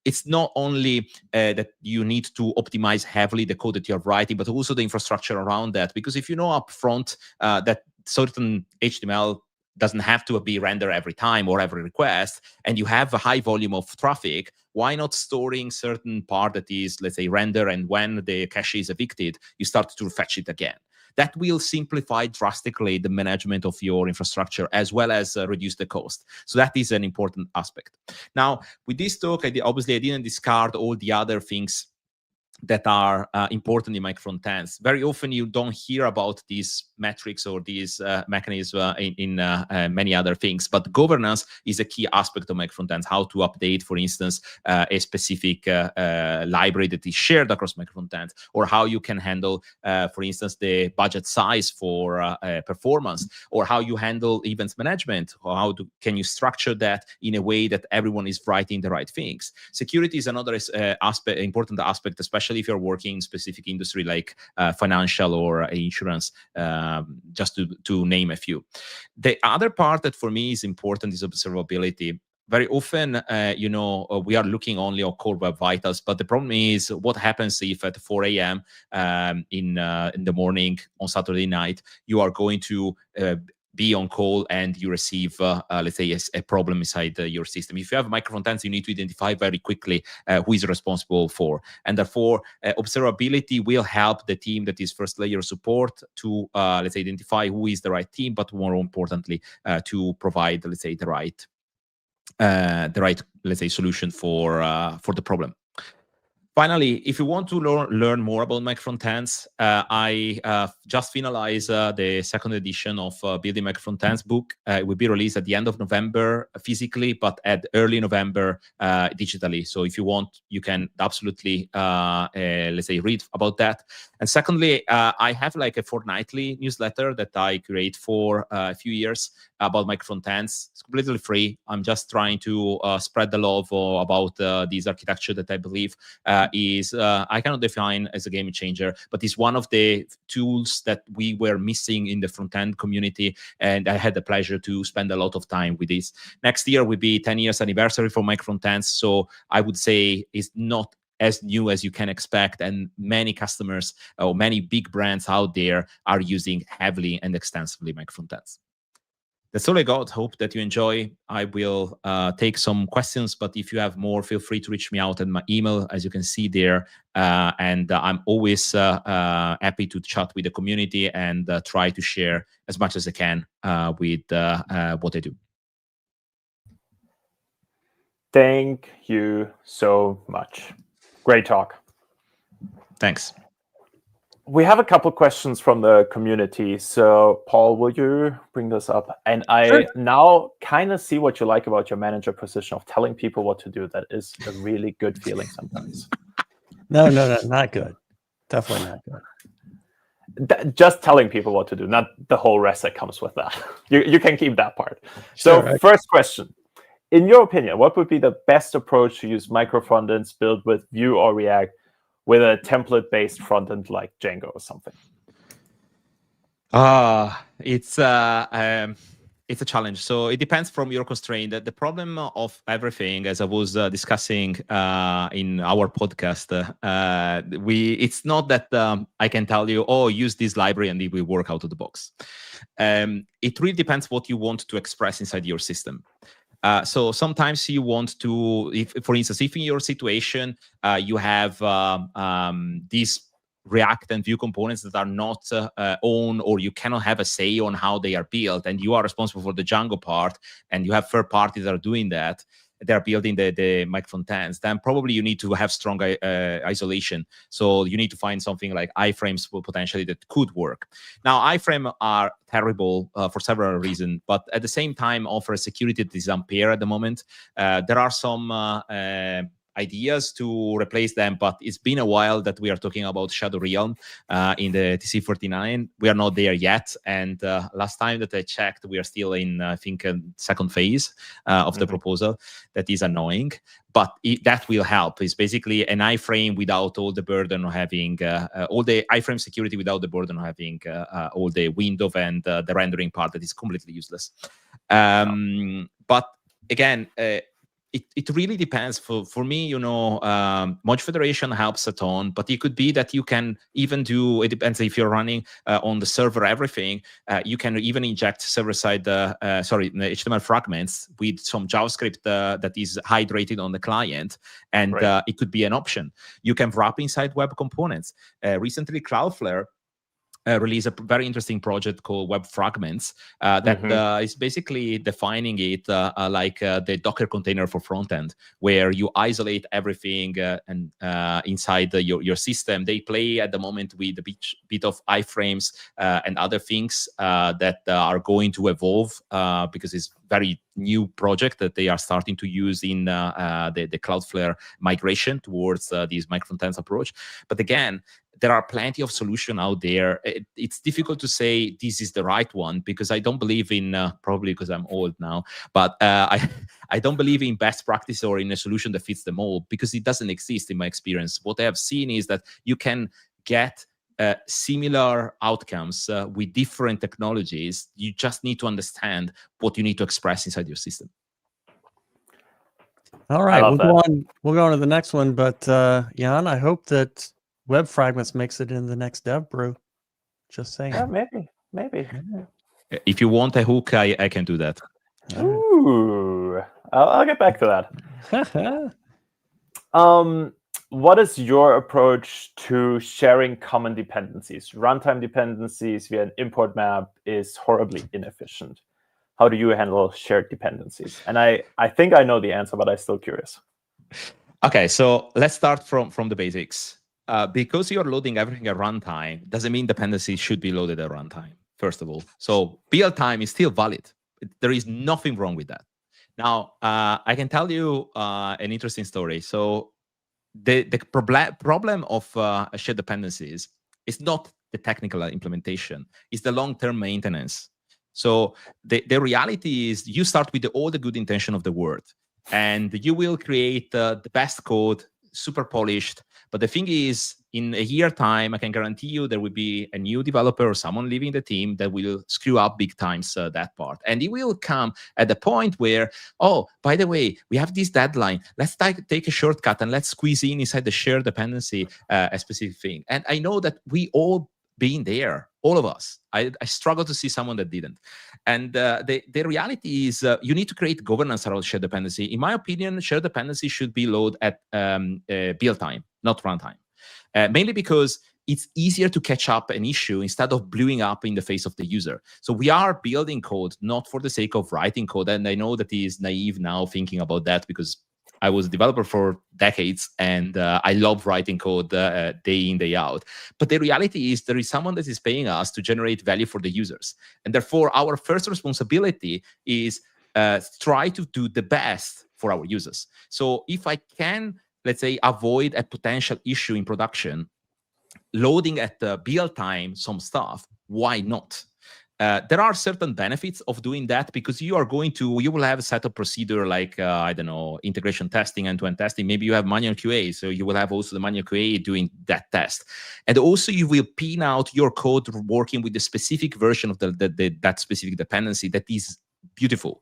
it's not only that you need to optimize heavily the code that you're writing, but also the infrastructure around that. Because if you know upfront that certain HTML doesn't have to be rendered every time or every request, and you have a high volume of traffic, why not storing certain part that is, let's say, render, and when the cache is evicted, you start to fetch it again. That will simplify drastically the management of your infrastructure, as well as reduce the cost. So that is an important aspect. Now, with this talk, obviously I didn't discard all the other things that are important in micro-frontends. Very often you don't hear about these metrics or these mechanisms in many other things, but governance is a key aspect of micro-frontends. How to update, for instance, a specific library that is shared across micro-frontends, or how you can handle, for instance, the budget size for performance, or how you handle events management, or how can you structure that in a way that everyone is writing the right things. Security is another important aspect, especially if you're working in specific industry like financial or insurance, just to name a few. The other part that for me is important is observability. very often, we are looking only on core web vitals, but the problem is what happens if at 4 a.m. In the morning on Saturday night, you are going to be on call and you receive, let's say, a problem inside your system. If you have Micro-Frontends, you need to identify very quickly who is responsible for. And therefore, observability will help the team that is first layer support to, let's say, identify who is the right team, but more importantly, to provide, let's say, the right, let's say, solution for the problem. Finally, if you want to learn more about Micro-Frontends, I just finalized the second edition of Building Micro-Frontends book. It will be released at the end of November physically, but at early November digitally. So if you want, you can absolutely, let's say, read about that. And secondly, I have like a fortnightly newsletter that I create for a few years about Micro-Frontends. It's completely free. I'm just trying to spread the love about this architecture that I believe is I cannot define as a game changer, but it's one of the tools that we were missing in the front-end community, and I had the pleasure to spend a lot of time with this. Next year will be 10 years anniversary for Micro-Frontends, so I would say it's not as new as you can expect, and many customers or many big brands out there are using heavily and extensively Micro-Frontends. That's all I got. Hope that you enjoy. I will take some questions, but if you have more, feel free to reach me out at my email, as you can see there. And I'm always happy to chat with the community and try to share as much as I can with what I do. Thank you so much. Great talk. Thanks. We have a couple questions from the community. So, Paul, will you bring this up? And I now kind of see what you like about your manager position of telling people what to do. That is a really good feeling sometimes. No, not good. Definitely not good. Just telling people what to do, not the whole rest that comes with that. You can keep that part. Sure, So, first question. In your opinion, what would be the best approach to use Micro-Frontends built with Vue or React with a template-based frontend like Django or something? It's a challenge. So it depends from your constraint. The problem of everything, as I was discussing in our podcast, it's not that I can tell you, oh, use this library and it will work out of the box. It really depends what you want to express inside your system. So sometimes you want to, for instance, if in your situation you have these React and Vue components that are not owned, or you cannot have a say on how they are built, and you are responsible for the Django part, and you have third parties that are doing that, they're building the Micro-Frontends, then probably you need to have strong isolation. So you need to find something like iframes potentially that could work. Now, iframes are terrible for several reasons, but at the same time offer a security that is unfair at the moment. There are some ideas to replace them, but it's been a while that we are talking about Shadow Realm in the TC49. We are not there yet, and last time that I checked, we are still in, I think, second phase of the proposal. That is annoying, but that will help. It's basically an iframe without all the burden of having all the iframe security without the burden of having all the window and the rendering part that is completely useless. But again, it really depends. For me, Mod Federation helps a ton, but it could be that you can even do, it depends if you're running on the server everything, you can even inject server-side, HTML fragments with some JavaScript that is hydrated on the client, and it could be an option. You can wrap inside web components. Recently, Cloudflare release a very interesting project called Web Fragments that is basically defining it like the Docker container for frontend, where you isolate everything and inside your system. They play at the moment with a bit of iframes and other things that are going to evolve because it's very new project that they are starting to use in the Cloudflare migration towards this Micro-Frontends approach. But again, there are plenty of solutions out there. It's difficult to say this is the right one because I don't believe in, probably because I'm old now, but I don't believe in best practice or in a solution that fits them all, because it doesn't exist in my experience. What I have seen is that you can get similar outcomes with different technologies. You just need to understand what you need to express inside your system. All right, love we'll go on to the next one. But Jan, I hope that Web Fragments makes it in the next dev brew. Just saying. Yeah, maybe. If you want a hook, I can do that. Ooh, I'll get back to that. What is your approach to sharing common dependencies? Runtime dependencies via an import map is horribly inefficient. How do you handle shared dependencies? And I think I know the answer, but I'm still curious. Okay, so let's start from the basics. Because you're loading everything at runtime, doesn't mean dependencies should be loaded at runtime, first of all. So build time is still valid. There is nothing wrong with that. Now, I can tell you an interesting story. So the problem of shared dependencies is not the technical implementation, it's the long-term maintenance. So the reality is you start with all the good intention of the world, and you will create the best code, super polished. But the thing is, in a year time, I can guarantee you there will be a new developer or someone leaving the team that will screw up big times that part. And it will come at the point where, oh, by the way, we have this deadline. Let's take a shortcut and let's squeeze inside the shared dependency a specific thing. And I know that we all been there, all of us. I struggle to see someone that didn't. And the reality is you need to create governance around shared dependency. In my opinion, shared dependency should be loaded at build time, not runtime. Mainly because it's easier to catch up an issue instead of blowing up in the face of the user. So we are building code not for the sake of writing code. And I know that is naive now thinking about that, because I was a developer for decades and I love writing code day in, day out. But the reality is there is someone that is paying us to generate value for the users. And therefore, our first responsibility is try to do the best for our users. So if I can, let's say, avoid a potential issue in production, loading at the build time some stuff, why not? There are certain benefits of doing that, because you will have a set of procedure like, I don't know, integration testing, end-to-end testing. Maybe you have manual QA, so you will have also the manual QA doing that test. And also you will pin out your code working with the specific version of that specific dependency. That is beautiful.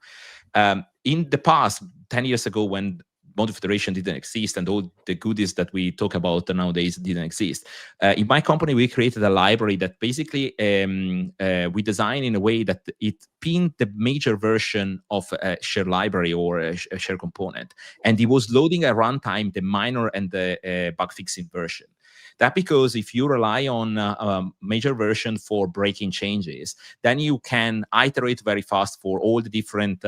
In the past, 10 years ago, when Monorepos didn't exist and all the goodies that we talk about nowadays didn't exist. In my company, we created a library that basically we designed in a way that it pinned the major version of a shared library or a shared component. And it was loading at runtime the minor and the bug fixing version. That because if you rely on a major version for breaking changes, then you can iterate very fast for all the different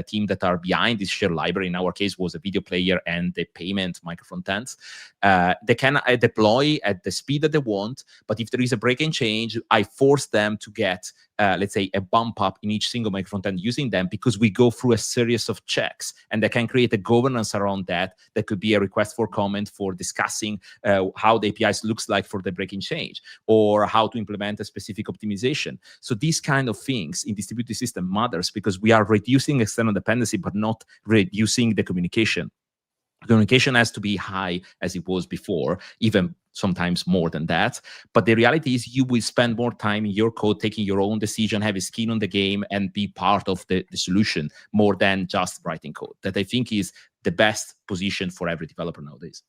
teams that are behind this shared library. In our case, was a video player and the payment Micro-Frontends. They can deploy at the speed that they want, but if there is a breaking change, I force them to get, let's say, a bump up in each single Micro-Frontend using them, because we go through a series of checks, and they can create a governance around that. That could be a request for comment for discussing how the APIs looks like for the breaking change, or how to implement a specific optimization. So these kind of things in distributed system matters, because we are reducing external dependency, but not reducing the communication. Communication has to be high as it was before, even sometimes more than that. But the reality is you will spend more time in your code, taking your own decision, have a skin on the game, and be part of the solution more than just writing code. That I think is the best position for every developer nowadays.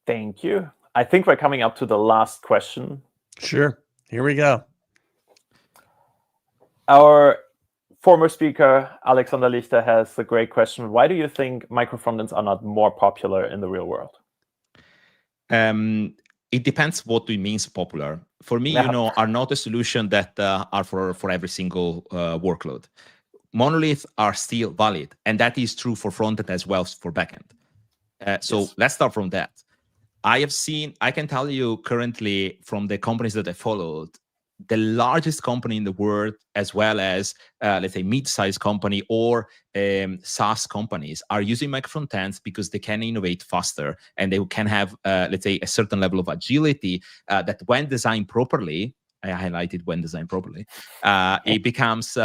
Thank you. I think we're coming up to the last question. Sure. Here we go. Our former speaker, Alexander Lichter, has a great question. Why do you think micro-frontends are not more popular in the real world? It depends what it means popular. For me, are not a solution that are for every single workload. Monoliths are still valid, and that is true for frontend as well as for backend. So let's start from that. I can tell you currently from the companies that I followed, the largest company in the world, as well as, let's say, mid-sized company or SaaS companies are using Micro-Frontends because they can innovate faster, and they can have, let's say, a certain level of agility that when designed properly, I highlighted when designed properly, it becomes,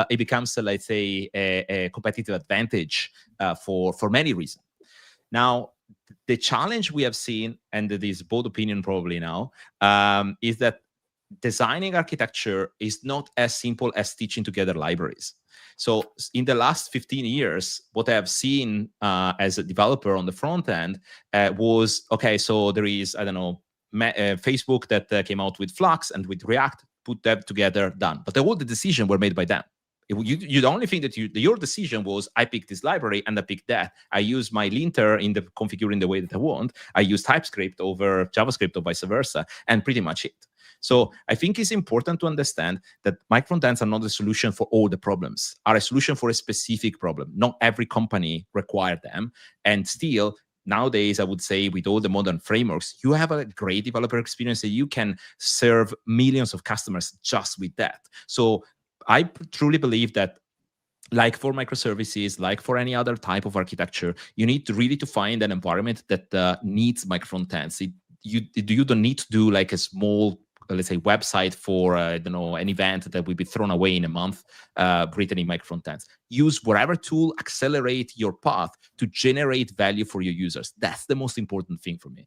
let's say, a competitive advantage for many reasons. Now, the challenge we have seen, and it is both opinion probably now, is that designing architecture is not as simple as stitching together libraries. So in the last 15 years, what I have seen as a developer on the front end was, okay, so there is, I don't know, Facebook that came out with Flux and with React, put that together, done. But all the decisions were made by them. The only thing that your decision was, I picked this library and I picked that. I use my linter in the configuring the way that I want. I use TypeScript over JavaScript or vice versa, and pretty much it. So I think it's important to understand that micro-frontends are not a solution for all the problems, are a solution for a specific problem. Not every company requires them. And still, nowadays, I would say with all the modern frameworks, you have a great developer experience that you can serve millions of customers just with that. So I truly believe that, like for microservices, like for any other type of architecture, you need to really find an environment that needs micro-frontends. You don't need to do like a small, let's say, website for I don't know, an event that will be thrown away in a month, written in micro-frontends. Use whatever tool, accelerate your path to generate value for your users. That's the most important thing for me.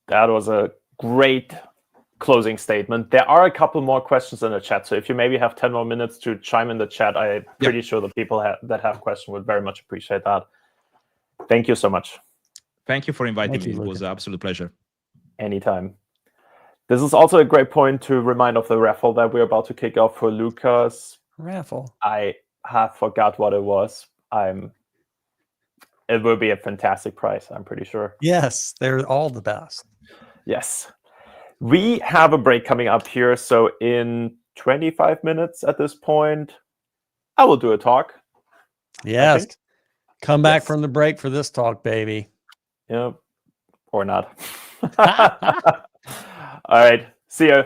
That was a great closing statement. There are a couple more questions in the chat, so if you maybe have 10 more minutes to chime in the chat, I'm pretty sure the people that have questions would very much appreciate that. Thank you so much. Thank you for inviting me. It was an absolute pleasure. Anytime. This is also a great point to remind of the raffle that we're about to kick off for Luca's raffle. I have forgot what it was. It will be a fantastic prize, I'm pretty sure. Yes, they're all the best. Yes. We have a break coming up here, so in 25 minutes at this point, I will do a talk. Yes. Come back from the break for this talk, baby. Yep. Or not. All right. See you.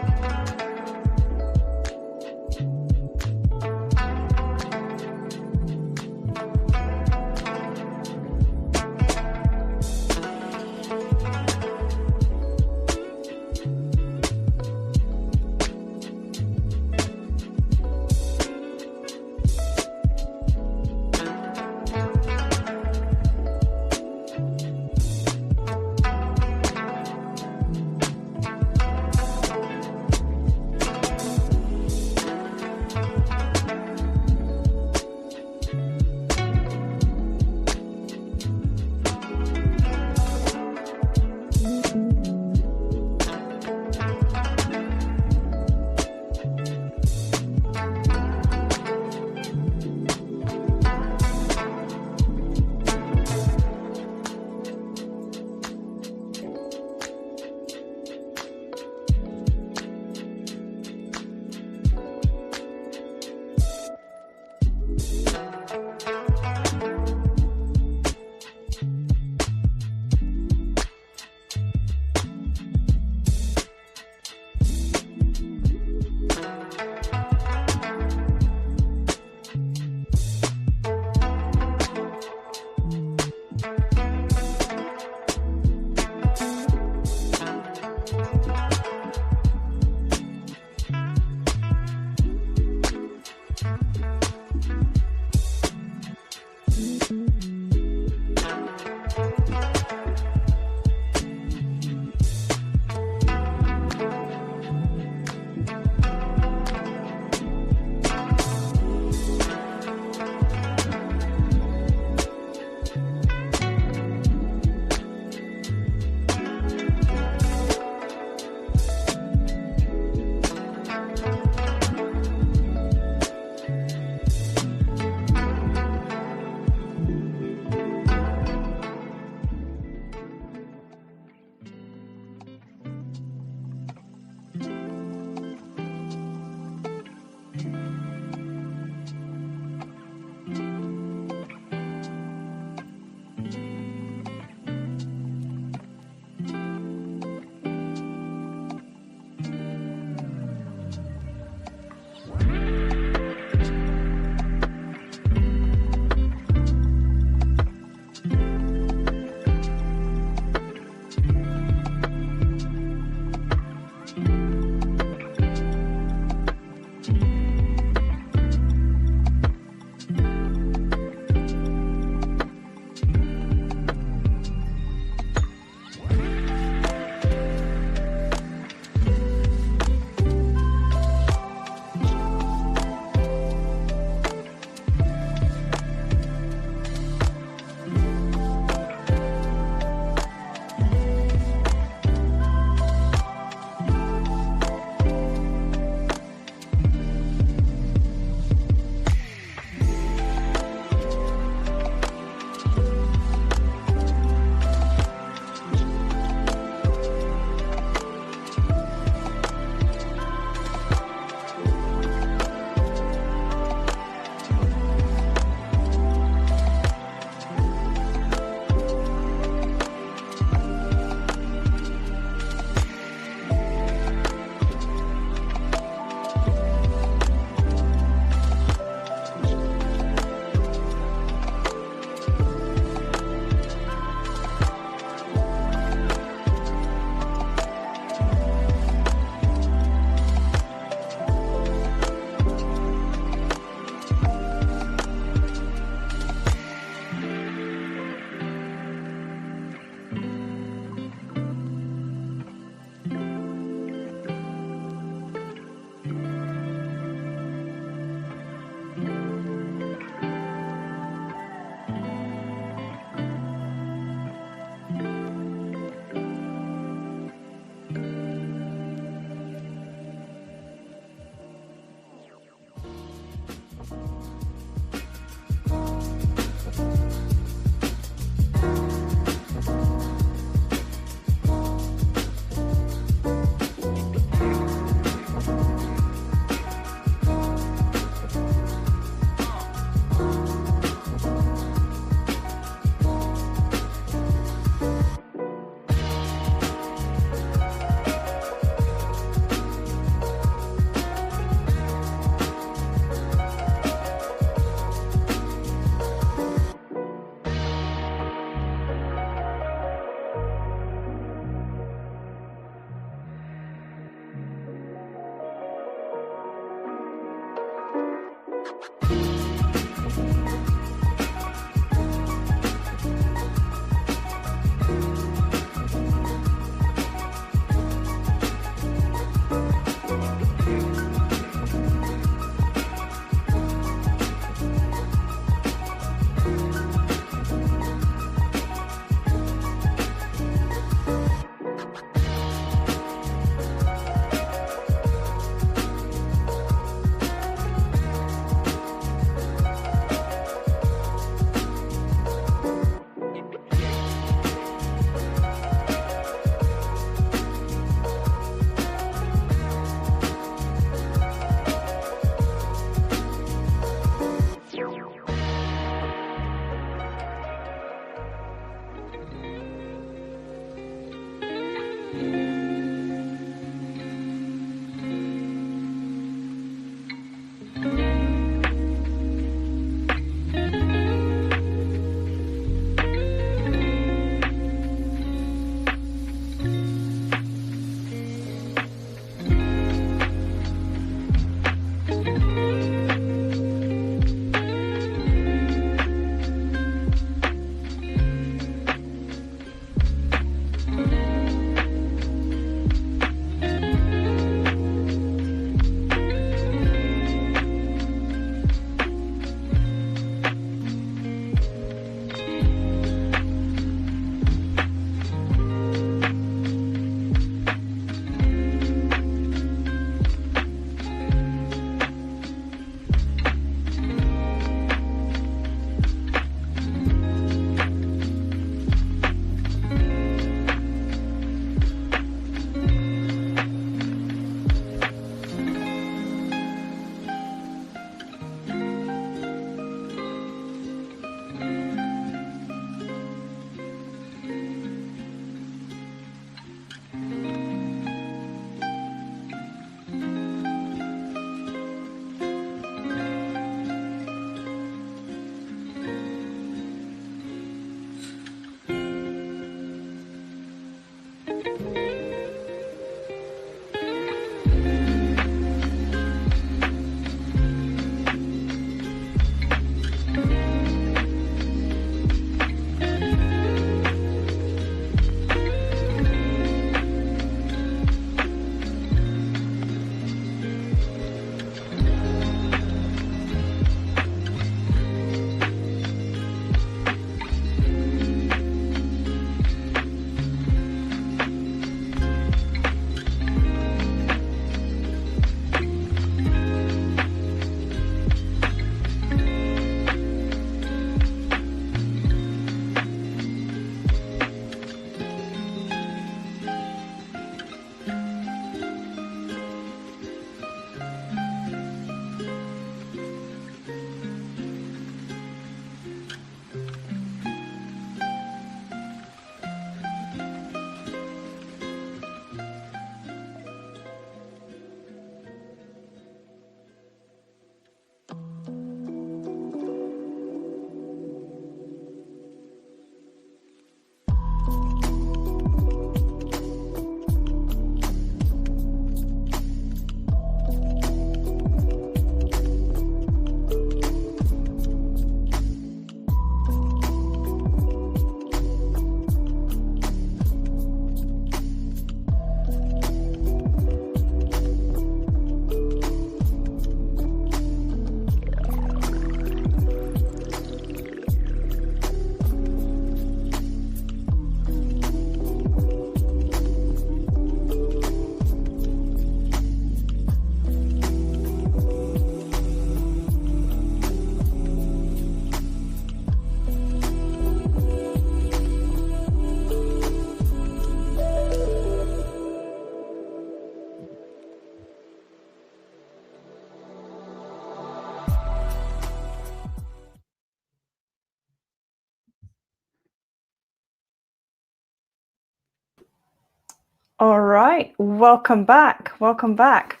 All right, welcome back. Welcome back.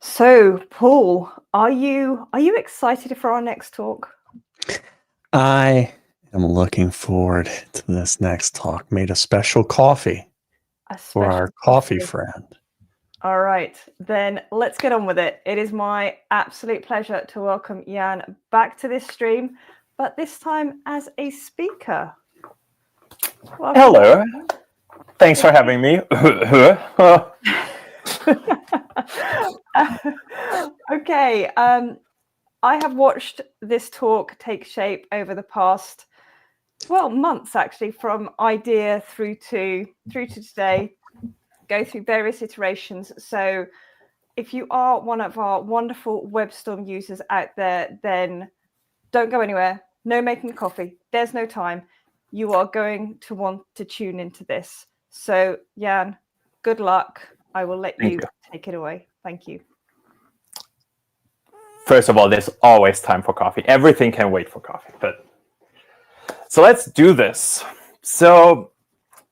So, Paul, are you excited for our next talk? I am looking forward to this next talk. Made a special coffee for our coffee friend. All right, then let's get on with it. It is my absolute pleasure to welcome Jan back to this stream, but this time as a speaker. Welcome. Hello. Thanks for having me. Okay, I have watched this talk take shape over the past, well, months actually, from idea through to today, go through various iterations. So if you are one of our wonderful WebStorm users out there, then don't go anywhere. No making coffee. There's no time. You are going to want to tune into this. So, Jan, good luck. I will let you take it away. Thank you. First of all, there's always time for coffee. Everything can wait for coffee. But so let's do this. So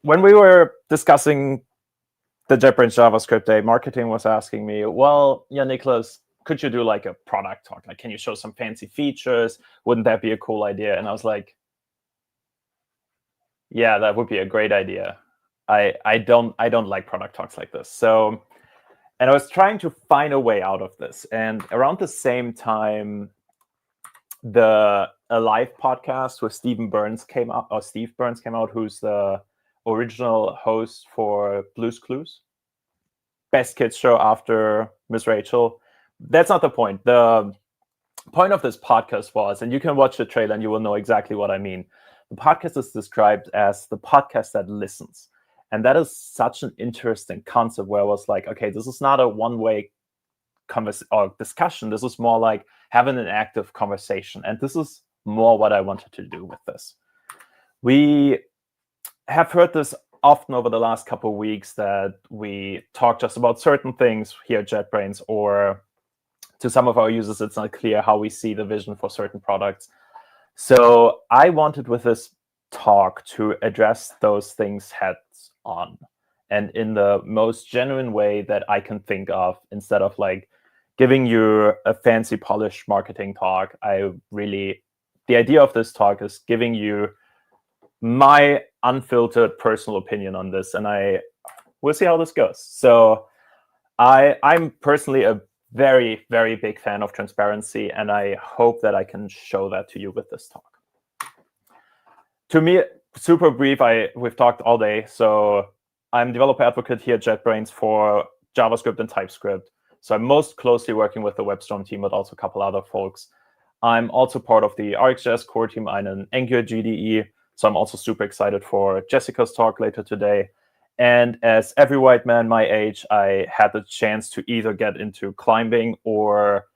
when we were discussing the JetBrains JavaScript day, marketing was asking me, well, Jan-Niklas, could you do like a product talk? Like, can you show some fancy features? Wouldn't that be a cool idea? And I was like, yeah, that would be a great idea. I don't like product talks like this. So, and I was trying to find a way out of this. And around the same time, the Alive podcast with Steve Burns came out, who's the original host for Blue's Clues. Best kids show after Miss Rachel. That's not the point. The point of this podcast was, and you can watch the trailer and you will know exactly what I mean. The podcast is described as the podcast that listens. And that is such an interesting concept where I was like, okay, this is not a one-way discussion. This is more like having an active conversation. And this is more what I wanted to do with this. We have heard this often over the last couple of weeks that we talk just about certain things here at JetBrains, or to some of our users, it's not clear how we see the vision for certain products. So I wanted with this talk to address those things heads on and in the most genuine way that I can think of, instead of like giving you a fancy polished marketing talk. The idea of this talk is giving you my unfiltered personal opinion on this, and we'll see how this goes. So I'm personally a very, very big fan of transparency, and I hope that I can show that to you with this talk. To me, super brief, we've talked all day. So I'm developer advocate here at JetBrains for JavaScript and TypeScript. So I'm most closely working with the WebStorm team, but also a couple other folks. I'm also part of the RxJS core team. I'm an Angular GDE. So I'm also super excited for Jessica's talk later today. And as every white man my age, I had the chance to either get into climbing or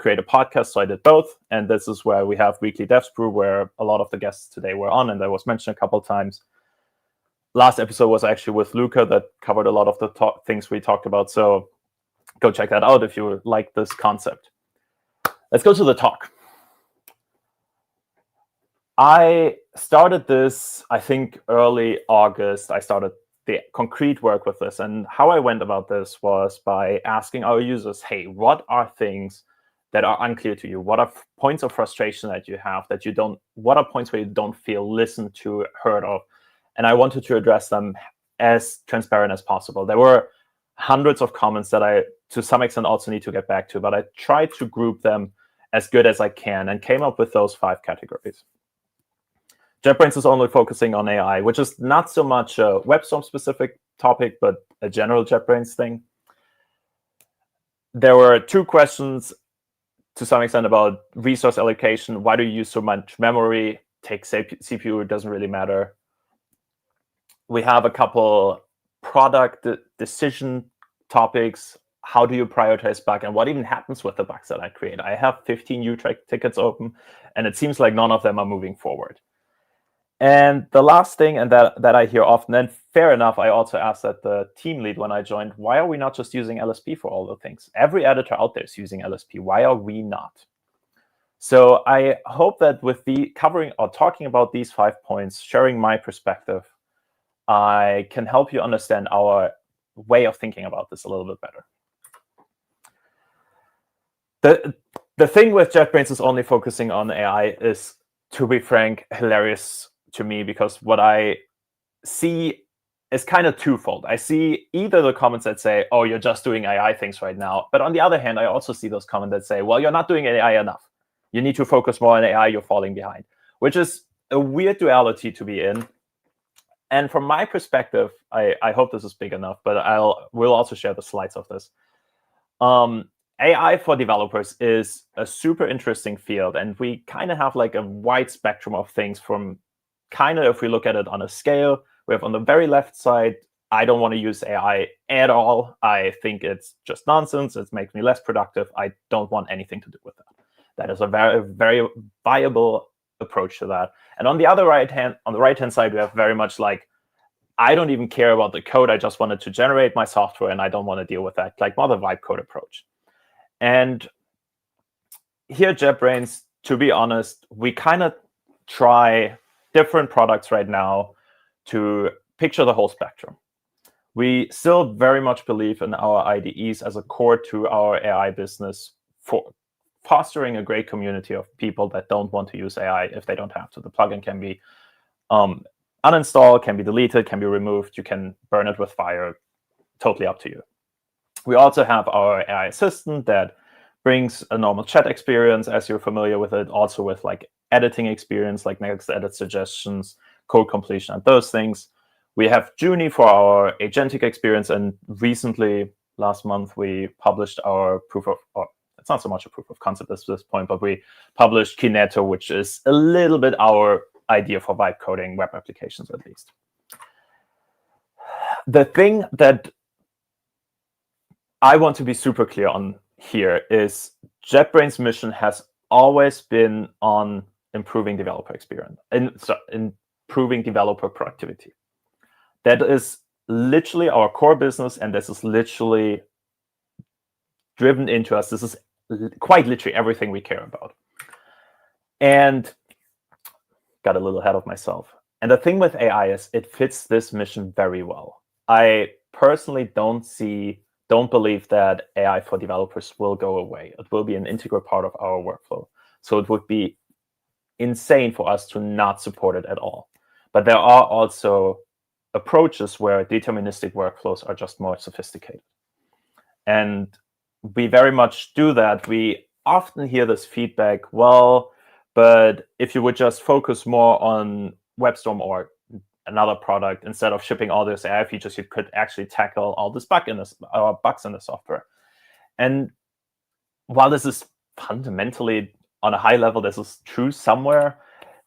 create a podcast. So I did both. And this is where we have Weekly Devs Brew, where a lot of the guests today were on, and that was mentioned a couple of times. Last episode was actually with Luca that covered a lot of the things we talked about. So go check that out if you like this concept. Let's go to the talk. I started this, I think, early August. I started the concrete work with this. And how I went about this was by asking our users, hey, what are things that are unclear to you? What are points of frustration that you have that you don't, what are points where you don't feel listened to, heard of? And I wanted to address them as transparent as possible. There were hundreds of comments that I, to some extent, also need to get back to, but I tried to group them as good as I can and came up with those 5 categories. JetBrains is only focusing on AI, which is not so much a WebStorm-specific topic, but a general JetBrains thing. There were 2 questions to some extent about resource allocation. Why do you use so much memory? Take CPU, it doesn't really matter. We have a couple product decision topics. How do you prioritize bug, and what even happens with the bugs that I create? I have 15 new tickets open, and it seems like none of them are moving forward. And the last thing, and that I hear often, and fair enough, I also asked that the team lead when I joined, why are we not just using LSP for all the things? Every editor out there is using LSP. Why are we not? So I hope that with the covering or talking about these 5 points, sharing my perspective, I can help you understand our way of thinking about this a little bit better. The thing with JetBrains is only focusing on AI is, to be frank, hilarious to me, because what I see is kind of twofold. I see either the comments that say, oh, you're just doing AI things right now. But on the other hand, I also see those comments that say, well, you're not doing AI enough. You need to focus more on AI, you're falling behind, which is a weird duality to be in. And from my perspective, I hope this is big enough, but we'll also share the slides of this. AI for developers is a super interesting field, and we kind of have like a wide spectrum of things from kind of, if we look at it on a scale, we have on the very left side, I don't want to use AI at all. I think it's just nonsense. It makes me less productive. I don't want anything to do with that. That is a very, very viable approach to that. And on the right-hand side, we have very much like, I don't even care about the code. I just wanted to generate my software, and I don't want to deal with that, like more the vibe code approach. And here at JetBrains, to be honest, we kind of try different products right now to picture the whole spectrum. We still very much believe in our IDEs as a core to our AI business, for fostering a great community of people that don't want to use AI if they don't have to. The plugin can be uninstalled, can be deleted, can be removed. You can burn it with fire, totally up to you. We also have our AI assistant that brings a normal chat experience, as you're familiar with it, also with like editing experience, like next edit suggestions, code completion, and those things. We have Junie for our agentic experience, and recently, last month, we published our it's not so much a proof of concept at this point, but we published Carniato, which is a little bit our idea for vibe coding web applications, at least. The thing that I want to be super clear on here is JetBrains' mission has always been on improving developer experience, improving developer productivity. That is literally our core business, and this is literally driven into us. This is quite literally everything we care about. And got a little ahead of myself. And the thing with AI is it fits this mission very well. I personally don't believe that AI for developers will go away. It will be an integral part of our workflow. So it would be insane for us to not support it at all. But there are also approaches where deterministic workflows are just more sophisticated. And we very much do that. We often hear this feedback, well, but if you would just focus more on WebStorm or another product, instead of shipping all these AI features, you could actually tackle all this bugs in the software. And while this is fundamentally on a high level, this is true somewhere,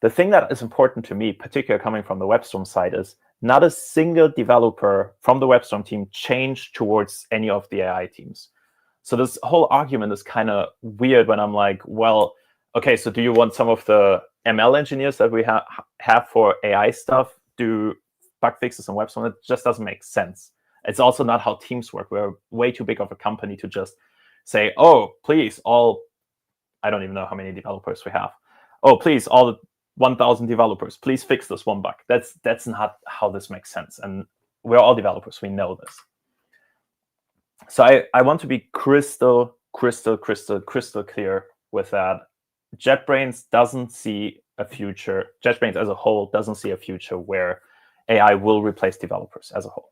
the thing that is important to me, particularly coming from the WebStorm side, is not a single developer from the WebStorm team changed towards any of the AI teams. So this whole argument is kind of weird when I'm like, well, okay, so do you want some of the ML engineers that we have for AI stuff do bug fixes on WebStorm? It just doesn't make sense. It's also not how teams work. We're way too big of a company to just say, oh, please, I don't even know how many developers we have. Oh, please, all 1,000 developers, please fix this one bug. That's not how this makes sense. And we're all developers. We know this. So I want to be crystal clear with that. JetBrains doesn't see a future. JetBrains as a whole doesn't see a future where AI will replace developers as a whole.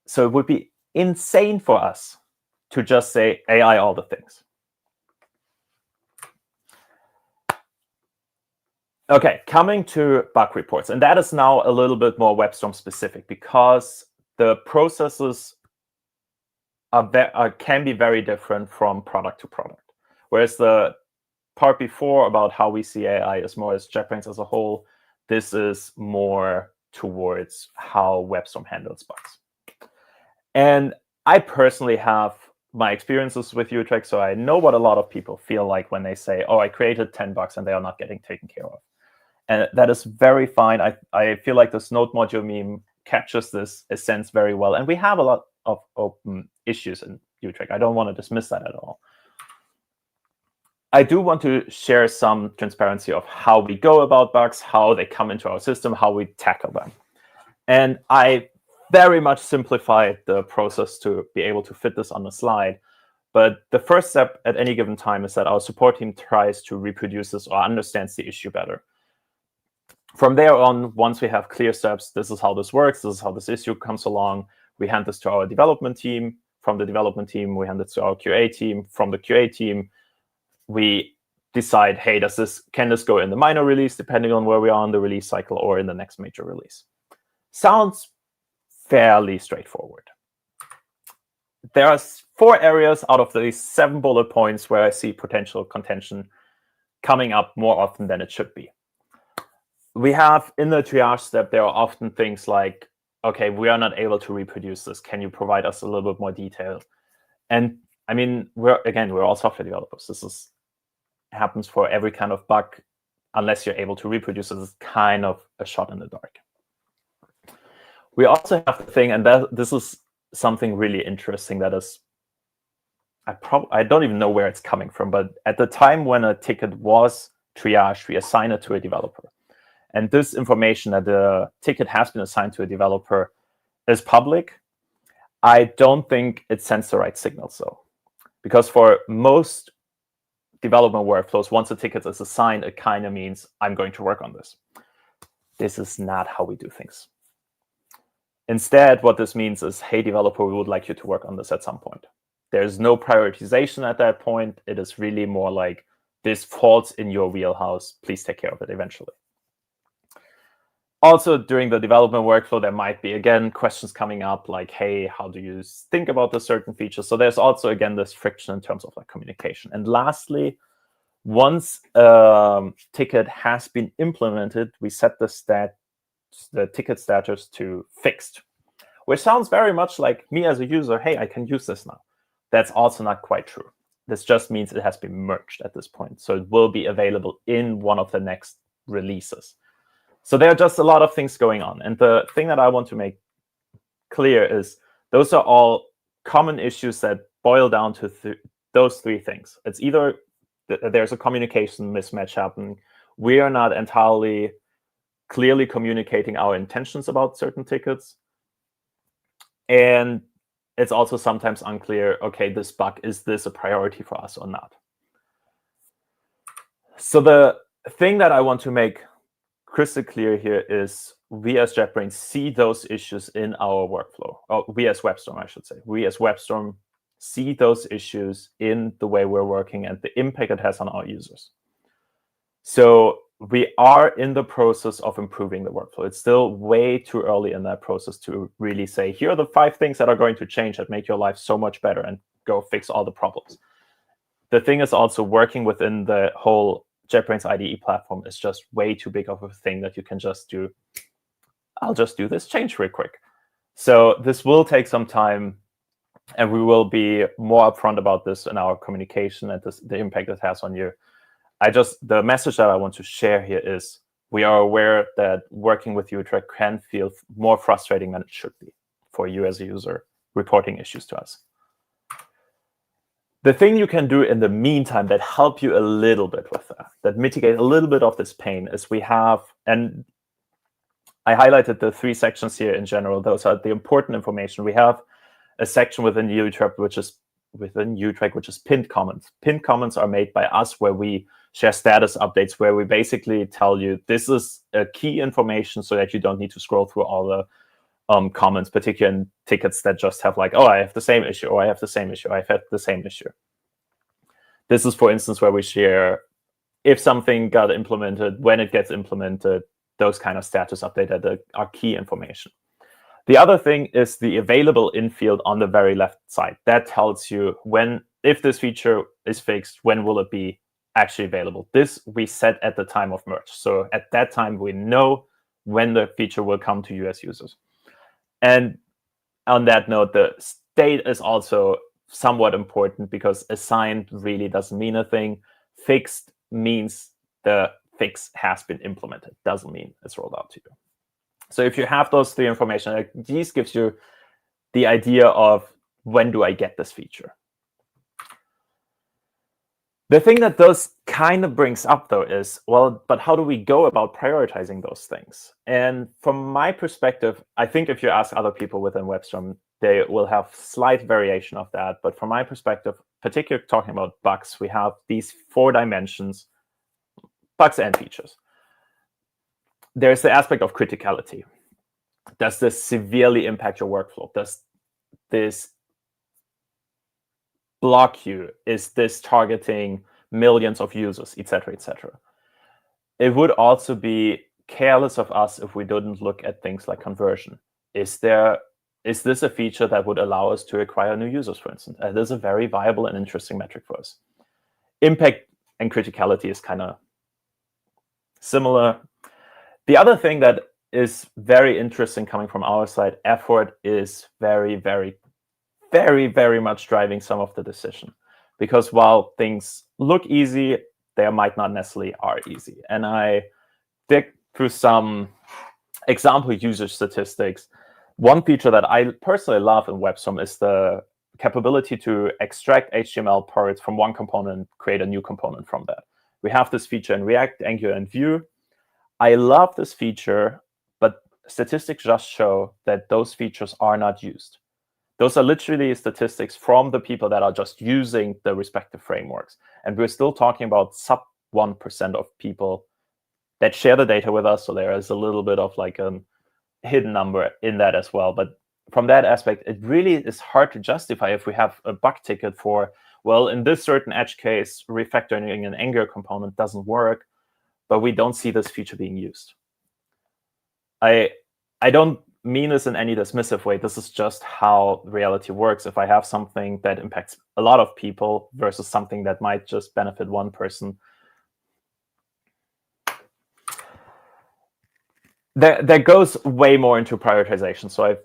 So it would be insane for us to just say AI all the things. Okay, coming to bug reports. And that is now a little bit more WebStorm specific, because the processes can be very different from product to product. Whereas the part before about how we see AI is more as JetBrains as a whole, this is more towards how WebStorm handles bugs. And I personally have my experiences with Utrecht, so I know what a lot of people feel like when they say, oh, I created 10 bugs and they are not getting taken care of. And that is very fine. I feel like this node module meme captures this sense very well. And we have a lot of open issues in Utrecht. I don't want to dismiss that at all. I do want to share some transparency of how we go about bugs, how they come into our system, how we tackle them. And I very much simplified the process to be able to fit this on the slide. But the first step at any given time is that our support team tries to reproduce this or understands the issue better. From there on, once we have clear steps, this is how this works, this is how this issue comes along, we hand this to our development team. From the development team, we hand it to our QA team. From the QA team, we decide, hey, can this go in the minor release, depending on where we are on the release cycle, or in the next major release? Sounds fairly straightforward. There are 4 areas out of these 7 bullet points where I see potential contention coming up more often than it should be. We have, in the triage step, there are often things like, okay, we are not able to reproduce this. Can you provide us a little bit more detail? And I mean, we're all software developers. This happens for every kind of bug. Unless you're able to reproduce it, it's kind of a shot in the dark. We also have the thing, and this is something really interesting that is, I don't even know where it's coming from, but at the time when a ticket was triaged, we assign it to a developer. And this information that the ticket has been assigned to a developer is public. I don't think it sends the right signals, though. Because for most development workflows, once a ticket is assigned, it kind of means I'm going to work on this. This is not how we do things. Instead, what this means is, hey, developer, we would like you to work on this at some point. There's no prioritization at that point. It is really more like, this falls in your wheelhouse. Please take care of it eventually. Also, during the development workflow, there might be, again, questions coming up like, hey, how do you think about this certain feature? So there's also, again, this friction in terms of like communication. And lastly, once a ticket has been implemented, we set the ticket status to fixed, which sounds very much like me as a user, hey, I can use this now. That's also not quite true. This just means it has been merged at this point. So it will be available in one of the next releases. So there are just a lot of things going on. And the thing that I want to make clear is those are all common issues that boil down to those 3 things. It's either there's a communication mismatch happening. We are not entirely clearly communicating our intentions about certain tickets. And it's also sometimes unclear, okay, this bug, is this a priority for us or not? So the thing that I want to make crystal clear here is we as JetBrains see those issues in our workflow. Or we as WebStorm, I should say. We as WebStorm see those issues in the way we're working and the impact it has on our users. So we are in the process of improving the workflow. It's still way too early in that process to really say, here are the 5 things that are going to change that make your life so much better and go fix all the problems. The thing is also working within the whole JetBrains IDE platform is just way too big of a thing that you can just do. I'll just do this change real quick. So this will take some time, and we will be more upfront about this in our communication and the impact it has on you. The message that I want to share here is we are aware that working with Utrecht can feel more frustrating than it should be for you as a user reporting issues to us. The thing you can do in the meantime that help you a little bit with that mitigate a little bit of this pain is we have, and I highlighted the 3 sections here in general. Those are the important information. We have a section within Utrecht, which is pinned comments. Pinned comments are made by us where we share status updates, where we basically tell you this is a key information so that you don't need to scroll through all the comments, particularly in tickets that just have like, oh, I have the same issue, or I have the same issue, I've had the same issue. This is, for instance, where we share if something got implemented, when it gets implemented, those kind of status update that are key information. The other thing is the available in field on the very left side. That tells you if this feature is fixed, when will it be actually available. This we set at the time of merge. So at that time, we know when the feature will come to you as users. And on that note, the state is also somewhat important because assigned really doesn't mean a thing. Fixed means the fix has been implemented. Doesn't mean it's rolled out to you. So if you have those 3 information, these gives you the idea of when do I get this feature. The thing that those kind of brings up, though, is, well, but how do we go about prioritizing those things? And from my perspective, I think if you ask other people within WebStorm, they will have slight variation of that. But from my perspective, particularly talking about bugs, we have these 4 dimensions, bugs and features. There's the aspect of criticality. Does this severely impact your workflow? Does this block you? Is this targeting millions of users, etc., etc.? It would also be careless of us if we didn't look at things like conversion. Is this a feature that would allow us to acquire new users, for instance? That is a very viable and interesting metric for us. Impact and criticality is kind of similar. The other thing that is very interesting coming from our side, effort is very, very, very, very much driving some of the decision. Because while things look easy, they might not necessarily are easy. And I dig through some example user statistics. One feature that I personally love in WebStorm is the capability to extract HTML parts from one component and create a new component from that. We have this feature in React, Angular, and Vue. I love this feature, but statistics just show that those features are not used. Those are literally statistics from the people that are just using the respective frameworks. And we're still talking about sub 1% of people that share the data with us. So there is a little bit of like a hidden number in that as well. But from that aspect, it really is hard to justify if we have a bug ticket for, well, in this certain edge case, refactoring an Angular component doesn't work, but we don't see this feature being used. I don't mean this in any dismissive way. This is just how reality works. If I have something that impacts a lot of people versus something that might just benefit one person, that goes way more into prioritization. So I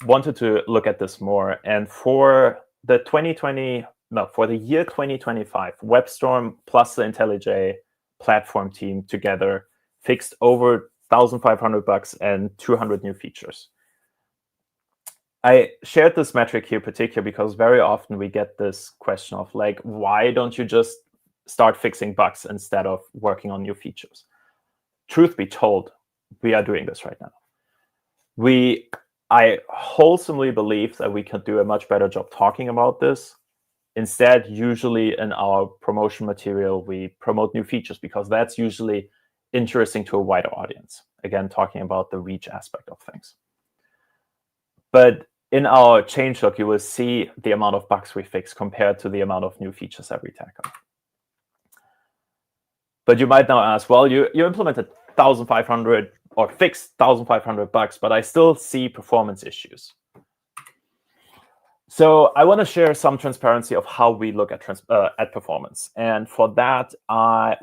wanted to look at this more. And for the year 2025, WebStorm plus the IntelliJ platform team together fixed over 1,500 bugs and 200 new features. I shared this metric here particularly because very often we get this question of like, why don't you just start fixing bugs instead of working on new features? Truth be told, we are doing this right now. I wholesomely believe that we can do a much better job talking about this. Instead, usually in our promotion material, we promote new features because that's usually interesting to a wider audience. Again, talking about the reach aspect of things. But in our changelog, you will see the amount of bugs we fix compared to the amount of new features that we tackle. But you might now ask, well, you implemented 1,500 or fixed 1,500 bugs, but I still see performance issues. So I want to share some transparency of how we look at performance. And for that,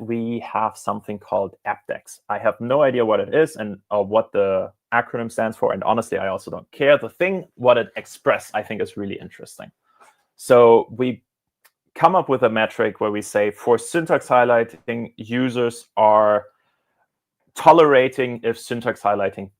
we have something called AppDex. I have no idea what it is and what the acronym stands for. And honestly, I also don't care. The thing, what it expresses, I think is really interesting. So we come up with a metric where we say for syntax highlighting, users are tolerating if syntax highlighting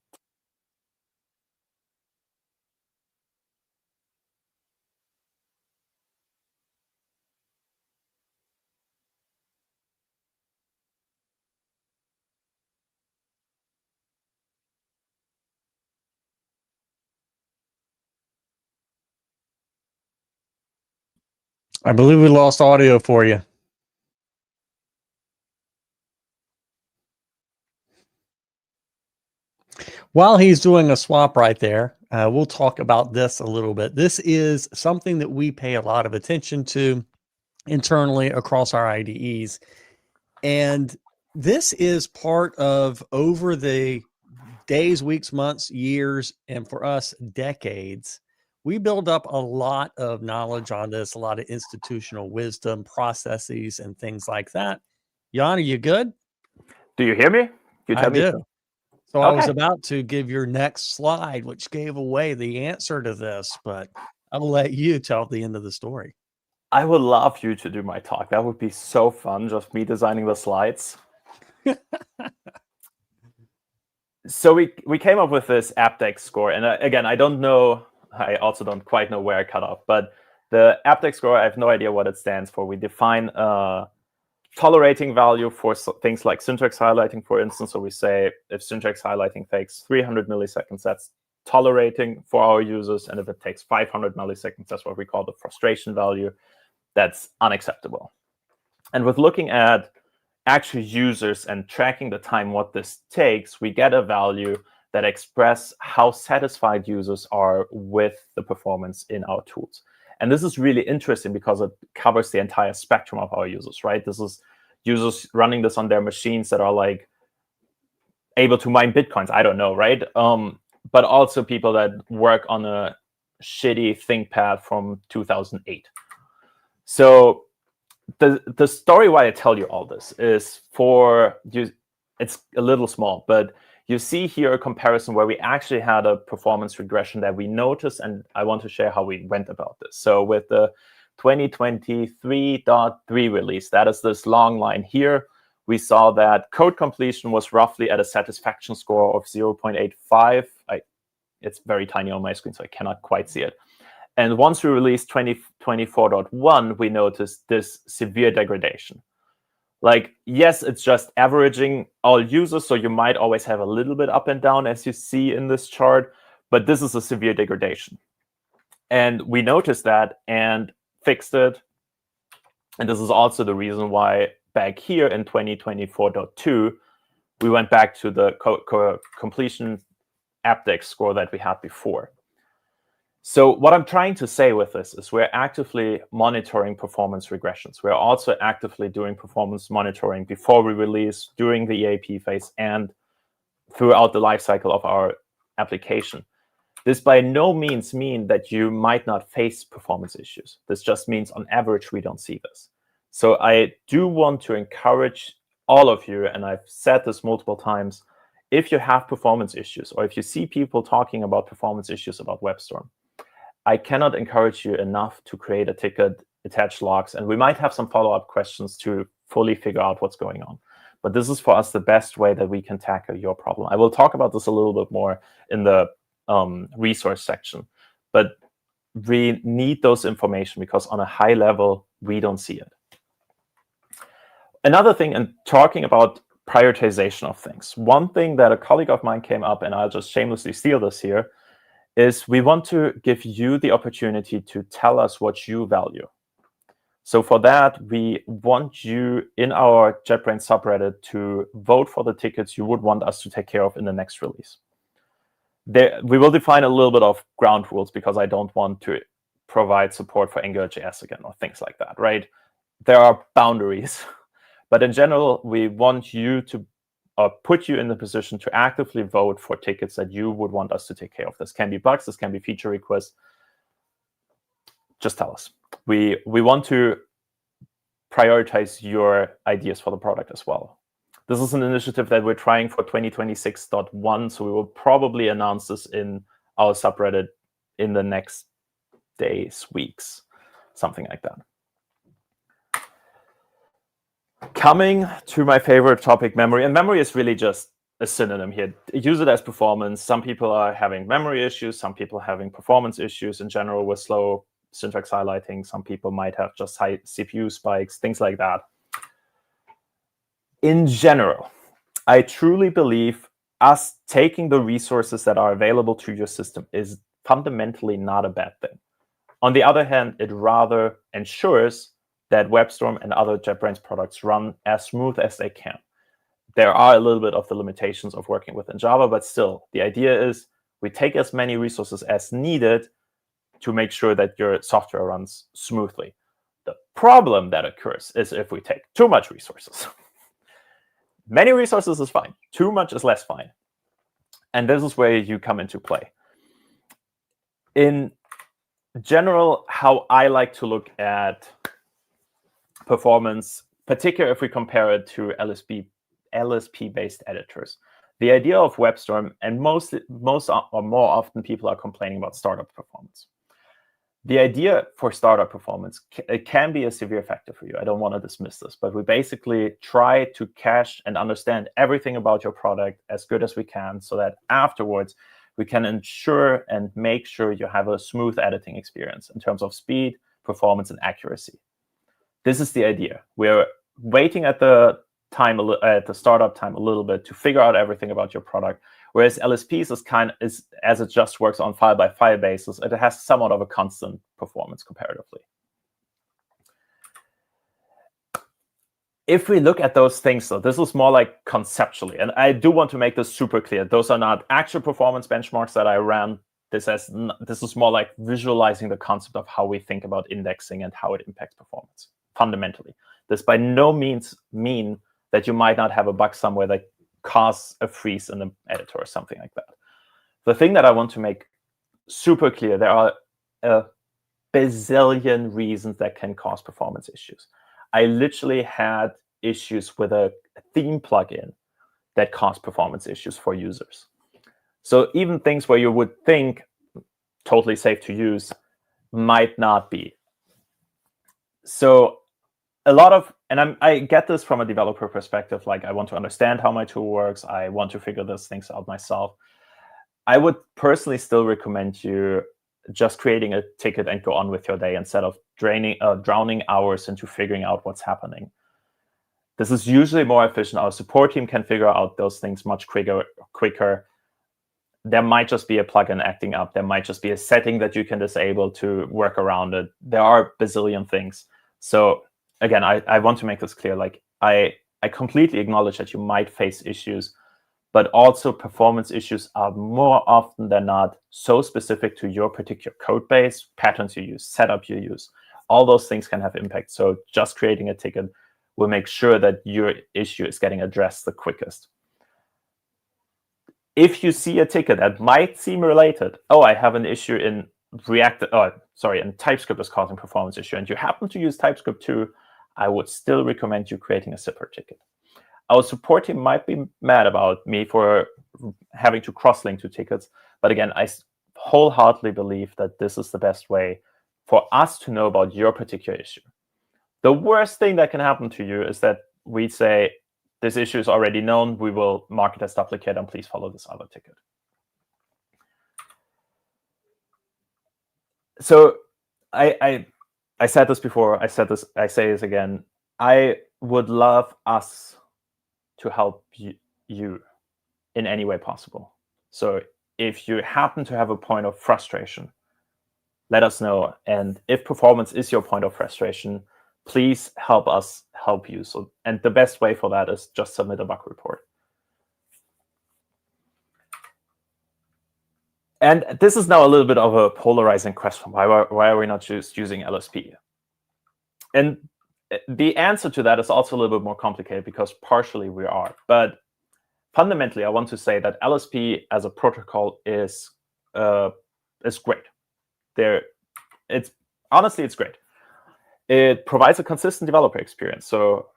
I believe we lost audio for you. While he's doing a swap right there, we'll talk about this a little bit. This is something that we pay a lot of attention to internally across our IDEs. And this is part of over the days, weeks, months, years, and for us, decades. We build up a lot of knowledge on this, a lot of institutional wisdom, processes, and things like that. Jan, are you good? Do you hear me? You tell I me do. to. So I was about to give your next slide, which gave away the answer to this, but I will let you tell the end of the story. I would love you to do my talk. That would be so fun, just me designing the slides. So we came up with this AppDex score. And again, I don't know, I also don't quite know where I cut off, but the AppDex score, I have no idea what it stands for. We define tolerating value for things like syntax highlighting, for instance. So we say if syntax highlighting takes 300 milliseconds, that's tolerating for our users. And if it takes 500 milliseconds, that's what we call the frustration value. That's unacceptable. And with looking at actual users and tracking the time what this takes, we get a value that express how satisfied users are with the performance in our tools. And this is really interesting because it covers the entire spectrum of our users, right? This is users running this on their machines that are like able to mine Bitcoins, I don't know, right? But also people that work on a shitty ThinkPad from 2008. So the story why I tell you all this is for you. It's a little small, but you see here a comparison where we actually had a performance regression that we noticed, and I want to share how we went about this. So with the 2023.3 release, that is this long line here, we saw that code completion was roughly at a satisfaction score of 0.85. It's very tiny on my screen, so I cannot quite see it. And once we released 2024.1, we noticed this severe degradation. Like, yes, it's just averaging all users, so you might always have a little bit up and down, as you see in this chart, but this is a severe degradation. And we noticed that and fixed it. And this is also the reason why back here in 2024.2, we went back to the completion AppDex score that we had before. So what I'm trying to say with this is we're actively monitoring performance regressions. We're also actively doing performance monitoring before we release, during the EAP phase, and throughout the lifecycle of our application. This by no means means that you might not face performance issues. This just means on average, we don't see this. So I do want to encourage all of you, and I've said this multiple times, if you have performance issues, or if you see people talking about performance issues about WebStorm, I cannot encourage you enough to create a ticket, attach logs, and we might have some follow-up questions to fully figure out what's going on. But this is for us the best way that we can tackle your problem. I will talk about this a little bit more in the resource section, but we need those information because on a high level, we don't see it. Another thing, and talking about prioritization of things, one thing that a colleague of mine came up, and I'll just shamelessly steal this here, is we want to give you the opportunity to tell us what you value. So for that, we want you in our JetBrains subreddit to vote for the tickets you would want us to take care of in the next release. We will define a little bit of ground rules because I don't want to provide support for AngularJS again or things like that, right? There are boundaries. But in general, we want you to put you in the position to actively vote for tickets that you would want us to take care of. This can be bugs, this can be feature requests. Just tell us. We want to prioritize your ideas for the product as well. This is an initiative that we're trying for 2026.1, so we will probably announce this in our subreddit in the next days, weeks, something like that. Coming to my favorite topic, memory. And memory is really just a synonym here. Use it as performance. Some people are having memory issues. Some people are having performance issues in general with slow syntax highlighting. Some people might have just high CPU spikes, things like that. In general, I truly believe us taking the resources that are available to your system is fundamentally not a bad thing. On the other hand, it rather ensures that WebStorm and other JetBrains products run as smooth as they can. There are a little bit of the limitations of working within Java, but still, the idea is we take as many resources as needed to make sure that your software runs smoothly. The problem that occurs is if we take too much resources. Many resources is fine. Too much is less fine. And this is where you come into play. In general, how I like to look at performance, particularly if we compare it to LSP-based editors. The idea of WebStorm, and most or more often people are complaining about startup performance. The idea for startup performance, it can be a severe factor for you. I don't want to dismiss this, but we basically try to cache and understand everything about your product as good as we can so that afterwards we can ensure and make sure you have a smooth editing experience in terms of speed, performance, and accuracy. This is the idea. We're waiting at the startup time a little bit to figure out everything about your product. Whereas LSPs is as it just works on file by file basis, it has somewhat of a constant performance comparatively. If we look at those things, though, this is more like conceptually, and I do want to make this super clear. Those are not actual performance benchmarks that I ran. This is more like visualizing the concept of how we think about indexing and how it impacts performance fundamentally. This by no means mean that you might not have a bug somewhere that causes a freeze in the editor or something like that. The thing that I want to make super clear, there are a bazillion reasons that can cause performance issues. I literally had issues with a theme plugin that caused performance issues for users. So even things where you would think totally safe to use might not be. So a lot of, and I get this from a developer perspective, like I want to understand how my tool works. I want to figure those things out myself. I would personally still recommend you just creating a ticket and go on with your day instead of drowning hours into figuring out what's happening. This is usually more efficient. Our support team can figure out those things much quicker. There might just be a plugin acting up. There might just be a setting that you can disable to work around it. There are a bazillion things. So again, I want to make this clear. Like I completely acknowledge that you might face issues, but also performance issues are more often than not so specific to your particular code base, patterns you use, setup you use. All those things can have impact. So just creating a ticket will make sure that your issue is getting addressed the quickest. If you see a ticket that might seem related, oh, I have an issue in in TypeScript is causing performance issue, and you happen to use TypeScript too, I would still recommend you creating a separate ticket. Our support team might be mad about me for having to cross-link to tickets, but again, I wholeheartedly believe that this is the best way for us to know about your particular issue. The worst thing that can happen to you is that we say, this issue is already known, we will mark it as duplicate, and please follow this other ticket. So I said this before, I say this again. I would love us to help you in any way possible. So if you happen to have a point of frustration, let us know. And if performance is your point of frustration, please help us help you. And the best way for that is just submit a bug report. And this is now a little bit of a polarizing question. Why are we not just using LSP? And the answer to that is also a little bit more complicated because partially we are. But fundamentally, I want to say that LSP as a protocol is great. Honestly, it's great. It provides a consistent developer experience. So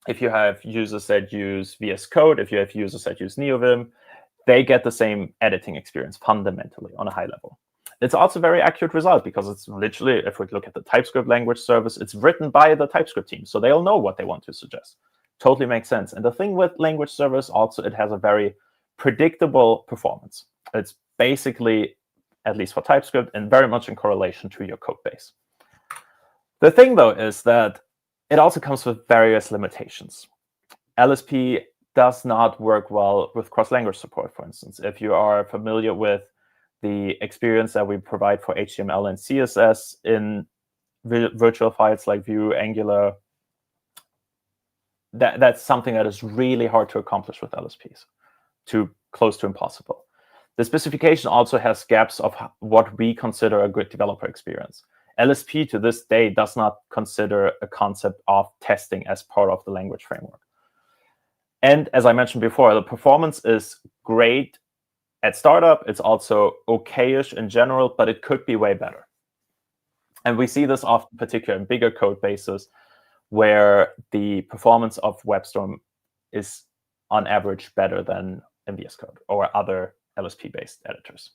if you have users that use VS Code, if you have users that use NeoVim, they get the same editing experience fundamentally on a high level. It's also a very accurate result because it's literally, if we look at the TypeScript language service, it's written by the TypeScript team. So they'll know what they want to suggest. Totally makes sense. And the thing with language service also, it has a very predictable performance. It's basically, at least for TypeScript, and very much in correlation to your code base. The thing, though, is that it also comes with various limitations. LSP does not work well with cross-language support, for instance. If you are familiar with the experience that we provide for HTML and CSS in virtual files like Vue, Angular, that's something that is really hard to accomplish with LSPs, close to impossible. The specification also has gaps of what we consider a good developer experience. LSP to this day does not consider a concept of testing as part of the language framework. And as I mentioned before, the performance is great at startup. It's also okay-ish in general, but it could be way better. And we see this often, particularly in bigger code bases, where the performance of WebStorm is on average better than in VS Code or other LSP-based editors.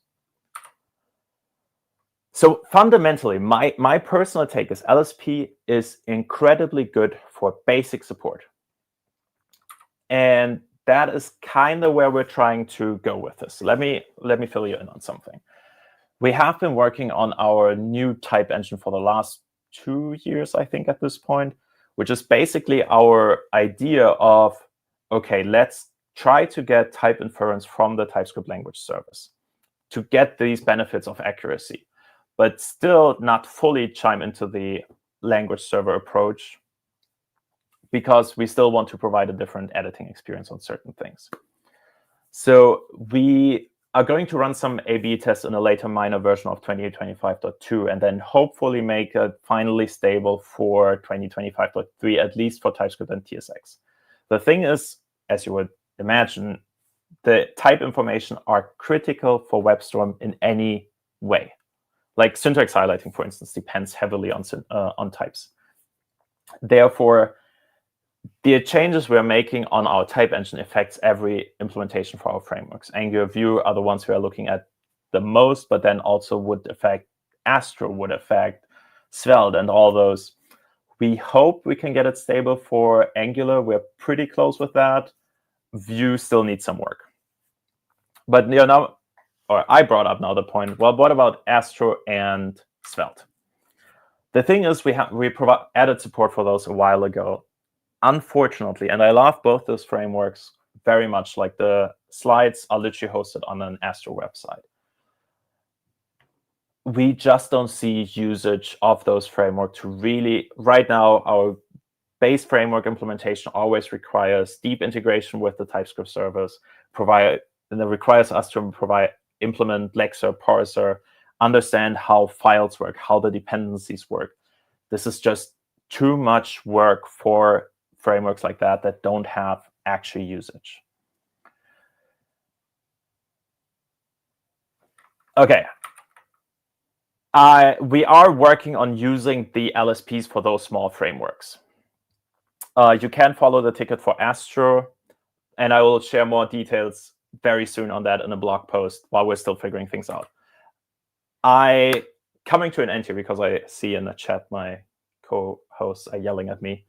So fundamentally, my personal take is LSP is incredibly good for basic support. And that is kind of where we're trying to go with this. Let me fill you in on something. We have been working on our new type engine for the last 2 years, I think, at this point, which is basically our idea of, okay, let's try to get type inference from the TypeScript language service to get these benefits of accuracy, but still not fully chime into the language server approach, because we still want to provide a different editing experience on certain things. So we are going to run some A/B tests in a later minor version of 2025.2, and then hopefully make it finally stable for 2025.3, at least for TypeScript and TSX. The thing is, as you would imagine, the type information are critical for WebStorm in any way. Like syntax highlighting, for instance, depends heavily on types. Therefore, the changes we're making on our type engine affects every implementation for our frameworks. Angular, Vue are the ones we are looking at the most, but then also would affect Astro, would affect Svelte, and all those. We hope we can get it stable for Angular. We're pretty close with that. Vue still needs some work. But now, or I brought up now the point, well, what about Astro and Svelte? The thing is, we added support for those a while ago. Unfortunately, and I love both those frameworks very much, like the slides are literally hosted on an Astro website. We just don't see usage of those frameworks to really, right now, our base framework implementation always requires deep integration with the TypeScript servers, and it requires us to implement Lexer, parser, understand how files work, how the dependencies work. This is just too much work for frameworks like that don't have actual usage. Okay. We are working on using the LSPs for those small frameworks. You can follow the ticket for Astro, and I will share more details very soon on that in a blog post while we're still figuring things out. Coming to an end here, because I see in the chat my co-hosts are yelling at me.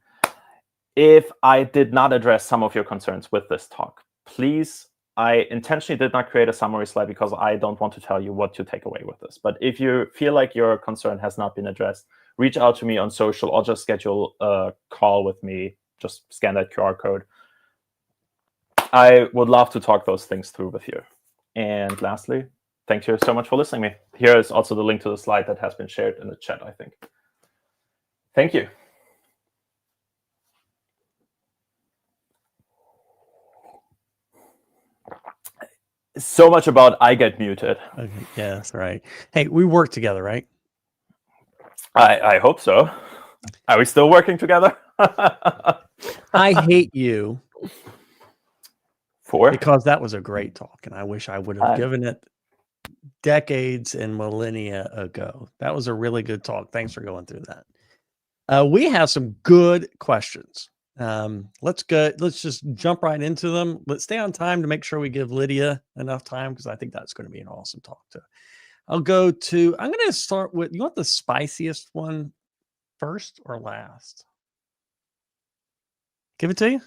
If I did not address some of your concerns with this talk, please, I intentionally did not create a summary slide because I don't want to tell you what to take away with this. But if you feel like your concern has not been addressed, reach out to me on social or just schedule a call with me. Just scan that QR code. I would love to talk those things through with you. And lastly, thank you so much for listening to me. Here is also the link to the slide that has been shared in the chat, I think. Thank you. So much about I get muted. Okay, yeah, that's right. Hey, we work together, right? I hope so. Are we still working together? I hate you for because that was a great talk, and I wish I would have given it decades and millennia ago. That was a really good talk. Thanks for going through that. We have some good questions. Let's just jump right into them. Let's stay on time to make sure we give Lydia enough time, because I think that's going to be an awesome talk too. I'm going to start with, you want the spiciest one first or last? Give it to you.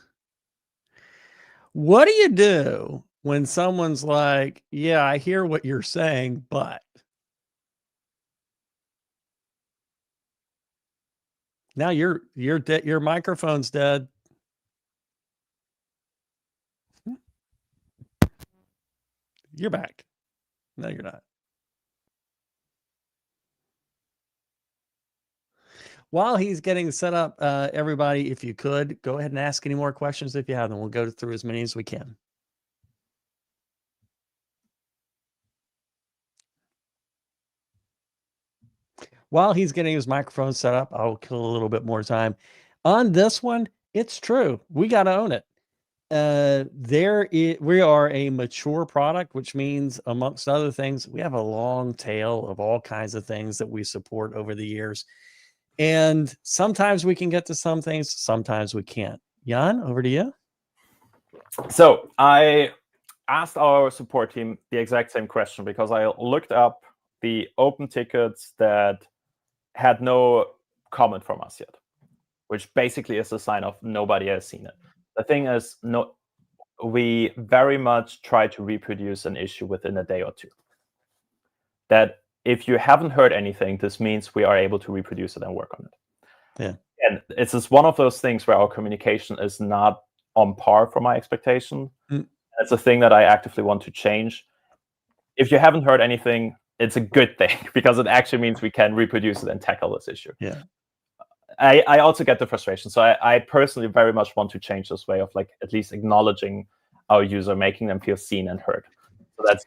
What do you do when someone's like, yeah, I hear what you're saying, but now you're dead, your microphone's dead. You're back. No, you're not. While he's getting set up, everybody, if you could, go ahead and ask any more questions if you have them. We'll go through as many as we can. While he's getting his microphone set up, I'll kill a little bit more time. On this one, it's true. We got to own it. We are a mature product, which means, amongst other things, we have a long tail of all kinds of things that we support over the years. And sometimes we can get to some things, sometimes we can't. Jan, over to you. So I asked our support team the exact same question, because I looked up the open tickets that had no comment from us yet, which basically is a sign of nobody has seen it. The thing is, we very much try to reproduce an issue within a day or two. That if you haven't heard anything, this means we are able to reproduce it and work on it. Yeah. And it's just one of those things where our communication is not on par for my expectation. It's a thing that I actively want to change. If you haven't heard anything, it's a good thing because it actually means we can reproduce it and tackle this issue. Yeah. I also get the frustration. So I personally very much want to change this way of like at least acknowledging our user, making them feel seen and heard. So that's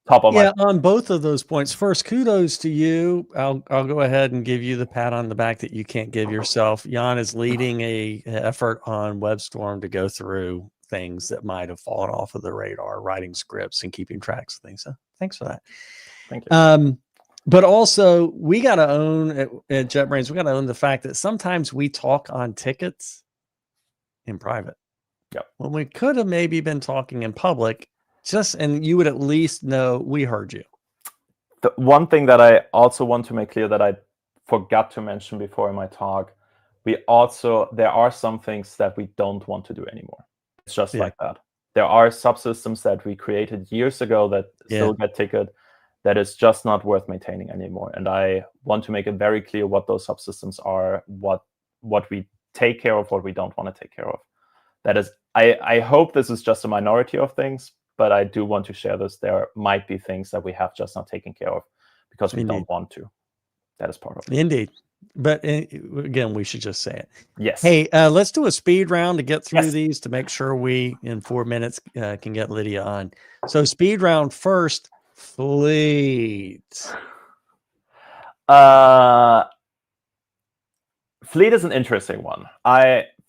top of my. On both of those points. First, kudos to you. I'll go ahead and give you the pat on the back that you can't give yourself. Jan is leading a effort on WebStorm to go through things that might have fallen off of the radar, writing scripts and keeping tracks of things. So thanks for that. Thank you. But also, we got to own at JetBrains, we got to own the fact that sometimes we talk on tickets in private. Yep. When we could have maybe been talking in public, and you would at least know we heard you. The one thing that I also want to make clear that I forgot to mention before in my talk, there are some things that we don't want to do anymore. It's just like that. There are subsystems that we created years ago that still get ticketed that is just not worth maintaining anymore. And I want to make it very clear what those subsystems are, what we take care of, what we don't want to take care of. That is, I hope this is just a minority of things, but I do want to share this. There might be things that we have just not taken care of because we don't want to. That is part of it. Indeed. But again, we should just say it. Yes. Hey, let's do a speed round to get through these to make sure we, in 4 minutes, can get Lydia on. So speed round first, Fleet. Fleet is an interesting one.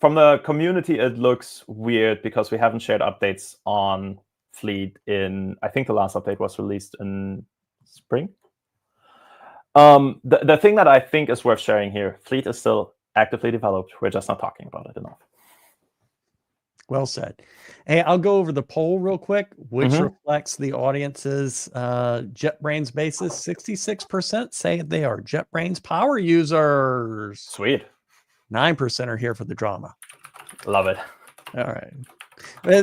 From the community, it looks weird because we haven't shared updates on Fleet I think the last update was released in spring. The thing that I think is worth sharing here, Fleet is still actively developed. We're just not talking about it enough. Well said. Hey, I'll go over the poll real quick, which reflects the audience's JetBrains basis. 66% say they are JetBrains power users. Sweet. 9% are here for the drama. Love it. All right.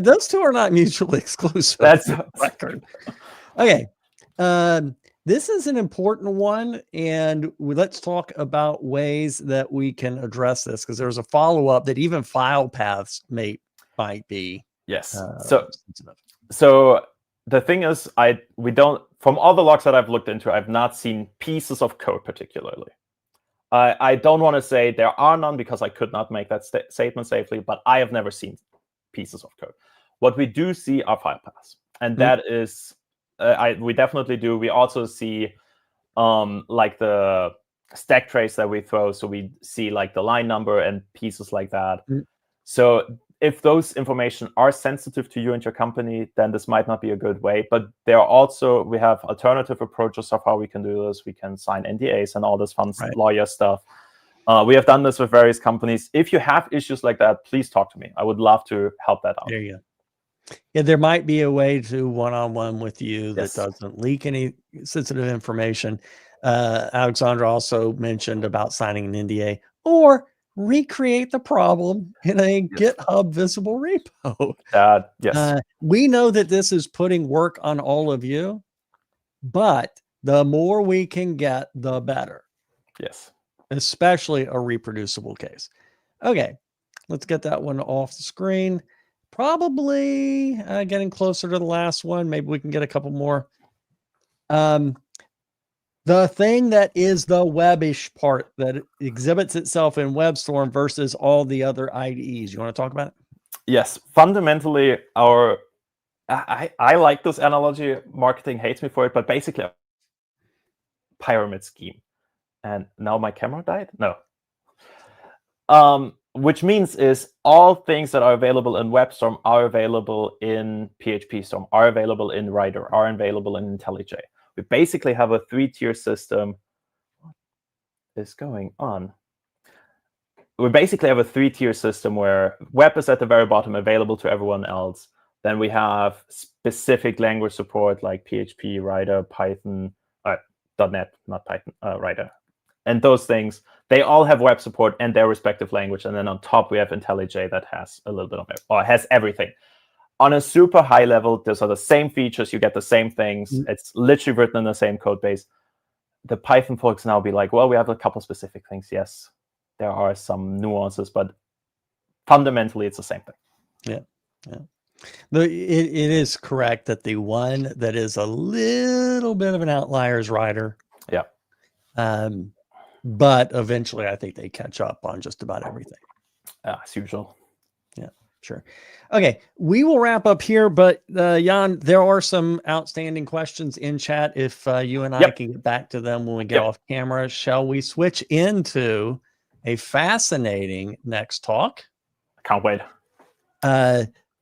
Those two are not mutually exclusive. That's record. Okay. This is an important one, and let's talk about ways that we can address this, because there's a follow-up that even file paths might be. Yes. So the thing is, from all the logs that I've looked into, I've not seen pieces of code particularly. I don't want to say there are none because I could not make that statement safely, but I have never seen pieces of code. What we do see are file paths, and that is, we definitely do. We also see like the stack trace that we throw, so we see like the line number and pieces like that. So if those information are sensitive to you and your company, then this might not be a good way. But we have alternative approaches of how we can do this. We can sign NDAs and all this fun lawyer stuff. We have done this with various companies. If you have issues like that, please talk to me. I would love to help that out. There you go. Yeah, there might be a way to one-on-one with you that doesn't leak any sensitive information. Alexandra also mentioned about signing an NDA or recreate the problem in a GitHub visible repo. We know that this is putting work on all of you, but the more we can get, the better. Yes. Especially a reproducible case. Okay, let's get that one off the screen. Probably getting closer to the last one. Maybe we can get a couple more. The thing that is the webbish part that exhibits itself in WebStorm versus all the other IDEs. You want to talk about it? Yes. Fundamentally, I like this analogy. Marketing hates me for it, but basically a pyramid scheme. And now my camera died? No. Which means is all things that are available in WebStorm are available in PHP-Storm, are available in Writer, are available in IntelliJ. We basically have a 3-tier system. What is going on? We basically have a 3-tier system where web is at the very bottom, available to everyone else. Then we have specific language support like PHP, Writer, Python, .NET, not Python, Writer. And those things, they all have web support and their respective language. And then on top, we have IntelliJ that has a little bit of it, or has everything. On a super high level, those are the same features. You get the same things. It's literally written in the same code base. The Python folks now be like, well, we have a couple specific things. Yes, there are some nuances, but fundamentally it's the same thing. Yeah. It is correct that the one that is a little bit of an outlier is Rider. Yeah. But eventually I think they catch up on just about everything. As usual. Yeah, sure. Okay, we will wrap up here, but Jan, there are some outstanding questions in chat. If you and I can get back to them when we get off camera, shall we switch into a fascinating next talk? I can't wait.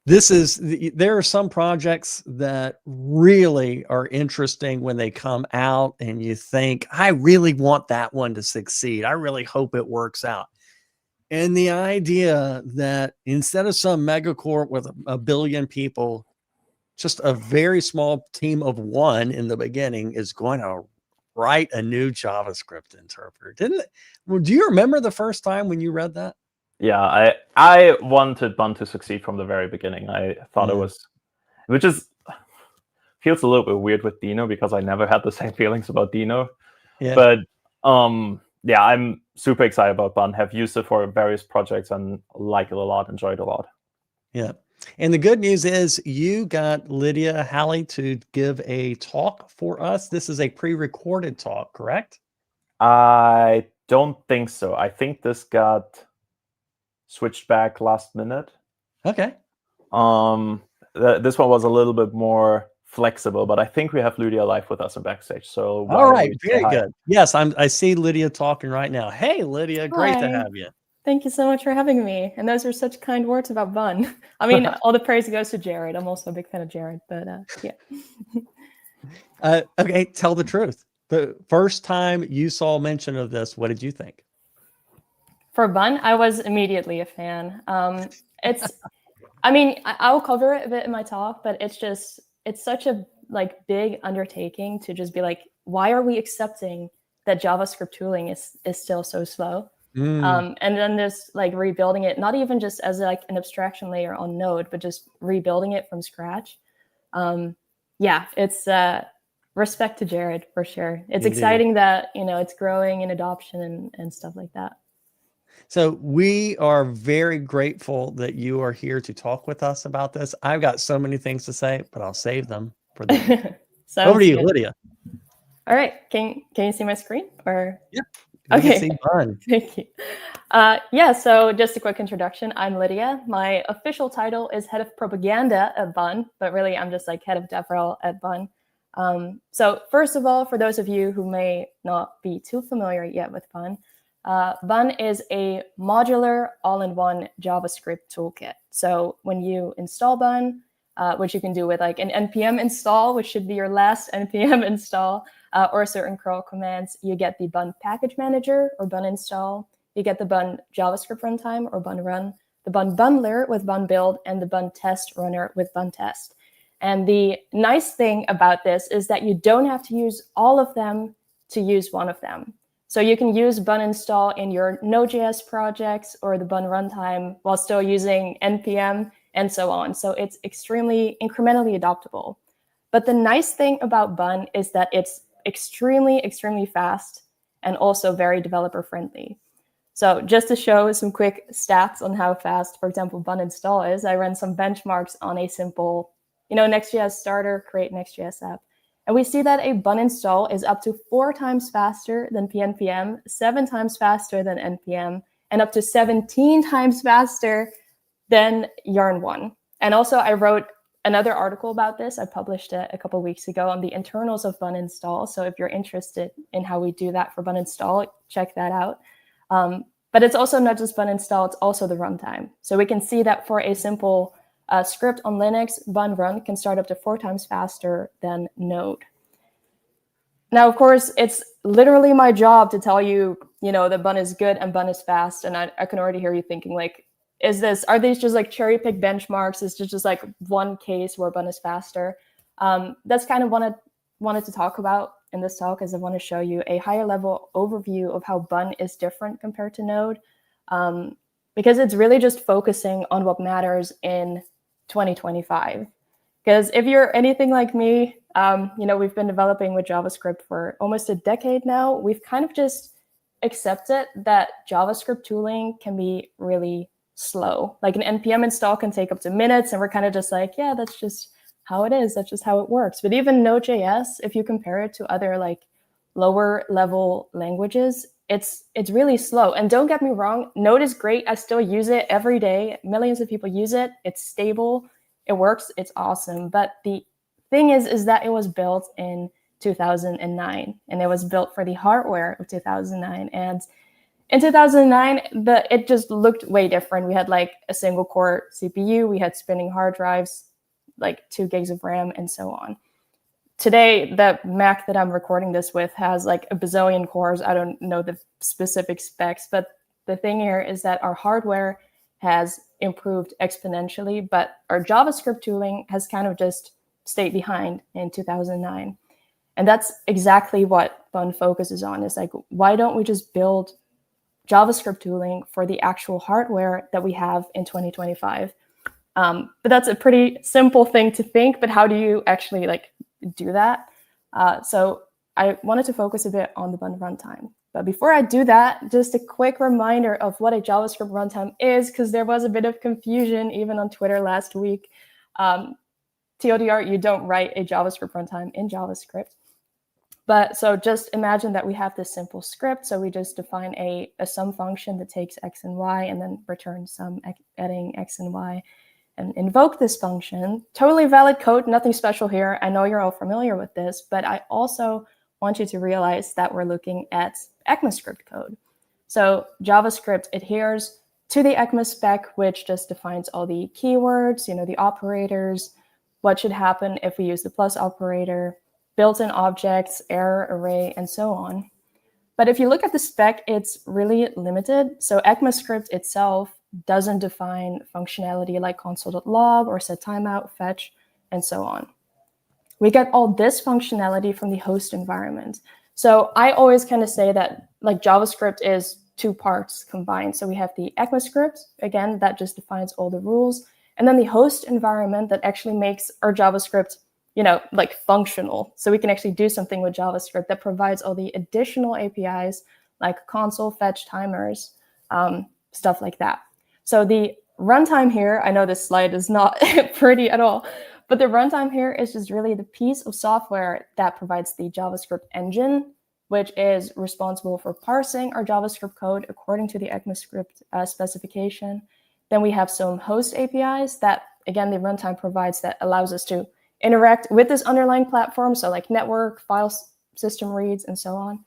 There are some projects that really are interesting when they come out and you think, I really want that one to succeed. I really hope it works out. And the idea that instead of some megacorp with a billion people, just a very small team of one in the beginning is going to write a new JavaScript interpreter. Do you remember the first time when you read that? Yeah, I wanted Bun to succeed from the very beginning. I thought it was, which feels a little bit weird with Dino because I never had the same feelings about Dino. Yeah. But yeah, I'm super excited about Bun. Have used it for various projects and like it a lot, enjoy it a lot. Yeah. And the good news is you got Lydia Hallie to give a talk for us. This is a pre-recorded talk, correct? I don't think so. I think this got switched back last minute. Okay. This one was a little bit more flexible, but I think we have Lydia live with us in backstage. So all right, very good. Yes, I see Lydia talking right now. Hey, Lydia, great to have you. Thank you so much for having me. And those are such kind words about Bun. I mean, all the praise goes to Jared. I'm also a big fan of Jared, but yeah. Okay, tell the truth. The first time you saw mention of this, what did you think? For Bun, I was immediately a fan. I mean, I'll cover it a bit in my talk, but it's such a big undertaking to just be like, why are we accepting that JavaScript tooling is still so slow? And then just rebuilding it, not even just as an abstraction layer on Node, but just rebuilding it from scratch. Yeah, it's respect to Jared for sure. It's exciting that it's growing in adoption and stuff like that. So we are very grateful that you are here to talk with us about this. I've got so many things to say, but I'll save them for the over to you, Lydia. All right. Can you see my screen? Or yeah. Okay. See Bun. Thank you. Yeah, so just a quick introduction. I'm Lydia. My official title is head of propaganda at Bun, but really I'm just head of DevRel at Bun. So first of all, for those of you who may not be too familiar yet with Bun, Bun is a modular all-in-one JavaScript toolkit. So when you install Bun, which you can do with an npm install, which should be your last npm install, or certain curl commands, you get the Bun package manager or Bun install, you get the Bun JavaScript runtime or Bun run, the Bun bundler with Bun build, and the Bun test runner with Bun test. And the nice thing about this is that you don't have to use all of them to use one of them. So you can use Bun install in your Node.js projects or the Bun runtime while still using npm and so on. So it's extremely incrementally adoptable. But the nice thing about Bun is that it's extremely, extremely fast and also very developer friendly. So just to show some quick stats on how fast, for example, Bun install is, I ran some benchmarks on a simple, Next.js starter, create Next.js app. And we see that a Bun install is up to 4 times faster than PNPM, 7 times faster than NPM, and up to 17 times faster than Yarn 1. And also I wrote another article about this. I published it a couple of weeks ago on the internals of Bun install. So if you're interested in how we do that for Bun install, check that out. But it's also not just Bun install, it's also the runtime. So we can see that for a simple script on Linux, Bun run can start up to 4 times faster than Node. Now, of course, it's literally my job to tell you, that Bun is good and Bun is fast. And I can already hear you thinking are these just cherry-pick benchmarks? Is this just one case where Bun is faster? That's kind of what I wanted to talk about in this talk, is I want to show you a higher level overview of how Bun is different compared to Node, because it's really just focusing on what matters in 2025. Because if you're anything like me, we've been developing with JavaScript for almost a decade now. We've kind of just accepted that JavaScript tooling can be really slow. Like an npm install can take up to minutes, and we're kind of just like, yeah, that's just how it is. That's just how it works. But even Node.js, if you compare it to other like lower level languages, it's really slow. And don't get me wrong, Node is great. I still use it every day. Millions of people use it. It's stable. It works. It's awesome. But the thing is that it was built in 2009, and it was built for the hardware of 2009. And in 2009, it just looked way different. We had like a single core CPU, we had spinning hard drives, like 2 gigs of RAM, and so on. Today, the Mac that I'm recording this with has like a bazillion cores. I don't know the specific specs, but the thing here is that our hardware has improved exponentially, but our JavaScript tooling has kind of just stayed behind in 2009. And that's exactly what Bun focuses on. Is like, why don't we just build JavaScript tooling for the actual hardware that we have in 2025? But that's a pretty simple thing to think, but how do you actually like do that? So I wanted to focus a bit on the Bun runtime. But before I do that, just a quick reminder of what a JavaScript runtime is, because there was a bit of confusion even on Twitter last week. TLDR, you don't write a JavaScript runtime in JavaScript. But so just imagine that we have this simple script. So we just define a sum function that takes x and y and then returns sum adding x and y and invoke this function. Totally valid code, nothing special here. I know you're all familiar with this, but I also want you to realize that we're looking at ECMAScript code. So JavaScript adheres to the ECMA spec, which just defines all the keywords, the operators, what should happen if we use the plus operator, built-in objects, error, array, and so on. But if you look at the spec, it's really limited. So ECMAScript itself doesn't define functionality like console.log or set timeout, fetch, and so on. We get all this functionality from the host environment. So I always kind of say that like JavaScript is 2 parts combined. So we have the ECMAScript, again, that just defines all the rules, and then the host environment that actually makes our JavaScript like functional. So we can actually do something with JavaScript that provides all the additional APIs like console, fetch, timers, stuff like that. So the runtime here, I know this slide is not pretty at all, but the runtime here is just really the piece of software that provides the JavaScript engine, which is responsible for parsing our JavaScript code according to the ECMAScript specification. Then we have some host APIs that, again, the runtime provides that allows us to interact with this underlying platform, so like network, file system reads, and so on.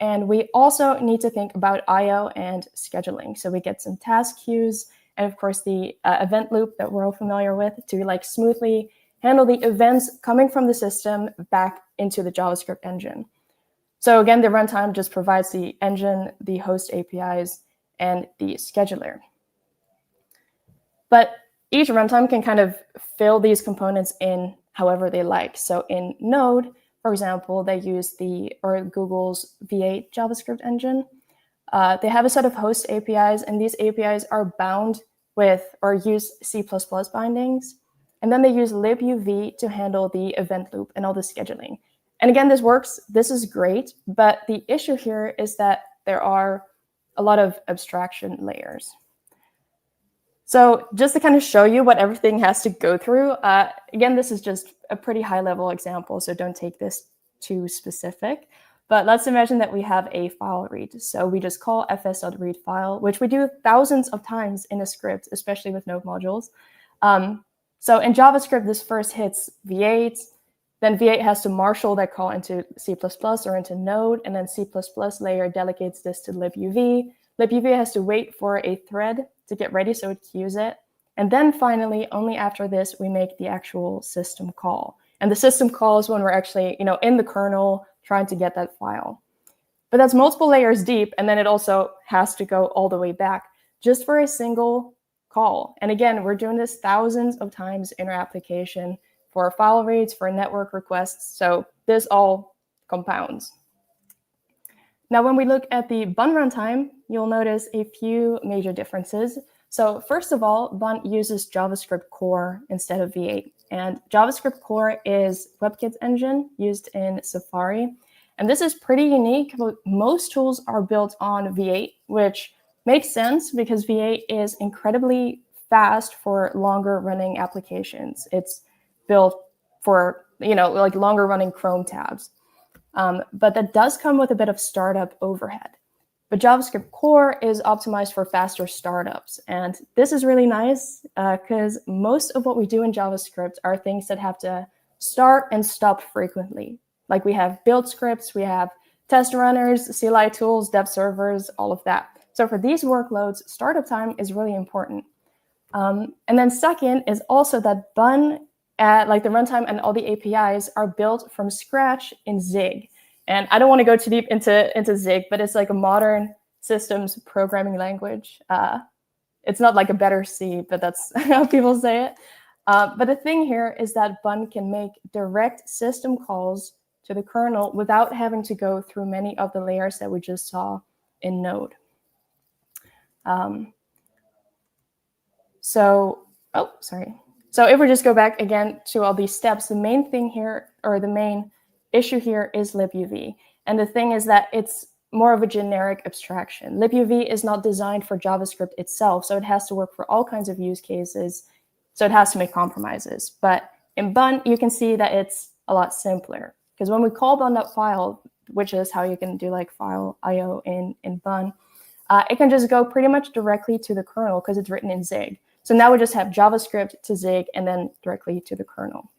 And we also need to think about I/O and scheduling. So we get some task queues, and of course the event loop that we're all familiar with to like smoothly handle the events coming from the system back into the JavaScript engine. So again, the runtime just provides the engine, the host APIs, and the scheduler. But each runtime can kind of fill these components in however they like. So in Node, for example, they use Google's V8 JavaScript engine. They have a set of host APIs, and these APIs are bound with or use C++ bindings. And then they use libuv to handle the event loop and all the scheduling. And again, this works. This is great. But the issue here is that there are a lot of abstraction layers. So just to kind of show you what everything has to go through, again, this is just a pretty high-level example, so don't take this too specific. But let's imagine that we have a file read. So we just call fs.readFile, which we do thousands of times in a script, especially with Node modules. So in JavaScript, this first hits V8. Then V8 has to marshal that call into C++ or into Node, and then C++ layer delegates this to libuv. Libuv has to wait for a thread to get ready so it queues it. And then finally, only after this, we make the actual system call. And the system call is when we're actually, in the kernel trying to get that file. But that's multiple layers deep, and then it also has to go all the way back just for a single call. And again, we're doing this thousands of times in our application for file reads, for network requests. So this all compounds. Now, when we look at the Bun runtime, you'll notice a few major differences. So first of all, Bun uses JavaScript Core instead of V8. And JavaScript Core is WebKit's engine used in Safari. And this is pretty unique. Most tools are built on V8, which makes sense because V8 is incredibly fast for longer running applications. It's built for, like longer running Chrome tabs. But that does come with a bit of startup overhead. But JavaScript core is optimized for faster startups. And this is really nice because most of what we do in JavaScript are things that have to start and stop frequently. Like we have build scripts, we have test runners, CLI tools, dev servers, all of that. So for these workloads, startup time is really important. And then second is also that Bun, like the runtime and all the APIs are built from scratch in Zig. And I don't want to go too deep into Zig, but it's like a modern systems programming language. It's not like a better C, but that's how people say it. But the thing here is that Bun can make direct system calls to the kernel without having to go through many of the layers that we just saw in Node. So if we just go back again to all these steps, the main thing here, or the main issue here, is libuv. And the thing is that it's more of a generic abstraction. libuv is not designed for JavaScript itself, so it has to work for all kinds of use cases. So it has to make compromises. But in Bun, you can see that it's a lot simpler. Because when we call bun.file, which is how you can do like file IO in Bun, it can just go pretty much directly to the kernel because it's written in Zig. So now we just have JavaScript to Zig and then directly to the kernel.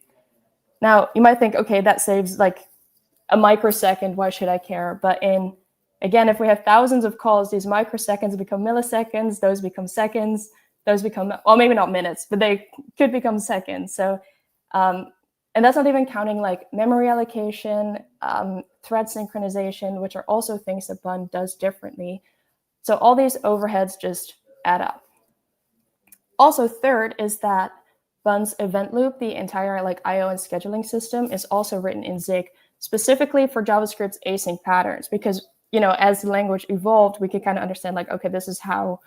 Now, you might think, okay, that saves like a microsecond. Why should I care? But again, if we have thousands of calls, these microseconds become milliseconds. Those become seconds. Those become, well, maybe not minutes, but they could become seconds. So, and that's not even counting like memory allocation, thread synchronization, which are also things that Bun does differently. So all these overheads just add up. Also, third is that Bun's event loop, the entire like IO and scheduling system, is also written in Zig specifically for JavaScript's async patterns. Because as the language evolved, we could kind of understand like, okay, this is how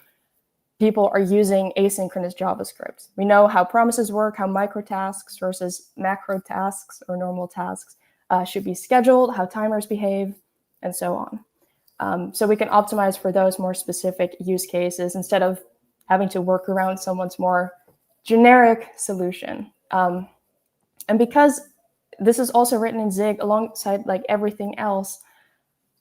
people are using asynchronous JavaScript. We know how promises work, how microtasks versus macro tasks or normal tasks should be scheduled, how timers behave, and so on. So we can optimize for those more specific use cases instead of having to work around someone's more generic solution. And because this is also written in Zig alongside like everything else,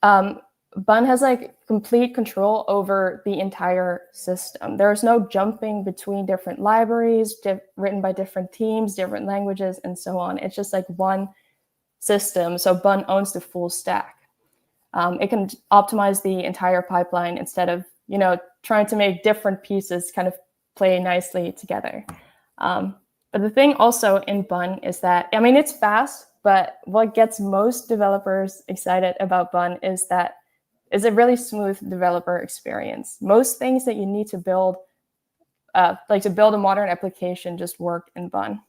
Bun has like complete control over the entire system. There is no jumping between different libraries written by different teams, different languages, and so on. It's just like one system. So Bun owns the full stack. It can optimize the entire pipeline instead of trying to make different pieces kind of play nicely together. But the thing also in Bun is that, I mean, it's fast, but what gets most developers excited about Bun is that it's a really smooth developer experience. Most things that you need to build, like to build a modern application, just work in Bun.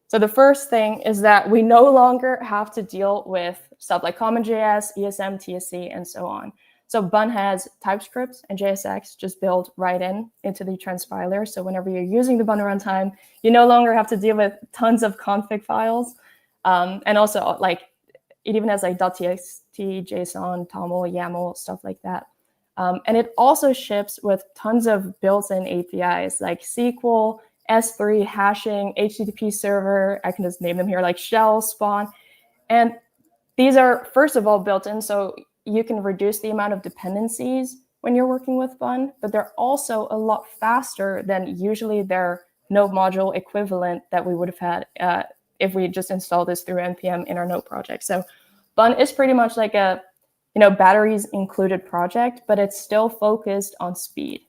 So the first thing is that we no longer have to deal with stuff like CommonJS, ESM, TSC, and so on. So Bun has TypeScript and JSX just built right into the transpiler. So whenever you're using the Bun runtime, you no longer have to deal with tons of config files. And also, like, it even has like .txt, JSON, TOML, YAML, stuff like that. And it also ships with tons of built-in APIs like SQL, S3, hashing, HTTP server. I can just name them here, like shell, spawn. And these are, first of all, built in, so you can reduce the amount of dependencies when you're working with Bun, but they're also a lot faster than usually their node module equivalent that we would have had if we just installed this through NPM in our node project. So Bun is pretty much like a batteries included project, but it's still focused on speed.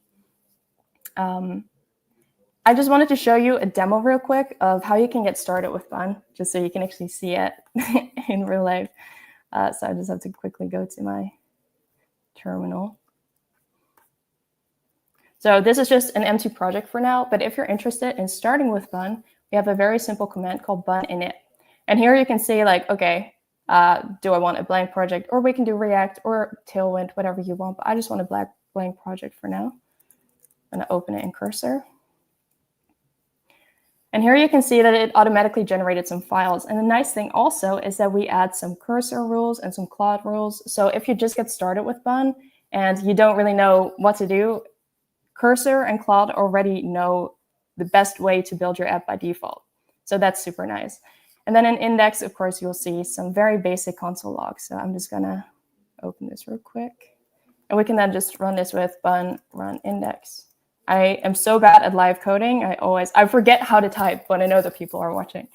I just wanted to show you a demo real quick of how you can get started with Bun, just so you can actually see it in real life. So I just have to quickly go to my terminal. So this is just an empty project for now, but if you're interested in starting with Bun, we have a very simple command called bun init. And here you can say like, okay, do I want a blank project? Or we can do React or Tailwind, whatever you want, but I just want a blank project for now. I'm gonna open it in Cursor. And here you can see that it automatically generated some files. And the nice thing also is that we add some cursor rules and some Claude rules. So if you just get started with Bun and you don't really know what to do, Cursor and Claude already know the best way to build your app by default. So that's super nice. And then in index, of course, you'll see some very basic console logs. So I'm just going to open this real quick. And we can then just run this with bun run index. I am so bad at live coding. I forget how to type when I know that people are watching.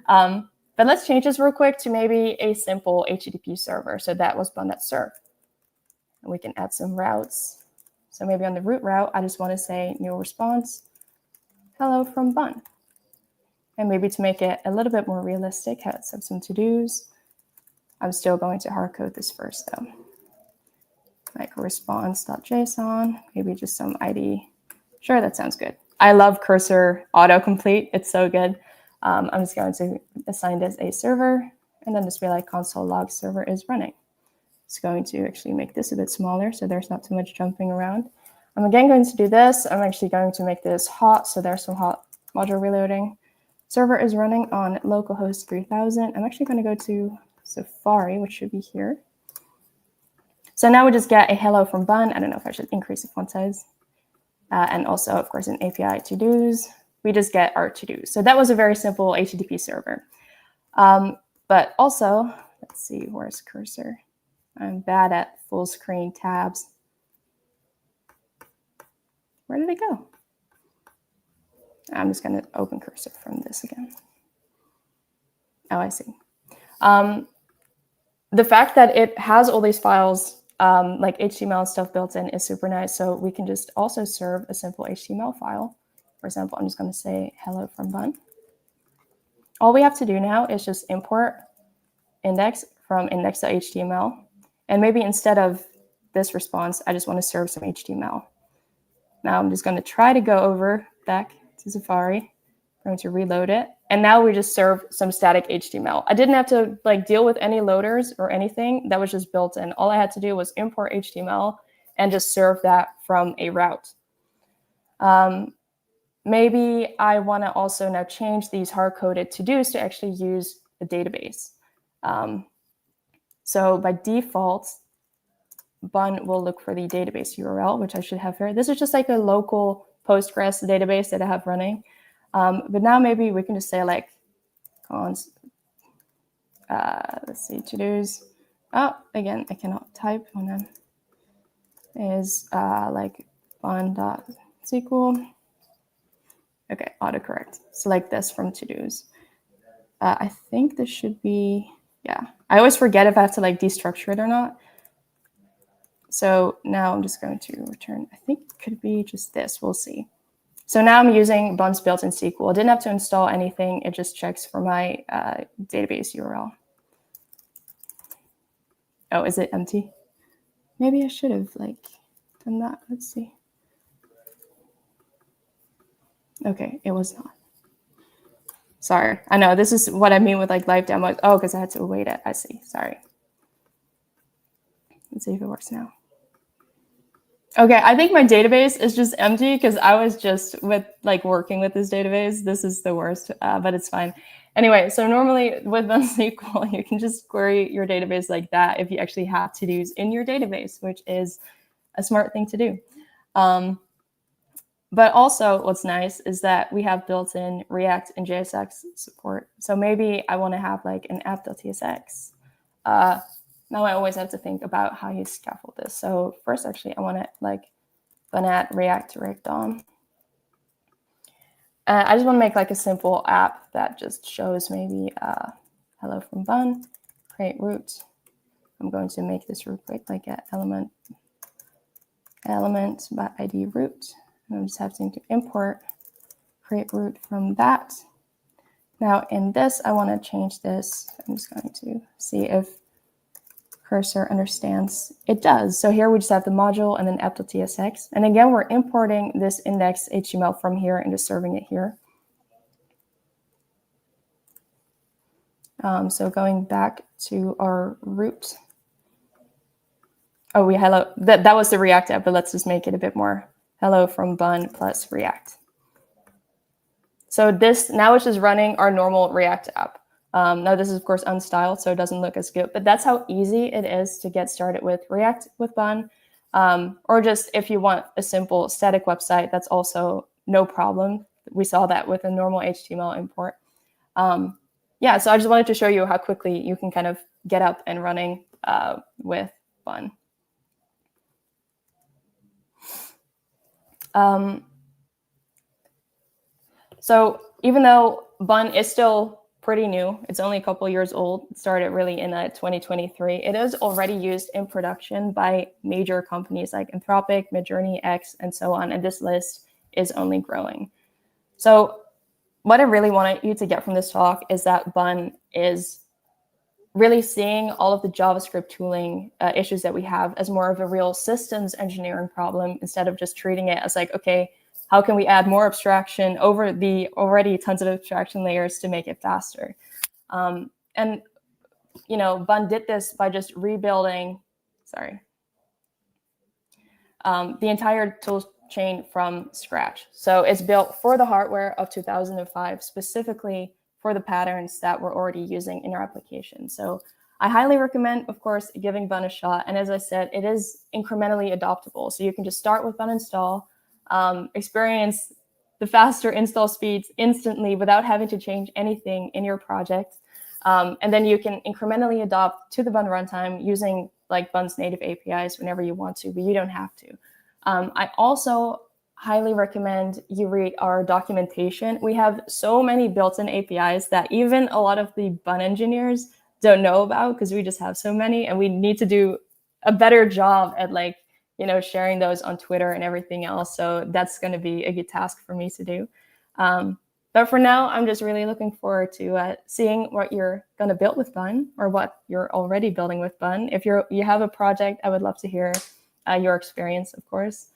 But let's change this real quick to maybe a simple HTTP server. So that was bun.serve. And we can add some routes. So maybe on the root route, I just want to say new response, hello from Bun. And maybe to make it a little bit more realistic, let's have some to-dos. I'm still going to hard code this first, though. Like response.json, maybe just some ID. Sure, that sounds good. I love cursor autocomplete. It's so good. I'm just going to assign this a server, and then just be like console log server is running. It's going to actually make this a bit smaller so there's not too much jumping around. I'm again going to do this. I'm actually going to make this hot, so there's some hot module reloading. Server is running on localhost 3000. I'm actually going to go to Safari, which should be here. So now we just get a hello from Bun. I don't know if I should increase the font size. And also, of course, an API to-dos. We just get our to-dos. So that was a very simple HTTP server. But also, let's see, where's cursor? I'm bad at full screen tabs. Where did it go? I'm just going to open cursor from this again. Oh, I see. The fact that it has all these files, like HTML and stuff built in, is super nice. So we can just also serve a simple HTML file. For example, I'm just going to say hello from Bun. All we have to do now is just import index from index.html. And maybe instead of this response, I just want to serve some HTML. Now I'm just going to try to go over back to Safari. I'm going to reload it. And now we just serve some static HTML. I didn't have to deal with any loaders or anything. That was just built in. All I had to do was import HTML and just serve that from a route. Maybe I want to also now change these hard-coded to-dos to actually use a database. So by default, Bun will look for the database URL, which I should have here. This is just like a local Postgres database that I have running. But now maybe we can just say like, let's see, to-dos. Oh, again, I cannot type on them. Is like bun.sql. Okay, autocorrect. Select this from to-dos. I think this should be, yeah. I always forget if I have to destructure it or not. So now I'm just going to return, I think it could be just this, we'll see. So now I'm using Bun's built-in SQL. I didn't have to install anything. It just checks for my database URL. Oh, is it empty? Maybe I should have done that. Let's see. Okay, it was not. Sorry. I know this is what I mean with live demos. Oh, because I had to await it. I see. Sorry. Let's see if it works now. Okay, I think my database is just empty because I was just working with this database. This is the worst, but it's fine. Anyway, so normally with SQL, you can just query your database like that if you actually have to-dos in your database, which is a smart thing to do. But also what's nice is that we have built-in React and JSX support. So maybe I want to have an app.tsx. Now I always have to think about how you scaffold this. So first, actually, I want to add React Direct DOM. I just want to make a simple app that just shows maybe hello from Bun, create root. I'm going to make this real quick, element by ID root. And I'm just having to import create root from that. Now in this, I want to change this. I'm just going to see if cursor understands. It does. So here we just have the module and then app.tsx. And again, we're importing this index HTML from here and just serving it here. So going back to our root. Oh, hello. That was the React app, but let's just make it a bit more. Hello from Bun plus React. So this now is just running our normal React app. Now this is of course unstyled, so it doesn't look as good, but that's how easy it is to get started with React with Bun. Or just if you want a simple static website, that's also no problem. We saw that with a normal HTML import. Yeah, so I just wanted to show you how quickly you can kind of get up and running with Bun. So even though Bun is still pretty new, it's only a couple years old, it started really in 2023, it is already used in production by major companies like Anthropic, Midjourney, X, and so on, and this list is only growing. So what I really wanted you to get from this talk is that Bun is really seeing all of the JavaScript tooling issues that we have as more of a real systems engineering problem, instead of just treating it as like, okay, how can we add more abstraction over the already tons of abstraction layers to make it faster? And, you know, Bun did this by just rebuilding, the entire tool chain from scratch. So it's built for the hardware of 2005, specifically for the patterns that we're already using in our application. So I highly recommend, of course, giving Bun a shot. And as I said, it is incrementally adoptable. So you can just start with Bun install, experience the faster install speeds instantly without having to change anything in your project. And then you can incrementally adopt to the Bun runtime using like Bun's native APIs whenever you want to, but you don't have to. I also highly recommend you read our documentation. We have so many built-in APIs that even a lot of the Bun engineers don't know about, because we just have so many, and we need to do a better job at like, you know, sharing those on Twitter and everything else. So that's going to be a good task for me to do. But for now, I'm just really looking forward to seeing what you're going to build with Bun, or what you're already building with Bun. If you have a project, I would love to hear your experience, of course.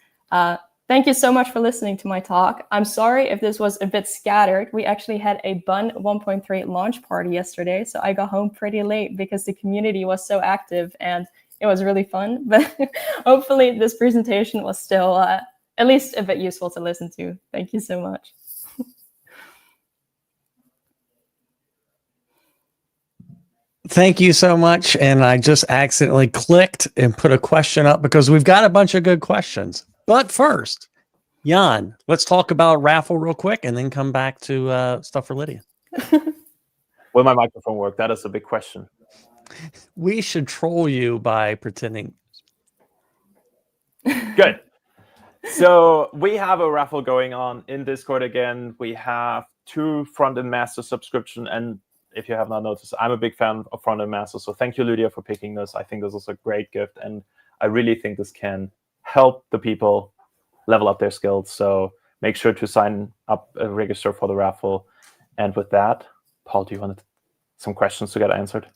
Thank you so much for listening to my talk. I'm sorry if this was a bit scattered. We actually had a Bun 1.3 launch party yesterday, so I got home pretty late because the community was so active and it was really fun. But hopefully this presentation was still at least a bit useful to listen to. Thank you so much. Thank you so much. And I just accidentally clicked and put a question up because we've got a bunch of good questions. But first, Jan, let's talk about raffle real quick and then come back to stuff for Lydia. Will my microphone work? That is a big question. We should troll you by pretending. Good. So we have a raffle going on in Discord again. We have 2 front-end master subscription, and if you have not noticed, I'm a big fan of front-end master. So thank you, Lydia, for picking this. I think this is a great gift, and I really think this can help the people level up their skills. So make sure to sign up, register for the raffle. And with that, Paul, do you want some questions to get answered?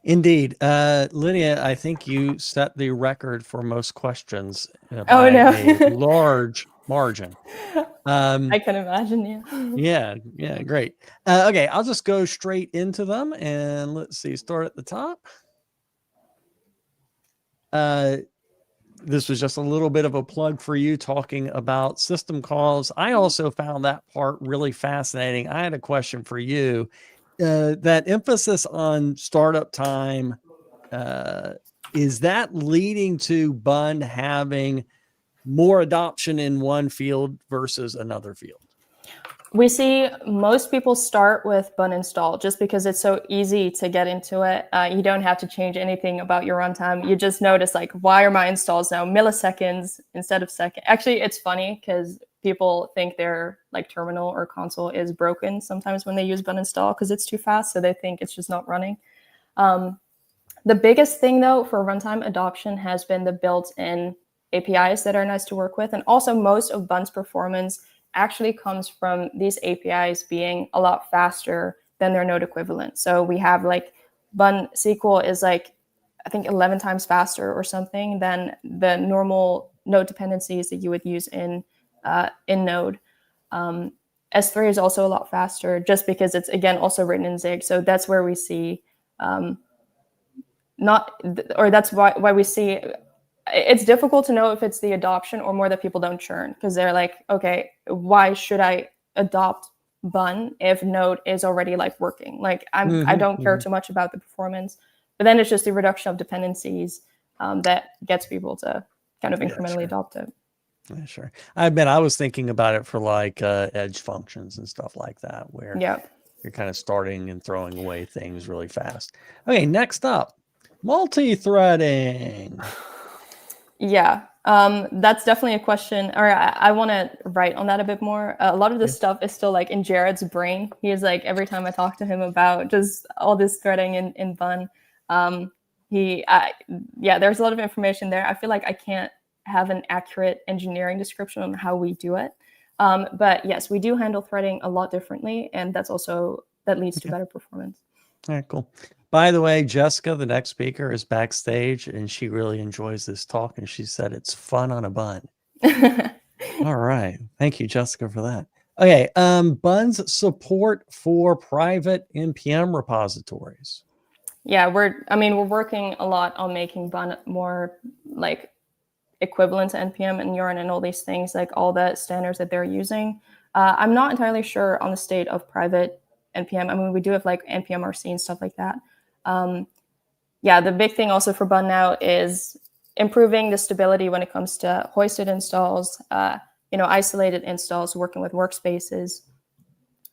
Indeed. Lydia, I think you set the record for most questions by a large margin. I can imagine, yeah. Yeah, great. Okay, I'll just go straight into them, and let's see, start at the top. This was just a little bit of a plug for you talking about system calls. I also found that part really fascinating. I had a question for you. That emphasis on startup time, is that leading to Bun having more adoption in one field versus another field? We see most people start with Bun install just because it's so easy to get into it. You don't have to change anything about your runtime. You just notice like, why are my installs now milliseconds instead of seconds? Actually, it's funny because people think their like terminal or console is broken sometimes when they use Bun install because it's too fast. So they think it's just not running. The biggest thing though for runtime adoption has been the built-in APIs that are nice to work with. And also most of Bun's performance actually comes from these APIs being a lot faster than their node equivalent. So we have like Bun SQL is like, I think 11 times faster or something than the normal node dependencies that you would use in Node. S3 is also a lot faster just because it's, again, also written in Zig. So that's where we see that's why we see it's difficult to know if it's the adoption or more that people don't churn because they're like, okay, why should I adopt Bun if Node is already like working. Like I don't care too much about the performance, but then it's just the reduction of dependencies that gets people to kind of incrementally adopt it. Yeah, sure. I admit I was thinking about it for like edge functions and stuff like that, where you're kind of starting and throwing away things really fast. Okay, next up, multi-threading. Yeah, that's definitely a question, or I want to write on that a bit more. A lot of this stuff is still like in Jared's brain. He is like, every time I talk to him about just all this threading in Bun, there's a lot of information there. I feel like I can't have an accurate engineering description on how we do it. But yes, we do handle threading a lot differently, and that leads to better performance. All right, cool. By the way, Jessica, the next speaker, is backstage, and she really enjoys this talk, and she said it's fun on a bun. All right. Thank you, Jessica, for that. Okay. Bun's support for private NPM repositories. Yeah, we're working a lot on making Bun more like equivalent to NPM and Yarn and all these things, like all the standards that they're using. I'm not entirely sure on the state of private NPM. I mean, we do have like NPM RC and stuff like that. The big thing also for Bun now is improving the stability when it comes to hoisted installs, isolated installs, working with workspaces,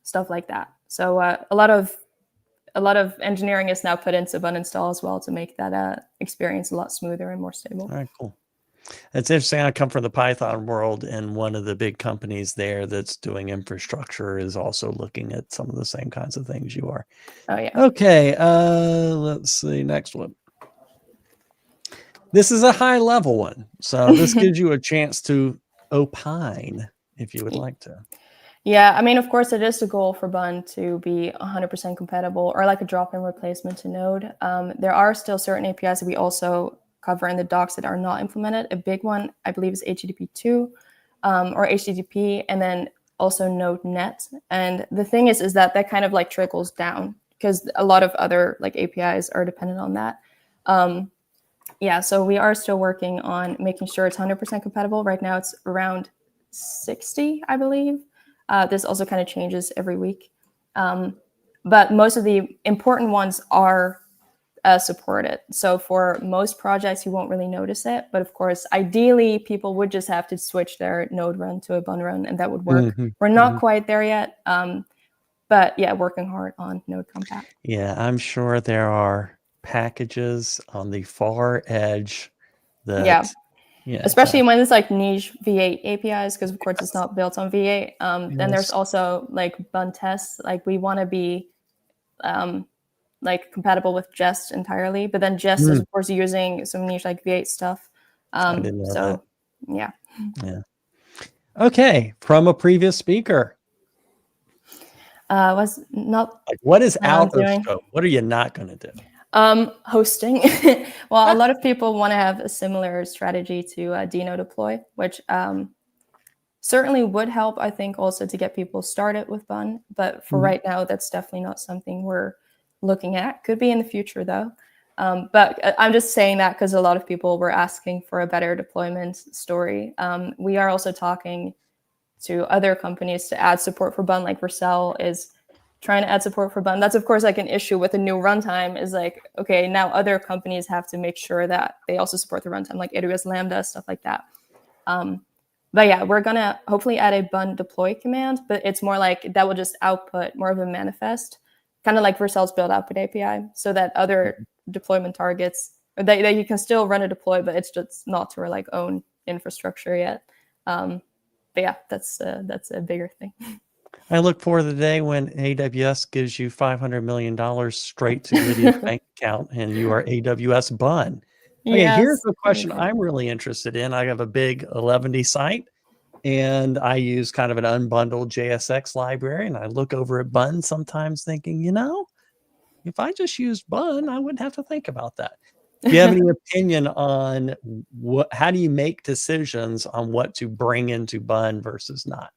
stuff like that. So a lot of engineering is now put into Bun install as well to make that experience a lot smoother and more stable. All right, cool. It's interesting. I come from the Python world, and one of the big companies there that's doing infrastructure is also looking at some of the same kinds of things you are. Oh, yeah. Okay. Let's see. Next one. This is a high level one. So this gives you a chance to opine if you would like to. Yeah, I mean, of course, it is the goal for Bun to be 100% compatible or like a drop-in replacement to Node. There are still certain APIs that we also cover in the docs that are not implemented. A big one, I believe, is HTTP2 or HTTP, and then also Node.net. And the thing is that kind of like trickles down because a lot of other like APIs are dependent on that. So we are still working on making sure it's 100% compatible. Right now, it's around 60, I believe. This also kind of changes every week. But most of the important ones are supported. So for most projects, you won't really notice it. But of course, ideally, people would just have to switch their Node run to a Bun run, and that would work. We're not quite there yet. But yeah, working hard on Node Compat. Yeah, I'm sure there are packages on the far edge that... Yeah, especially when it's like niche V8 APIs, because of course it's not built on V8. Then there's also like Bun tests. Like we want to be like compatible with Jest entirely, but then Jest is of course using some niche like V8 stuff. Yeah. Okay, from a previous speaker. Was not like what is out of scope? What are you not going to do? Hosting. Well, a lot of people want to have a similar strategy to Dino deploy, which certainly would help, I think, also to get people started with Bun. But for right now, that's definitely not something we're looking at. Could be in the future, though. But I'm just saying that because a lot of people were asking for a better deployment story. We are also talking to other companies to add support for Bun, like Vercel is trying to add support for Bun. That's, of course, like an issue with a new runtime is like, okay, now other companies have to make sure that they also support the runtime, like AWS Lambda, stuff like that. But yeah, we're going to hopefully add a Bun deploy command, but it's more like that will just output more of a manifest, kind of like Vercel's build output API, so that other deployment targets, that you can still run a deploy, but it's just not to our like own infrastructure yet. But yeah, that's a bigger thing. I look forward to the day when AWS gives you $500 million straight to Lydia's bank account and you are AWS Bun. Okay, here's the question I'm really interested in. I have a big 11D site and I use kind of an unbundled JSX library, and I look over at Bun sometimes thinking, if I just used Bun, I wouldn't have to think about that. Do you have any opinion on how do you make decisions on what to bring into Bun versus not?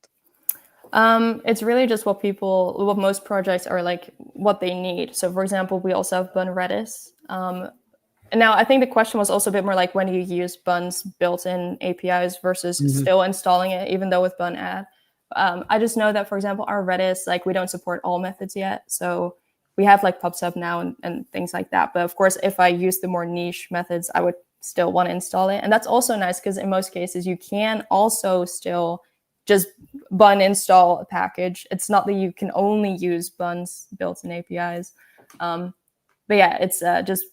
It's really just what most projects are like, what they need. So for example, we also have Bun Redis. And now I think the question was also a bit more like, when do you use Bun's built-in APIs versus still installing it, even though with Bun add. I just know that, for example, our Redis, like we don't support all methods yet. So we have like pub/sub now and things like that. But of course, if I use the more niche methods, I would still want to install it. And that's also nice because in most cases, you can also still just bun install a package. It's not that you can only use buns built in APIs. But yeah, it's just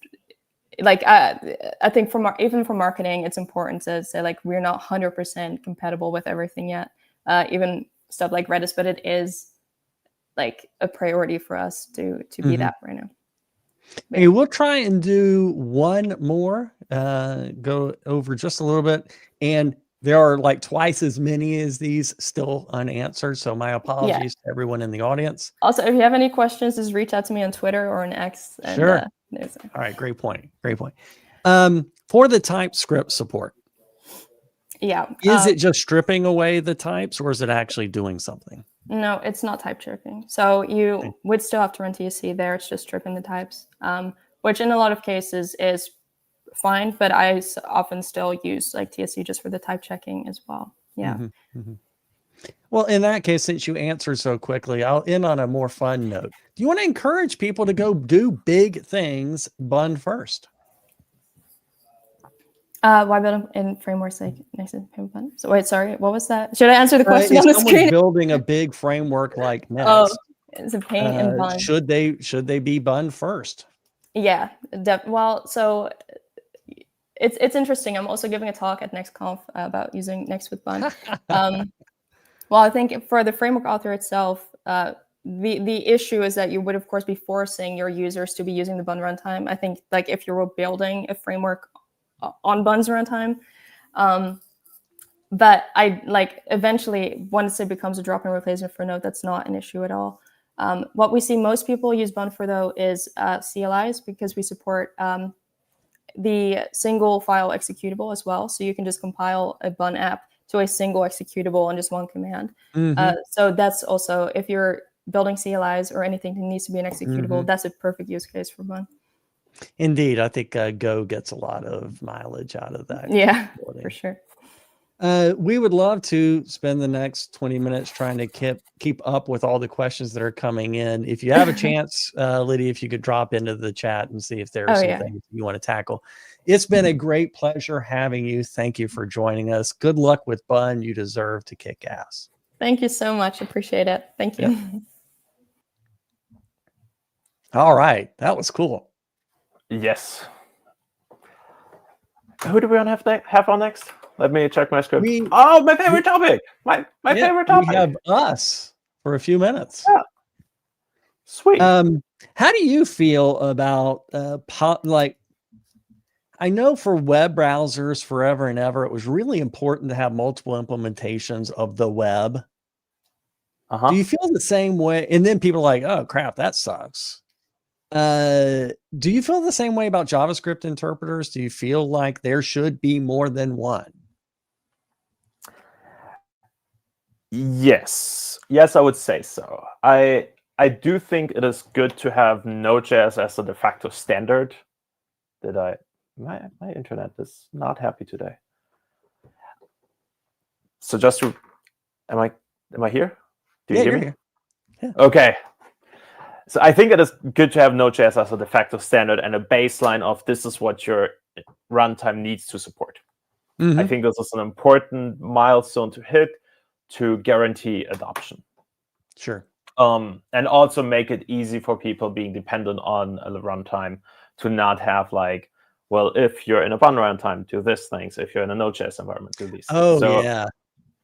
like I think even for marketing, it's important to say like we're not 100% compatible with everything yet, even stuff like Redis, but it is like a priority for us to be that right now. Hey, we'll try and do one more, go over just a little bit, and there are like twice as many as these still unanswered. So my apologies to everyone in the audience. Also, if you have any questions, just reach out to me on Twitter or on X. And, sure. All right. Great point. Great point. For the TypeScript support. Yeah. Is it just stripping away the types or is it actually doing something? No, it's not type checking. So you would still have to run TSC there. It's just stripping the types, which in a lot of cases is fine, but I often still use like TSC just for the type checking as well. Yeah. Well, in that case, since you answered so quickly, I'll end on a more fun note. Do you want to encourage people to go do big things bun first? Why build in frameworks like next to payment button? So wait, sorry, what was that? Should I answer the question on the screen? Building a big framework like Next. Oh, it's a pain in bun. Should they be bun first? Yeah, well, so it's interesting. I'm also giving a talk at NextConf about using Next with bun. Well, I think for the framework author itself, the issue is that you would of course be forcing your users to be using the bun runtime. I think like if you were building a framework on bun's runtime, but I like eventually once it becomes a drop-in replacement for Node, that's not an issue at all. What we see most people use bun for though is CLIs because we support the single file executable as well. So you can just compile a bun app to a single executable on just one command. So that's also, if you're building CLIs or anything that needs to be an executable, that's a perfect use case for bun. Indeed. I think Go gets a lot of mileage out of that. Yeah, for sure. We would love to spend the next 20 minutes trying to keep up with all the questions that are coming in. If you have a chance, Lydia, if you could drop into the chat and see if there are some things you want to tackle. It's been a great pleasure having you. Thank you for joining us. Good luck with Bun. You deserve to kick ass. Thank you so much. Appreciate it. Thank you. Yep. All right. That was cool. Yes. Who do we want to have on next? Let me check my script. My favorite topic. My favorite topic. We have us for a few minutes. Yeah. Sweet. How do you feel about I know for web browsers forever and ever, it was really important to have multiple implementations of the web. Do you feel the same way? And then people are like, oh crap, that sucks. Do you feel the same way about JavaScript interpreters? Do you feel like there should be more than one? Yes, I would say so. I do think it is good to have Node.js as a de facto standard. My internet is not happy today. So just to, am I here? Do you hear me? Yeah. Okay. So I think it is good to have Node.js as a de facto standard and a baseline of this is what your runtime needs to support. I think this is an important milestone to hit to guarantee adoption. Sure. And also make it easy for people being dependent on a runtime to not have like, well, if you're in a bun runtime, do this things. If you're in a Node.js environment, do these things.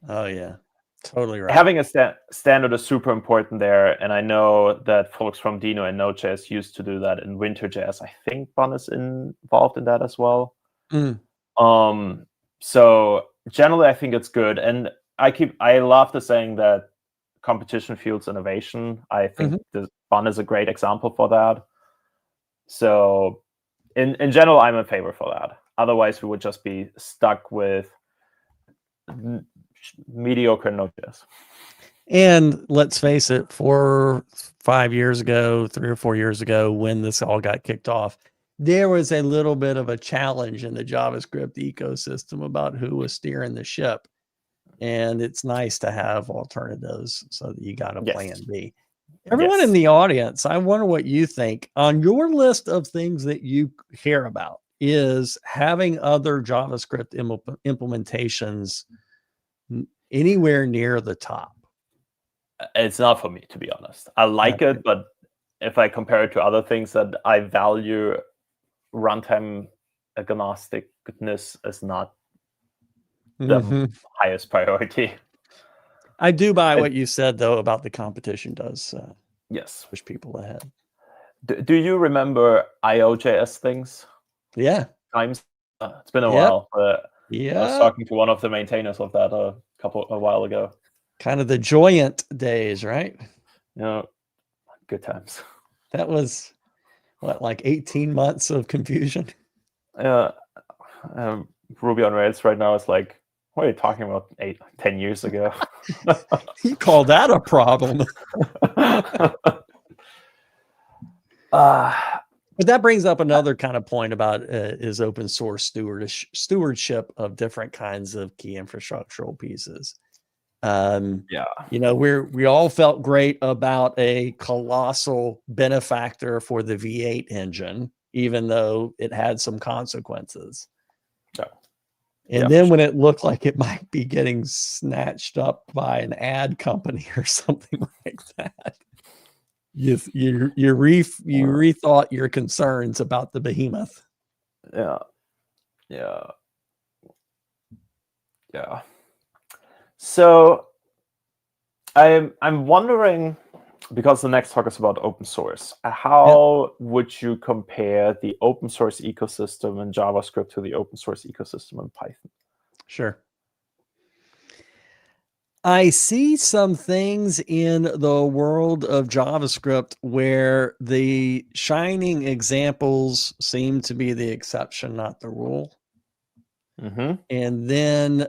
Oh, yeah. Totally right. Having a standard is super important there. And I know that folks from Dino and Node.js used to do that in Winter.js. I think Bun is involved in that as well. So generally, I think it's good. And I love the saying that competition fuels innovation. I think the Bun is a great example for that. So in general, I'm in favor for that. Otherwise, we would just be stuck with mediocre Node.js. And let's face it, 3 or 4 years ago, when this all got kicked off, there was a little bit of a challenge in the JavaScript ecosystem about who was steering the ship. and it's nice to have alternatives so that you got a plan B. Everyone Yes. in the audience, I wonder what you think. On your list of things that you care about is having other JavaScript implementations anywhere near the top. It's not for me, to be honest. I like it, but if I compare it to other things that I value, runtime agnosticness is not the highest priority. I do buy what you said, though, about the competition does push people ahead. Do you remember IO.js things? Yeah. Times. It's been a while, but I was talking to one of the maintainers of that a while ago. Kind of the joyant days, right? Good times. That was what, like 18 months of confusion? Ruby on Rails right now is like, what are you talking about 10 years ago? You call that a problem? But that brings up another kind of point about is open source stewardship of different kinds of key infrastructural pieces. We all felt great about a colossal benefactor for the V8 engine, even though it had some consequences. And then when it looked like it might be getting snatched up by an ad company or something like that, you rethought your concerns about the behemoth. Yeah. So I'm wondering, because the next talk is about open source, how would you compare the open source ecosystem in JavaScript to the open source ecosystem in Python? Sure. I see some things in the world of JavaScript where the shining examples seem to be the exception, not the rule. And then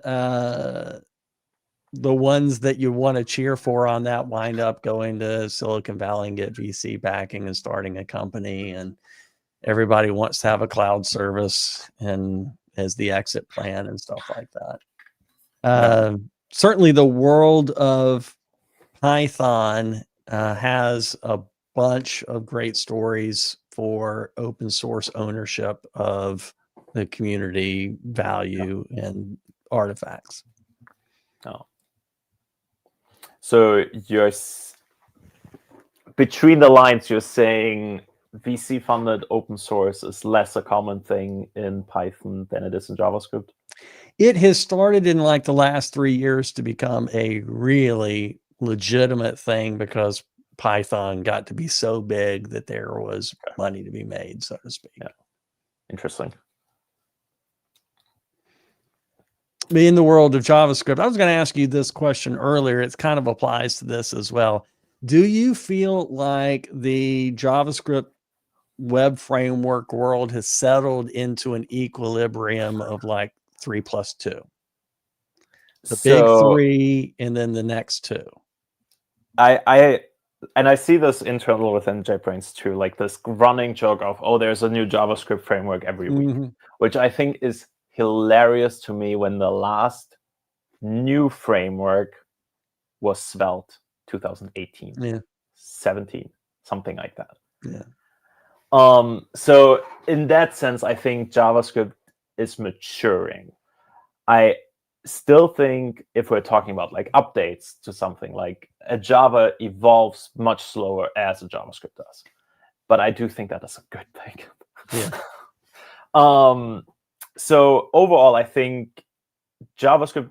the ones that you want to cheer for on that wind up going to Silicon Valley and get VC backing and starting a company, and everybody wants to have a cloud service and as the exit plan and stuff like that. Certainly the world of Python has a bunch of great stories for open source ownership of the community value and artifacts. So you're between the lines, you're saying VC funded open source is less a common thing in Python than it is in JavaScript? It has started in like the last 3 years to become a really legitimate thing because Python got to be so big that there was money to be made, so to speak. Interesting. In the world of JavaScript, I was going to ask you this question earlier. It kind of applies to this as well. Do you feel like the JavaScript web framework world has settled into an equilibrium of like 3 plus 2? The big three and then the next two. I see this internal within JetBrains too, like this running joke of, oh, there's a new JavaScript framework every week, which I think is hilarious to me when the last new framework was Svelte 2018, 17, something like that. So in that sense, I think JavaScript is maturing. I still think if we're talking about like updates to something, like a Java evolves much slower as a JavaScript does. But I do think that is a good thing. So overall, I think JavaScript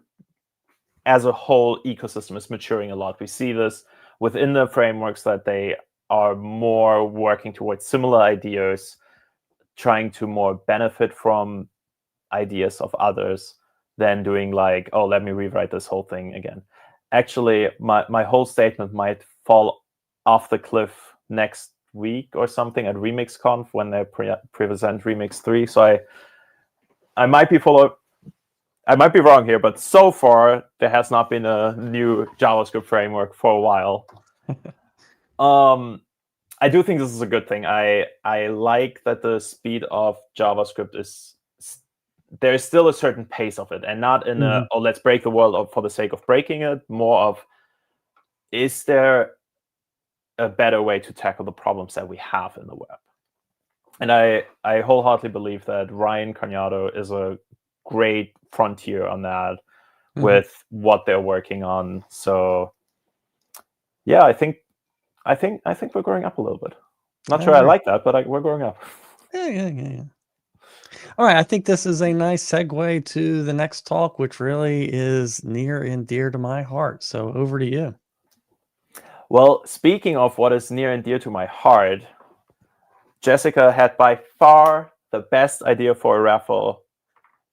as a whole ecosystem is maturing a lot. We see this within the frameworks that they are more working towards similar ideas, trying to more benefit from ideas of others than doing like, oh, let me rewrite this whole thing again. Actually, my whole statement might fall off the cliff next week or something at RemixConf when they present Remix 3. So I might be wrong here, but so far there has not been a new JavaScript framework for a while. I do think this is a good thing. I like that the speed of JavaScript is there's still a certain pace of it, and not in a, oh, let's break the world for the sake of breaking it, more of, is there a better way to tackle the problems that we have in the web? And I wholeheartedly believe that Ryan Carniato is a great frontier on that with what they're working on. So yeah, I think we're growing up a little bit. Not sure I like that, but we're growing up. Yeah. All right, I think this is a nice segue to the next talk, which really is near and dear to my heart. So over to you. Well, speaking of what is near and dear to my heart, Jessica had by far the best idea for a raffle,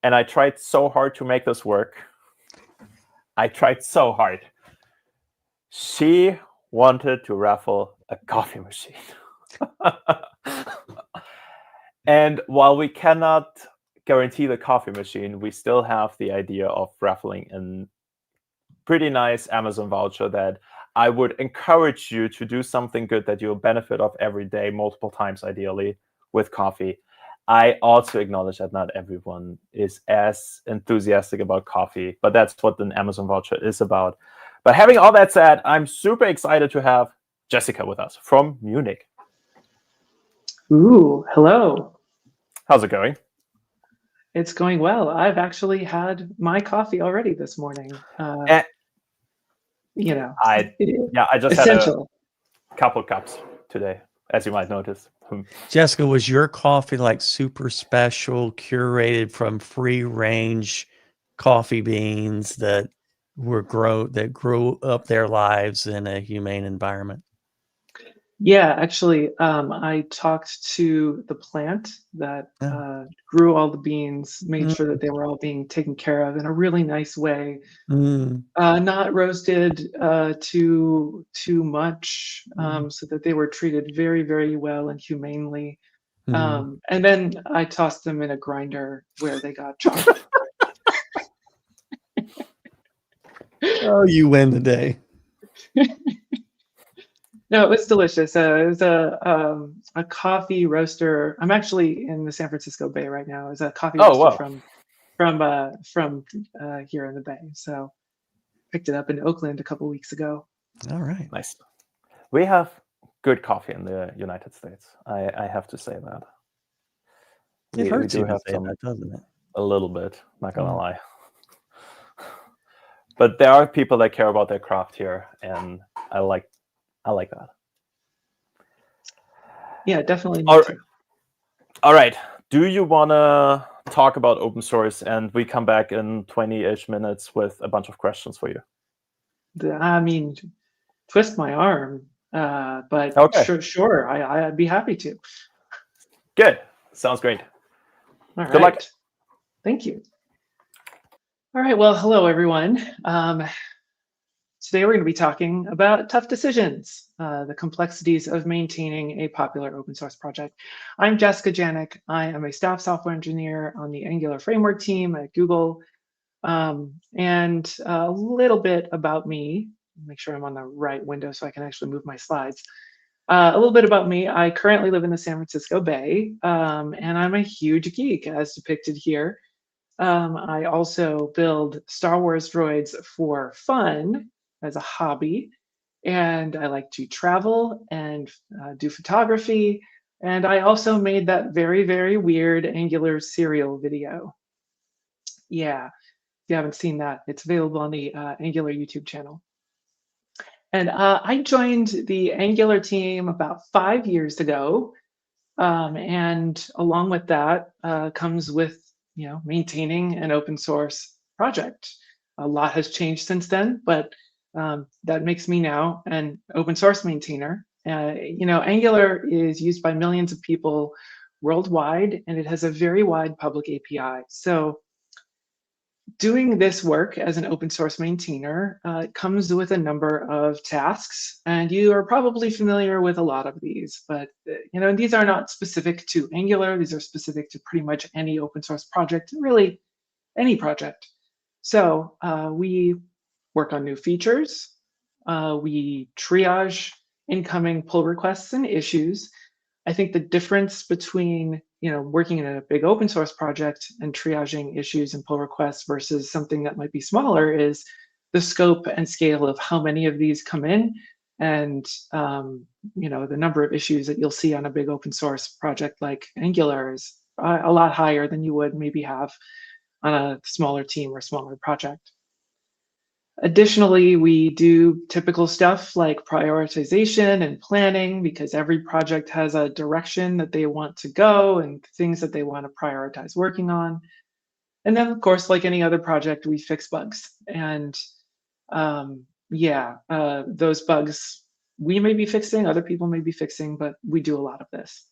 and I tried so hard to make this work. I tried so hard. She wanted to raffle a coffee machine. And while we cannot guarantee the coffee machine, we still have the idea of raffling a pretty nice Amazon voucher that I would encourage you to do something good that you'll benefit of every day, multiple times ideally, with coffee. I also acknowledge that not everyone is as enthusiastic about coffee, but that's what an Amazon voucher is about. But having all that said, I'm super excited to have Jessica with us from Munich. Ooh, hello. How's it going? It's going well. I've actually had my coffee already this morning. You know, I just essential. had a couple cups today, as you might notice. Jessica, was your coffee like super special, curated from free range coffee beans that grew up their lives in a humane environment? Yeah, actually, I talked to the plant that grew all the beans, made sure that they were all being taken care of in a really nice way, not roasted too much, so that they were treated very, very well and humanely. And then I tossed them in a grinder where they got chopped. Oh, you win the day. No, it was delicious. It was a coffee roaster. I'm actually in the San Francisco Bay right now. It was a coffee roaster from here in the Bay. So picked it up in Oakland a couple weeks ago. All right, nice. We have good coffee in the United States. I have to say that. It hurts you to say that, doesn't it? A little bit. Not gonna lie. But there are people that care about their craft here, and I like that. Yeah, definitely. All right. Do you want to talk about open source, and we come back in 20-ish minutes with a bunch of questions for you? I mean, twist my arm, but okay. Sure. I'd be happy to. Good. Sounds great. All right. Good luck. Thank you. All right. Well, hello, everyone. Today we're going to be talking about tough decisions, the complexities of maintaining a popular open source project. I'm Jessica Janiuk. I am a staff software engineer on the Angular framework team at Google. And a little bit about me, make sure I'm on the right window so I can actually move my slides. A little bit about me. I currently live in the San Francisco Bay, and I'm a huge geek as depicted here. I also build Star Wars droids for fun, as a hobby, and I like to travel and do photography, and I also made that very, very weird Angular serial video. Yeah, if you haven't seen that, it's available on the Angular YouTube channel. And I joined the Angular team about 5 years ago, and along with that comes with maintaining an open source project. A lot has changed since then, but that makes me now an open source maintainer. Angular is used by millions of people worldwide, and it has a very wide public API. So doing this work as an open source maintainer comes with a number of tasks, and you are probably familiar with a lot of these, but these are not specific to Angular. These are specific to pretty much any open source project, really any project. So we work on new features. We triage incoming pull requests and issues. I think the difference between working in a big open source project and triaging issues and pull requests versus something that might be smaller is the scope and scale of how many of these come in, and the number of issues that you'll see on a big open source project like Angular is a lot higher than you would maybe have on a smaller team or smaller project. Additionally, we do typical stuff like prioritization and planning, because every project has a direction that they want to go and things that they want to prioritize working on. And then, of course, like any other project, we fix bugs. And those bugs we may be fixing, other people may be fixing, but we do a lot of this.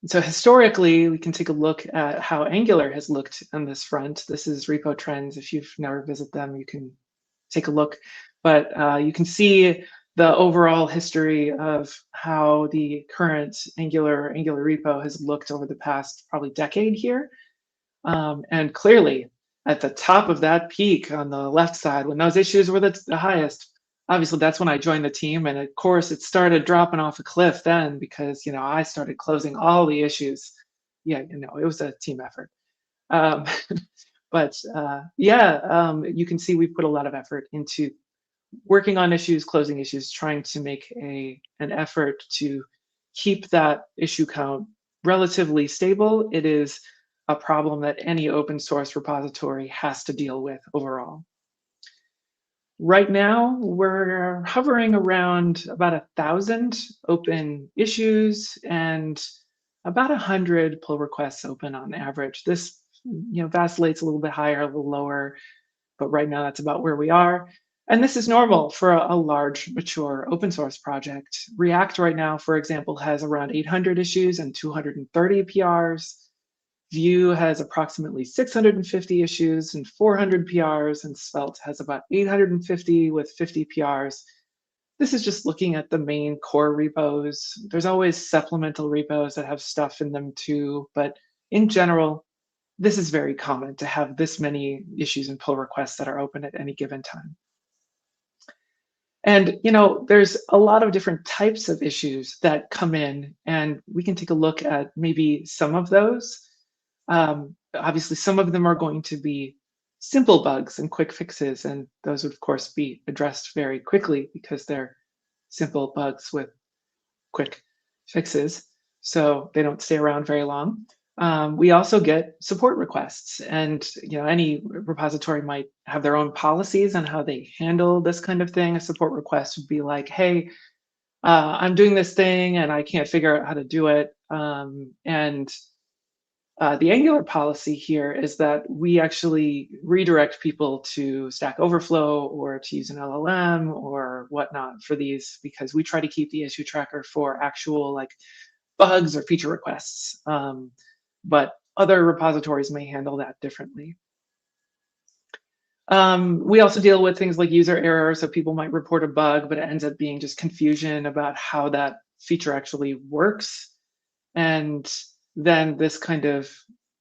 So historically, we can take a look at how Angular has looked on this front. This is repo trends. If you've never visited them, you can take a look. But you can see the overall history of how the current Angular repo has looked over the past probably decade here. And clearly, at the top of that peak on the left side, when those issues were the highest, obviously that's when I joined the team, and of course it started dropping off a cliff then, because I started closing all the issues. It was a team effort. You can see we put a lot of effort into working on issues, closing issues, trying to make an effort to keep that issue count relatively stable. It is a problem that any open source repository has to deal with overall. Right now, we're hovering around about 1,000 open issues and about 100 pull requests open on average. This vacillates a little bit higher, a little lower, but right now that's about where we are. And this is normal for a large, mature open source project. React right now, for example, has around 800 issues and 230 PRs. Vue has approximately 650 issues and 400 PRs, and Svelte has about 850 with 50 PRs. This is just looking at the main core repos. There's always supplemental repos that have stuff in them too, but in general, this is very common to have this many issues and pull requests that are open at any given time. And there's a lot of different types of issues that come in, and we can take a look at maybe some of those. Obviously, some of them are going to be simple bugs and quick fixes, and those would, of course, be addressed very quickly because they're simple bugs with quick fixes, so they don't stay around very long. We also get support requests, and any repository might have their own policies on how they handle this kind of thing. A support request would be like, hey, I'm doing this thing and I can't figure out how to do it. The Angular policy here is that we actually redirect people to Stack Overflow or to use an LLM or whatnot for these, because we try to keep the issue tracker for actual bugs or feature requests. But other repositories may handle that differently. We also deal with things like user error. So people might report a bug, but it ends up being just confusion about how that feature actually works. And then this kind of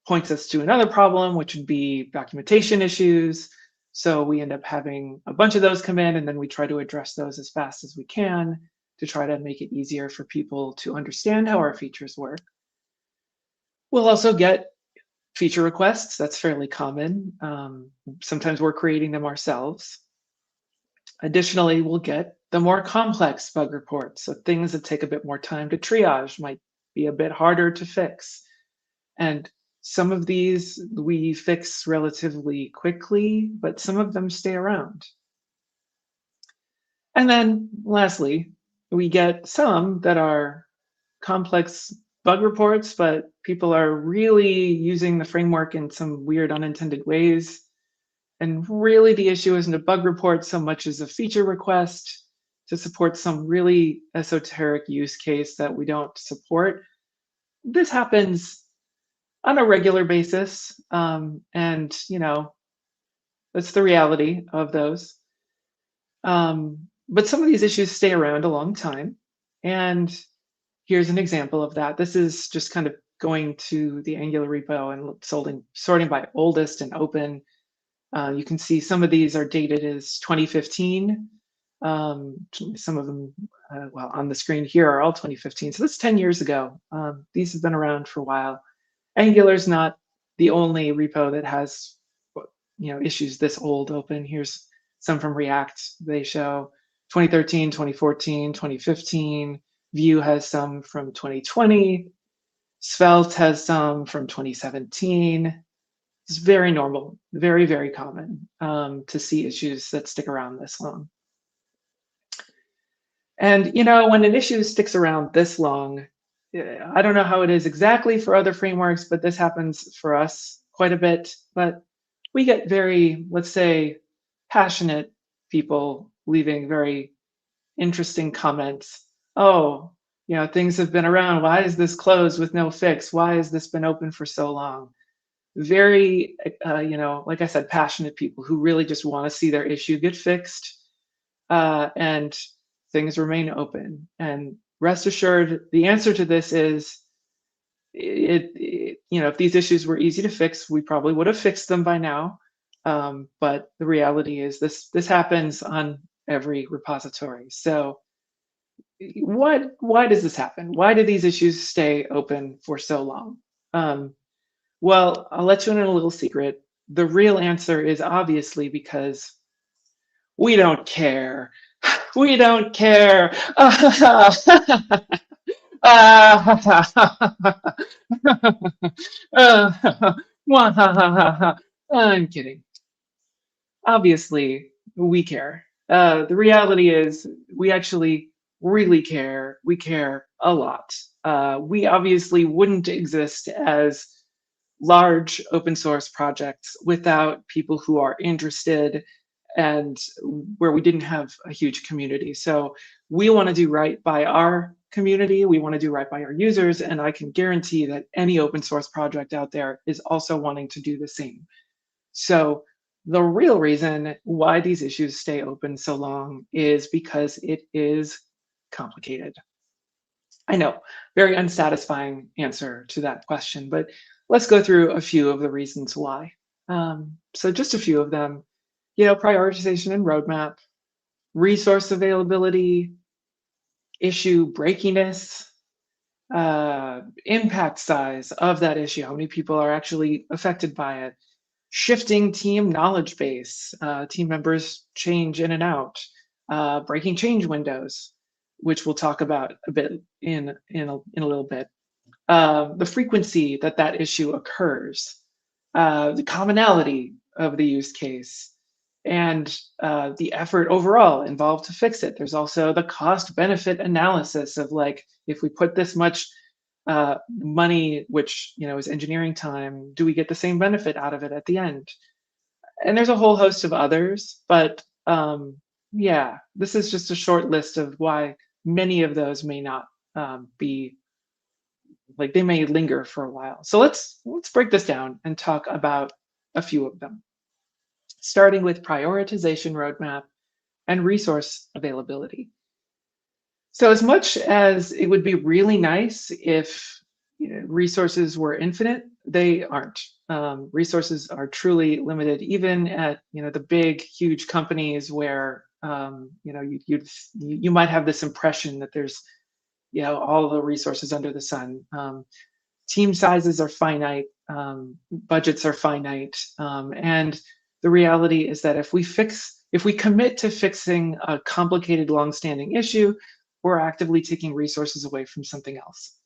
points us to another problem, which would be documentation issues. So we end up having a bunch of those come in, and then we try to address those as fast as we can to try to make it easier for people to understand how our features work. We'll also get feature requests. That's fairly common. Sometimes we're creating them ourselves. Additionally, we'll get the more complex bug reports. So things that take a bit more time to triage, might be a bit harder to fix. And some of these we fix relatively quickly, but some of them stay around. And then lastly, we get some that are complex bug reports, but people are really using the framework in some weird unintended ways. And really the issue isn't a bug report so much as a feature request to support some really esoteric use case that we don't support. This happens on a regular basis. And that's the reality of those. But some of these issues stay around a long time. And here's an example of that. This is just kind of going to the Angular repo and sorting by oldest and open. You can see some of these are dated as 2015. Some of them well, on the screen here are all 2015. So that's 10 years ago. These have been around for a while. Angular's not the only repo that has, issues this old open. Here's some from React. They show 2013, 2014, 2015. Vue has some from 2020. Svelte has some from 2017. It's very normal, very, very common to see issues that stick around this long. And when an issue sticks around this long, I don't know how it is exactly for other frameworks, but this happens for us quite a bit. But we get very, let's say, passionate people leaving very interesting comments. Oh, things have been around. Why is this closed with no fix? Why has this been open for so long? Very, like I said, passionate people who really just want to see their issue get fixed, and things remain open. And rest assured, the answer to this is, if these issues were easy to fix, we probably would have fixed them by now. But the reality is this happens on every repository. So why does this happen? Why do these issues stay open for so long? Well, I'll let you in on a little secret. The real answer is obviously because we don't care. We don't care. I'm kidding. Obviously, we care. The reality is we actually really care. We care a lot. We obviously wouldn't exist as large open source projects without people who are interested and where we didn't have a huge community. So we want to do right by our community. We want to do right by our users. And I can guarantee that any open source project out there is also wanting to do the same. So the real reason why these issues stay open so long is because it is complicated. I know, very unsatisfying answer to that question, but let's go through a few of the reasons why. So just a few of them, prioritization and roadmap, resource availability, issue breakiness, impact size of that issue, how many people are actually affected by it, shifting team knowledge base, team members change in and out, breaking change windows, which we'll talk about a bit in a little bit, the frequency that issue occurs, the commonality of the use case, and the effort overall involved to fix it. There's also the cost benefit analysis of like, if we put this much money, which is engineering time, do we get the same benefit out of it at the end? And there's a whole host of others, but yeah, this is just a short list of why many of those may not be, like, they may linger for a while. So let's break this down and talk about a few of them, starting with prioritization roadmap and resource availability. So as much as it would be really nice if resources were infinite, they aren't. Resources are truly limited, even at the big, huge companies where you might have this impression that there's all the resources under the sun. Team sizes are finite, budgets are finite, and the reality is that if we commit to fixing a complicated, long-standing issue, we're actively taking resources away from something else.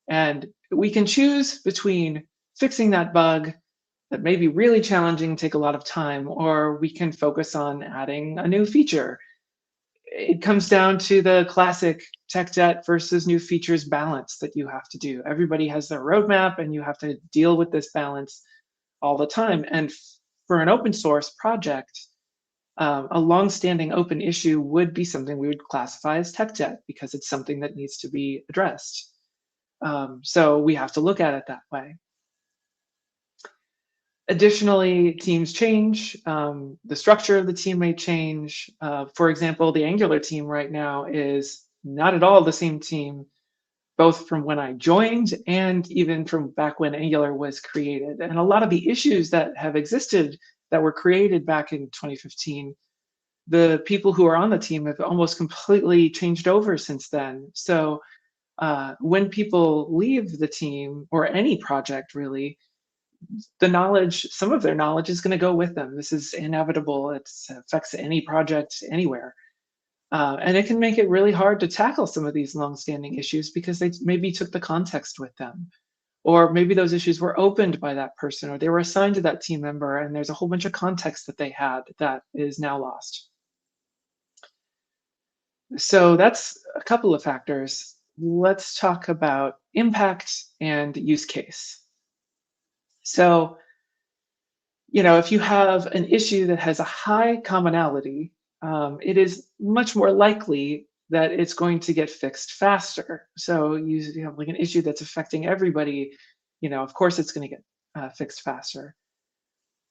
And we can choose between fixing that bug that may be really challenging, take a lot of time, or we can focus on adding a new feature. It comes down to the classic tech debt versus new features balance that you have to do. Everybody has their roadmap, and you have to deal with this balance all the time. And for an open source project, a long-standing open issue would be something we would classify as tech debt because it's something that needs to be addressed. So we have to look at it that way. Additionally, teams change. The structure of the team may change. For example, the Angular team right now is not at all the same team, both from when I joined and even from back when Angular was created. And a lot of the issues that have existed that were created back in 2015 the people who are on the team have almost completely changed over since then. So when people leave the team or any project really, the knowledge, some of their knowledge is going to go with them. This is inevitable. It affects any project anywhere. And it can make it really hard to tackle some of these longstanding issues because they maybe took the context with them. Or maybe those issues were opened by that person, or they were assigned to that team member, and there's a whole bunch of context that they had that is now lost. So that's a couple of factors. Let's talk about impact and use case. So, if you have an issue that has a high commonality, it is much more likely that it's going to get fixed faster. So you have like an issue that's affecting everybody, of course it's going to get fixed faster.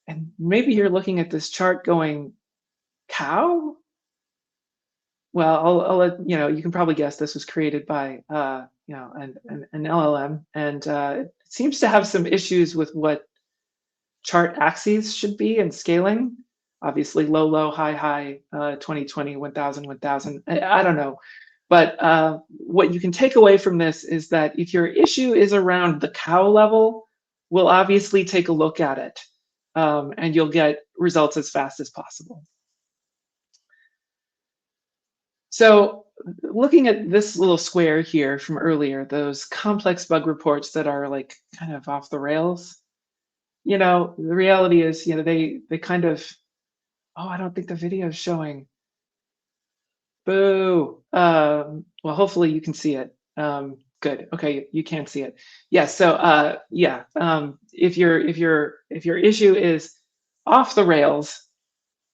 And maybe you're looking at this chart going, cow? Well, I'll let you can probably guess this was created by an LLM, and it seems to have some issues with what chart axes should be and scaling. Obviously low, low, high, high, 2020, 1000, 1000. I don't know. But what you can take away from this is that if your issue is around the cow level, we'll obviously take a look at it, and you'll get results as fast as possible. So looking at this little square here from earlier, those complex bug reports that are like kind of off the rails, the reality is, they kind of, oh, I don't think the video is showing. Boo. Well, hopefully you can see it. Good. Okay, you can see it. Yeah. So yeah. If your issue is off the rails,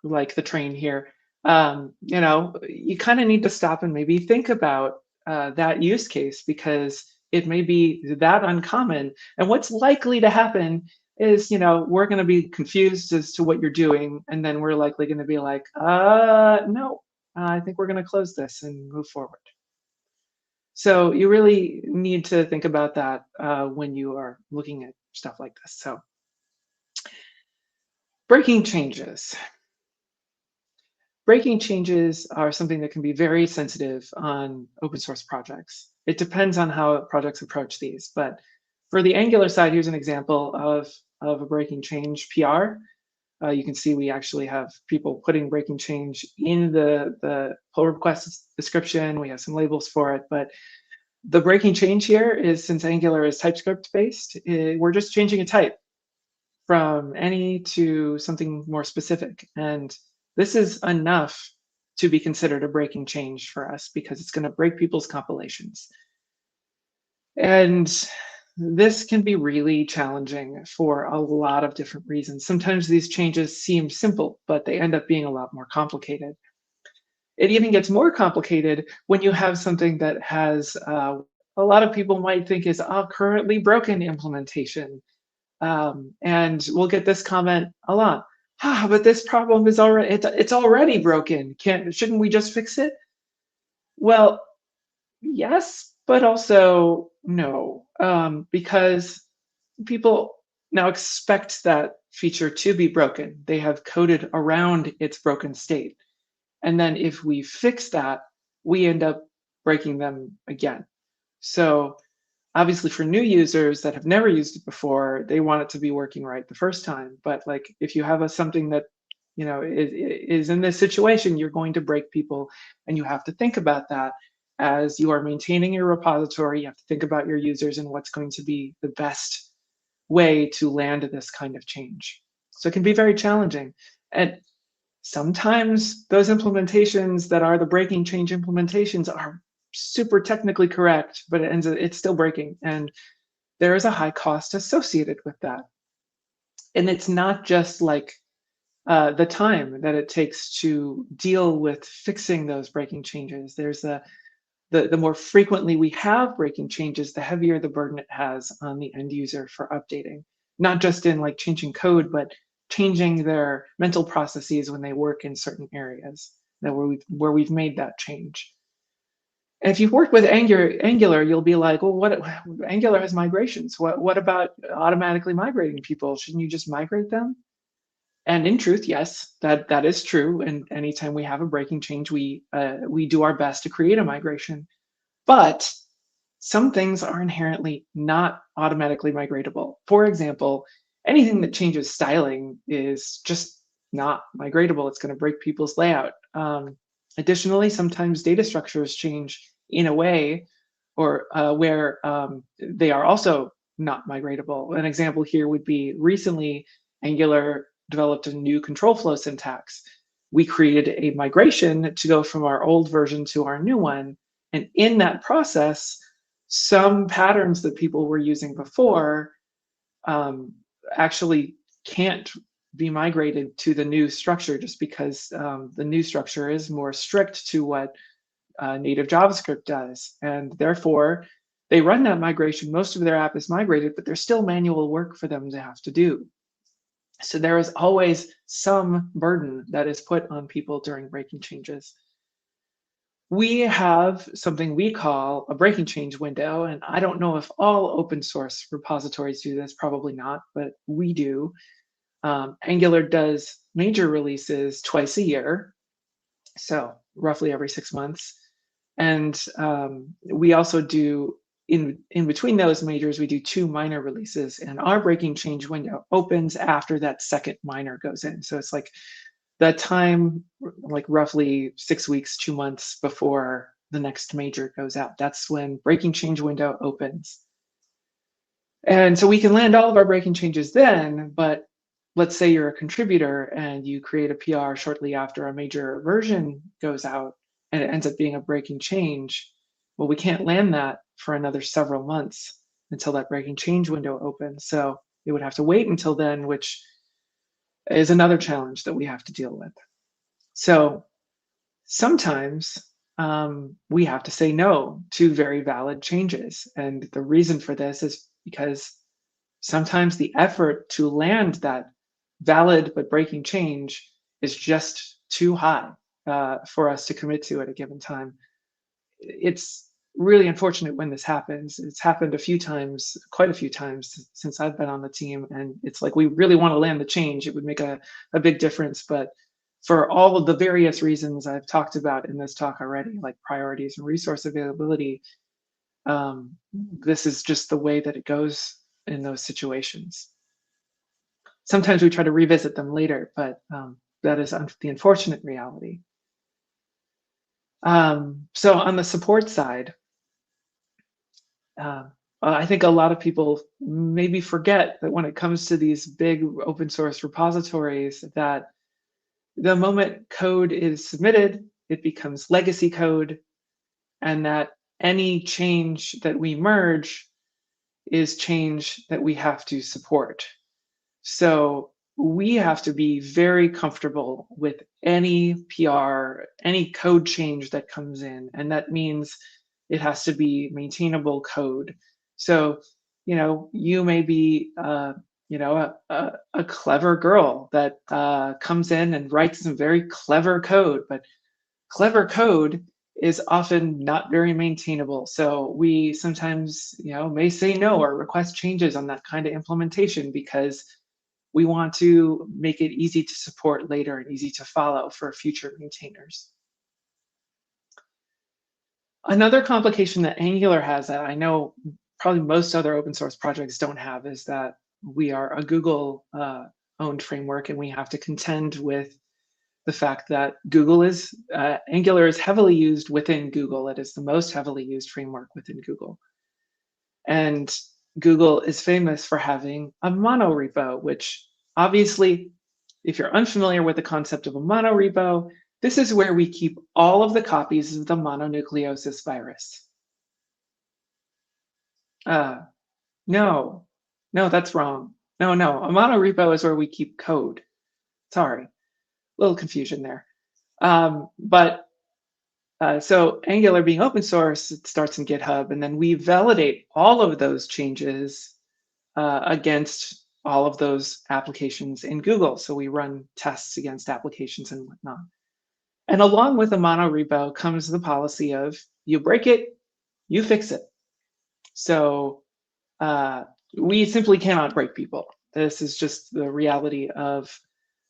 like the train here, you kind of need to stop and maybe think about that use case, because it may be that uncommon. And what's likely to happen is, we're going to be confused as to what you're doing, and then we're likely going to be like, no, I think we're going to close this and move forward. So you really need to think about that when you are looking at stuff like this. So breaking changes. Breaking changes are something that can be very sensitive on open source projects. It depends on how projects approach these, but for the Angular side, here's an example of a breaking change PR. You can see we actually have people putting breaking change in the pull request description. We have some labels for it, but the breaking change here is, since Angular is TypeScript based, we're just changing a type from any to something more specific. And this is enough to be considered a breaking change for us, because it's going to break people's compilations. And this can be really challenging for a lot of different reasons. Sometimes these changes seem simple, but they end up being a lot more complicated. It even gets more complicated when you have something that has a lot of people might think is a currently broken implementation. And we'll get this comment a lot. But this problem is it's already broken. Shouldn't we just fix it? Well, yes, but also no, because people now expect that feature to be broken. They have coded around its broken state. And then if we fix that, we end up breaking them again. So obviously for new users that have never used it before, they want it to be working right the first time. But like if you have something that is in this situation, you're going to break people, and you have to think about that as you are maintaining your repository. You have to think about your users and what's going to be the best way to land this kind of change. So it can be very challenging. And sometimes those implementations that are the breaking change implementations are super technically correct, but it's still breaking, and there is a high cost associated with that. And it's not just like the time that it takes to deal with fixing those breaking changes. There's the more frequently we have breaking changes, the heavier the burden it has on the end user for updating, not just in like changing code, but changing their mental processes when they work in certain areas where we've made that change. And if you've worked with Angular, you'll be like, well, Angular has migrations. What about automatically migrating people? Shouldn't you just migrate them? And in truth, yes, that is true. And anytime we have a breaking change, we do our best to create a migration. But some things are inherently not automatically migratable. For example, anything that changes styling is just not migratable. It's going to break people's layout. Additionally, sometimes data structures change in a way or where they are also not migratable. An example here would be recently Angular developed a new control flow syntax. We created a migration to go from our old version to our new one. And in that process, some patterns that people were using before actually can't be migrated to the new structure just because the new structure is more strict to what native JavaScript does. And therefore, they run that migration. Most of their app is migrated, but there's still manual work for them to have to do. So there is always some burden that is put on people during breaking changes. We have something we call a breaking change window, and I don't know if all open source repositories do this, probably not, but we do. Angular does major releases twice a year, so roughly every 6 months. And we also do, in between those majors, we do 2 minor releases, and our breaking change window opens after that second minor goes in. So it's like that time, like roughly 6 weeks, 2 months before the next major goes out. That's when breaking change window opens. And so we can land all of our breaking changes then, but let's say you're a contributor and you create a PR shortly after a major version goes out and it ends up being a breaking change. Well, we can't land that for another several months until that breaking change window opens. So it would have to wait until then, which is another challenge that we have to deal with. So sometimes we have to say no to very valid changes. And the reason for this is because sometimes the effort to land that valid but breaking change is just too high for us to commit to at a given time. It's really unfortunate when this happens. It's happened a few times, quite a few times since I've been on the team. And it's like, we really want to land the change. It would make a big difference. But for all of the various reasons I've talked about in this talk already, like priorities and resource availability, this is just the way that it goes in those situations. Sometimes we try to revisit them later, but that is the unfortunate reality. So on the support side, I think a lot of people maybe forget that when it comes to these big open source repositories, that the moment code is submitted, it becomes legacy code, and that any change that we merge is change that we have to support. So we have to be very comfortable with any PR, any code change that comes in, and that means it has to be maintainable code. So, you may be, a clever girl that comes in and writes some very clever code, but clever code is often not very maintainable. So we sometimes, may say no or request changes on that kind of implementation because we want to make it easy to support later and easy to follow for future maintainers. Another complication that Angular has that I know probably most other open source projects don't have is that we are a Google owned framework, and we have to contend with the fact that Angular is heavily used within Google. It is the most heavily used framework within Google. And Google is famous for having a monorepo, which obviously, if you're unfamiliar with the concept of a monorepo, this is where we keep all of the copies of the mononucleosis virus. No, that's wrong. No, a monorepo is where we keep code. Sorry, a little confusion there. So Angular being open source, it starts in GitHub, and then we validate all of those changes against all of those applications in Google. So we run tests against applications and whatnot. And along with the monorepo comes the policy of you break it, you fix it. So we simply cannot break people. This is just the reality of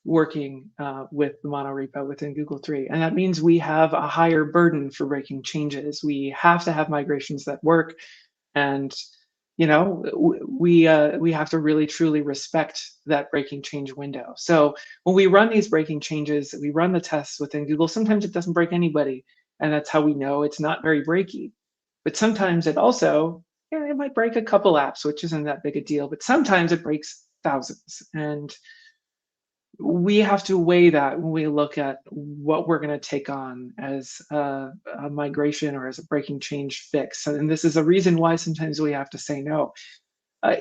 working with the monorepo within Google 3. And that means we have a higher burden for breaking changes. We have to have migrations that work. And we have to really truly respect that breaking change window. So when we run these breaking changes, we run the tests within Google. Sometimes it doesn't break anybody, and that's how we know it's not very breaky. But sometimes it also, it might break a couple apps, which isn't that big a deal. But sometimes it breaks thousands, and we have to weigh that when we look at what we're going to take on as a migration or as a breaking change fix. And this is a reason why sometimes we have to say no.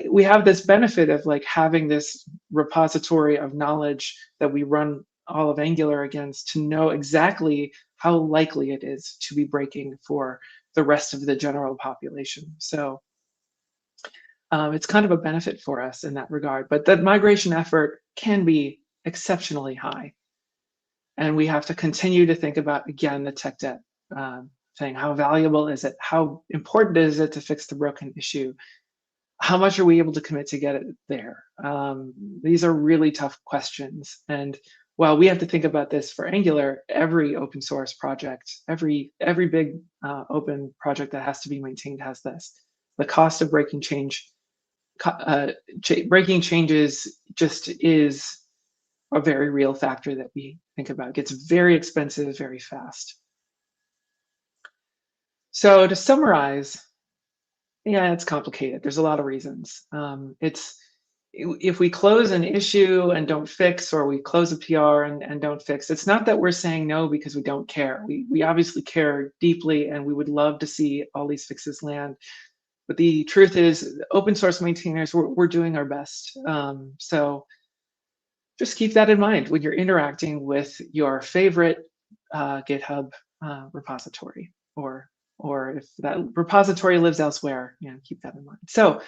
We have this benefit of like having this repository of knowledge that we run all of Angular against to know exactly how likely it is to be breaking for the rest of the general population. So it's kind of a benefit for us in that regard. But that migration effort can be exceptionally high. And we have to continue to think about, again, the tech debt thing. How valuable is it? How important is it to fix the broken issue? How much are we able to commit to get it there? These are really tough questions. And while we have to think about this for Angular, every open source project, every big open project that has to be maintained has this. The cost of breaking change, breaking changes just is a very real factor that we think about. It gets very expensive very fast. So to summarize, yeah, it's complicated. There's a lot of reasons. If we close an issue and don't fix, or we close a PR and don't fix, it's not that we're saying no because we don't care. We obviously care deeply, and we would love to see all these fixes land. But the truth is, open source maintainers, we're doing our best. So just keep that in mind when you're interacting with your favorite GitHub repository, or if that repository lives elsewhere, keep that in mind. So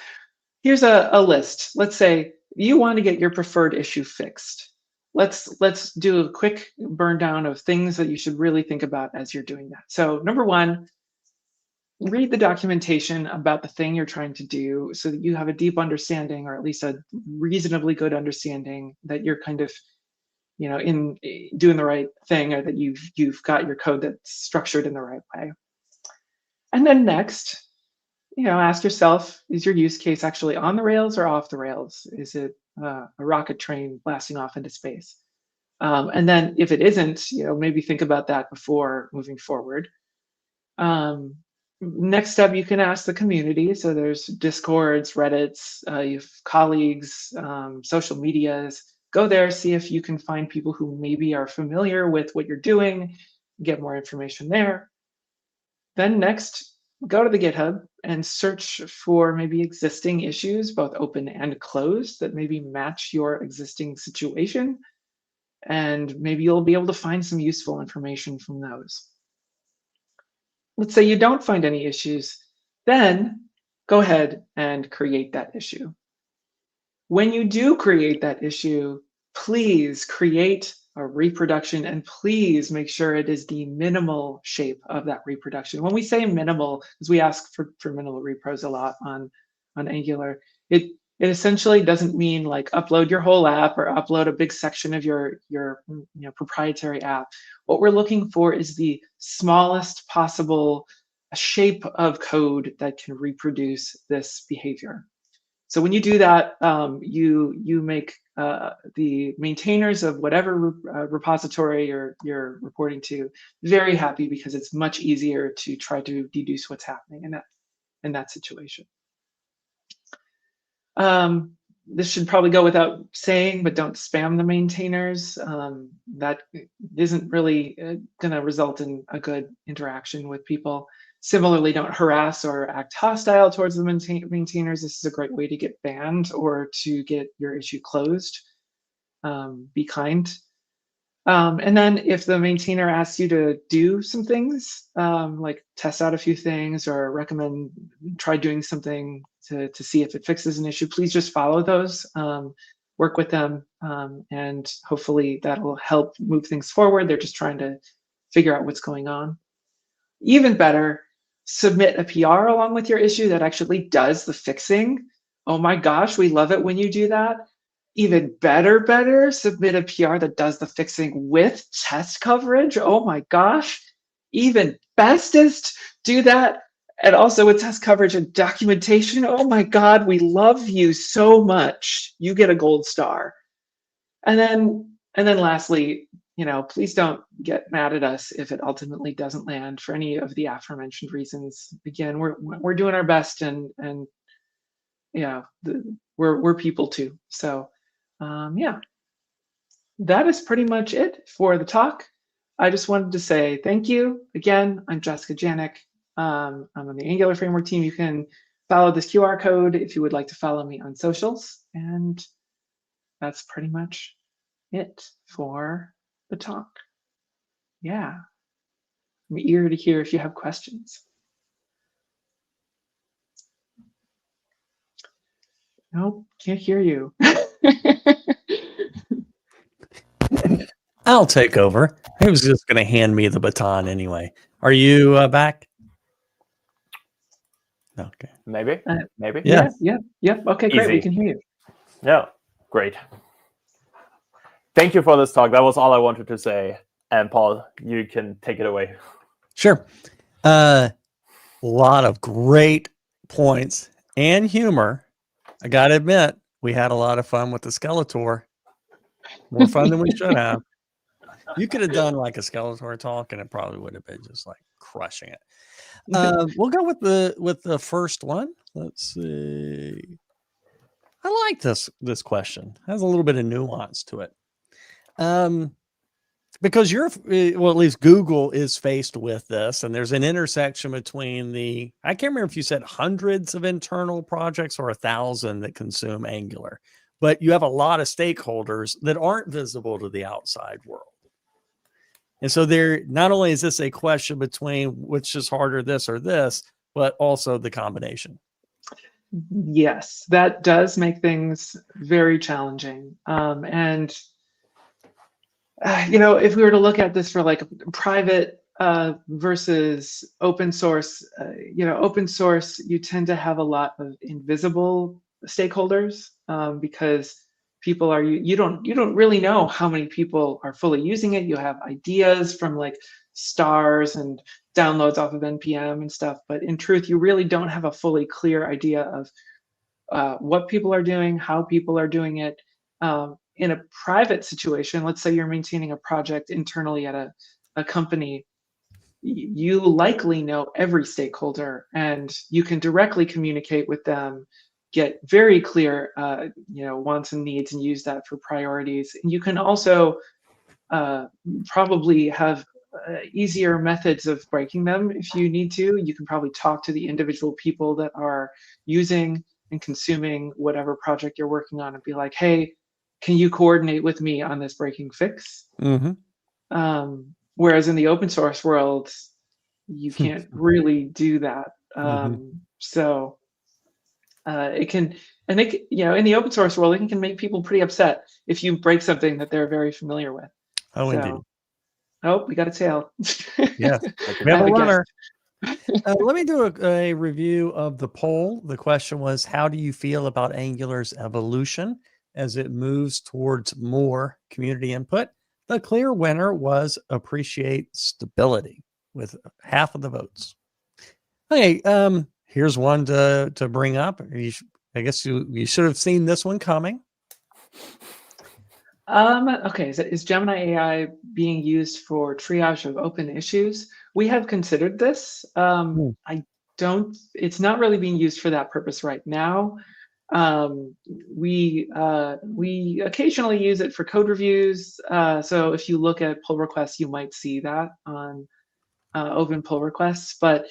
here's a list. Let's say you want to get your preferred issue fixed. Let's do a quick burn down of things that you should really think about as you're doing that. So number one, read the documentation about the thing you're trying to do so that you have a deep understanding, or at least a reasonably good understanding, that you're kind of in doing the right thing, or that you've got your code that's structured in the right way. And then next, ask yourself, is your use case actually on the rails or off the rails? Is it a rocket train blasting off into space? And then if it isn't, maybe think about that before moving forward. Next up, you can ask the community. So there's Discords, Reddits, you have colleagues, social medias. Go there, see if you can find people who maybe are familiar with what you're doing, get more information there. Then next, go to the GitHub and search for maybe existing issues, both open and closed, that maybe match your existing situation. And maybe you'll be able to find some useful information from those. Let's say you don't find any issues, then go ahead and create that issue. When you do create that issue, please create a reproduction, and please make sure it is the minimal shape of that reproduction. When we say minimal, because we ask for minimal repros a lot on Angular, it essentially doesn't mean like upload your whole app or upload a big section of your proprietary app. What we're looking for is the smallest possible shape of code that can reproduce this behavior. So when you do that, you make the maintainers of whatever repository you're reporting to very happy, because it's much easier to try to deduce what's happening in that situation. This should probably go without saying, but don't spam the maintainers. That isn't really going to result in a good interaction with people. Similarly, don't harass or act hostile towards the maintainers. This is a great way to get banned or to get your issue closed. Be kind. And then if the maintainer asks you to do some things, like test out a few things or recommend try doing something to see if it fixes an issue, please just follow those, work with them, and hopefully that will help move things forward. They're just trying to figure out what's going on. Even better, submit a PR along with your issue that actually does the fixing. Oh my gosh, we love it when you do that. even better, submit a PR that does the fixing with test coverage. Oh my gosh. Even bestest, do that. And also with test coverage and documentation. Oh my God, we love you so much. You get a gold star. And then lastly, please don't get mad at us if it ultimately doesn't land for any of the aforementioned reasons. Again, we're doing our best, and yeah, we're people too. So yeah, that is pretty much it for the talk. I just wanted to say thank you again. I'm Jessica Janiuk. I'm on the Angular Framework team. You can follow this QR code if you would like to follow me on socials, and that's pretty much it for the talk. Yeah, I'm eager to hear if you have questions. Nope, can't hear you. I'll take over. He was just going to hand me the baton anyway. Are you back? Okay. Maybe. Maybe. Yeah. Yeah. Okay, great. Easy. We can hear you. Yeah, great. Thank you for this talk. That was all I wanted to say. And Paul, you can take it away. Sure. A lot of great points and humor. I got to admit, we had a lot of fun with the Skeletor. More fun than we should have. You could have done like a Skeletor talk, and it probably would have been just like crushing it. We'll go with the first one. Let's see. I like this question. It has a little bit of nuance to it. Because at least Google is faced with this, and there's an intersection between I can't remember if you said hundreds of internal projects or 1,000 that consume Angular, but you have a lot of stakeholders that aren't visible to the outside world. And so not only is this a question between which is harder, this or this, but also the combination. Yes, that does make things very challenging. And if we were to look at this for like private versus open source, open source, you tend to have a lot of invisible stakeholders because people you don't really know how many people are fully using it. You have ideas from like stars and downloads off of NPM and stuff, but in truth, you really don't have a fully clear idea of what people are doing, how people are doing it. In a private situation, let's say you're maintaining a project internally at a company, you likely know every stakeholder and you can directly communicate with them, get very clear wants and needs, and use that for priorities. And you can also probably have easier methods of breaking them if you need to. You can probably talk to the individual people that are using and consuming whatever project you're working on and be like, hey, can you coordinate with me on this breaking fix? Mm-hmm. Whereas in the open source world, you can't really do that. So it can, and in the open source world, it can make people pretty upset if you break something that they're very familiar with. Indeed. Oh, we got a tail. Yeah, we have a runner. Let me do a review of the poll. The question was, how do you feel about Angular's evolution as it moves towards more community input? The clear winner was appreciate stability with half of the votes. Okay, here's one to bring up. I guess you should have seen this one coming. Okay, is Gemini AI being used for triage of open issues? We have considered this. It's not really being used for that purpose right now. We occasionally use it for code reviews. So if you look at pull requests, you might see that on open pull requests, but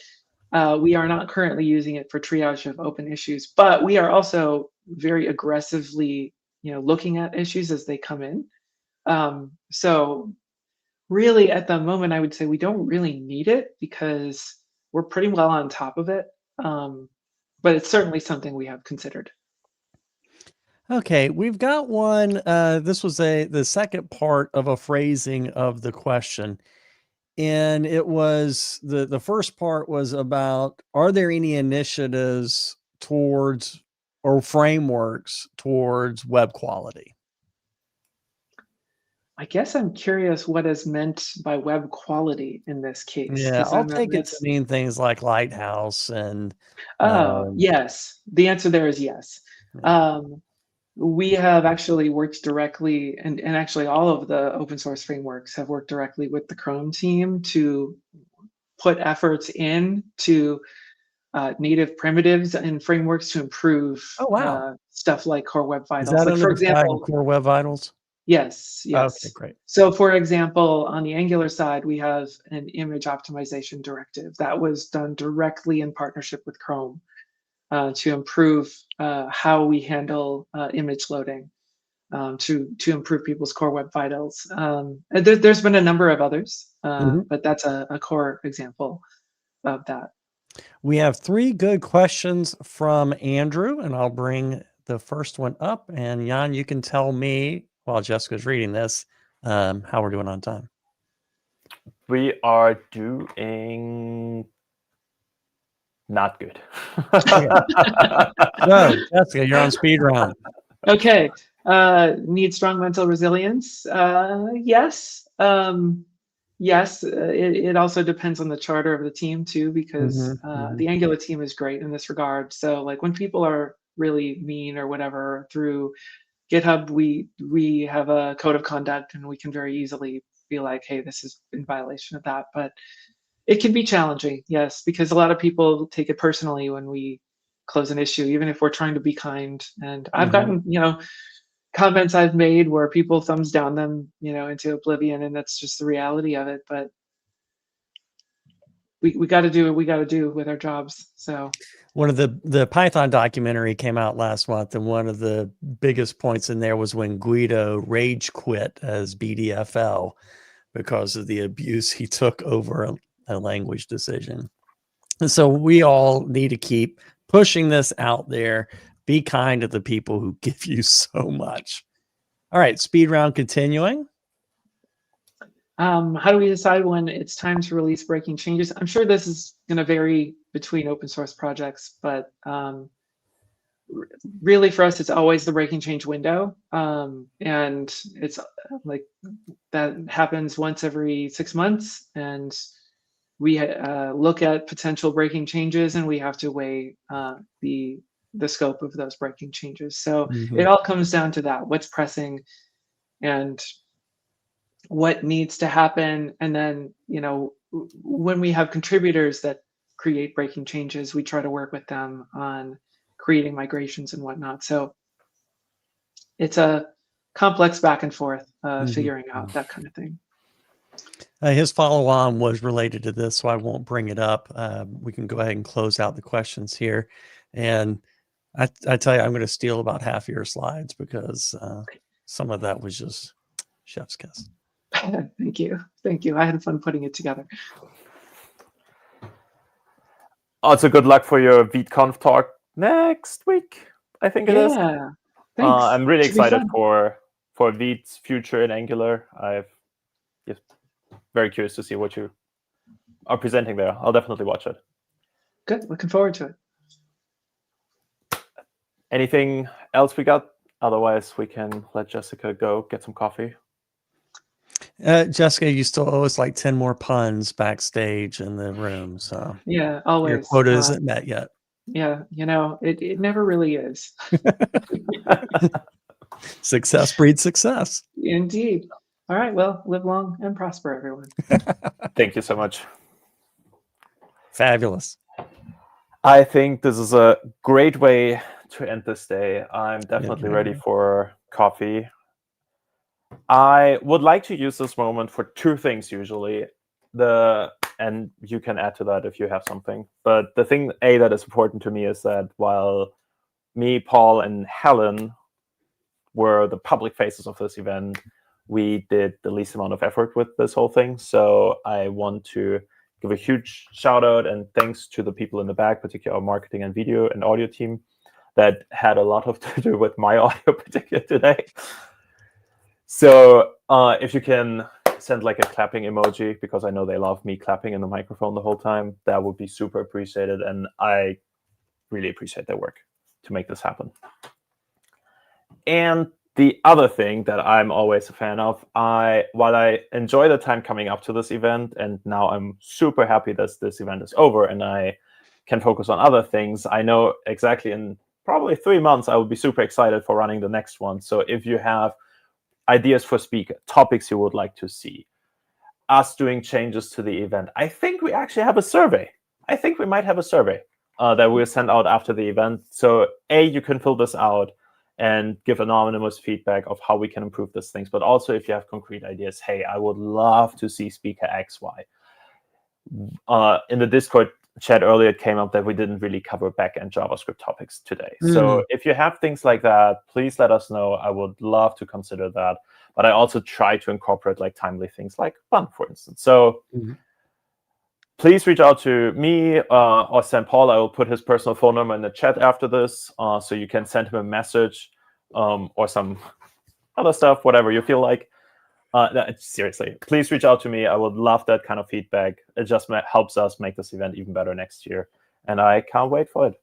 we are not currently using it for triage of open issues. But we are also very aggressively looking at issues as they come in. So really at the moment, I would say we don't really need it because we're pretty well on top of it. But it's certainly something we have considered. Okay, we've got one. This was the second part of a phrasing of the question. And it was the first part was about, are there any initiatives towards or frameworks towards web quality? I guess I'm curious what is meant by web quality in this case. Yeah, I'll take it to mean things like Lighthouse and. Yes, the answer there is yes. We have actually worked directly, and actually all of the open source frameworks have worked directly with the Chrome team to put efforts in to native primitives and frameworks to improve stuff like Core Web Vitals. Is that like, under for the example, flag of Core Web Vitals? Yes, yes. Okay, great. So for example, on the Angular side, we have an image optimization directive that was done directly in partnership with Chrome to improve how we handle image loading, to improve people's Core Web Vitals. And there's been a number of others, but that's a core example of that. We have 3 good questions from Andrew, and I'll bring the first one up. And Jan, you can tell me while Jessica's reading this how we're doing on time. We are doing not good. No, Jessica, you're on speed round. Okay. Need strong mental resilience? Yes. Yes, it also depends on the charter of the team too, because the Angular team is great in this regard. So like when people are really mean or whatever through GitHub, we have a code of conduct and we can very easily be like, hey, this is in violation of that. But it can be challenging, yes, because a lot of people take it personally when we close an issue, even if we're trying to be kind. And I've gotten, comments I've made where people thumbs down them, into oblivion, and that's just the reality of it. But we got to do what we got to do with our jobs. So one of the Python documentary came out last month, and one of the biggest points in there was when Guido rage quit as BDFL because of the abuse he took over a language decision. And so we all need to keep pushing this out there. Be kind to the people who give you so much. All right, speed round continuing. How do we decide when it's time to release breaking changes? I'm sure this is going to vary between open source projects, but really for us, it's always the breaking change window. And it's like that happens once every 6 months. And we look at potential breaking changes, and we have to weigh the scope of those breaking changes. So it all comes down to that: what's pressing and what needs to happen. And then, when we have contributors that create breaking changes, we try to work with them on creating migrations and whatnot. So it's a complex back and forth, figuring out that kind of thing. His follow-on was related to this, so I won't bring it up. We can go ahead and close out the questions here. And I tell you, I'm going to steal about half your slides because some of that was just chef's kiss. Thank you. I had fun putting it together. Also, good luck for your VidConf talk next week, I think it is. Yeah, thanks. I'm really excited for Vid's future in Angular. Just very curious to see what you are presenting there. I'll definitely watch it. Good, looking forward to it. Anything else we got? Otherwise, we can let Jessica go get some coffee. Jessica, you still owe us like 10 more puns backstage in the room. So yeah, always. Your quota isn't met yet. Yeah, it never really is. Success breeds success. Indeed. All right, well, live long and prosper, everyone. Thank you so much. Fabulous. I think this is a great way to end this day. I'm definitely ready for coffee. I would like to use this moment for 2 things usually. And you can add to that if you have something. But the thing that is important to me is that while me, Paul, and Helen were the public faces of this event, we did the least amount of effort with this whole thing. So I want to give a huge shout out and thanks to the people in the back, particularly our marketing and video and audio team that had a lot to do with my audio particularly today. So if you can send like a clapping emoji, because I know they love me clapping in the microphone the whole time, that would be super appreciated. And I really appreciate their work. to make this happen. And the other thing that I'm always a fan of, while I enjoy the time coming up to this event, and now I'm super happy that this event is over and I can focus on other things, I know exactly in probably 3 months I will be super excited for running the next one. So if you have ideas for speaker, topics you would like to see, us doing changes to the event, I think we actually have a survey. I think we might have a survey that we'll send out after the event. So you can fill this out and give anonymous feedback of how we can improve these things. But also if you have concrete ideas, hey, I would love to see speaker X, Y. In the Discord chat earlier, it came up that we didn't really cover backend JavaScript topics today. So if you have things like that, please let us know. I would love to consider that. But I also try to incorporate like timely things like fun, for instance. So please reach out to me or St. Paul. I will put his personal phone number in the chat after this, so you can send him a message or some other stuff, whatever you feel like. Seriously, please reach out to me. I would love that kind of feedback. It just helps us make this event even better next year. And I can't wait for it.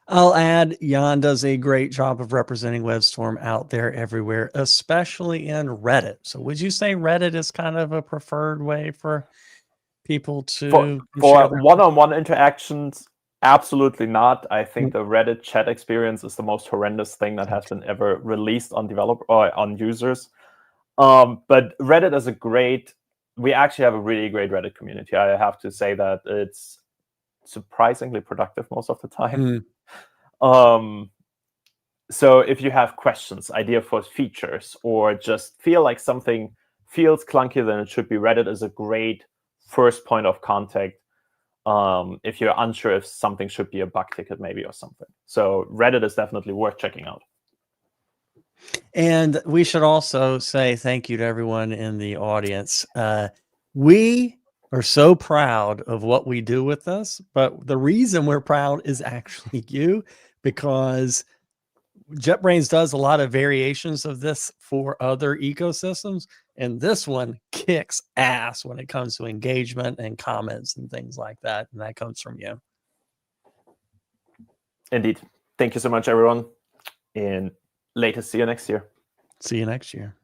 I'll add, Jan does a great job of representing WebStorm out there everywhere, especially in Reddit. So would you say Reddit is kind of a preferred way for people to for one-on-one interactions? Absolutely not. I think the Reddit chat experience is the most horrendous thing that has been ever released on developer or on users. But Reddit is we actually have a really great Reddit community. I have to say that it's surprisingly productive most of the time. So if you have questions, idea for features, or just feel like something feels clunkier than it should be, Reddit is a great first point of contact if you're unsure if something should be a bug ticket maybe or something. So Reddit is definitely worth checking out. And we should also say thank you to everyone in the audience. We are so proud of what we do with this, but the reason we're proud is actually you, because JetBrains does a lot of variations of this for other ecosystems, and this one kicks ass when it comes to engagement and comments and things like that, and that comes from you. Indeed. Thank you so much, everyone, and later see you next year. See you next year.